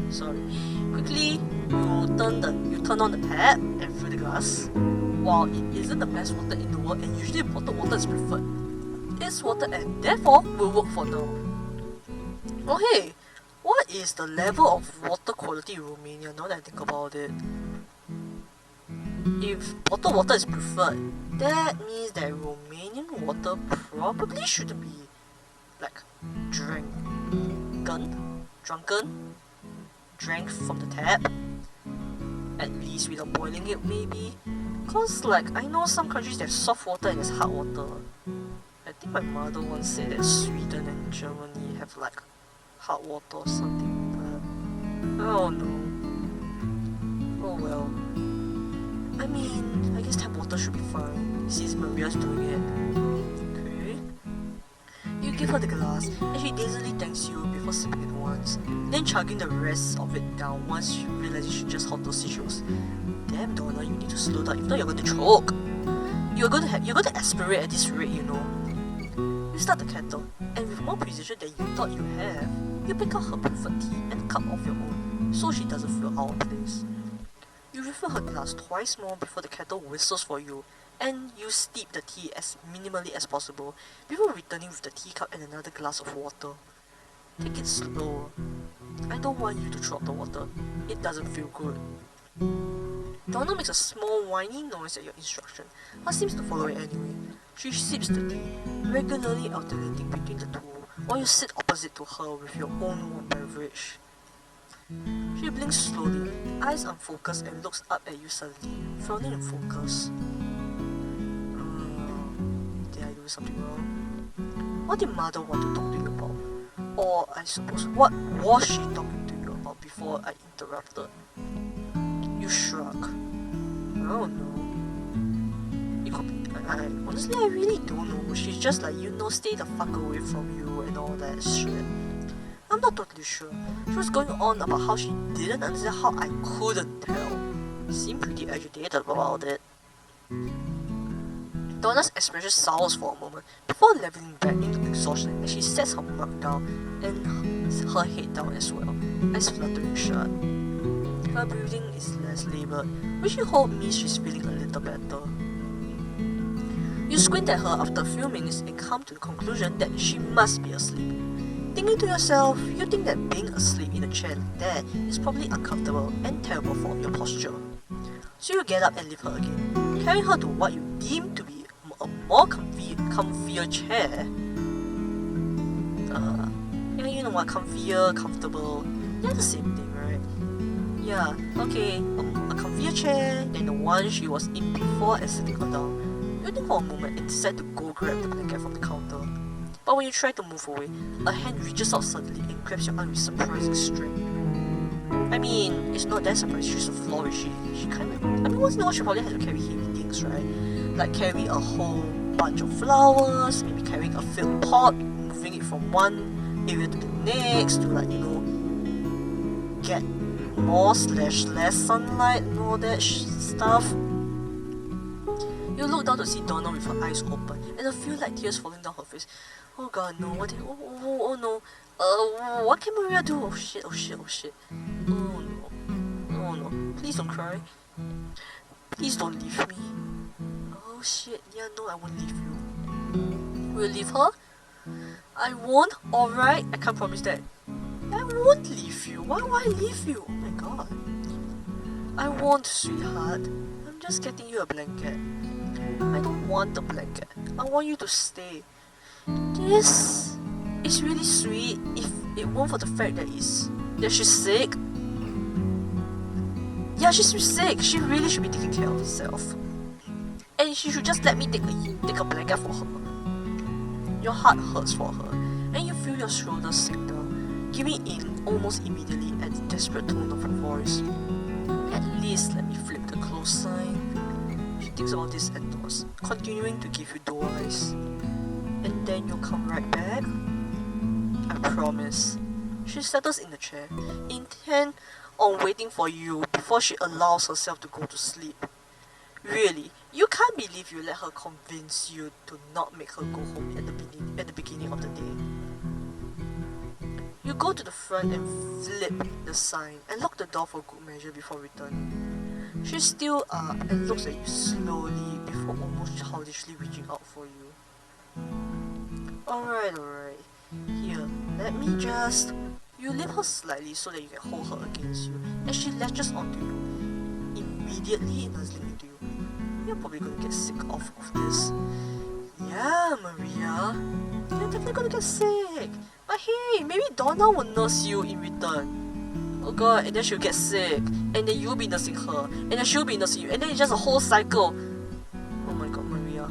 Sorry. Quickly, you turn on the tap and fill the glass. While it isn't the best water in the world and usually bottled water is preferred, it's water and therefore will work for now. Oh hey, what is the level of water quality in Romania now that I think about it? If bottled water is preferred, that means that Romanian water probably shouldn't be like drank from the tap, at least without boiling it maybe. Cause like I know some countries have soft water and there's hard water. I think my mother once said that Sweden and Germany have like hard water or something, but I don't know. Oh well. I mean, I guess tap water should be fine since Maria's doing it. Okay. You give her the glass and she dazedly thanks you before sipping it once, then chugging the rest of it down once she realizes she just hot those tissues. Damn Donna, you need to slow down, if not you're going to choke. You're going to aspirate at this rate, you know. You start the kettle, and with more precision than you thought you have, you pick out her preferred tea and a cup of your own, so she doesn't feel out of place. You refill her glass twice more before the kettle whistles for you, and you steep the tea as minimally as possible before returning with the teacup and another glass of water. Take it slower. I don't want you to throw out the water. It doesn't feel good. Donna makes a small whiny noise at your instruction, but seems to follow it anyway. She sips the tea, regularly alternating between the two, while you sit opposite to her with your own warm beverage. She blinks slowly, eyes unfocused, and looks up at you suddenly, frowning in focus. Did I do something wrong? What did Mother want to talk to you about? Or, I suppose, what was she talking to you about before I interrupted? You shrug. I don't know. It could be, honestly, I really don't know. She's just like, stay the fuck away from you and all that shit. I'm not totally sure. She was going on about how she didn't understand how I couldn't tell. Seemed pretty agitated about it. Donna's expression sours for a moment before leveling back into exhaustion as she sets her mug down and her head down as well, eyes fluttering shut. Her breathing is less laboured, which you hope means she's feeling a little better. You squint at her after a few minutes and come to the conclusion that she must be asleep. Thinking to yourself, you think that being asleep in a chair like that is probably uncomfortable and terrible for your posture. So you get up and leave her again, carrying her to what you deem to be a more comfier chair. You know what, comfier, comfortable, they're the same thing, right? Yeah, okay, a comfier chair than the one she was in before and sitting her down. You think for a moment and decide to go grab the blanket from the counter. But when you try to move away, a hand reaches out suddenly and grabs your arm with surprising strength. I mean, it's not that surprising, she's a florist, she kind of, once in a while she probably has to carry heavy things, right? Like carry a whole bunch of flowers, maybe carrying a filled pot, moving it from one area to the next, to get more/less sunlight and all that stuff. You look down to see Donna with her eyes open and a few light tears falling down her face. Oh god, no, oh no. What can Maria do? Oh shit. Oh no. Please don't cry. Please don't leave me. Oh shit, yeah, no, I won't leave you. Will you leave her? I won't, alright? I can't promise that. I won't leave you. Why would I leave you? Oh my god. I won't, sweetheart. I'm just getting you a blanket. I don't want the blanket. I want you to stay. This is really sweet if it weren't for the fact that she's sick. Yeah, she's sick. She really should be taking care of herself. And she should just let me take a blanket for her. Your heart hurts for her, and you feel your shoulders sink down, giving in almost immediately at the desperate tone of her voice. At least let me flip the close sign. She thinks about this and doors, continuing to give you doe eyes. And then you'll come right back? I promise. She settles in the chair, intent on waiting for you before she allows herself to go to sleep. Really, you can't believe you let her convince you to not make her go home at the beginning of the day. You go to the front and flip the sign and lock the door for good measure before returning. She's still up and looks at you slowly before almost childishly reaching out for you. Alright. Here, let me just... You lift her slightly so that you can hold her against you, and she latches onto you, immediately nuzzling into you. You're probably gonna get sick of this. Yeah, Maria, you're definitely gonna get sick. But hey, maybe Donna will nurse you in return. Oh god, and then she'll get sick, and then you'll be nursing her, and then she'll be nursing you, and then it's just a whole cycle. Oh my god, Maria.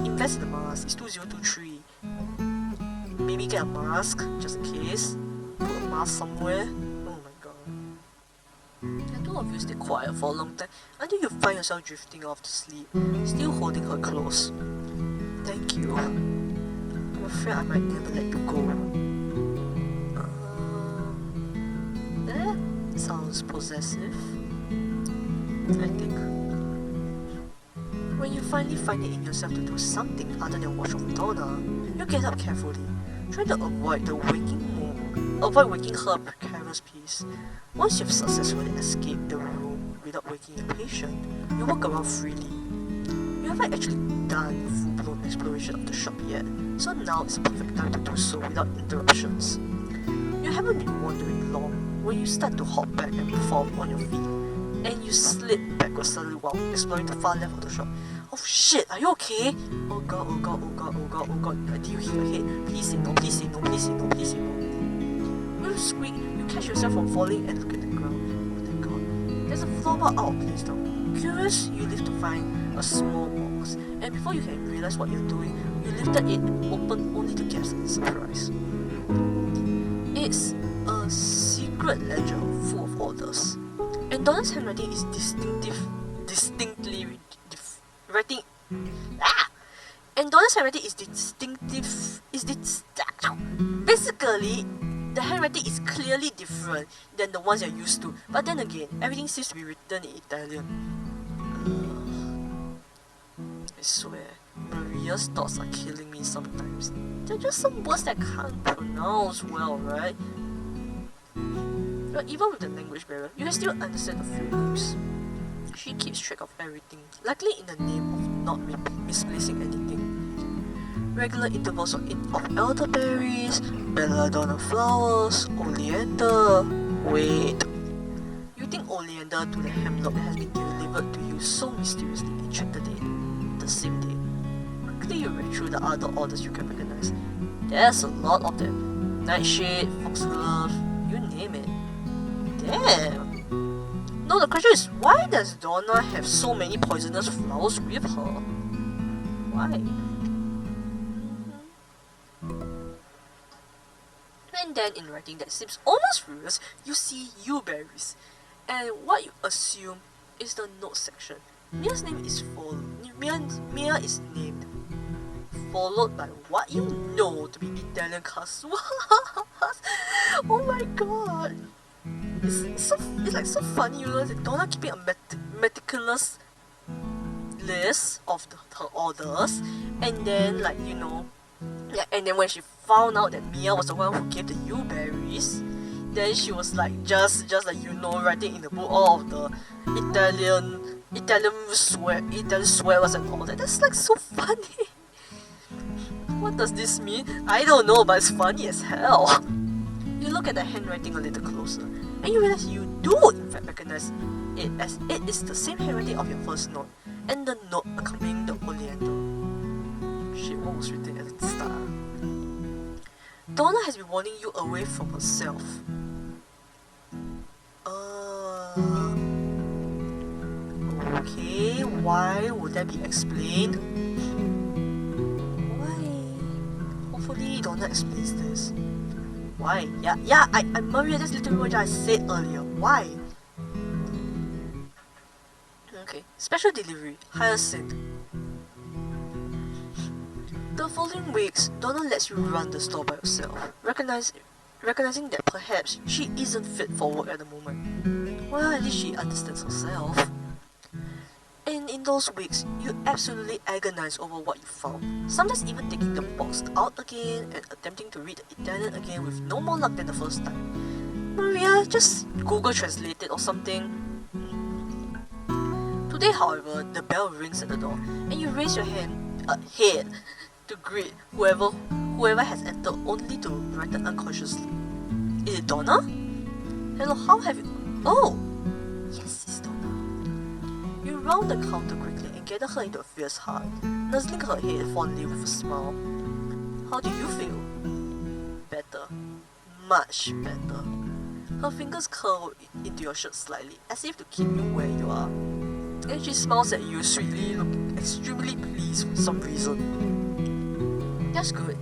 Invest in the mask, it's 2023. Maybe get a mask, just in case. Put a mask somewhere. Oh my god. And two of you stay quiet for a long time until you find yourself drifting off to sleep, still holding her close. Thank you. I'm afraid I might never let you go. That sounds possessive, I think. When you finally find it in yourself to do something other than watch over Donna, you get up carefully, trying to avoid waking her precarious peace. Once you've successfully escaped the room without waking your patient, you walk around freely. You haven't actually done a full-blown exploration of the shop yet, so now is the perfect time to do so without interruptions. You haven't been wandering long when you start to hop back and forth on your feet, and you slip backwards suddenly while exploring the far left of the shop. Oh shit, are you okay? Oh god. oh god, do you hit your head? Please say no, please say no, please say no, please say no. You squeak, you catch yourself from falling and look at the ground. Oh thank god. There's a floorboard out of place now. Curious, you lift to find a small box, and before you can realize what you're doing, you lifted it open only to gasp in surprise. It's a secret ledger full of orders, and Donna's handwriting is writing. And Donna's handwriting is basically, the handwriting is clearly different than the ones you're used to. But then again, everything seems to be written in Italian. I swear, Maria's thoughts are killing me sometimes. They're just some words that I can't pronounce well, right? But even with the language barrier, you can still understand a few names. She keeps track of everything, likely in the name of not misplacing anything. Regular intervals of elderberries, belladonna flowers, oleander. Wait. You think oleander to the hemlock that has been delivered to you so mysteriously and check the date. The same day. Quickly you read through the other orders you can recognize. There's a lot of them. Nightshade, foxglove, you name it. Damn! No, the question is, why does Donna have so many poisonous flowers with her? Why? And then in writing that seems almost furious, you see berries. And what you assume is the note section. Mia's name is Mia is named, followed by what you know to be Italian casuals. Oh my god! It's like so funny, you know, that Donna keeping a meticulous list of her orders, and then like, you know, yeah, and then when she found out that Mia was the one who gave the berries, then she was like just like, you know, writing in the book all of the Italian swears and all that. That's like so funny. What does this mean? I don't know, but it's funny as hell. You look at the handwriting a little closer, and you realize you do in fact recognize it, as it is the same handwriting of your first note, and the note accompanying the oleander. Shit, what was written at the start? Donna has been warning you away from herself. Okay, why would that be explained? Why? Hopefully Donna explains this. Why? Maria, that's literally what I said earlier. Why? Okay, special delivery, Hyacinth. The following weeks, Donna lets you run the store by yourself, recognizing that perhaps she isn't fit for work at the moment. Well, at least she understands herself. And in those weeks, you absolutely agonize over what you found, sometimes even taking the box out again and attempting to read the Italian again with no more luck than the first time. Maria, just Google Translate it or something. Today, however, the bell rings at the door, and you raise your head to greet whoever has entered, only to brighten unconsciously. Is it Donna? Hello, how have you... Oh! Yes, it's Donna. You round the counter quickly and gather her into a fierce hug, nuzzling her head fondly with a smile. How do you feel? Better. Much better. Her fingers curl into your shirt slightly, as if to keep you where you are. And she smiles at you sweetly, looking extremely pleased for some reason. That's good.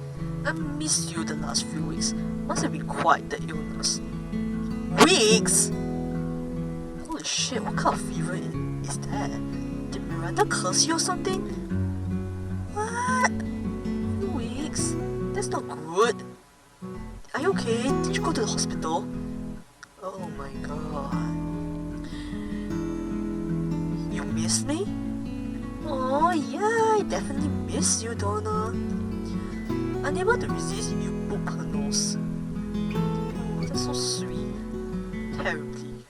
I missed you the last few weeks. Must have been quite the illness. Weeks? Holy shit, what kind of fever is that? Did Miranda curse you or something? What? Weeks? That's not good. Are you okay? Did you go to the hospital? Oh my god. You miss me? Oh yeah, I definitely miss you, Donna. Unable to resist, you poke her nose. Oh, that's so sweet. Terribly.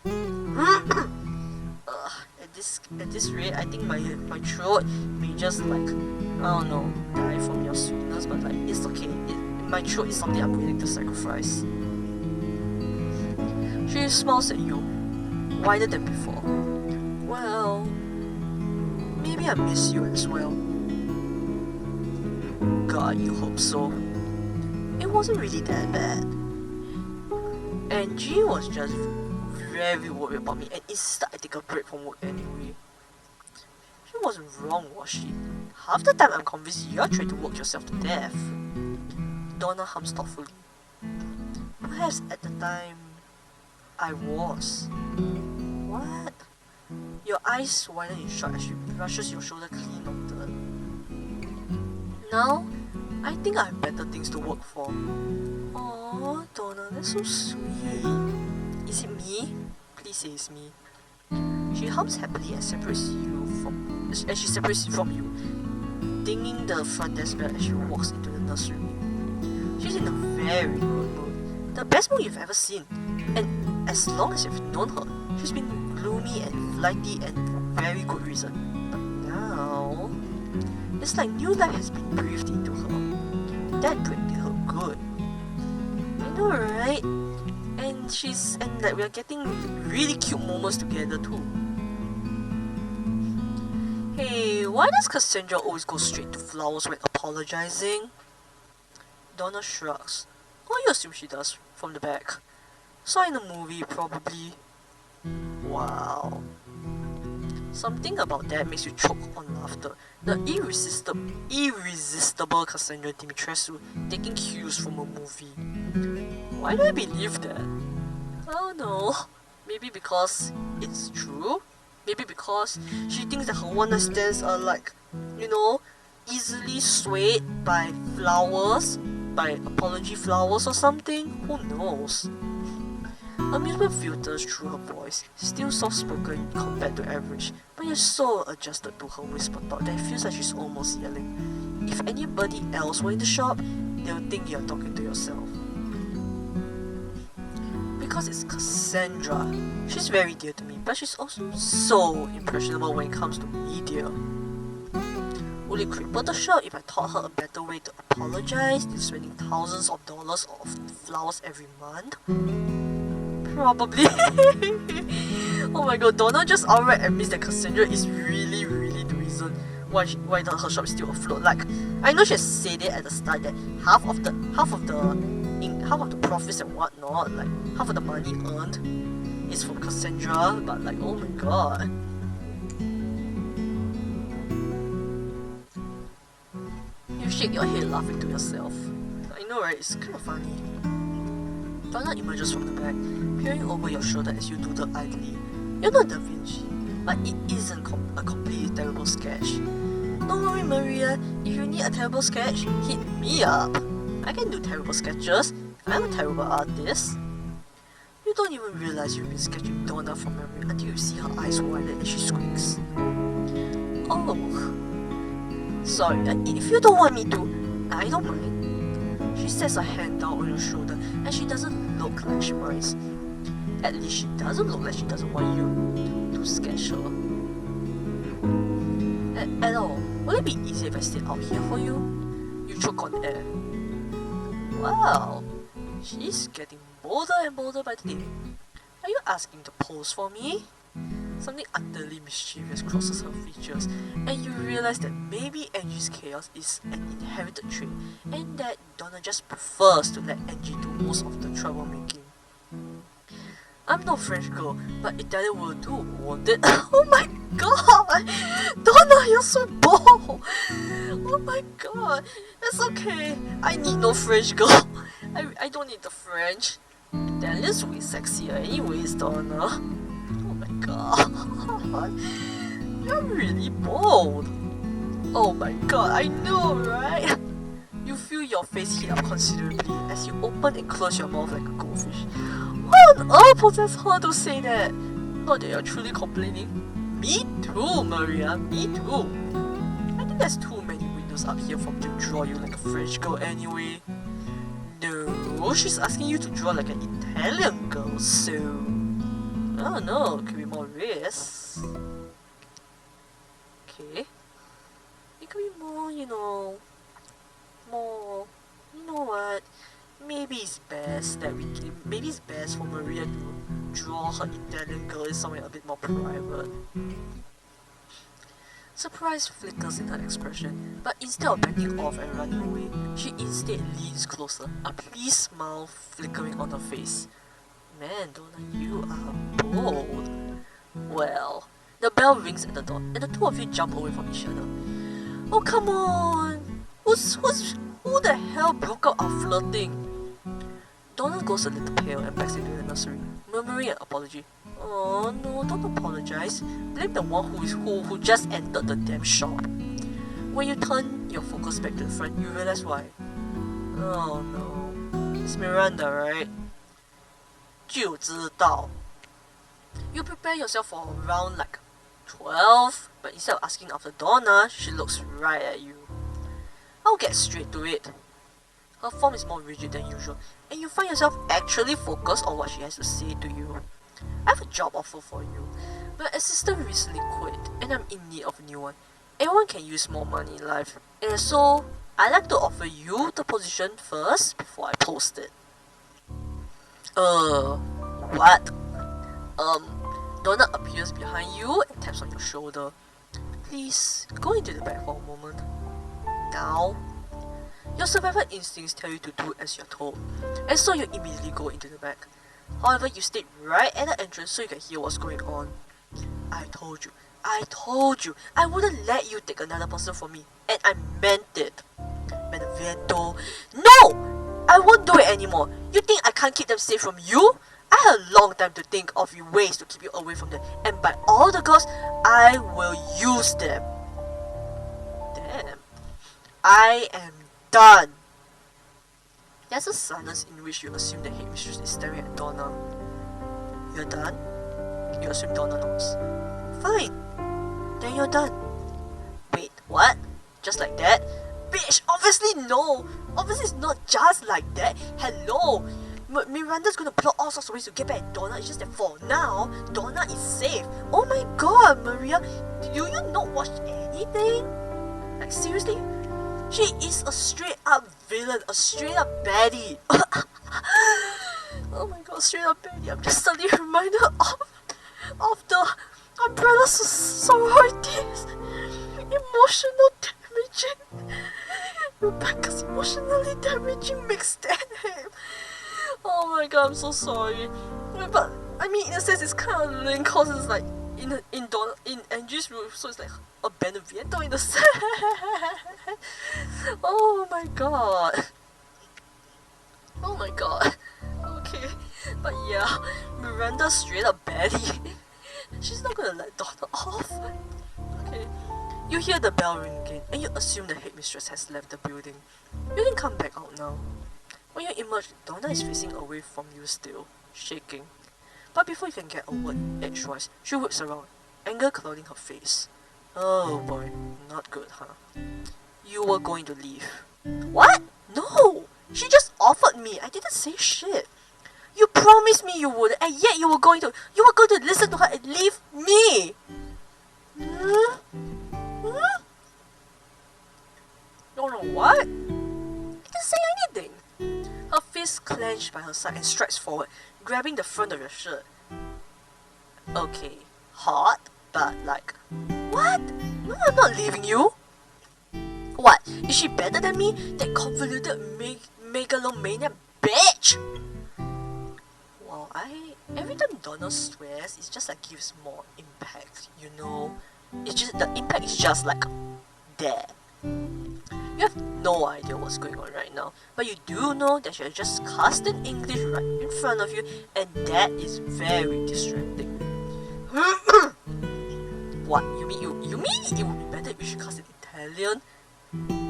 At this rate, I think my throat may just like, I don't know, die from your sweetness, but like, it's okay. My throat is something I'm willing to sacrifice. She smiles at you, wider than before. Well, maybe I miss you as well. God, you hope so. It wasn't really that bad. And G was just very worried about me and insisted I take a break from work anyway. She wasn't wrong, was she? Half the time I'm convinced you're trying to work yourself to death. Donna hums thoughtfully. Perhaps at the time, I was. What? Your eyes widen in shock as she brushes your shoulder clean of dirt. Now, I think I have better things to work for. Oh, Donna, that's so sweet. Is it me? Please say it's me. She hums happily and separates you from you, dinging the front desk bell as she walks into the nursery. She's in a very good mood, the best mood you've ever seen. And as long as you've known her, she's been gloomy and flighty and for very good reason. But now, it's like new life has been breathed into her. That break did her good. I know, right? And like we're getting really cute moments together too. Hey, why does Cassandra always go straight to flowers when apologizing? Donna shrugs. Oh, you assume she does, from the back. Saw in a movie, probably. Wow. Something about that makes you choke on laughter. The irresistible Cassandra Dimitrescu taking cues from a movie. Why do I believe that? I don't know. Maybe because it's true? Maybe because she thinks that her one-night stands are like, easily swayed by flowers, by apology flowers or something? Who knows? Amusement filters through her voice, still soft-spoken compared to average, but you're so adjusted to her whisper thought that it feels like she's almost yelling. If anybody else were in the shop, they'll think you're talking to yourself. Because it's Cassandra. She's very dear to me, but she's also so impressionable when it comes to media. Would it cripple the shop if I taught her a better way to apologize than spending thousands of dollars on flowers every month? Probably. Oh my god, Donna just outright admits that Cassandra is really the reason why her shop is still afloat. Like, I know she has said it at the start that half of the profits and whatnot, like half of the money earned is from Cassandra, but like, oh my god. You shake your head laughing to yourself. I know, right? It's kind of funny. Donna emerges from the back, peering over your shoulder as you doodle idly. You're not Da Vinci, but it isn't a completely terrible sketch. Don't worry, Maria. If you need a terrible sketch, hit me up. I can do terrible sketches. I'm a terrible artist. You don't even realize you've been sketching Donna from memory until you see her eyes widen as she squeaks. Oh. Sorry, if you don't want me to, I don't mind. She sets her hand down on your shoulder and she doesn't look like she minds. At least she doesn't look like she doesn't want you to sketch her. At all, will it be easy if I stay out here for you? You choke on air. Wow, she's getting bolder and bolder by the day. Are you asking to pose for me? Something utterly mischievous crosses her features, and you realize that maybe Angie's chaos is an inherited trait, and that Donna just prefers to let Angie do most of the troublemaking. I'm no French girl, but Italian will do, won't it? Oh my god! Donna, you're so bold! Oh my god! It's okay, I need no French girl. I don't need the French. Italian's way sexier anyways, Donna. Oh my god. You're really bold. Oh my god, I know, right? You feel your face heat up considerably as you open and close your mouth like a goldfish. What on earth possessed her to say that? Not that you're truly complaining. Me too, Maria, me too. I think there's too many windows up here for me to draw you like a French girl anyway. No, she's asking you to draw like an Italian girl, so... I don't know, it could be more risks. Okay. It could be more, you know what? Maybe it's best for Maria to draw her Italian girl in somewhere a bit more private. Surprise flickers in her expression, but instead of backing off and running away, she instead leans closer, a pleased smile flickering on her face. Man, Donna, you are bold. Well, the bell rings at the door, and the two of you jump away from each other. Oh, come on! Who the hell broke out our flirting? Donna goes a little pale and backs into the nursery, murmuring an apology. Oh no, don't apologize. Blame the one who just entered the damn shop. When you turn your focus back to the front, you realize why. Oh no, it's Miranda, right? 就知道. You prepare yourself for around like 12, but instead of asking after Donna, she looks right at you. I'll get straight to it. Her form is more rigid than usual, and you find yourself actually focused on what she has to say to you. I have a job offer for you. My assistant recently quit, and I'm in need of a new one. Everyone can use more money in life, and so I'd like to offer you the position first before I post it. What? Donna appears behind you and taps on your shoulder. Please, go into the back for a moment. Now. Your survival instincts tell you to do as you're told, and so you immediately go into the back. However, you stayed right at the entrance so you can hear what's going on. I told you, I wouldn't let you take another person from me, and I meant it. Benevento, no! I won't do it anymore. You think I can't keep them safe from you? I had a long time to think of ways to keep you away from them, and by all the gods, I will use them. Damn. I am done. There's a silence in which you assume the headmistress is staring at Donna. You're done? You assume Donna knows. Fine. Then you're done. Wait, what? Just like that? Bitch, obviously no! Obviously it's not just like that. Hello! Miranda's gonna plot all sorts of ways to get back at Donna. It's just that for now, Donna is safe. Oh my god, Maria, do you not watch anything? Like seriously? She is a straight up villain, a straight up baddie. Oh my god, straight up baddie. I'm just suddenly reminded of the umbrella sororities. Emotional damaging. Rebecca's emotionally damaging mixtape. Oh my god, I'm so sorry. But I mean, in a sense, it's kind of linked cause it's like in Angie's room, so it's like a Benevento in a sense. Oh my god. Oh my god. Okay, but yeah, Miranda's straight up baddie. She's not gonna let Donna off. Okay. You hear the bell ring again, and you assume the headmistress has left the building. You can come back out now. When you emerge, Donna is facing away from you still, shaking. But before you can get a word edgewise, she whips around, anger clouding her face. Oh boy, not good, huh? You were going to leave. What? No! She just offered me. I didn't say shit. You promised me you would, and yet you were going to listen to her and leave me. No, what? I didn't say anything. Her fist clenched by her side and strides forward, grabbing the front of your shirt. Okay, hot, but like, what? No, I'm not leaving you. What? Is she better than me? That convoluted megalomaniac bitch? Well, every time Donna swears, it just like gives more impact, you know? It's just, the impact is just like, there. You have no idea what's going on right now, but you do know that she has just cussed in English right in front of you, and that is very distracting. What? You mean it would be better if she cussed in Italian?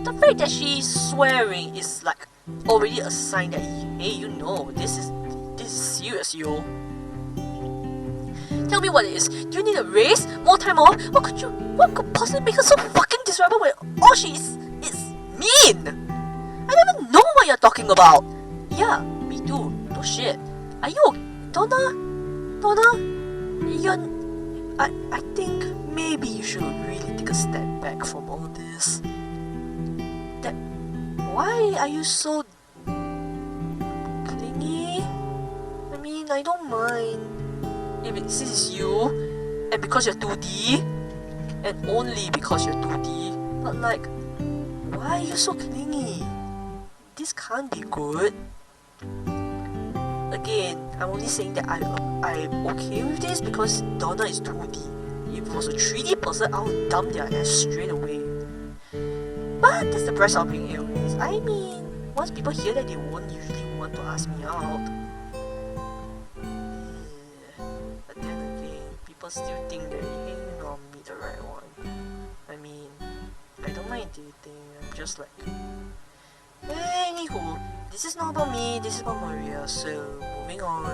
The fact that she's swearing is like already a sign that, hey, you know, this is serious, yo. Tell me what it is. Do you need a raise? More time off? What could possibly make her so fucking disruptive when all she is mean? I don't even know what you're talking about. Yeah, me too. No shit. Are you Donna? I think maybe you should really take a step back from all this. Why are you so clingy? I mean, I don't mind if since it's you, and because you're 2D, and only because you're 2D. But like, why are you so clingy? This can't be good. Again, I'm only saying that I'm okay with this because Donna is 2D. If it was a 3D person, I would dump their ass straight away. But that's the price of being aliens. I mean, once people hear that, they won't usually want to ask me out. But then again, people still think that hey, I'll meet the right one. I mean, I don't mind dating. I'm just like, anywho, this is not about me. This is about Maria. So moving on.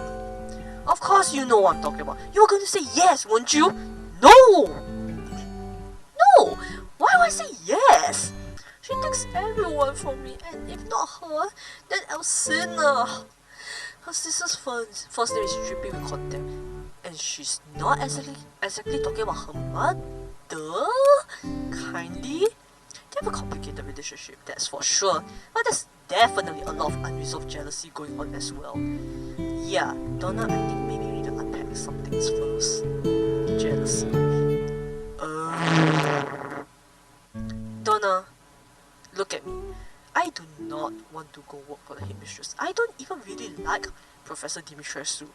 Of course, you know what I'm talking about. You're going to say yes, won't you? No. No. Why would I say yes? She takes everyone from me, and if not her, then Elcina. Her sister's first name is dripping with contempt, and she's not exactly talking about her mother. Kindly, they have a complicated relationship, that's for sure. But there's definitely a lot of unresolved jealousy going on as well. Yeah, Donna, I think maybe we need to unpack some things first. Jealousy. Donna, look at me. I do not want to go work for the headmistress. I don't even really like Professor Dimitrescu.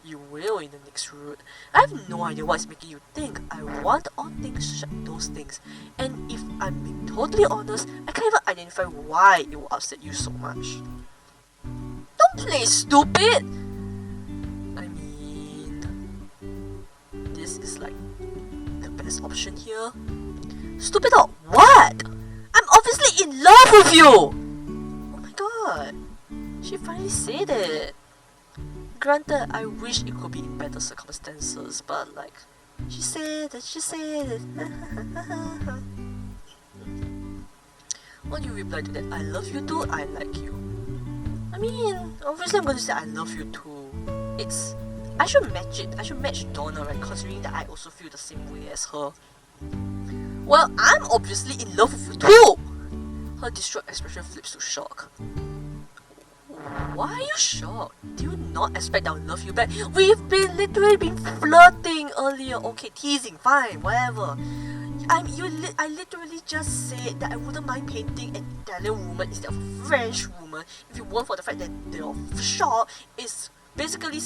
You will in the next route. I have no idea what's making you think I want all things those things. And if I'm being totally honest, I can't even identify why it will upset you so much. Don't play stupid! I mean, this is like the best option here. Stupid or what? I'm obviously in love with you! Oh my god. She finally said it. Granted, I wish it could be in better circumstances, but like, she said it. What do you reply to that? I love you too, I like you. I mean, obviously I'm going to say I love you too. I should match it. I should match Donna, right? Considering that I also feel the same way as her. Well, I'm obviously in love with you too! Her distraught expression flips to shock. Why are you shocked? Do you not expect I'll love you back? We've literally been flirting earlier. Okay, teasing, fine, whatever. I literally just said that I wouldn't mind painting an Italian woman instead of a French woman if it weren't for the fact that your shop is basically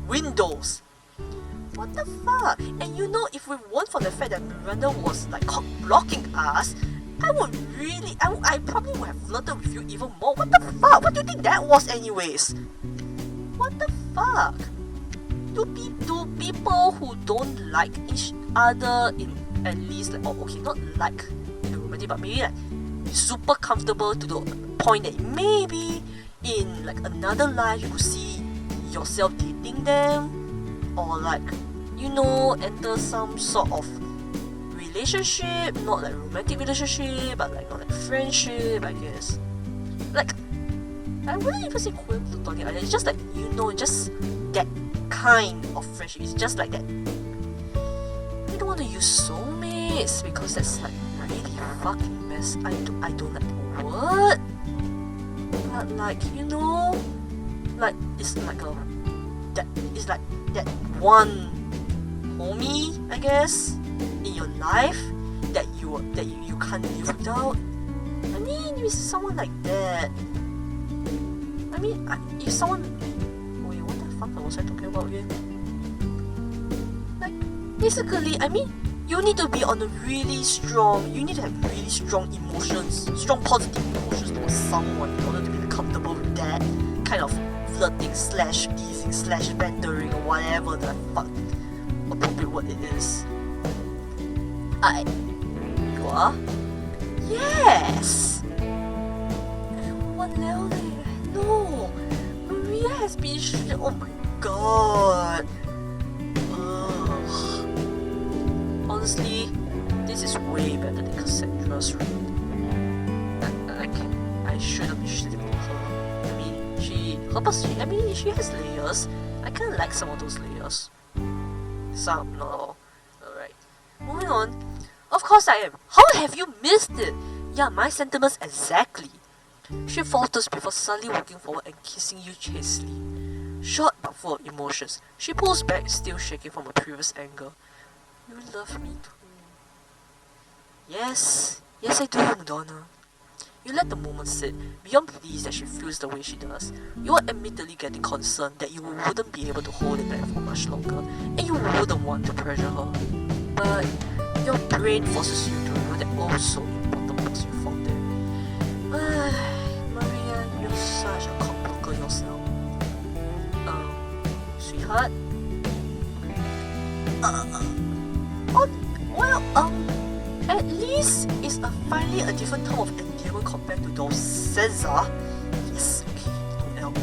windows. What the fuck? And you know, if we weren't for the fact that Miranda was like blocking us, I probably would have flirted with you even more. What the fuck? What do you think that was anyways? What the fuck? Do people who don't like each other in at least like, okay, not like in a romantic, but maybe like super comfortable to the point that maybe in like another life you could see yourself dating them, or like, you know, enter some sort of relationship, not like romantic relationship, but like not like friendship, I guess. Like, I wouldn't even say queer platonic either. It's just like, you know, just that kind of friendship. It's just like that. I don't want to use soulmates because that's like really fucking mess. I don't like the word, but like, you know, like it's like that one homie, I guess, in your life that you can't live without. I mean, if someone like that, I mean, if someone, wait, what the fuck was I talking about here? Like, basically, I mean, you need to be on a really strong, you need to have really strong emotions, strong positive emotions towards someone in order to be comfortable with that kind of flirting slash teasing slash bantering or whatever the fuck appropriate word it is. You are? Yes! What level? No! Maria has been oh my god! Ugh. Honestly, this is way better than Cassandra's route. I should have been shitting on her. I mean, she has layers. I kinda like some of those layers. Some, not all. Alright. Moving on. Of course I am. How have you missed it? Yeah, my sentiments exactly. She falters before suddenly walking forward and kissing you chastely. Short but full of emotions, she pulls back, still shaking from her previous anger. You love me too. Yes, yes I do, Donna. You let the moment sit, beyond pleased that she feels the way she does. You are admittedly getting concerned that you wouldn't be able to hold it back for much longer, and you wouldn't want to pressure her. But your brain forces you to know that also important makes you fall there. Maria, you're such a cockblocker yourself. Sweetheart? At least it's finally a different type of endearment compared to those Caesar. Yes, okay, don't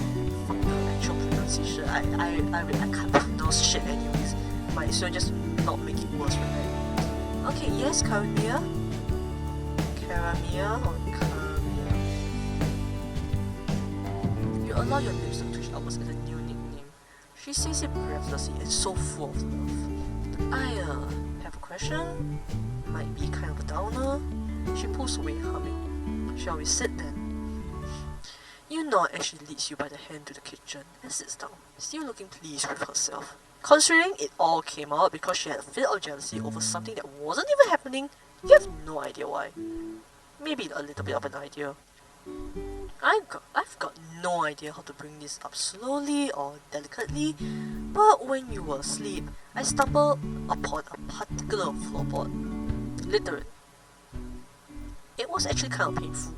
fuck the actual pronunciation. I can't pronounce shit anyways. Might as well just not make it worse, right? Okay, yes, Caramia. Caramia or Caramia? You allow your lips to twitch upwards as a new nickname. She says it breathlessly and so full of love. I have a question. Might be kind of a downer. She pulls away, humming. Shall we sit then? You nod as she leads you by the hand to the kitchen and sits down, still looking pleased with herself. Considering it all came out because she had a fit of jealousy over something that wasn't even happening, you have no idea why. Maybe a little bit of an idea. I've got no idea how to bring this up slowly or delicately, but when you were asleep, I stumbled upon a particular floorboard. Literally. It was actually kind of painful.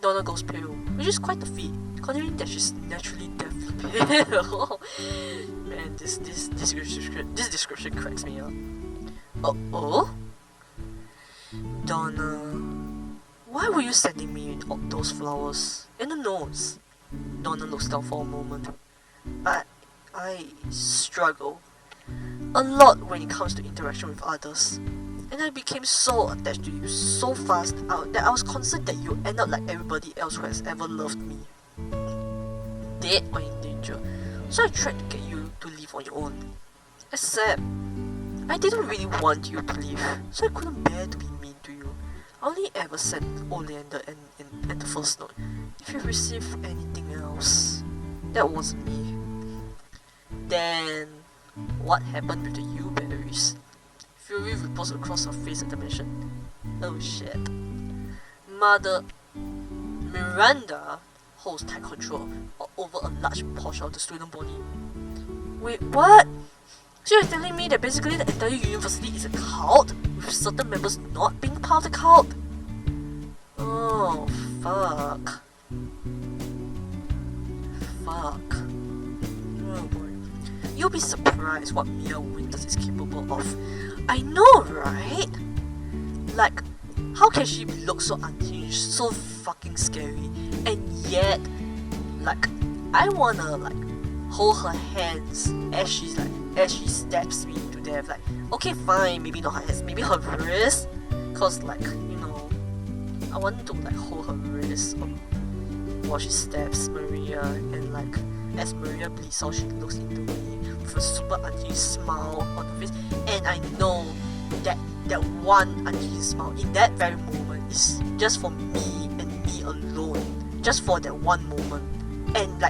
Donna goes pale, which is quite a feat, considering that she's naturally deathly pale. Man, this description cracks me up. Oh? Donna, why were you sending me those flowers? And the notes? Donna looks down for a moment. I struggle a lot when it comes to interaction with others. And I became so attached to you so fast that I was concerned that you end up like everybody else who has ever loved me. Dead or in danger. So I tried to get you to leave on your own. Except, I didn't really want you to leave, so I couldn't bear to be mean to you. I only ever sent Oleander and the first note. If you receive anything else, that wasn't me. Then, what happened with the U-berries? Fury ripples across her face at the mention. Oh shit. Mother Miranda holds tight control over a large portion of the student body. Wait, what? So you're telling me that basically the entire university is a cult, with certain members not being part of the cult? Oh, fuck. Oh boy. You'll be surprised what Mia Winters is capable of. I know, right? Like, how can she look so unhinged, so fucking scary, and yet, like, I wanna hold her hands as she stabs me to death. Like, okay, fine, maybe not her hands, maybe her wrist, cause I want to hold her wrist while she stabs Maria, and as Maria bleeds out, she looks into me with a super unhinged smile on her face, and I know that one unhinged smile in that very moment is just for me and me alone, just for that one moment, and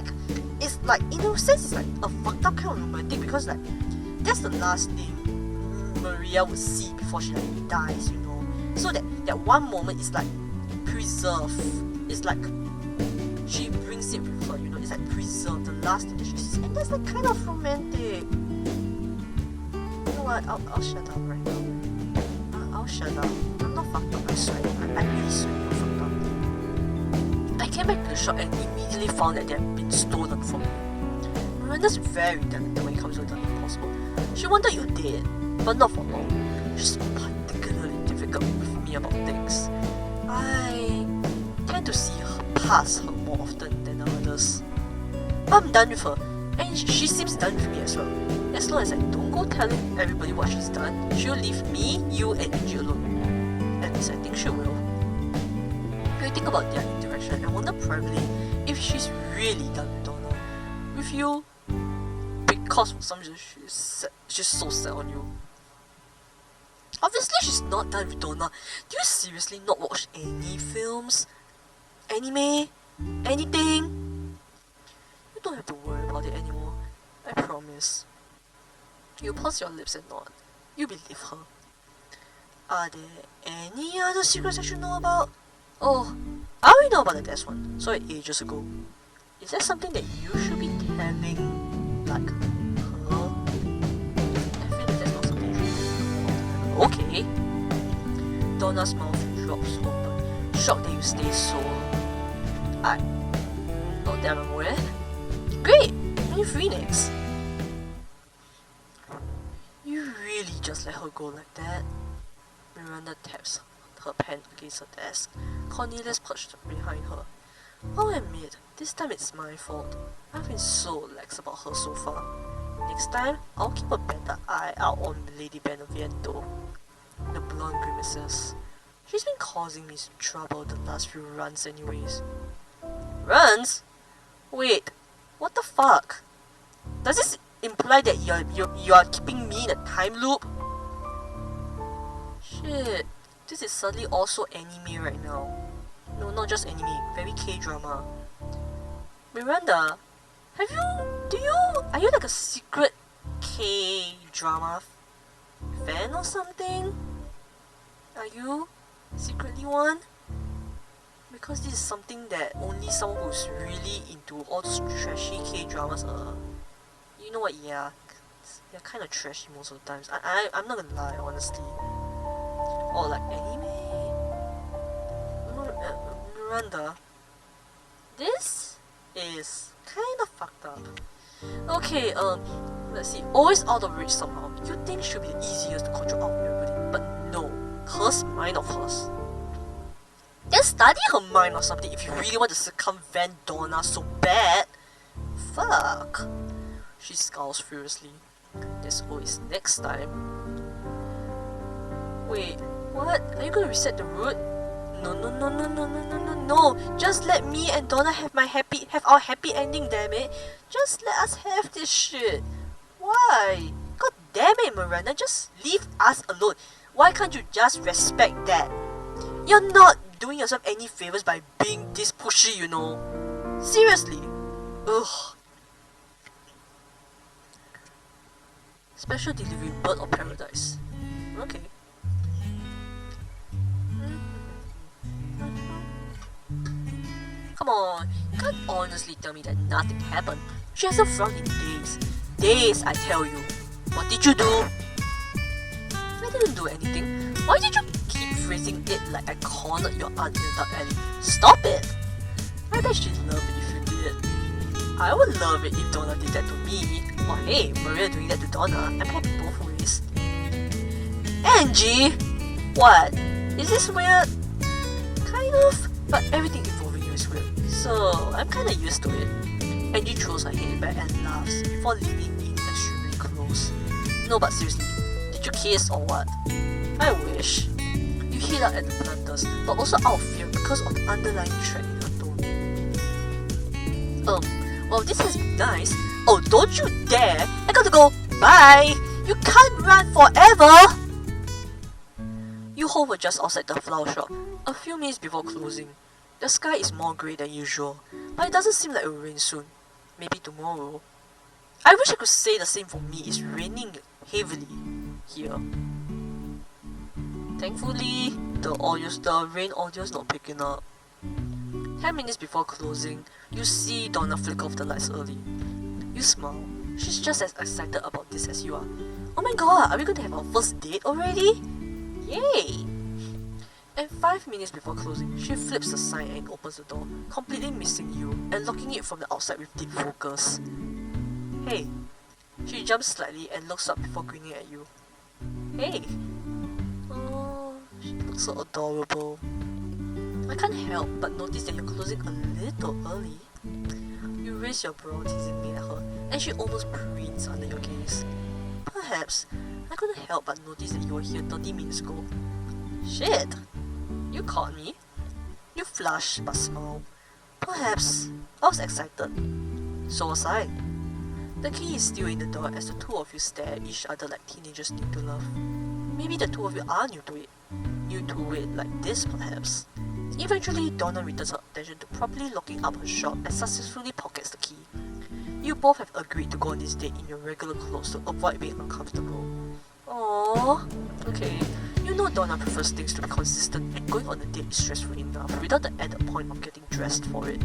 it's in a sense it's a fucked up kind of romantic, because that's the last thing Maria would see before she dies, so that one moment is preserved, it's she brings it with her, it's preserved, the last thing that she sees, and that's kind of romantic. You know what, I'll shut up right now. I'll shut up. I'm not fucked up, I swear. I really swear I'm not fucked up. I came back to the shop and immediately found that they had been stolen from me. Miranda's very talented when it comes to the impossible. She wanted you dead, but not for long. She's particularly difficult with me about things. I tend to see her past her more often than others. But I'm done with her, and she seems done with me as well. As long as I don't go telling everybody what she's done, she'll leave me, you, and Angie alone. At least I think she will. When you think about their interaction, I wonder privately if she's really done with Donna. With you, because for some reason she's so set on you. Obviously she's not done with Donna. Do you seriously not watch any films? Anime? Anything? You don't have to worry about it anymore. I promise. You purse your lips and nod. You believe her. Are there any other secrets I should know about? Oh, I already know about the desk one. Saw it ages ago. Is that something that you should be telling, like, her? I feel like that's not something you should be. Okay. Donna's mouth drops open, shocked that you stay so. Not that I'm aware. Great! When you free next? You really just let her go like that? Miranda taps her pen against her desk. Cornelius perched behind her. I'll admit, this time it's my fault. I've been so lax about her so far. Next time, I'll keep a better eye out on Lady Beneviento. The blonde grimaces. She's been causing me some trouble the last few runs anyways. Runs? Wait, what the fuck? Does this imply that you're keeping me in a time loop? Shit, this is suddenly also anime right now. No, not just anime, very K-drama. Miranda, are you like a secret K-drama fan or something? Are you secretly one? Because this is something that only someone who's really into all those trashy K-dramas you know what, yeah, they're kind of trashy most of the times. I'm not gonna lie, honestly. Or like anime? Miranda, this is kind of fucked up. Okay, let's see. Always out of reach somehow. You think should be the easiest to control out of everybody, but no. Hers, mine of hers. Then study her mind or something if you really want to circumvent Donna so bad. Fuck. She scowls furiously. There's always next time. Wait, what? Are you gonna reset the route? No. Just let me and Donna have our happy ending, damn it. Just let us have this shit. Why? God damn it, Miranda, just leave us alone. Why can't you just respect that? You're not doing yourself any favors by being this pushy, you know. Seriously. Ugh. Special delivery, bird of paradise. Okay. Come on, you can't honestly tell me that nothing happened. She hasn't frowned in days. Days, I tell you. What did you do? I didn't do anything. Why did you keep phrasing it like I cornered your aunt in the dark alley? Stop it! I bet she'd love it if you did. I would love it if Donna did that to me. Or hey, Maria doing that to Donna. I'm happy both ways. Angie! What? Is this weird? Kind of, but everything involving you is weird. So, I'm kinda used to it. Angie throws her head back and laughs before leaning in extremely close. No, but seriously, did you kiss or what? I wish. You hit out at the planters, but also out of fear because of the underlying threat in her tone. Well, this has been nice. Oh, don't you dare! I gotta go! Bye! You can't run forever! You hover just outside the flower shop, a few minutes before closing. The sky is more grey than usual, but it doesn't seem like it will rain soon. Maybe tomorrow. I wish I could say the same for me. It's raining heavily here. Thankfully, the rain audio is not picking up. 10 minutes before closing, you see Donna flick off the lights early. You smile. She's just as excited about this as you are. Oh my god, are we going to have our first date already? Yay! And 5 minutes before closing, she flips the sign and opens the door, completely missing you and locking it from the outside with deep focus. Hey. She jumps slightly and looks up before grinning at you. Hey. Oh, she looks so adorable. I can't help but notice that you're closing a little early. You raise your brow teasingly at her, and she almost preens under your gaze. Perhaps, I couldn't help but notice that you were here 30 minutes ago. Shit! You caught me. You flush but smile. Perhaps, I was excited. So was I. The key is still in the door as the two of you stare at each other like teenagers new to love. Maybe the two of you are new to it. New to it like this, perhaps. Eventually, Donna returns her attention to properly locking up her shop and successfully pockets the key. You both have agreed to go on this date in your regular clothes to avoid being uncomfortable. Aww. Aww. Okay. You know Donna prefers things to be consistent, and going on a date is stressful enough without the added point of getting dressed for it.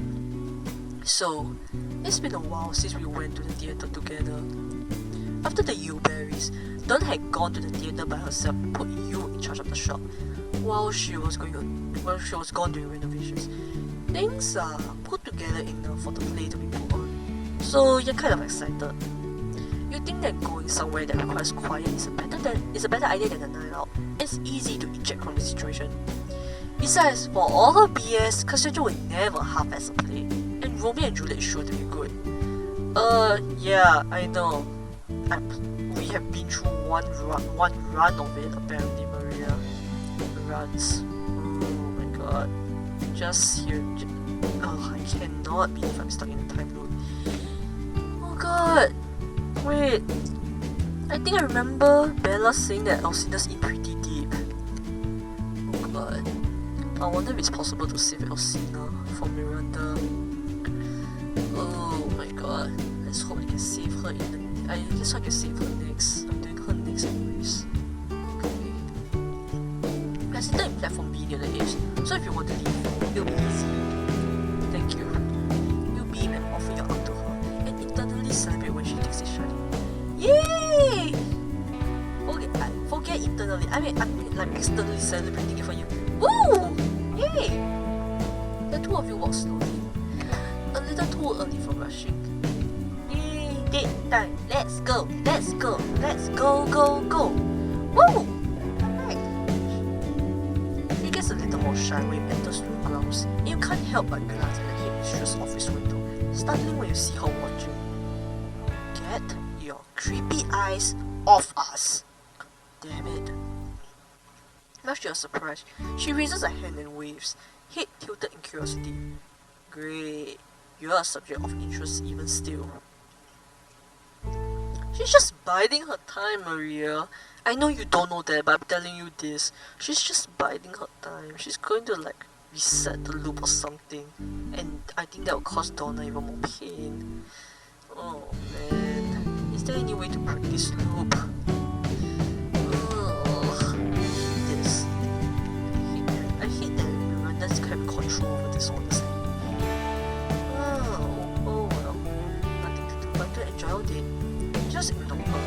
So, it's been a while since we went to the theatre together. After the Uberries, Donna had gone to the theatre by herself and put you in charge of the shop while she was gone during renovations. Things are put together enough for the play to be put on, so you're kind of excited. You think that going somewhere that requires quiet is a better idea than a night out. It's easy to eject from the situation. Besides, for all her BS, Cassandra will never half-ass a play, and Romeo and Juliet is sure to be good. Yeah, I know. We have been through one run of it, apparently, Maria. Runs. Oh my god. Just here. I cannot believe I'm stuck in a time loop. Oh god. Wait. I think I remember Bella saying that Alcina's in pretty deep. Oh god. I wonder if it's possible to save Alcina from Miranda. Oh my god. Let's hope I can save her I guess I can save her next. I'm doing her next anyways. Okay. I sit in platform B near the edge, so if you want to leave, it'll be easy. Thank you. You beam and offer your arm to her, and internally celebrate when she takes it shiny. Yay! Forget internally. I mean like externally celebrating it for you. Woo! Yay! The two of you walk slowly, a little too early for rushing. Yay! Date time. Let's go! Let's go! Let's go! Go! Go! Woo! Alright. She gets a little more shy when you enter school grounds, and you can't help but glance at the headmistress' office window, startling when you see her watching. Get your creepy eyes off us! Damn it. Much to your surprise, she raises a hand and waves, head tilted in curiosity. Great, you are a subject of interest even still. She's just biding her time, Maria. I know you don't know that, but I'm telling you this. She's just biding her time. She's going to reset the loop or something. And I think that will cause Donna even more pain. Oh man. Is there any way to break this loop? I hate that Miranda's kind of control over this, honestly. Oh well. Nothing to do but to enjoy our date. Just ignore her.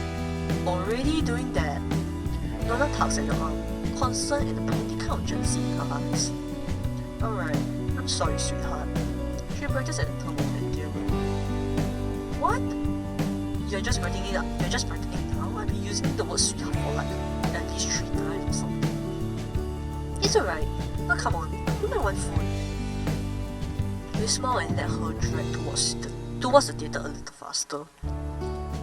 Already doing that. Donna tugs at your arm, concern and a pretty kind of jealousy in her eyes. Alright, I'm sorry, sweetheart. She brightens at the tone of endearment. What? You're just brightening it up. You're just brightening it now. I've been using the word sweetheart for at least 3 times or something. It's alright. Now come on, you might want food. You smile and let her drag towards the theatre a little faster.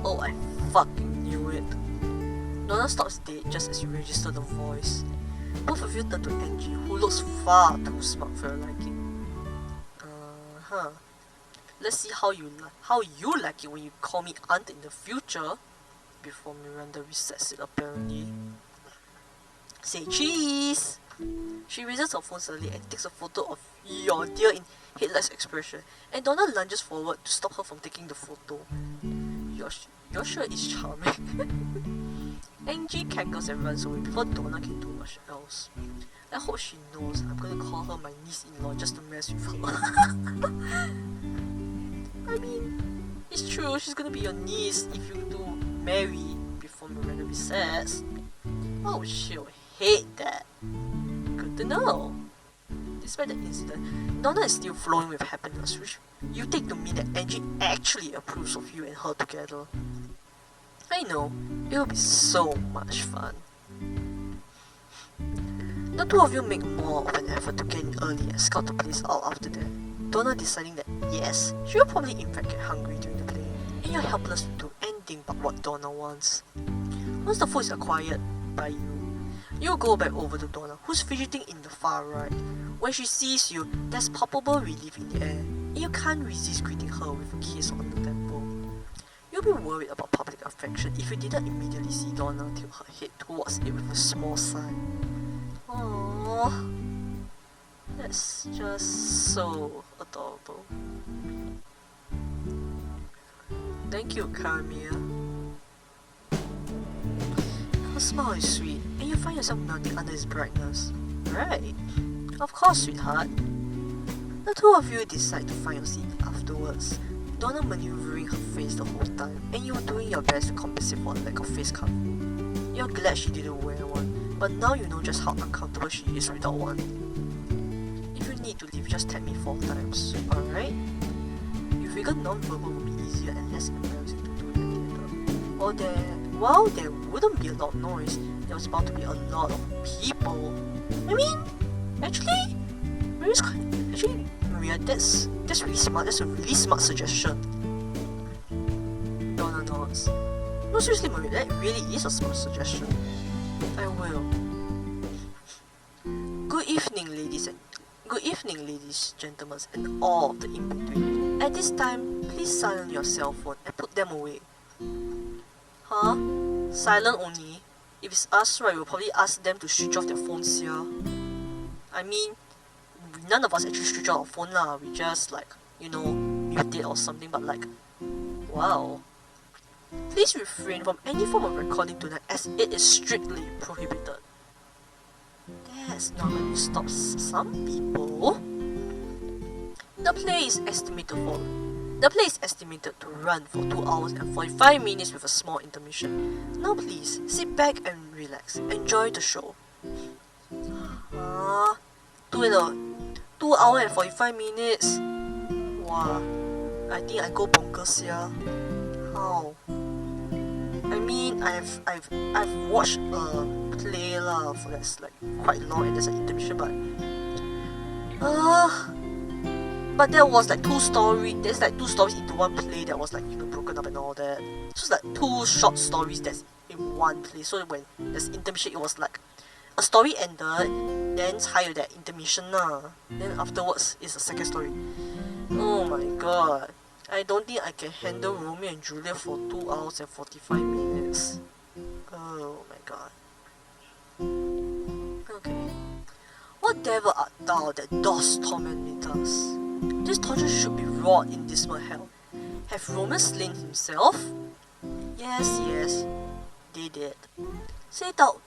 Oh, I fucking knew it. Donna stops dead just as you register the voice. Both of you turn to Angie, who looks far too smart for your liking. Let's see how you like it when you call me aunt in the future. Before Miranda resets it, apparently. Say cheese! She raises her phone suddenly and takes a photo of your deer in headlights expression, and Donna lunges forward to stop her from taking the photo. Your shirt is charming. Angie cackles and runs away before Donna can do much else. I hope she knows I'm gonna call her my niece-in-law just to mess with her. I mean, it's true, she's gonna be your niece if you do marry before Miranda resets. Oh, she'll hate that. Good to know. Despite the incident, Donna is still flowing with happiness, which you take to mean that Angie actually approves of you and her together. I know, it will be so much fun. The two of you make more of an effort to get in early and scout the place out after that. Donna deciding that yes, she will probably in fact get hungry during the play, and you're helpless to do anything but what Donna wants. Once the food is acquired by you go back over to Donna, who's fidgeting in the far right. When she sees you, there's palpable relief in the air, and you can't resist greeting her with a kiss on the temple. You'll be worried about public affection if you didn't immediately see Donna tilt her head towards it with a small sigh. Aww, that's just so adorable. Thank you, Carmia. Her smile is sweet, and you find yourself melting under its brightness. Right. Of course, sweetheart. The two of you decide to find your seat afterwards, Donna maneuvering her face the whole time, and you doing your best to compensate for a lack of face covering. You're glad she didn't wear one, but now you know just how uncomfortable she is without one. If you need to leave, just tell me 4 times, alright? You figure non-verbal would be easier and less embarrassing to do in the theatre. While there wouldn't be a lot of noise, there was bound to be a lot of people. I mean, actually, Maria, that's really smart. That's a really smart suggestion. Donna nods. No, seriously, Maria, that really is a smart suggestion. I will. Good evening, ladies, gentlemen, and all of the in-between. At this time, please silence your cell phone and put them away. Huh? Silent only? If it's us, right, we'll probably ask them to switch off their phones here. I mean, none of us actually switch off our phone lah. We just mute it or something, but wow. Please refrain from any form of recording tonight as it is strictly prohibited. That's not going to stop some people. The play is estimated to run for 2 hours and 45 minutes with a small intermission. Now please, sit back and relax. Enjoy the show. 对了 2 hours and 45 minutes. Wow, I think I go bonkers here. How? I mean, I've watched a play lah for that's quite long and there's an intermission, but there was 2 stories. There's 2 stories into one play that was broken up and all that. So it's 2 short stories that's in one play. So when there's intermission, it was a story ended, then 还有 that intermission lah. Then afterwards is a second story. Oh my god. I don't think I can handle Romeo and Juliet for 2 hours and 45 minutes. Oh my god. Okay. What devil art thou that dost torment me thus? This torture should be wrought in dismal hell. Have Romeo slain himself? Yes, they did. Say thou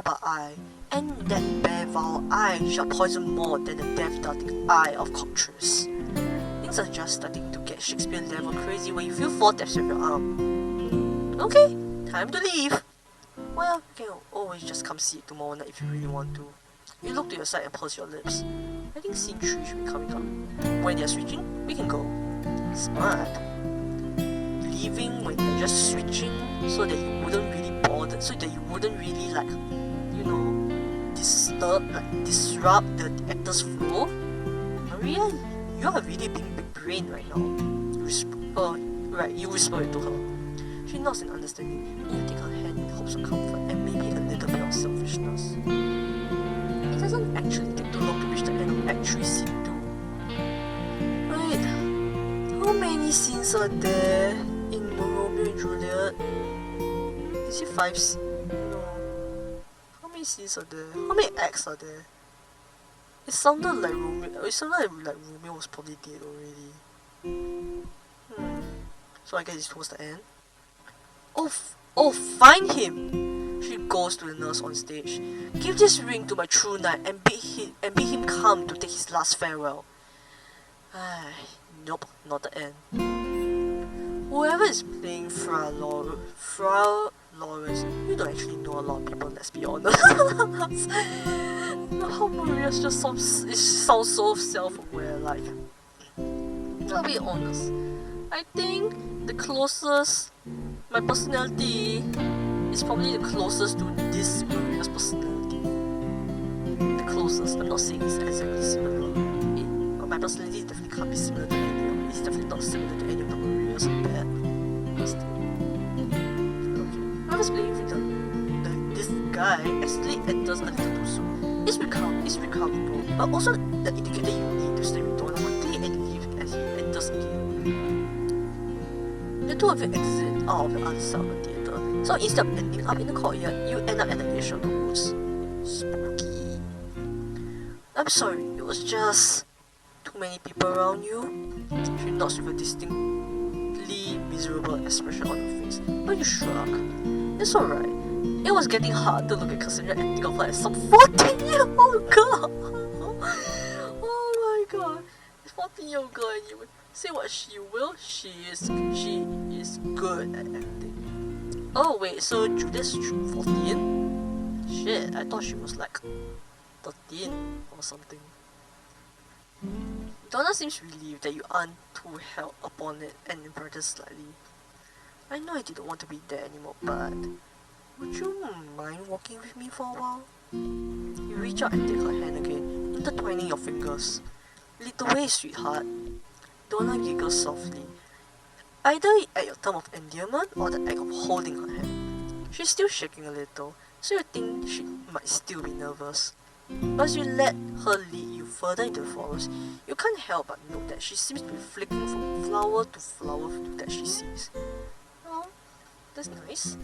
but I, and that bare foul eye shall poison more than the death-darting eye of cockatrice. Things are just starting to get Shakespeare level crazy when you feel 4 taps on your arm. Okay, time to leave. Well, you can always just come see it tomorrow night if you really want to. You look to your side and purse your lips. I think scene 3 should be coming up. When they're switching, we can go. Smart. Leaving when they're just switching so that you wouldn't really bother, so that you wouldn't really disrupt the actor's flow. Maria, you are really being big brain right now. You whisper it to her. She nods in understanding, and you take her hand in hopes of comfort and maybe a little bit of selfishness. It doesn't actually take too long to reach the end of Act 3 Scene 2. Wait, how many scenes are there in Romeo and Juliet? Is it 5 scenes? No. How many scenes are there? How many acts are there? It sounded like Romeo was probably dead already. So I guess it's towards the end. Oh, find him! She goes to the nurse on stage. Give this ring to my true knight and bid him come to take his last farewell. Nope, not the end. Whoever is playing Fra Lawrence, you don't actually know a lot of people, let's be honest. How Maria's just sounds so self-aware, I'll be honest. I think the closest, my personality is probably the closest to this Maria's personality. The closest. I'm not saying it's exactly similar. My personality definitely can't be similar to any of. It's definitely not similar to any of the Maria's or bad. But still. Okay. Whoever's playing with this guy actually enters a little too soon. It's recoverable, but also the indicator you need to stay with Donna quickly and leave as he enters again. The two of you exit out of the other side of the theatre, so instead of ending up in the courtyard, you end up at the edge of the woods. Spooky. I'm sorry, it was just too many people around you. She nods with a distinctly miserable expression on her face, but you shrug. It's alright. It was getting hard to look at Cassandra and think of her as some 14-year-old girl. Oh my god. 14-year-old girl, and you would say what she will, she is good at acting. Oh wait, so Judith's 14? Shit, I thought she was like 13 or something. Donna seems relieved that you aren't too held upon it and embarrassed slightly. I know I didn't want to be there anymore, but would you mind walking with me for a while? You reach out and take her hand again, intertwining your fingers. Lead the way, sweetheart. Donna giggles softly, either at your term of endearment or the act of holding her hand. She's still shaking a little, so you think she might still be nervous. But as you let her lead you further into the forest, you can't help but note that she seems to be flicking from flower to flower that she sees. Oh, that's nice.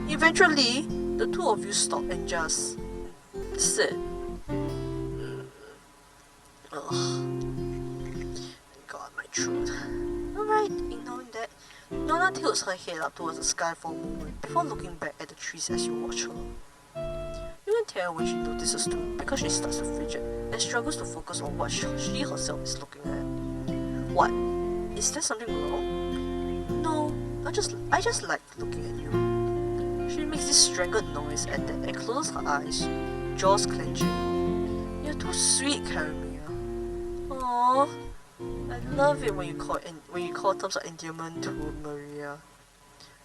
Eventually, the two of you stop and just sit. God, my throat. Alright, ignoring that, Donna tilts her head up towards the sky for a moment before looking back at the trees as you watch her. You can tell when she notices too, because she starts to fidget and struggles to focus on what she herself is looking at. What? Is there something wrong? No, I just like looking at you. She makes this strangled noise at that and closes her eyes, jaws clenching. You're too sweet, Karamia. Aww. I love it when you call terms of endearment to Maria.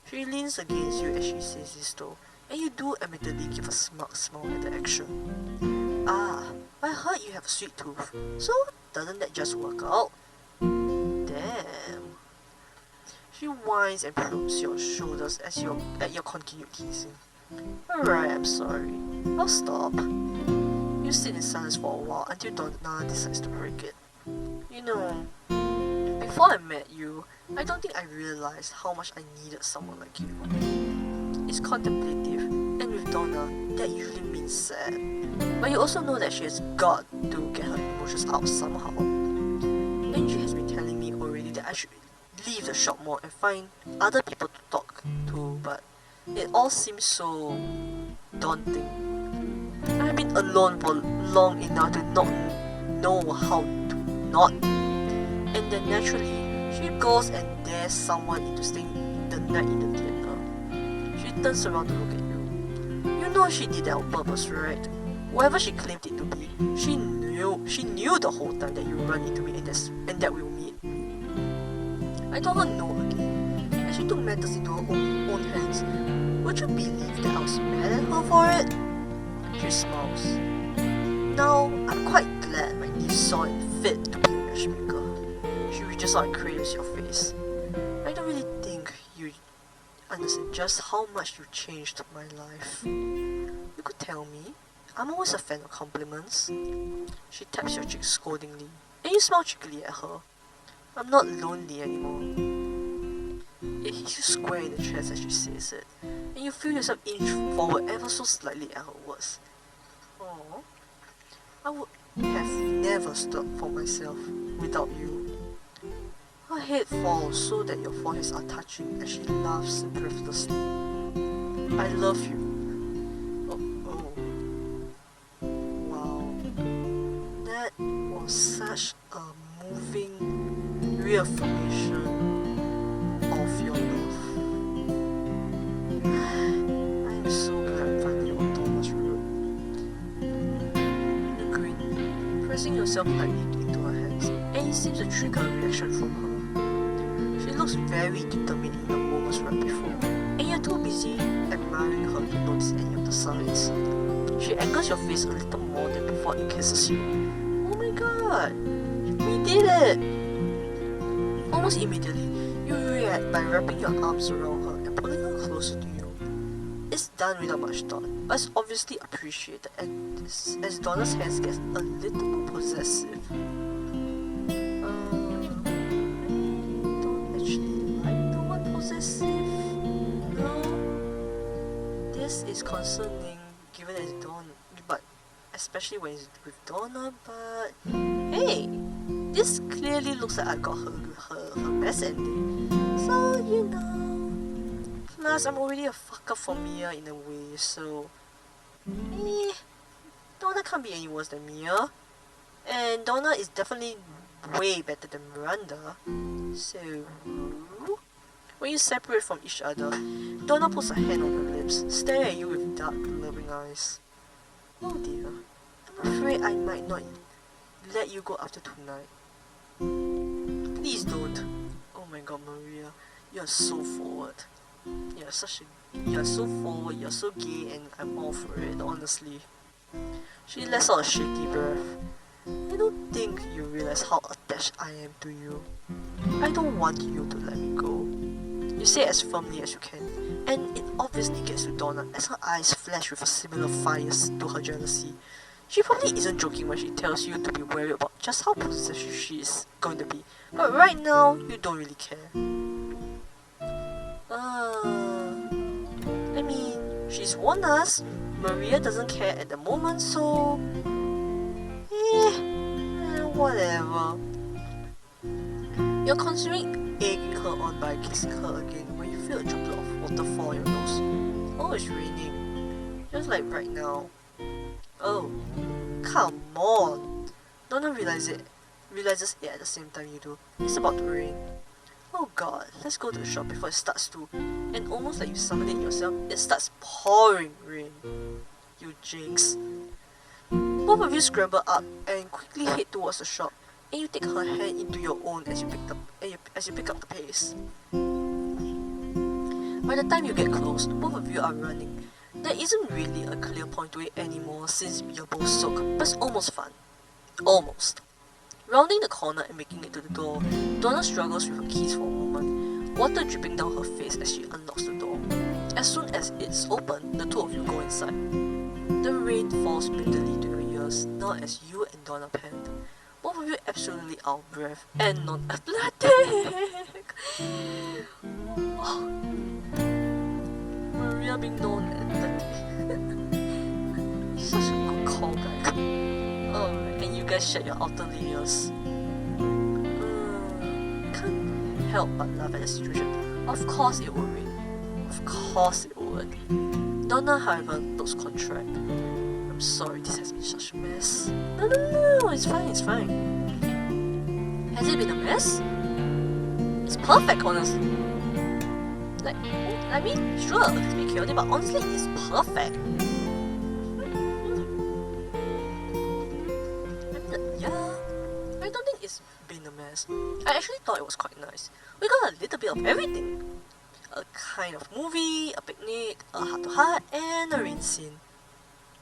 She leans against you as she says this though, and you do admittedly give a smug smile at the action. Ah, I heard you have a sweet tooth, so doesn't that just work out? Damn. She whines and probes your shoulders at your continued teasing. Alright, I'm sorry. I'll stop. You sit in silence for a while until Donna decides to break it. You know, before I met you, I don't think I realized how much I needed someone like you. It's contemplative, and with Donna, that usually means sad. But you also know that she has got to get her emotions out somehow. And she has been telling me already that I should leave the shop more and find other people to talk to, but it all seems so daunting. I've been alone for long enough to not know how to not. And then naturally, she goes and dares someone into staying the night in the theater. She turns around to look at you. You know she did that on purpose, right? Whoever she claimed it to be, she knew the whole time that you run into me and that we'll meet. I told her no again, and she took matters into her own hands. Would you believe that I was mad at her for it? She smiles. Now, I'm quite glad my niece saw it fit to be a matchmaker. She reaches out and cradles your face. I don't really think you understand just how much you changed my life. You could tell me. I'm always a fan of compliments. She taps your cheek scoldingly, and you smile cheekily at her. I'm not lonely anymore. It hits you square in the chest as she says it, and you feel yourself inch forward ever so slightly at her words. Oh, I would have never stood for myself without you. Her head falls so that your foreheads are touching as she laughs breathlessly. I love you. Wow. That was such a moving reaffirmation of your love. I'm so glad I'm finally on Donna's road. You grin, pressing yourself lightly into her hands, and it seems to trigger a reaction from her. She looks very determined in the moments right before, and you're too busy admiring her to notice any of the signs. She angles your face a little more than before and kisses you. Oh my god! We did it! Almost immediately, you react by wrapping your arms around her and pulling her closer to you. It's done without much thought, but it's obviously appreciated as Donna's hands get a little more possessive. Don't actually like the word possessive. No. This is concerning given that it's Donna, but especially when it's with Donna, but hey! This clearly looks like I got her best ending. So, you know, plus, I'm already a fuck up for Mia in a way, so... Donna can't be any worse than Mia. And Donna is definitely way better than Miranda. So... When you separate from each other, Donna puts a hand on her lips, staring at you with dark, loving eyes. Oh dear, I'm afraid I might not let you go after tonight. Please don't. Oh my god, Maria, you're so forward. You're so forward, you're so gay, and I'm all for it, honestly. She lets out a shaky breath. I don't think you realize how attached I am to you. I don't want you to let me go. You say it as firmly as you can, and it obviously gets to Donna as her eyes flash with a similar fires to her jealousy. She probably isn't joking when she tells you to be worried about just how possessive she is going to be, but right now, you don't really care. I mean, she's warned us. Maria doesn't care at the moment, so... whatever. You're considering egging her on by kissing her again when you feel a droplet of water fall on your nose. Oh, it's raining. Just like right now. Oh, come on. Donna realizes it at the same time you do. It's about to rain. Oh god, let's go to the shop before it starts to. And almost like you summoned it yourself, it starts pouring rain. You jinx. Both of you scramble up and quickly head towards the shop, and you take her hand into your own as you pick up the pace. By the time you get close, both of you are running. There isn't really a clear point to it anymore since you're both soaked, but it's almost fun. Almost. Rounding the corner and making it to the door, Donna struggles with her keys for a moment, water dripping down her face as she unlocks the door. As soon as it's open, the two of you go inside. The rain falls bitterly to your ears now as you and Donna pant. Both of you absolutely out of breath and non-athletic. Maria being non-athletic. Such a good callback. And you guys shed your outer layers. Can't help but laugh at the situation. Of course it would rain. Of course it would. Donna, however, looks contrite. I'm sorry this has been such a mess. No, it's fine, it's fine. Has it been a mess? It's perfect, honestly. I mean, sure, it's been chaotic, but honestly, it's perfect. I don't think it's been a mess. I actually thought it was quite nice. We got a little bit of everything. A kind of movie, a picnic, a heart-to-heart, and a rain scene.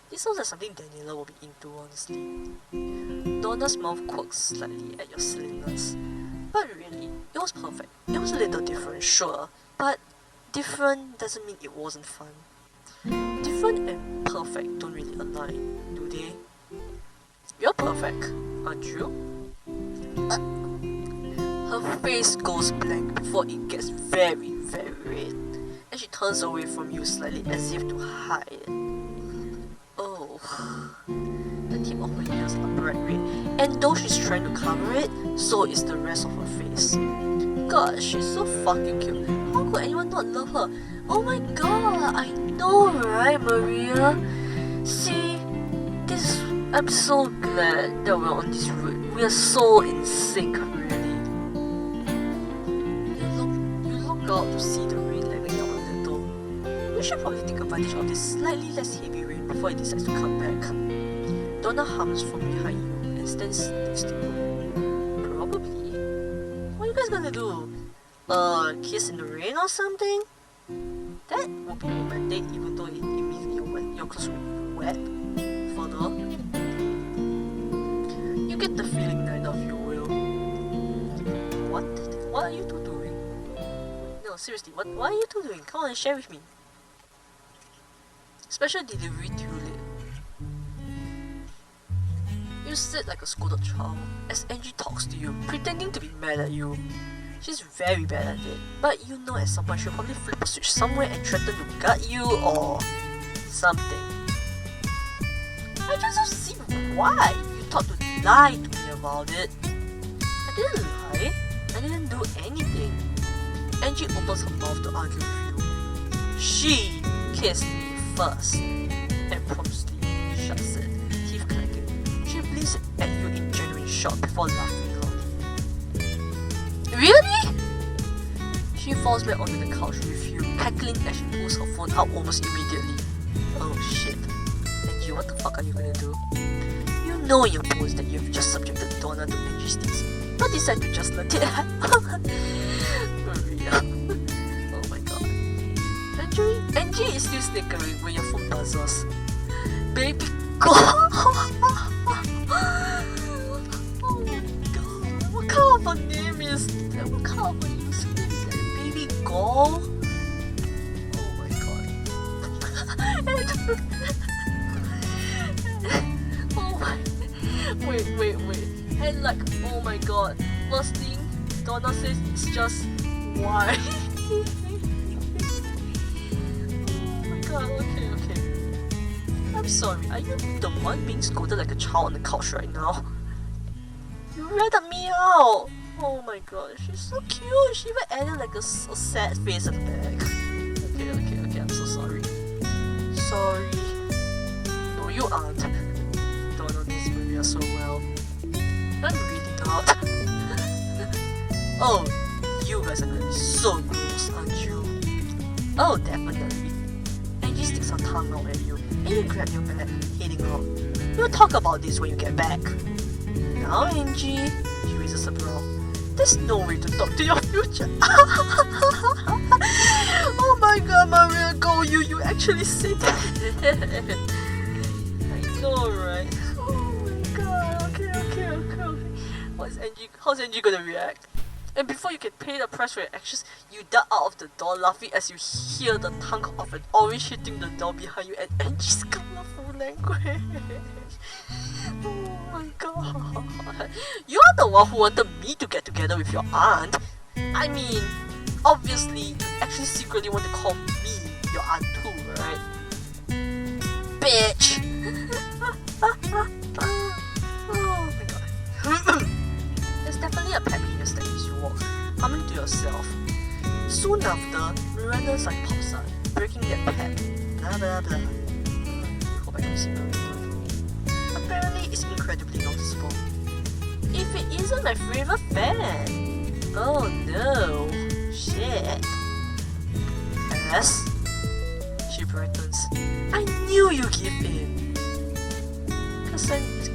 This sounds like something Daniela will be into, honestly. Donna's mouth quirks slightly at your silliness. But really, it was perfect. It was a little different, sure, but different doesn't mean it wasn't fun. Different and perfect don't really align, do they? You're perfect, aren't you? Her face goes blank before it gets very, very red, and she turns away from you slightly as if to hide it. Oh, the tip of her ears are bright red, and though she's trying to cover it, so is the rest of her face. God, she's so fucking cute. How could anyone not love her? Oh my god, I know, right, Maria? See, I'm so glad that we're on this route. We are so in sync, really. You look out to see the rain letting down a little. We should probably take advantage of this slightly less heavy rain before it decides to come back. Donna hums from behind you and stands next to you. Probably. What are you guys gonna do? Kiss in the rain or something? That would be romantic, even though it means your clothes will be wet. Further, you get the feeling neither of you will. What are you two doing? No, seriously, what are you two doing? Come on and share with me. Special delivery too late. You sit like a scolded child as Angie talks to you, pretending to be mad at you. She's very bad at it, but you know at some point she'll probably flip a switch somewhere and threaten to gut you or something. I just don't see why you thought to lie to me about it. I didn't lie. I didn't do anything. Angie opens her mouth to argue with you. She kissed me first and promptly shuts it, teeth clanking. She blinks at you in genuine shock before laughing loudly. Really? She falls back onto the couch with you, cackling as she pulls her phone out almost immediately. Oh shit. Angie, what the fuck are you gonna do? You know in your post that you've just subjected Donna to Angie's sticks, but decide to just let it happen. Maria. Oh my god. Angie is still snickering when your phone buzzes. Baby girl. Oh my god. What kind of a name is that? What kind of a name is that? Baby girl? Oh my god. Oh my. Wait. And like, oh my god. First thing, Donna says it's just why. Oh my god, okay. I'm sorry, are you the one being scolded like a child on the couch right now? You ratted me out! Oh my god, she's so cute! She even added like a sad face at the back. Okay, I'm so sorry. Sorry. No, you aren't. Donna knows Maria so well. I'm really not. Oh, you guys are gonna be so gross, aren't you? Oh, definitely. Angie sticks her tongue out at you, and you grab your bag, heading out. We'll talk about this when you get back. Now, Angie, she raises her brow. There's no way to talk to your future. Oh my god, Maria, go, you actually said that. I know, right? Oh my god, okay. How's Angie gonna react? And before you can pay the price for your actions, you dart out of the door laughing as you hear the tongue of an orange hitting the door behind you and Angie's colorful language. Oh my god. You're the one who wanted me to get together with your aunt. I mean, obviously, you actually secretly want to call me your aunt too, right? Bitch! Oh my god. There's definitely a pep in your step as you walk, humming to yourself. Soon after, Miranda's son pops out, breaking that pep. Blah blah blah. Hope I don't see Miranda. Apparently, it's incredibly noticeable. If it isn't my favorite fan. Oh no. Shit. Yes? She brightens. I knew you'd give in. Cassandra.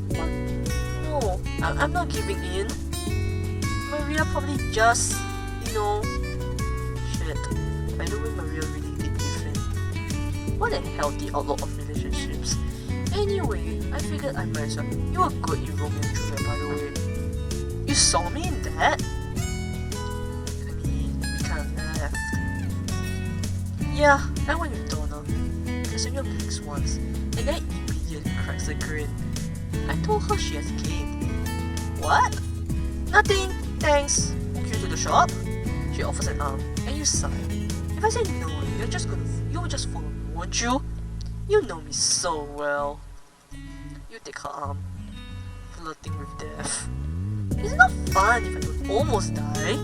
What? No, I'm not giving in. Maria probably just, shit. By the way, Maria really did give in. What a healthy outlook on relationships. Anyway, I figured I might as well. You were good in Romeo and Juliet, by the way. You saw me in that? I mean, we kind of left. Yeah, I went with Donna. Cassandra blinks once, and then immediately cracks a grin. I told her she has game. What? Nothing, thanks. Walk you to the shop? She offers an arm, and you sigh. If I say no, you will just follow me, won't you? You know me so well. You take her arm, flirting with death. Is it not fun if I don't almost die?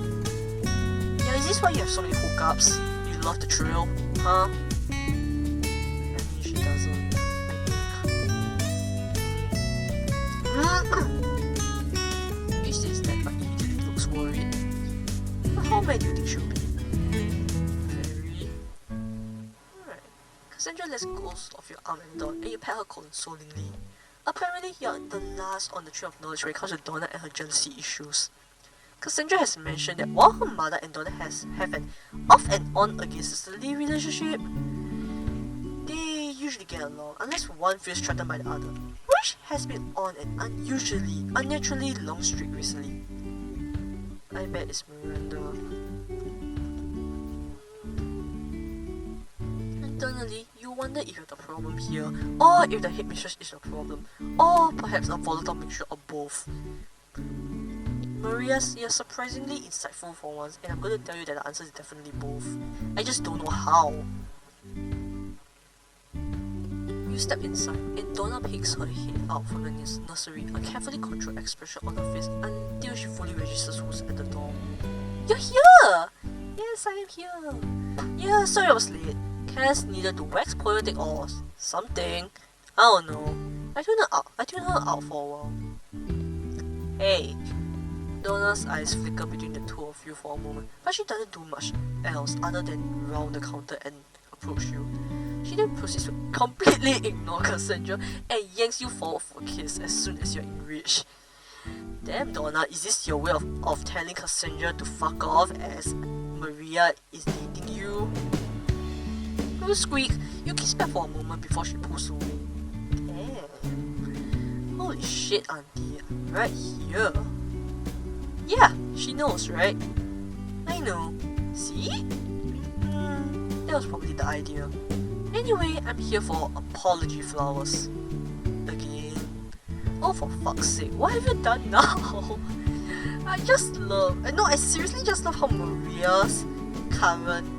Yeah, is this why you have so many hookups? You love the thrill, huh? I mean, she doesn't, I think. He says that but immediately looks worried. But how mad do you think she'll be? Very. Alright. Cassandra lets go of your arm and Dawn, and you pat her consolingly. Apparently, you're the last on the tree of knowledge when it comes to Donna and her jealousy issues. Cassandra has mentioned that while her mother and Donna have an off and on against sisterly relationship, they usually get along unless one feels threatened by the other, which has been on an unnaturally long streak recently. I bet it's Miranda. Internally, you wonder if you're the problem here, or if the headmistress is the problem, or perhaps a volatile mixture of both. Maria, you're surprisingly insightful for once, and I'm going to tell you that the answer is definitely both. I just don't know how. You step inside, and Donna peeks her head out from the nursery, a carefully controlled expression on her face until she fully registers who's at the door. You're here! Yes, I am here. Yeah, sorry I was late. Cass needed to wax poetic or something. I don't know. I tuned her out for a while. Hey. Donna's eyes flicker between the two of you for a moment, but she doesn't do much else other than round the counter and approach you. She then proceeds to completely ignore Cassandra and yanks you forward for a kiss as soon as you're enraged. Damn, Donna, is this your way of telling Cassandra to fuck off as Maria is dating you? You squeak. You kiss back for a moment before she pulls away. Damn. Holy shit, auntie. Right here. Yeah, she knows, right? I know. See? That was probably the idea. Anyway, I'm here for apology flowers. Again. Oh, for fuck's sake, what have you done now? I seriously just love how Maria's current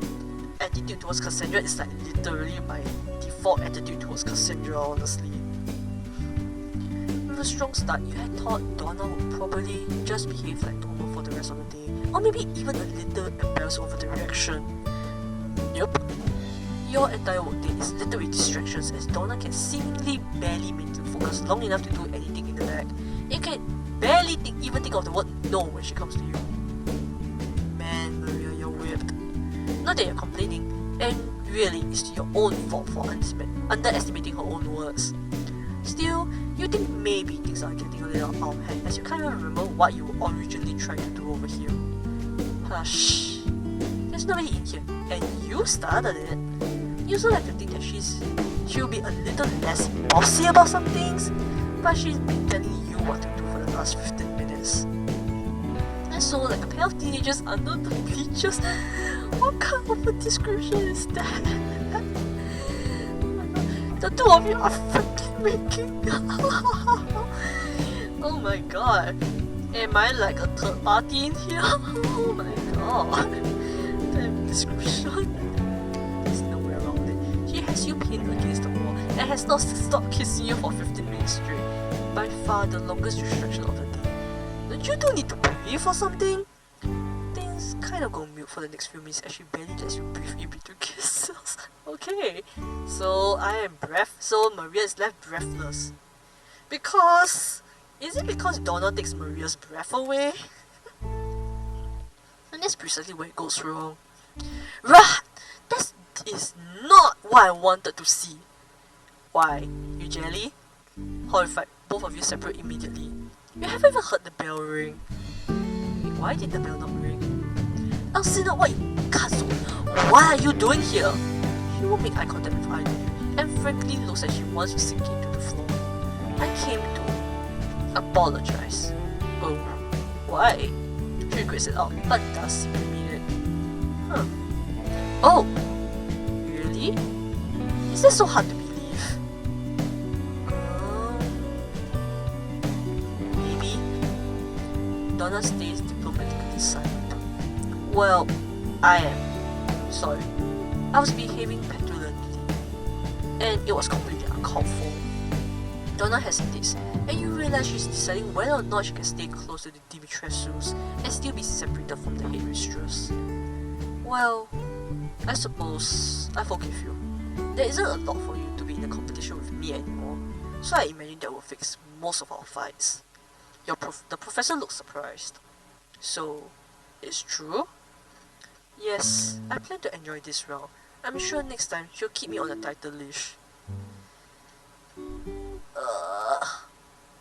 attitude towards Cassandra is like literally my default attitude towards Cassandra, honestly. With a strong start, you had thought Donna would probably just behave like normal for the rest of the day, or maybe even a little embarrassed over the reaction. Yup. Your entire workday is littered with distractions as Donna can seemingly barely maintain focus long enough to do anything in the bag. You can barely even think of the word no when she comes to you. Man, Maria, you're whipped. Not that you're complaining, and really, it's your own fault for underestimating her own words. Still, you think maybe things are getting a little out of hand as you can't even remember what you were originally trying to do over here. Hush. There's nobody in here, and you started it. You also like to think that she'll be a little less bossy about some things, but she's been telling you what to do for the last 15 minutes. And so, like a pair of teenagers under the bleachers, what kind of a description is that? The two of you are freaking making. Oh my god. Am I like a third party in here? Oh my god. That description. There's no way around it. She has you pinned against the wall and has not stopped kissing you for 15 minutes straight. By far the longest distraction of the day. Don't you two need to breathe or something? Things kind of go mute for the next few minutes as she barely lets you breathe in between kisses. Okay, so Maria is left breathless. Is it because Donna takes Maria's breath away? And that's precisely where it goes wrong. Rah! That is not what I wanted to see. Why? You jelly? Horrified, both of you separate immediately. You haven't even heard the bell ring. Wait, why did the bell not ring? Alcina, what are you doing here? She won't make eye contact with either of you, and frankly looks like she wants to sink into the floor. I came to apologize. Oh, why? She regrets it out, but does seem to mean it. Huh. Oh, really? Is that so hard to believe? Maybe. Donna stays diplomatically silent. Well, I am. Sorry. I was behaving petulantly, and it was completely uncalled for. Donna hesitates, and you realize she's deciding whether or not she can stay close to the Dimitrescu's and still be separated from the headmistress. Well, I suppose I forgive you. There isn't a lot for you to be in a competition with me anymore, so I imagine that will fix most of our fights. The professor looks surprised. So, it's true? Yes, I plan to enjoy this round. I'm sure next time she'll keep me on the title leash.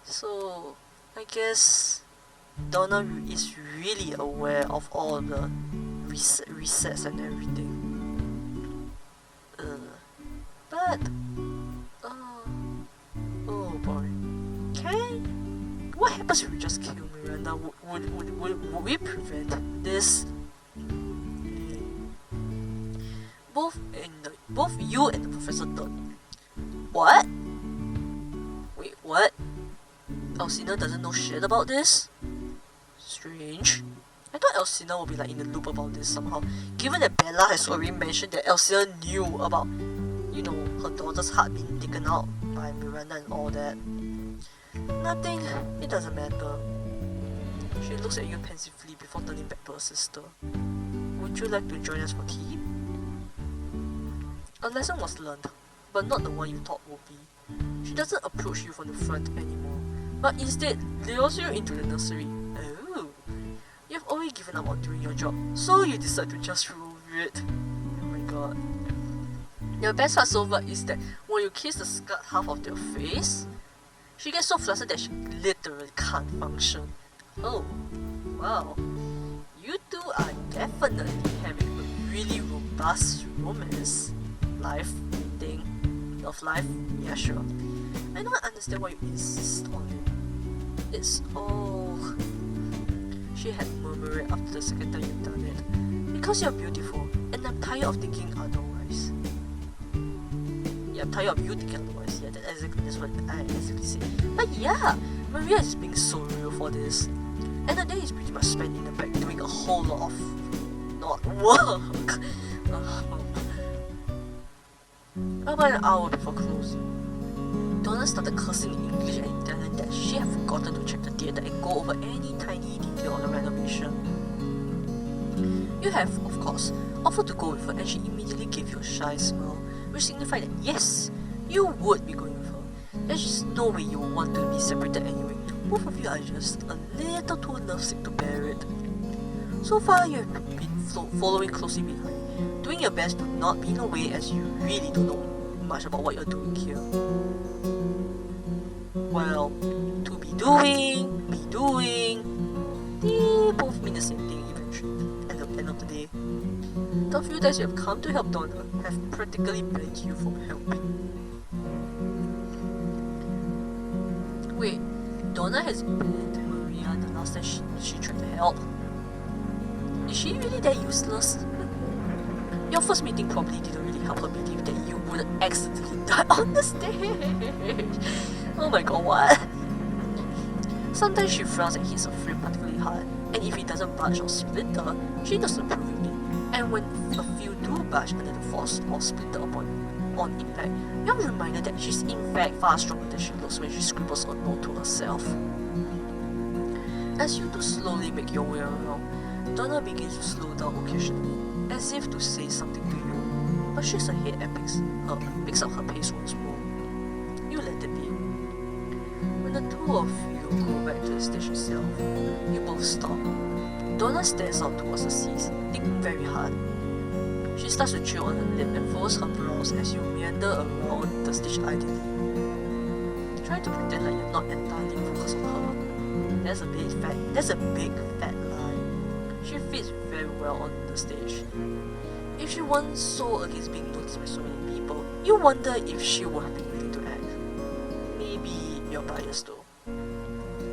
So, I guess Donna is really aware of all the resets and everything. But, oh boy. What happens if we just kill Miranda? Would we prevent this? Both you and the professor thought. What? Wait, what? Alcina doesn't know shit about this? Strange. I thought Alcina would be like in the loop about this somehow, given that Bella has already mentioned that Alcina knew about, her daughter's heart being taken out by Miranda and all that. Nothing, it doesn't matter. She looks at you pensively before turning back to her sister. would you like to join us for tea? A lesson was learned, but not the one you thought would be. She doesn't approach you from the front anymore, but instead lures you into the nursery. Oh, you've already given up on doing your job, so you decide to just roll with it. Oh my god. The best part so far is that when you kiss the skirt half of their face, she gets so flustered that she literally can't function. Oh, wow. You two are definitely having a really robust romance life thing. Love life? Yeah, sure. I don't understand why you insist on it. It's all... She had murmured after the second time you've done it. Because you're beautiful, and I'm tired of thinking otherwise. Yeah, I'm tired of you thinking otherwise. Yeah, that's what I exactly say. But yeah, Maria is being so real for this. And the day is pretty much spent in the back doing a whole lot of not work. About an hour before closing, Donna started cursing in English and Italian that she had forgotten to check the theatre and go over any tiny detail of the renovation. You have, of course, offered to go with her, and she immediately gave you a shy smile, which signified that yes, you would be going with her. There's just no way you want to be separated anyway. Both of you are just a little too lovesick to bear it. So far, you have been following closely behind, doing your best to not be in a way as you really don't know much about what you're doing here. Well, to be doing, they both mean the same thing eventually, at the end of the day. The few times you have come to help Donna have practically banned you from helping. Wait, Donna has banned Maria the last time she tried to help. Is she really that useless? Your first meeting probably didn't really help her believe that you wouldn't accidentally die on the stage. Oh my god, what? Sometimes she frowns and hits a frame particularly hard, and if it doesn't budge or splinter, she does approvingly. And when a few do budge under the force or splinter on impact, you're reminded that she's in fact far stronger than she looks when she scribbles a note to herself. As you two slowly make your way around, Donna begins to slow down occasionally, as if to say something to you, but shakes her head and picks up her pace once more. You let it be. When the two of you go back to the stage itself, you both stop. Donna stands out towards the seats, thinking very hard. She starts to chew on her lip and furrows her brows as you meander around the stage idly. Try to pretend like you're not entirely focused on her. That's a big fat lie. She fits very well on the stage. If she weren't so against being noticed by so many people, you wonder if she would have been willing to act. Maybe you're biased though.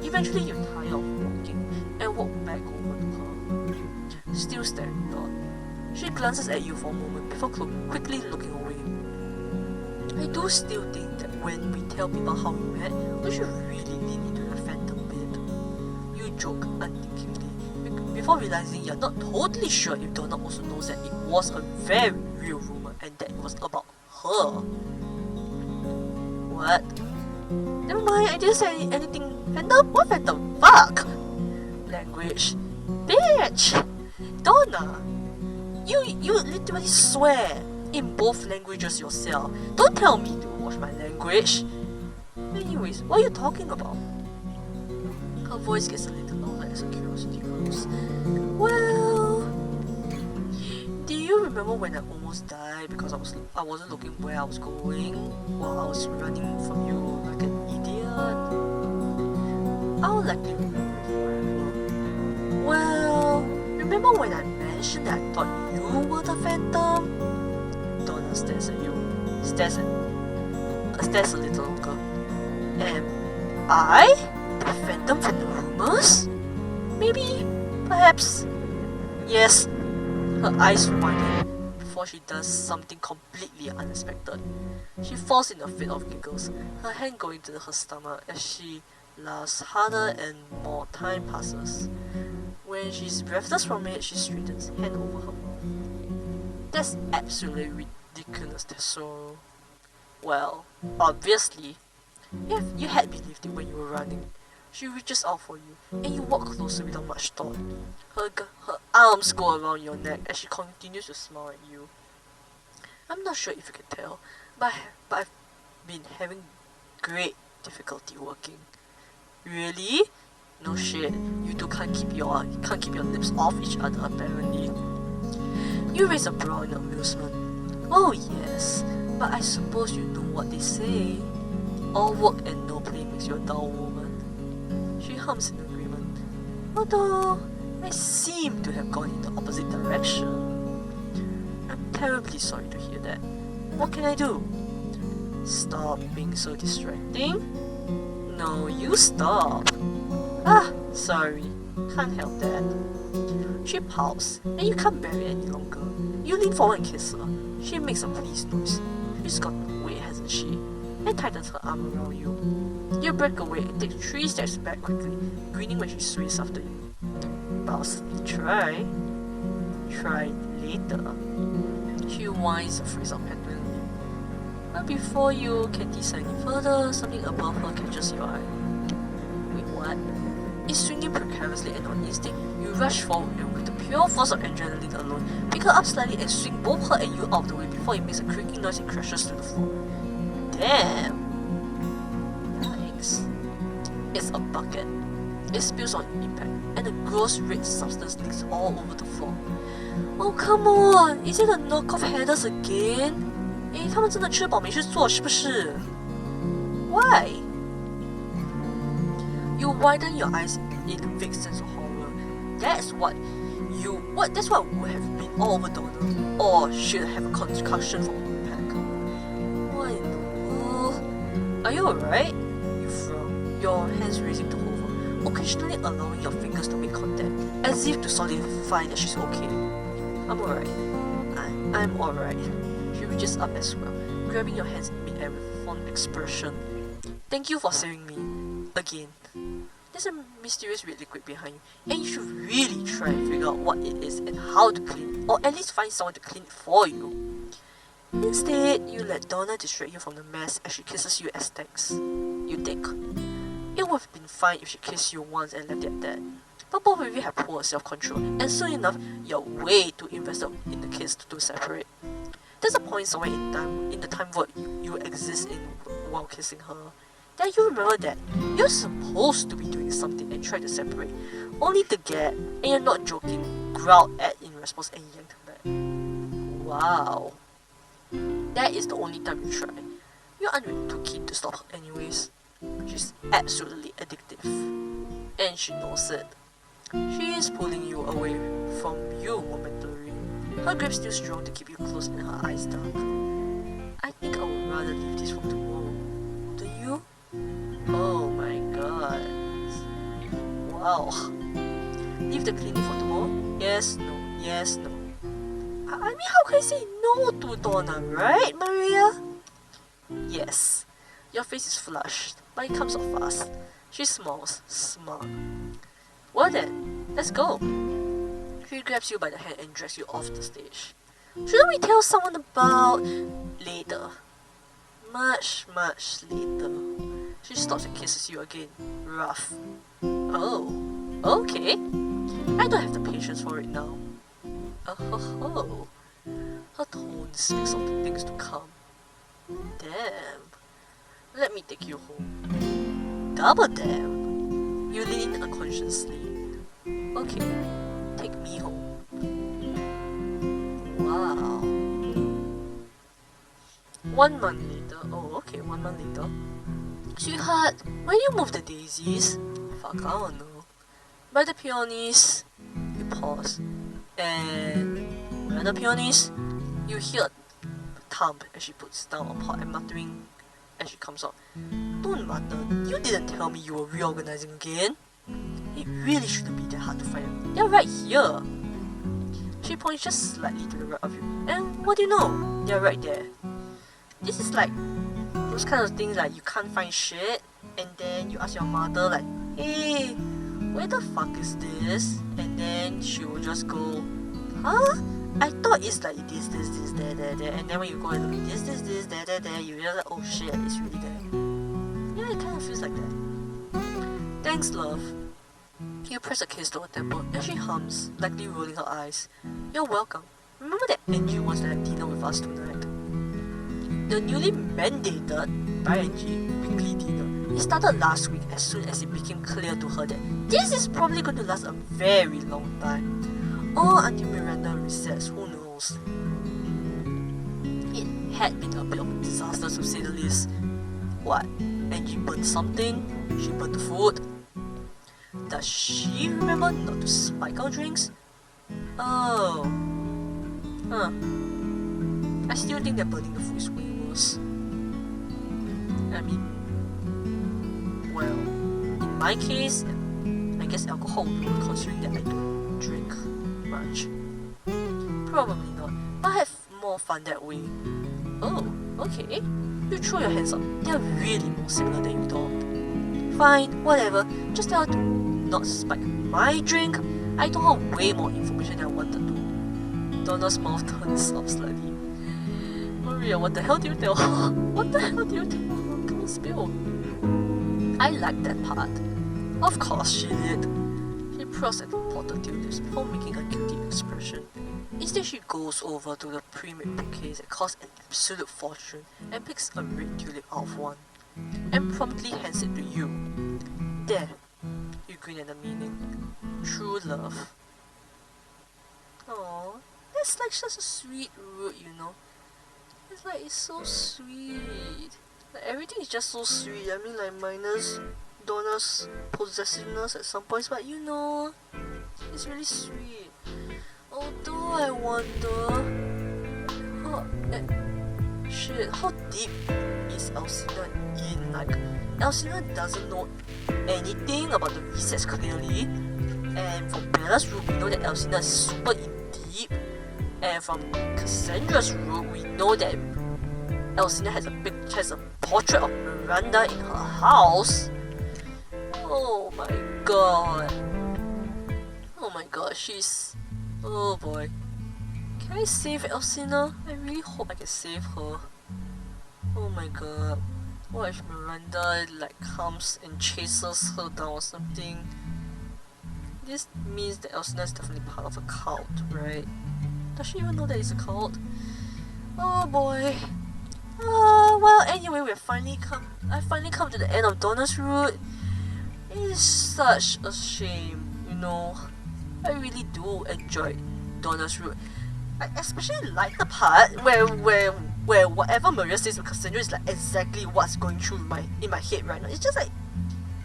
Eventually you tire of walking and walk back over to her. Still staring down. She glances at you for a moment before quickly looking away. I do still think that when we tell people how we met, we should really lean into the phantom bit. You joke unthinkingly, before realizing you're not totally sure if Donna also knows that it was a very real rumor and that it was about her. What? Never mind, I didn't say anything. Phantom? What phantom? Fuck! Language. Bitch! Donna! You literally swear in both languages yourself. Don't tell me to watch my language. Anyways, what are you talking about? Her voice gets a little louder as her curiosity grows. Well, do you remember when I almost died because I wasn't looking where I was going while I was running from you like an idiot? I'll likely remember forever. Well, remember when I mentioned that I thought you were the phantom? Donna stares at you. Stares a little longer. Am I the phantom from the rumors? Maybe, perhaps. Yes. Her eyes widen before she does something completely unexpected. She falls in a fit of giggles, her hand going to her stomach as she laughs harder and more time passes. When she's breathless from it, she straightens hand over her mouth. That's absolutely ridiculous, Tesoro. Well, obviously, if you had believed it when you were running, She reaches out for you, and you walk closer without much thought. Her arms go around your neck as she continues to smile at you. I'm not sure if you can tell, but I've been having great difficulty working. Really? No shit. You two can't keep your lips off each other apparently. You raise a brow in amusement. Oh yes, but I suppose you know what they say. All work and no play makes you a dull woman. She hums in agreement. Although I seem to have gone in the opposite direction. I'm terribly sorry to hear that. What can I do? Stop being so distracting? No, you stop. Sorry. Can't help that. She pouts, and you can't bear it any longer. You lean forward and kiss her. She makes a pleased noise. She's gotten away, hasn't she? And tightens her arm around you. You break away and take 3 steps back quickly, grinning when she sways after you. Possibly try later. She whines a phrase up petulantly. But before you can descend any further, something above her catches your eye. Wait, what? It's swinging precariously, and on instinct, you rush forward and with the pure force of adrenaline alone, pick her up slightly and swing both her and you out of the way before it makes a creaking noise and crashes to the floor. Damn! Yikes. It's a bucket. It spills on impact, and a gross red substance leaks all over the floor. Oh, come on! Is it the knockoff headers again? 他们真的吃饱没事做是不是 Why? You widen your eyes in a vague sense of horror. That's what would have been all over Donna, or she'll have a concussion from impact. What in the world? Are you alright? You frown, your hands raising to hold her, occasionally allowing your fingers to make contact, as if to solidify that she's okay. I'm alright. I'm alright. She reaches up as well, grabbing your hands in mid-air with fond expression. Thank you for saving me. Again. There's a mysterious red liquid behind you, and you should really try and figure out what it is and how to clean it, or at least find someone to clean it for you. Instead, you let Donna distract you from the mess as she kisses you as thanks. You think. It would have been fine if she kissed you once and left it at that. But both of you have poor self-control, and soon enough, you're way too invested in the kiss to separate. There's a point somewhere in the time world you exist in while kissing her. Then you remember that you're supposed to be doing something and try to separate, only to get, and you're not joking, growled at in response and yanked back. Wow. That is the only time you try. You aren't really too keen to stop her anyways. She's absolutely addictive. And she knows it. She is pulling you away from you momentarily. Her grip still strong to keep you close and her eyes dark. I think I would rather leave this for tomorrow. Do you? Oh my god. Wow. Leave the clinic for tomorrow? Yes, no, yes, no. I mean, how can I say no to Donna, right, Maria? Yes. Your face is flushed, but it comes off fast. She smiles, smart. Well then, let's go. She grabs you by the hand and drags you off the stage. Shouldn't we tell someone about later? Much, much later. She stops and kisses you again, rough. Oh, okay. I don't have the patience for it now. Oh. Her tone speaks of the things to come. Damn. Let me take you home. Double damn. You lean in unconsciously. Okay, take me home. Wow. 1 month later. Oh, okay, 1 month later. Sweetheart, where do you move the daisies? Fuck, I don't know. By the peonies. You pause. And where are the peonies? You hear a thump as she puts down a pot and muttering as she comes out. Don't mutter. You didn't tell me you were reorganizing again. It really shouldn't be that hard to find them. They're right here. She points just slightly to the right of you. And what do you know? They're right there. This is like those kind of things like you can't find shit and then you ask your mother like, hey, where the fuck is this? And then she will just go, huh? I thought it's like this, there. And then when you go and look at this, there, you realize like, oh shit, it's really there. Yeah, it kind of feels like that. Then Thanks, love. You press a kiss to her temple and she hums, likely rolling her eyes. You're welcome. Remember that Angie wants to have dinner with us tonight? The newly mandated by Angie weekly dinner. It started last week as soon as it became clear to her that this is probably going to last a very long time. Or until Miranda resets, who knows? It had been a bit of a disaster to say the least. What? Angie burned something? She burned the food? Does she remember not to spike our drinks? Oh. Huh. I still think that burning the food is way worse. I mean, well, in my case, I guess alcohol would be considering that I don't drink much. Probably not, but I have more fun that way. Oh, okay. You throw your hands up. They're really more similar than you thought. Fine, whatever. Just tell her to not spike my drink. I told her way more information than I wanted to. Donna's mouth turns up slightly. Maria, what the hell do you tell her? What the hell do you tell her? Come on, spill. I like that part. Of course she did. She prods at the potted tulips before making a guilty expression. Instead, she goes over to the pre-made bouquets that cost an absolute fortune and picks a red tulip out of one, and promptly hands it to you. There, you grin at the meaning. True love. Aww, that's like such a sweet root, you know. It's like, it's so sweet. Like, everything is just so sweet. I mean, like, minus Donna's possessiveness at some points, but you know, it's really sweet. Although I wonder, how deep is Alcina in? Like, Alcina doesn't know anything about the resets clearly, and from Bella's route we know that Alcina is super in deep, and from Cassandra's route we know that Alcina has a portrait of Miranda in her house. Oh my god. Oh my god, she's... Oh boy. Can I save Alcina? I really hope I can save her. Oh my god. What if Miranda like comes and chases her down or something? This means that Alcina is definitely part of a cult, right? Does she even know that it's a cult? Oh boy. Well, anyway, I finally come to the end of Donna's route. It is such a shame, you know. I really do enjoy Donna's route. I especially like the part where whatever Maria says with Cassandra is like exactly what's going through in my head right now. It's just like,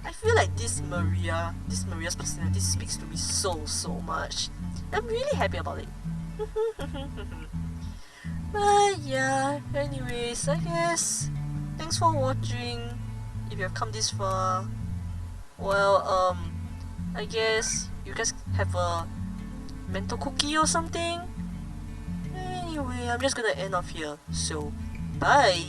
I feel like this Maria's personality speaks to me so much. I'm really happy about it. But yeah, anyways, I guess thanks for watching. If you have come this far, well, I guess you guys have a mental cookie or something. Anyway, I'm just gonna end off here. So, bye.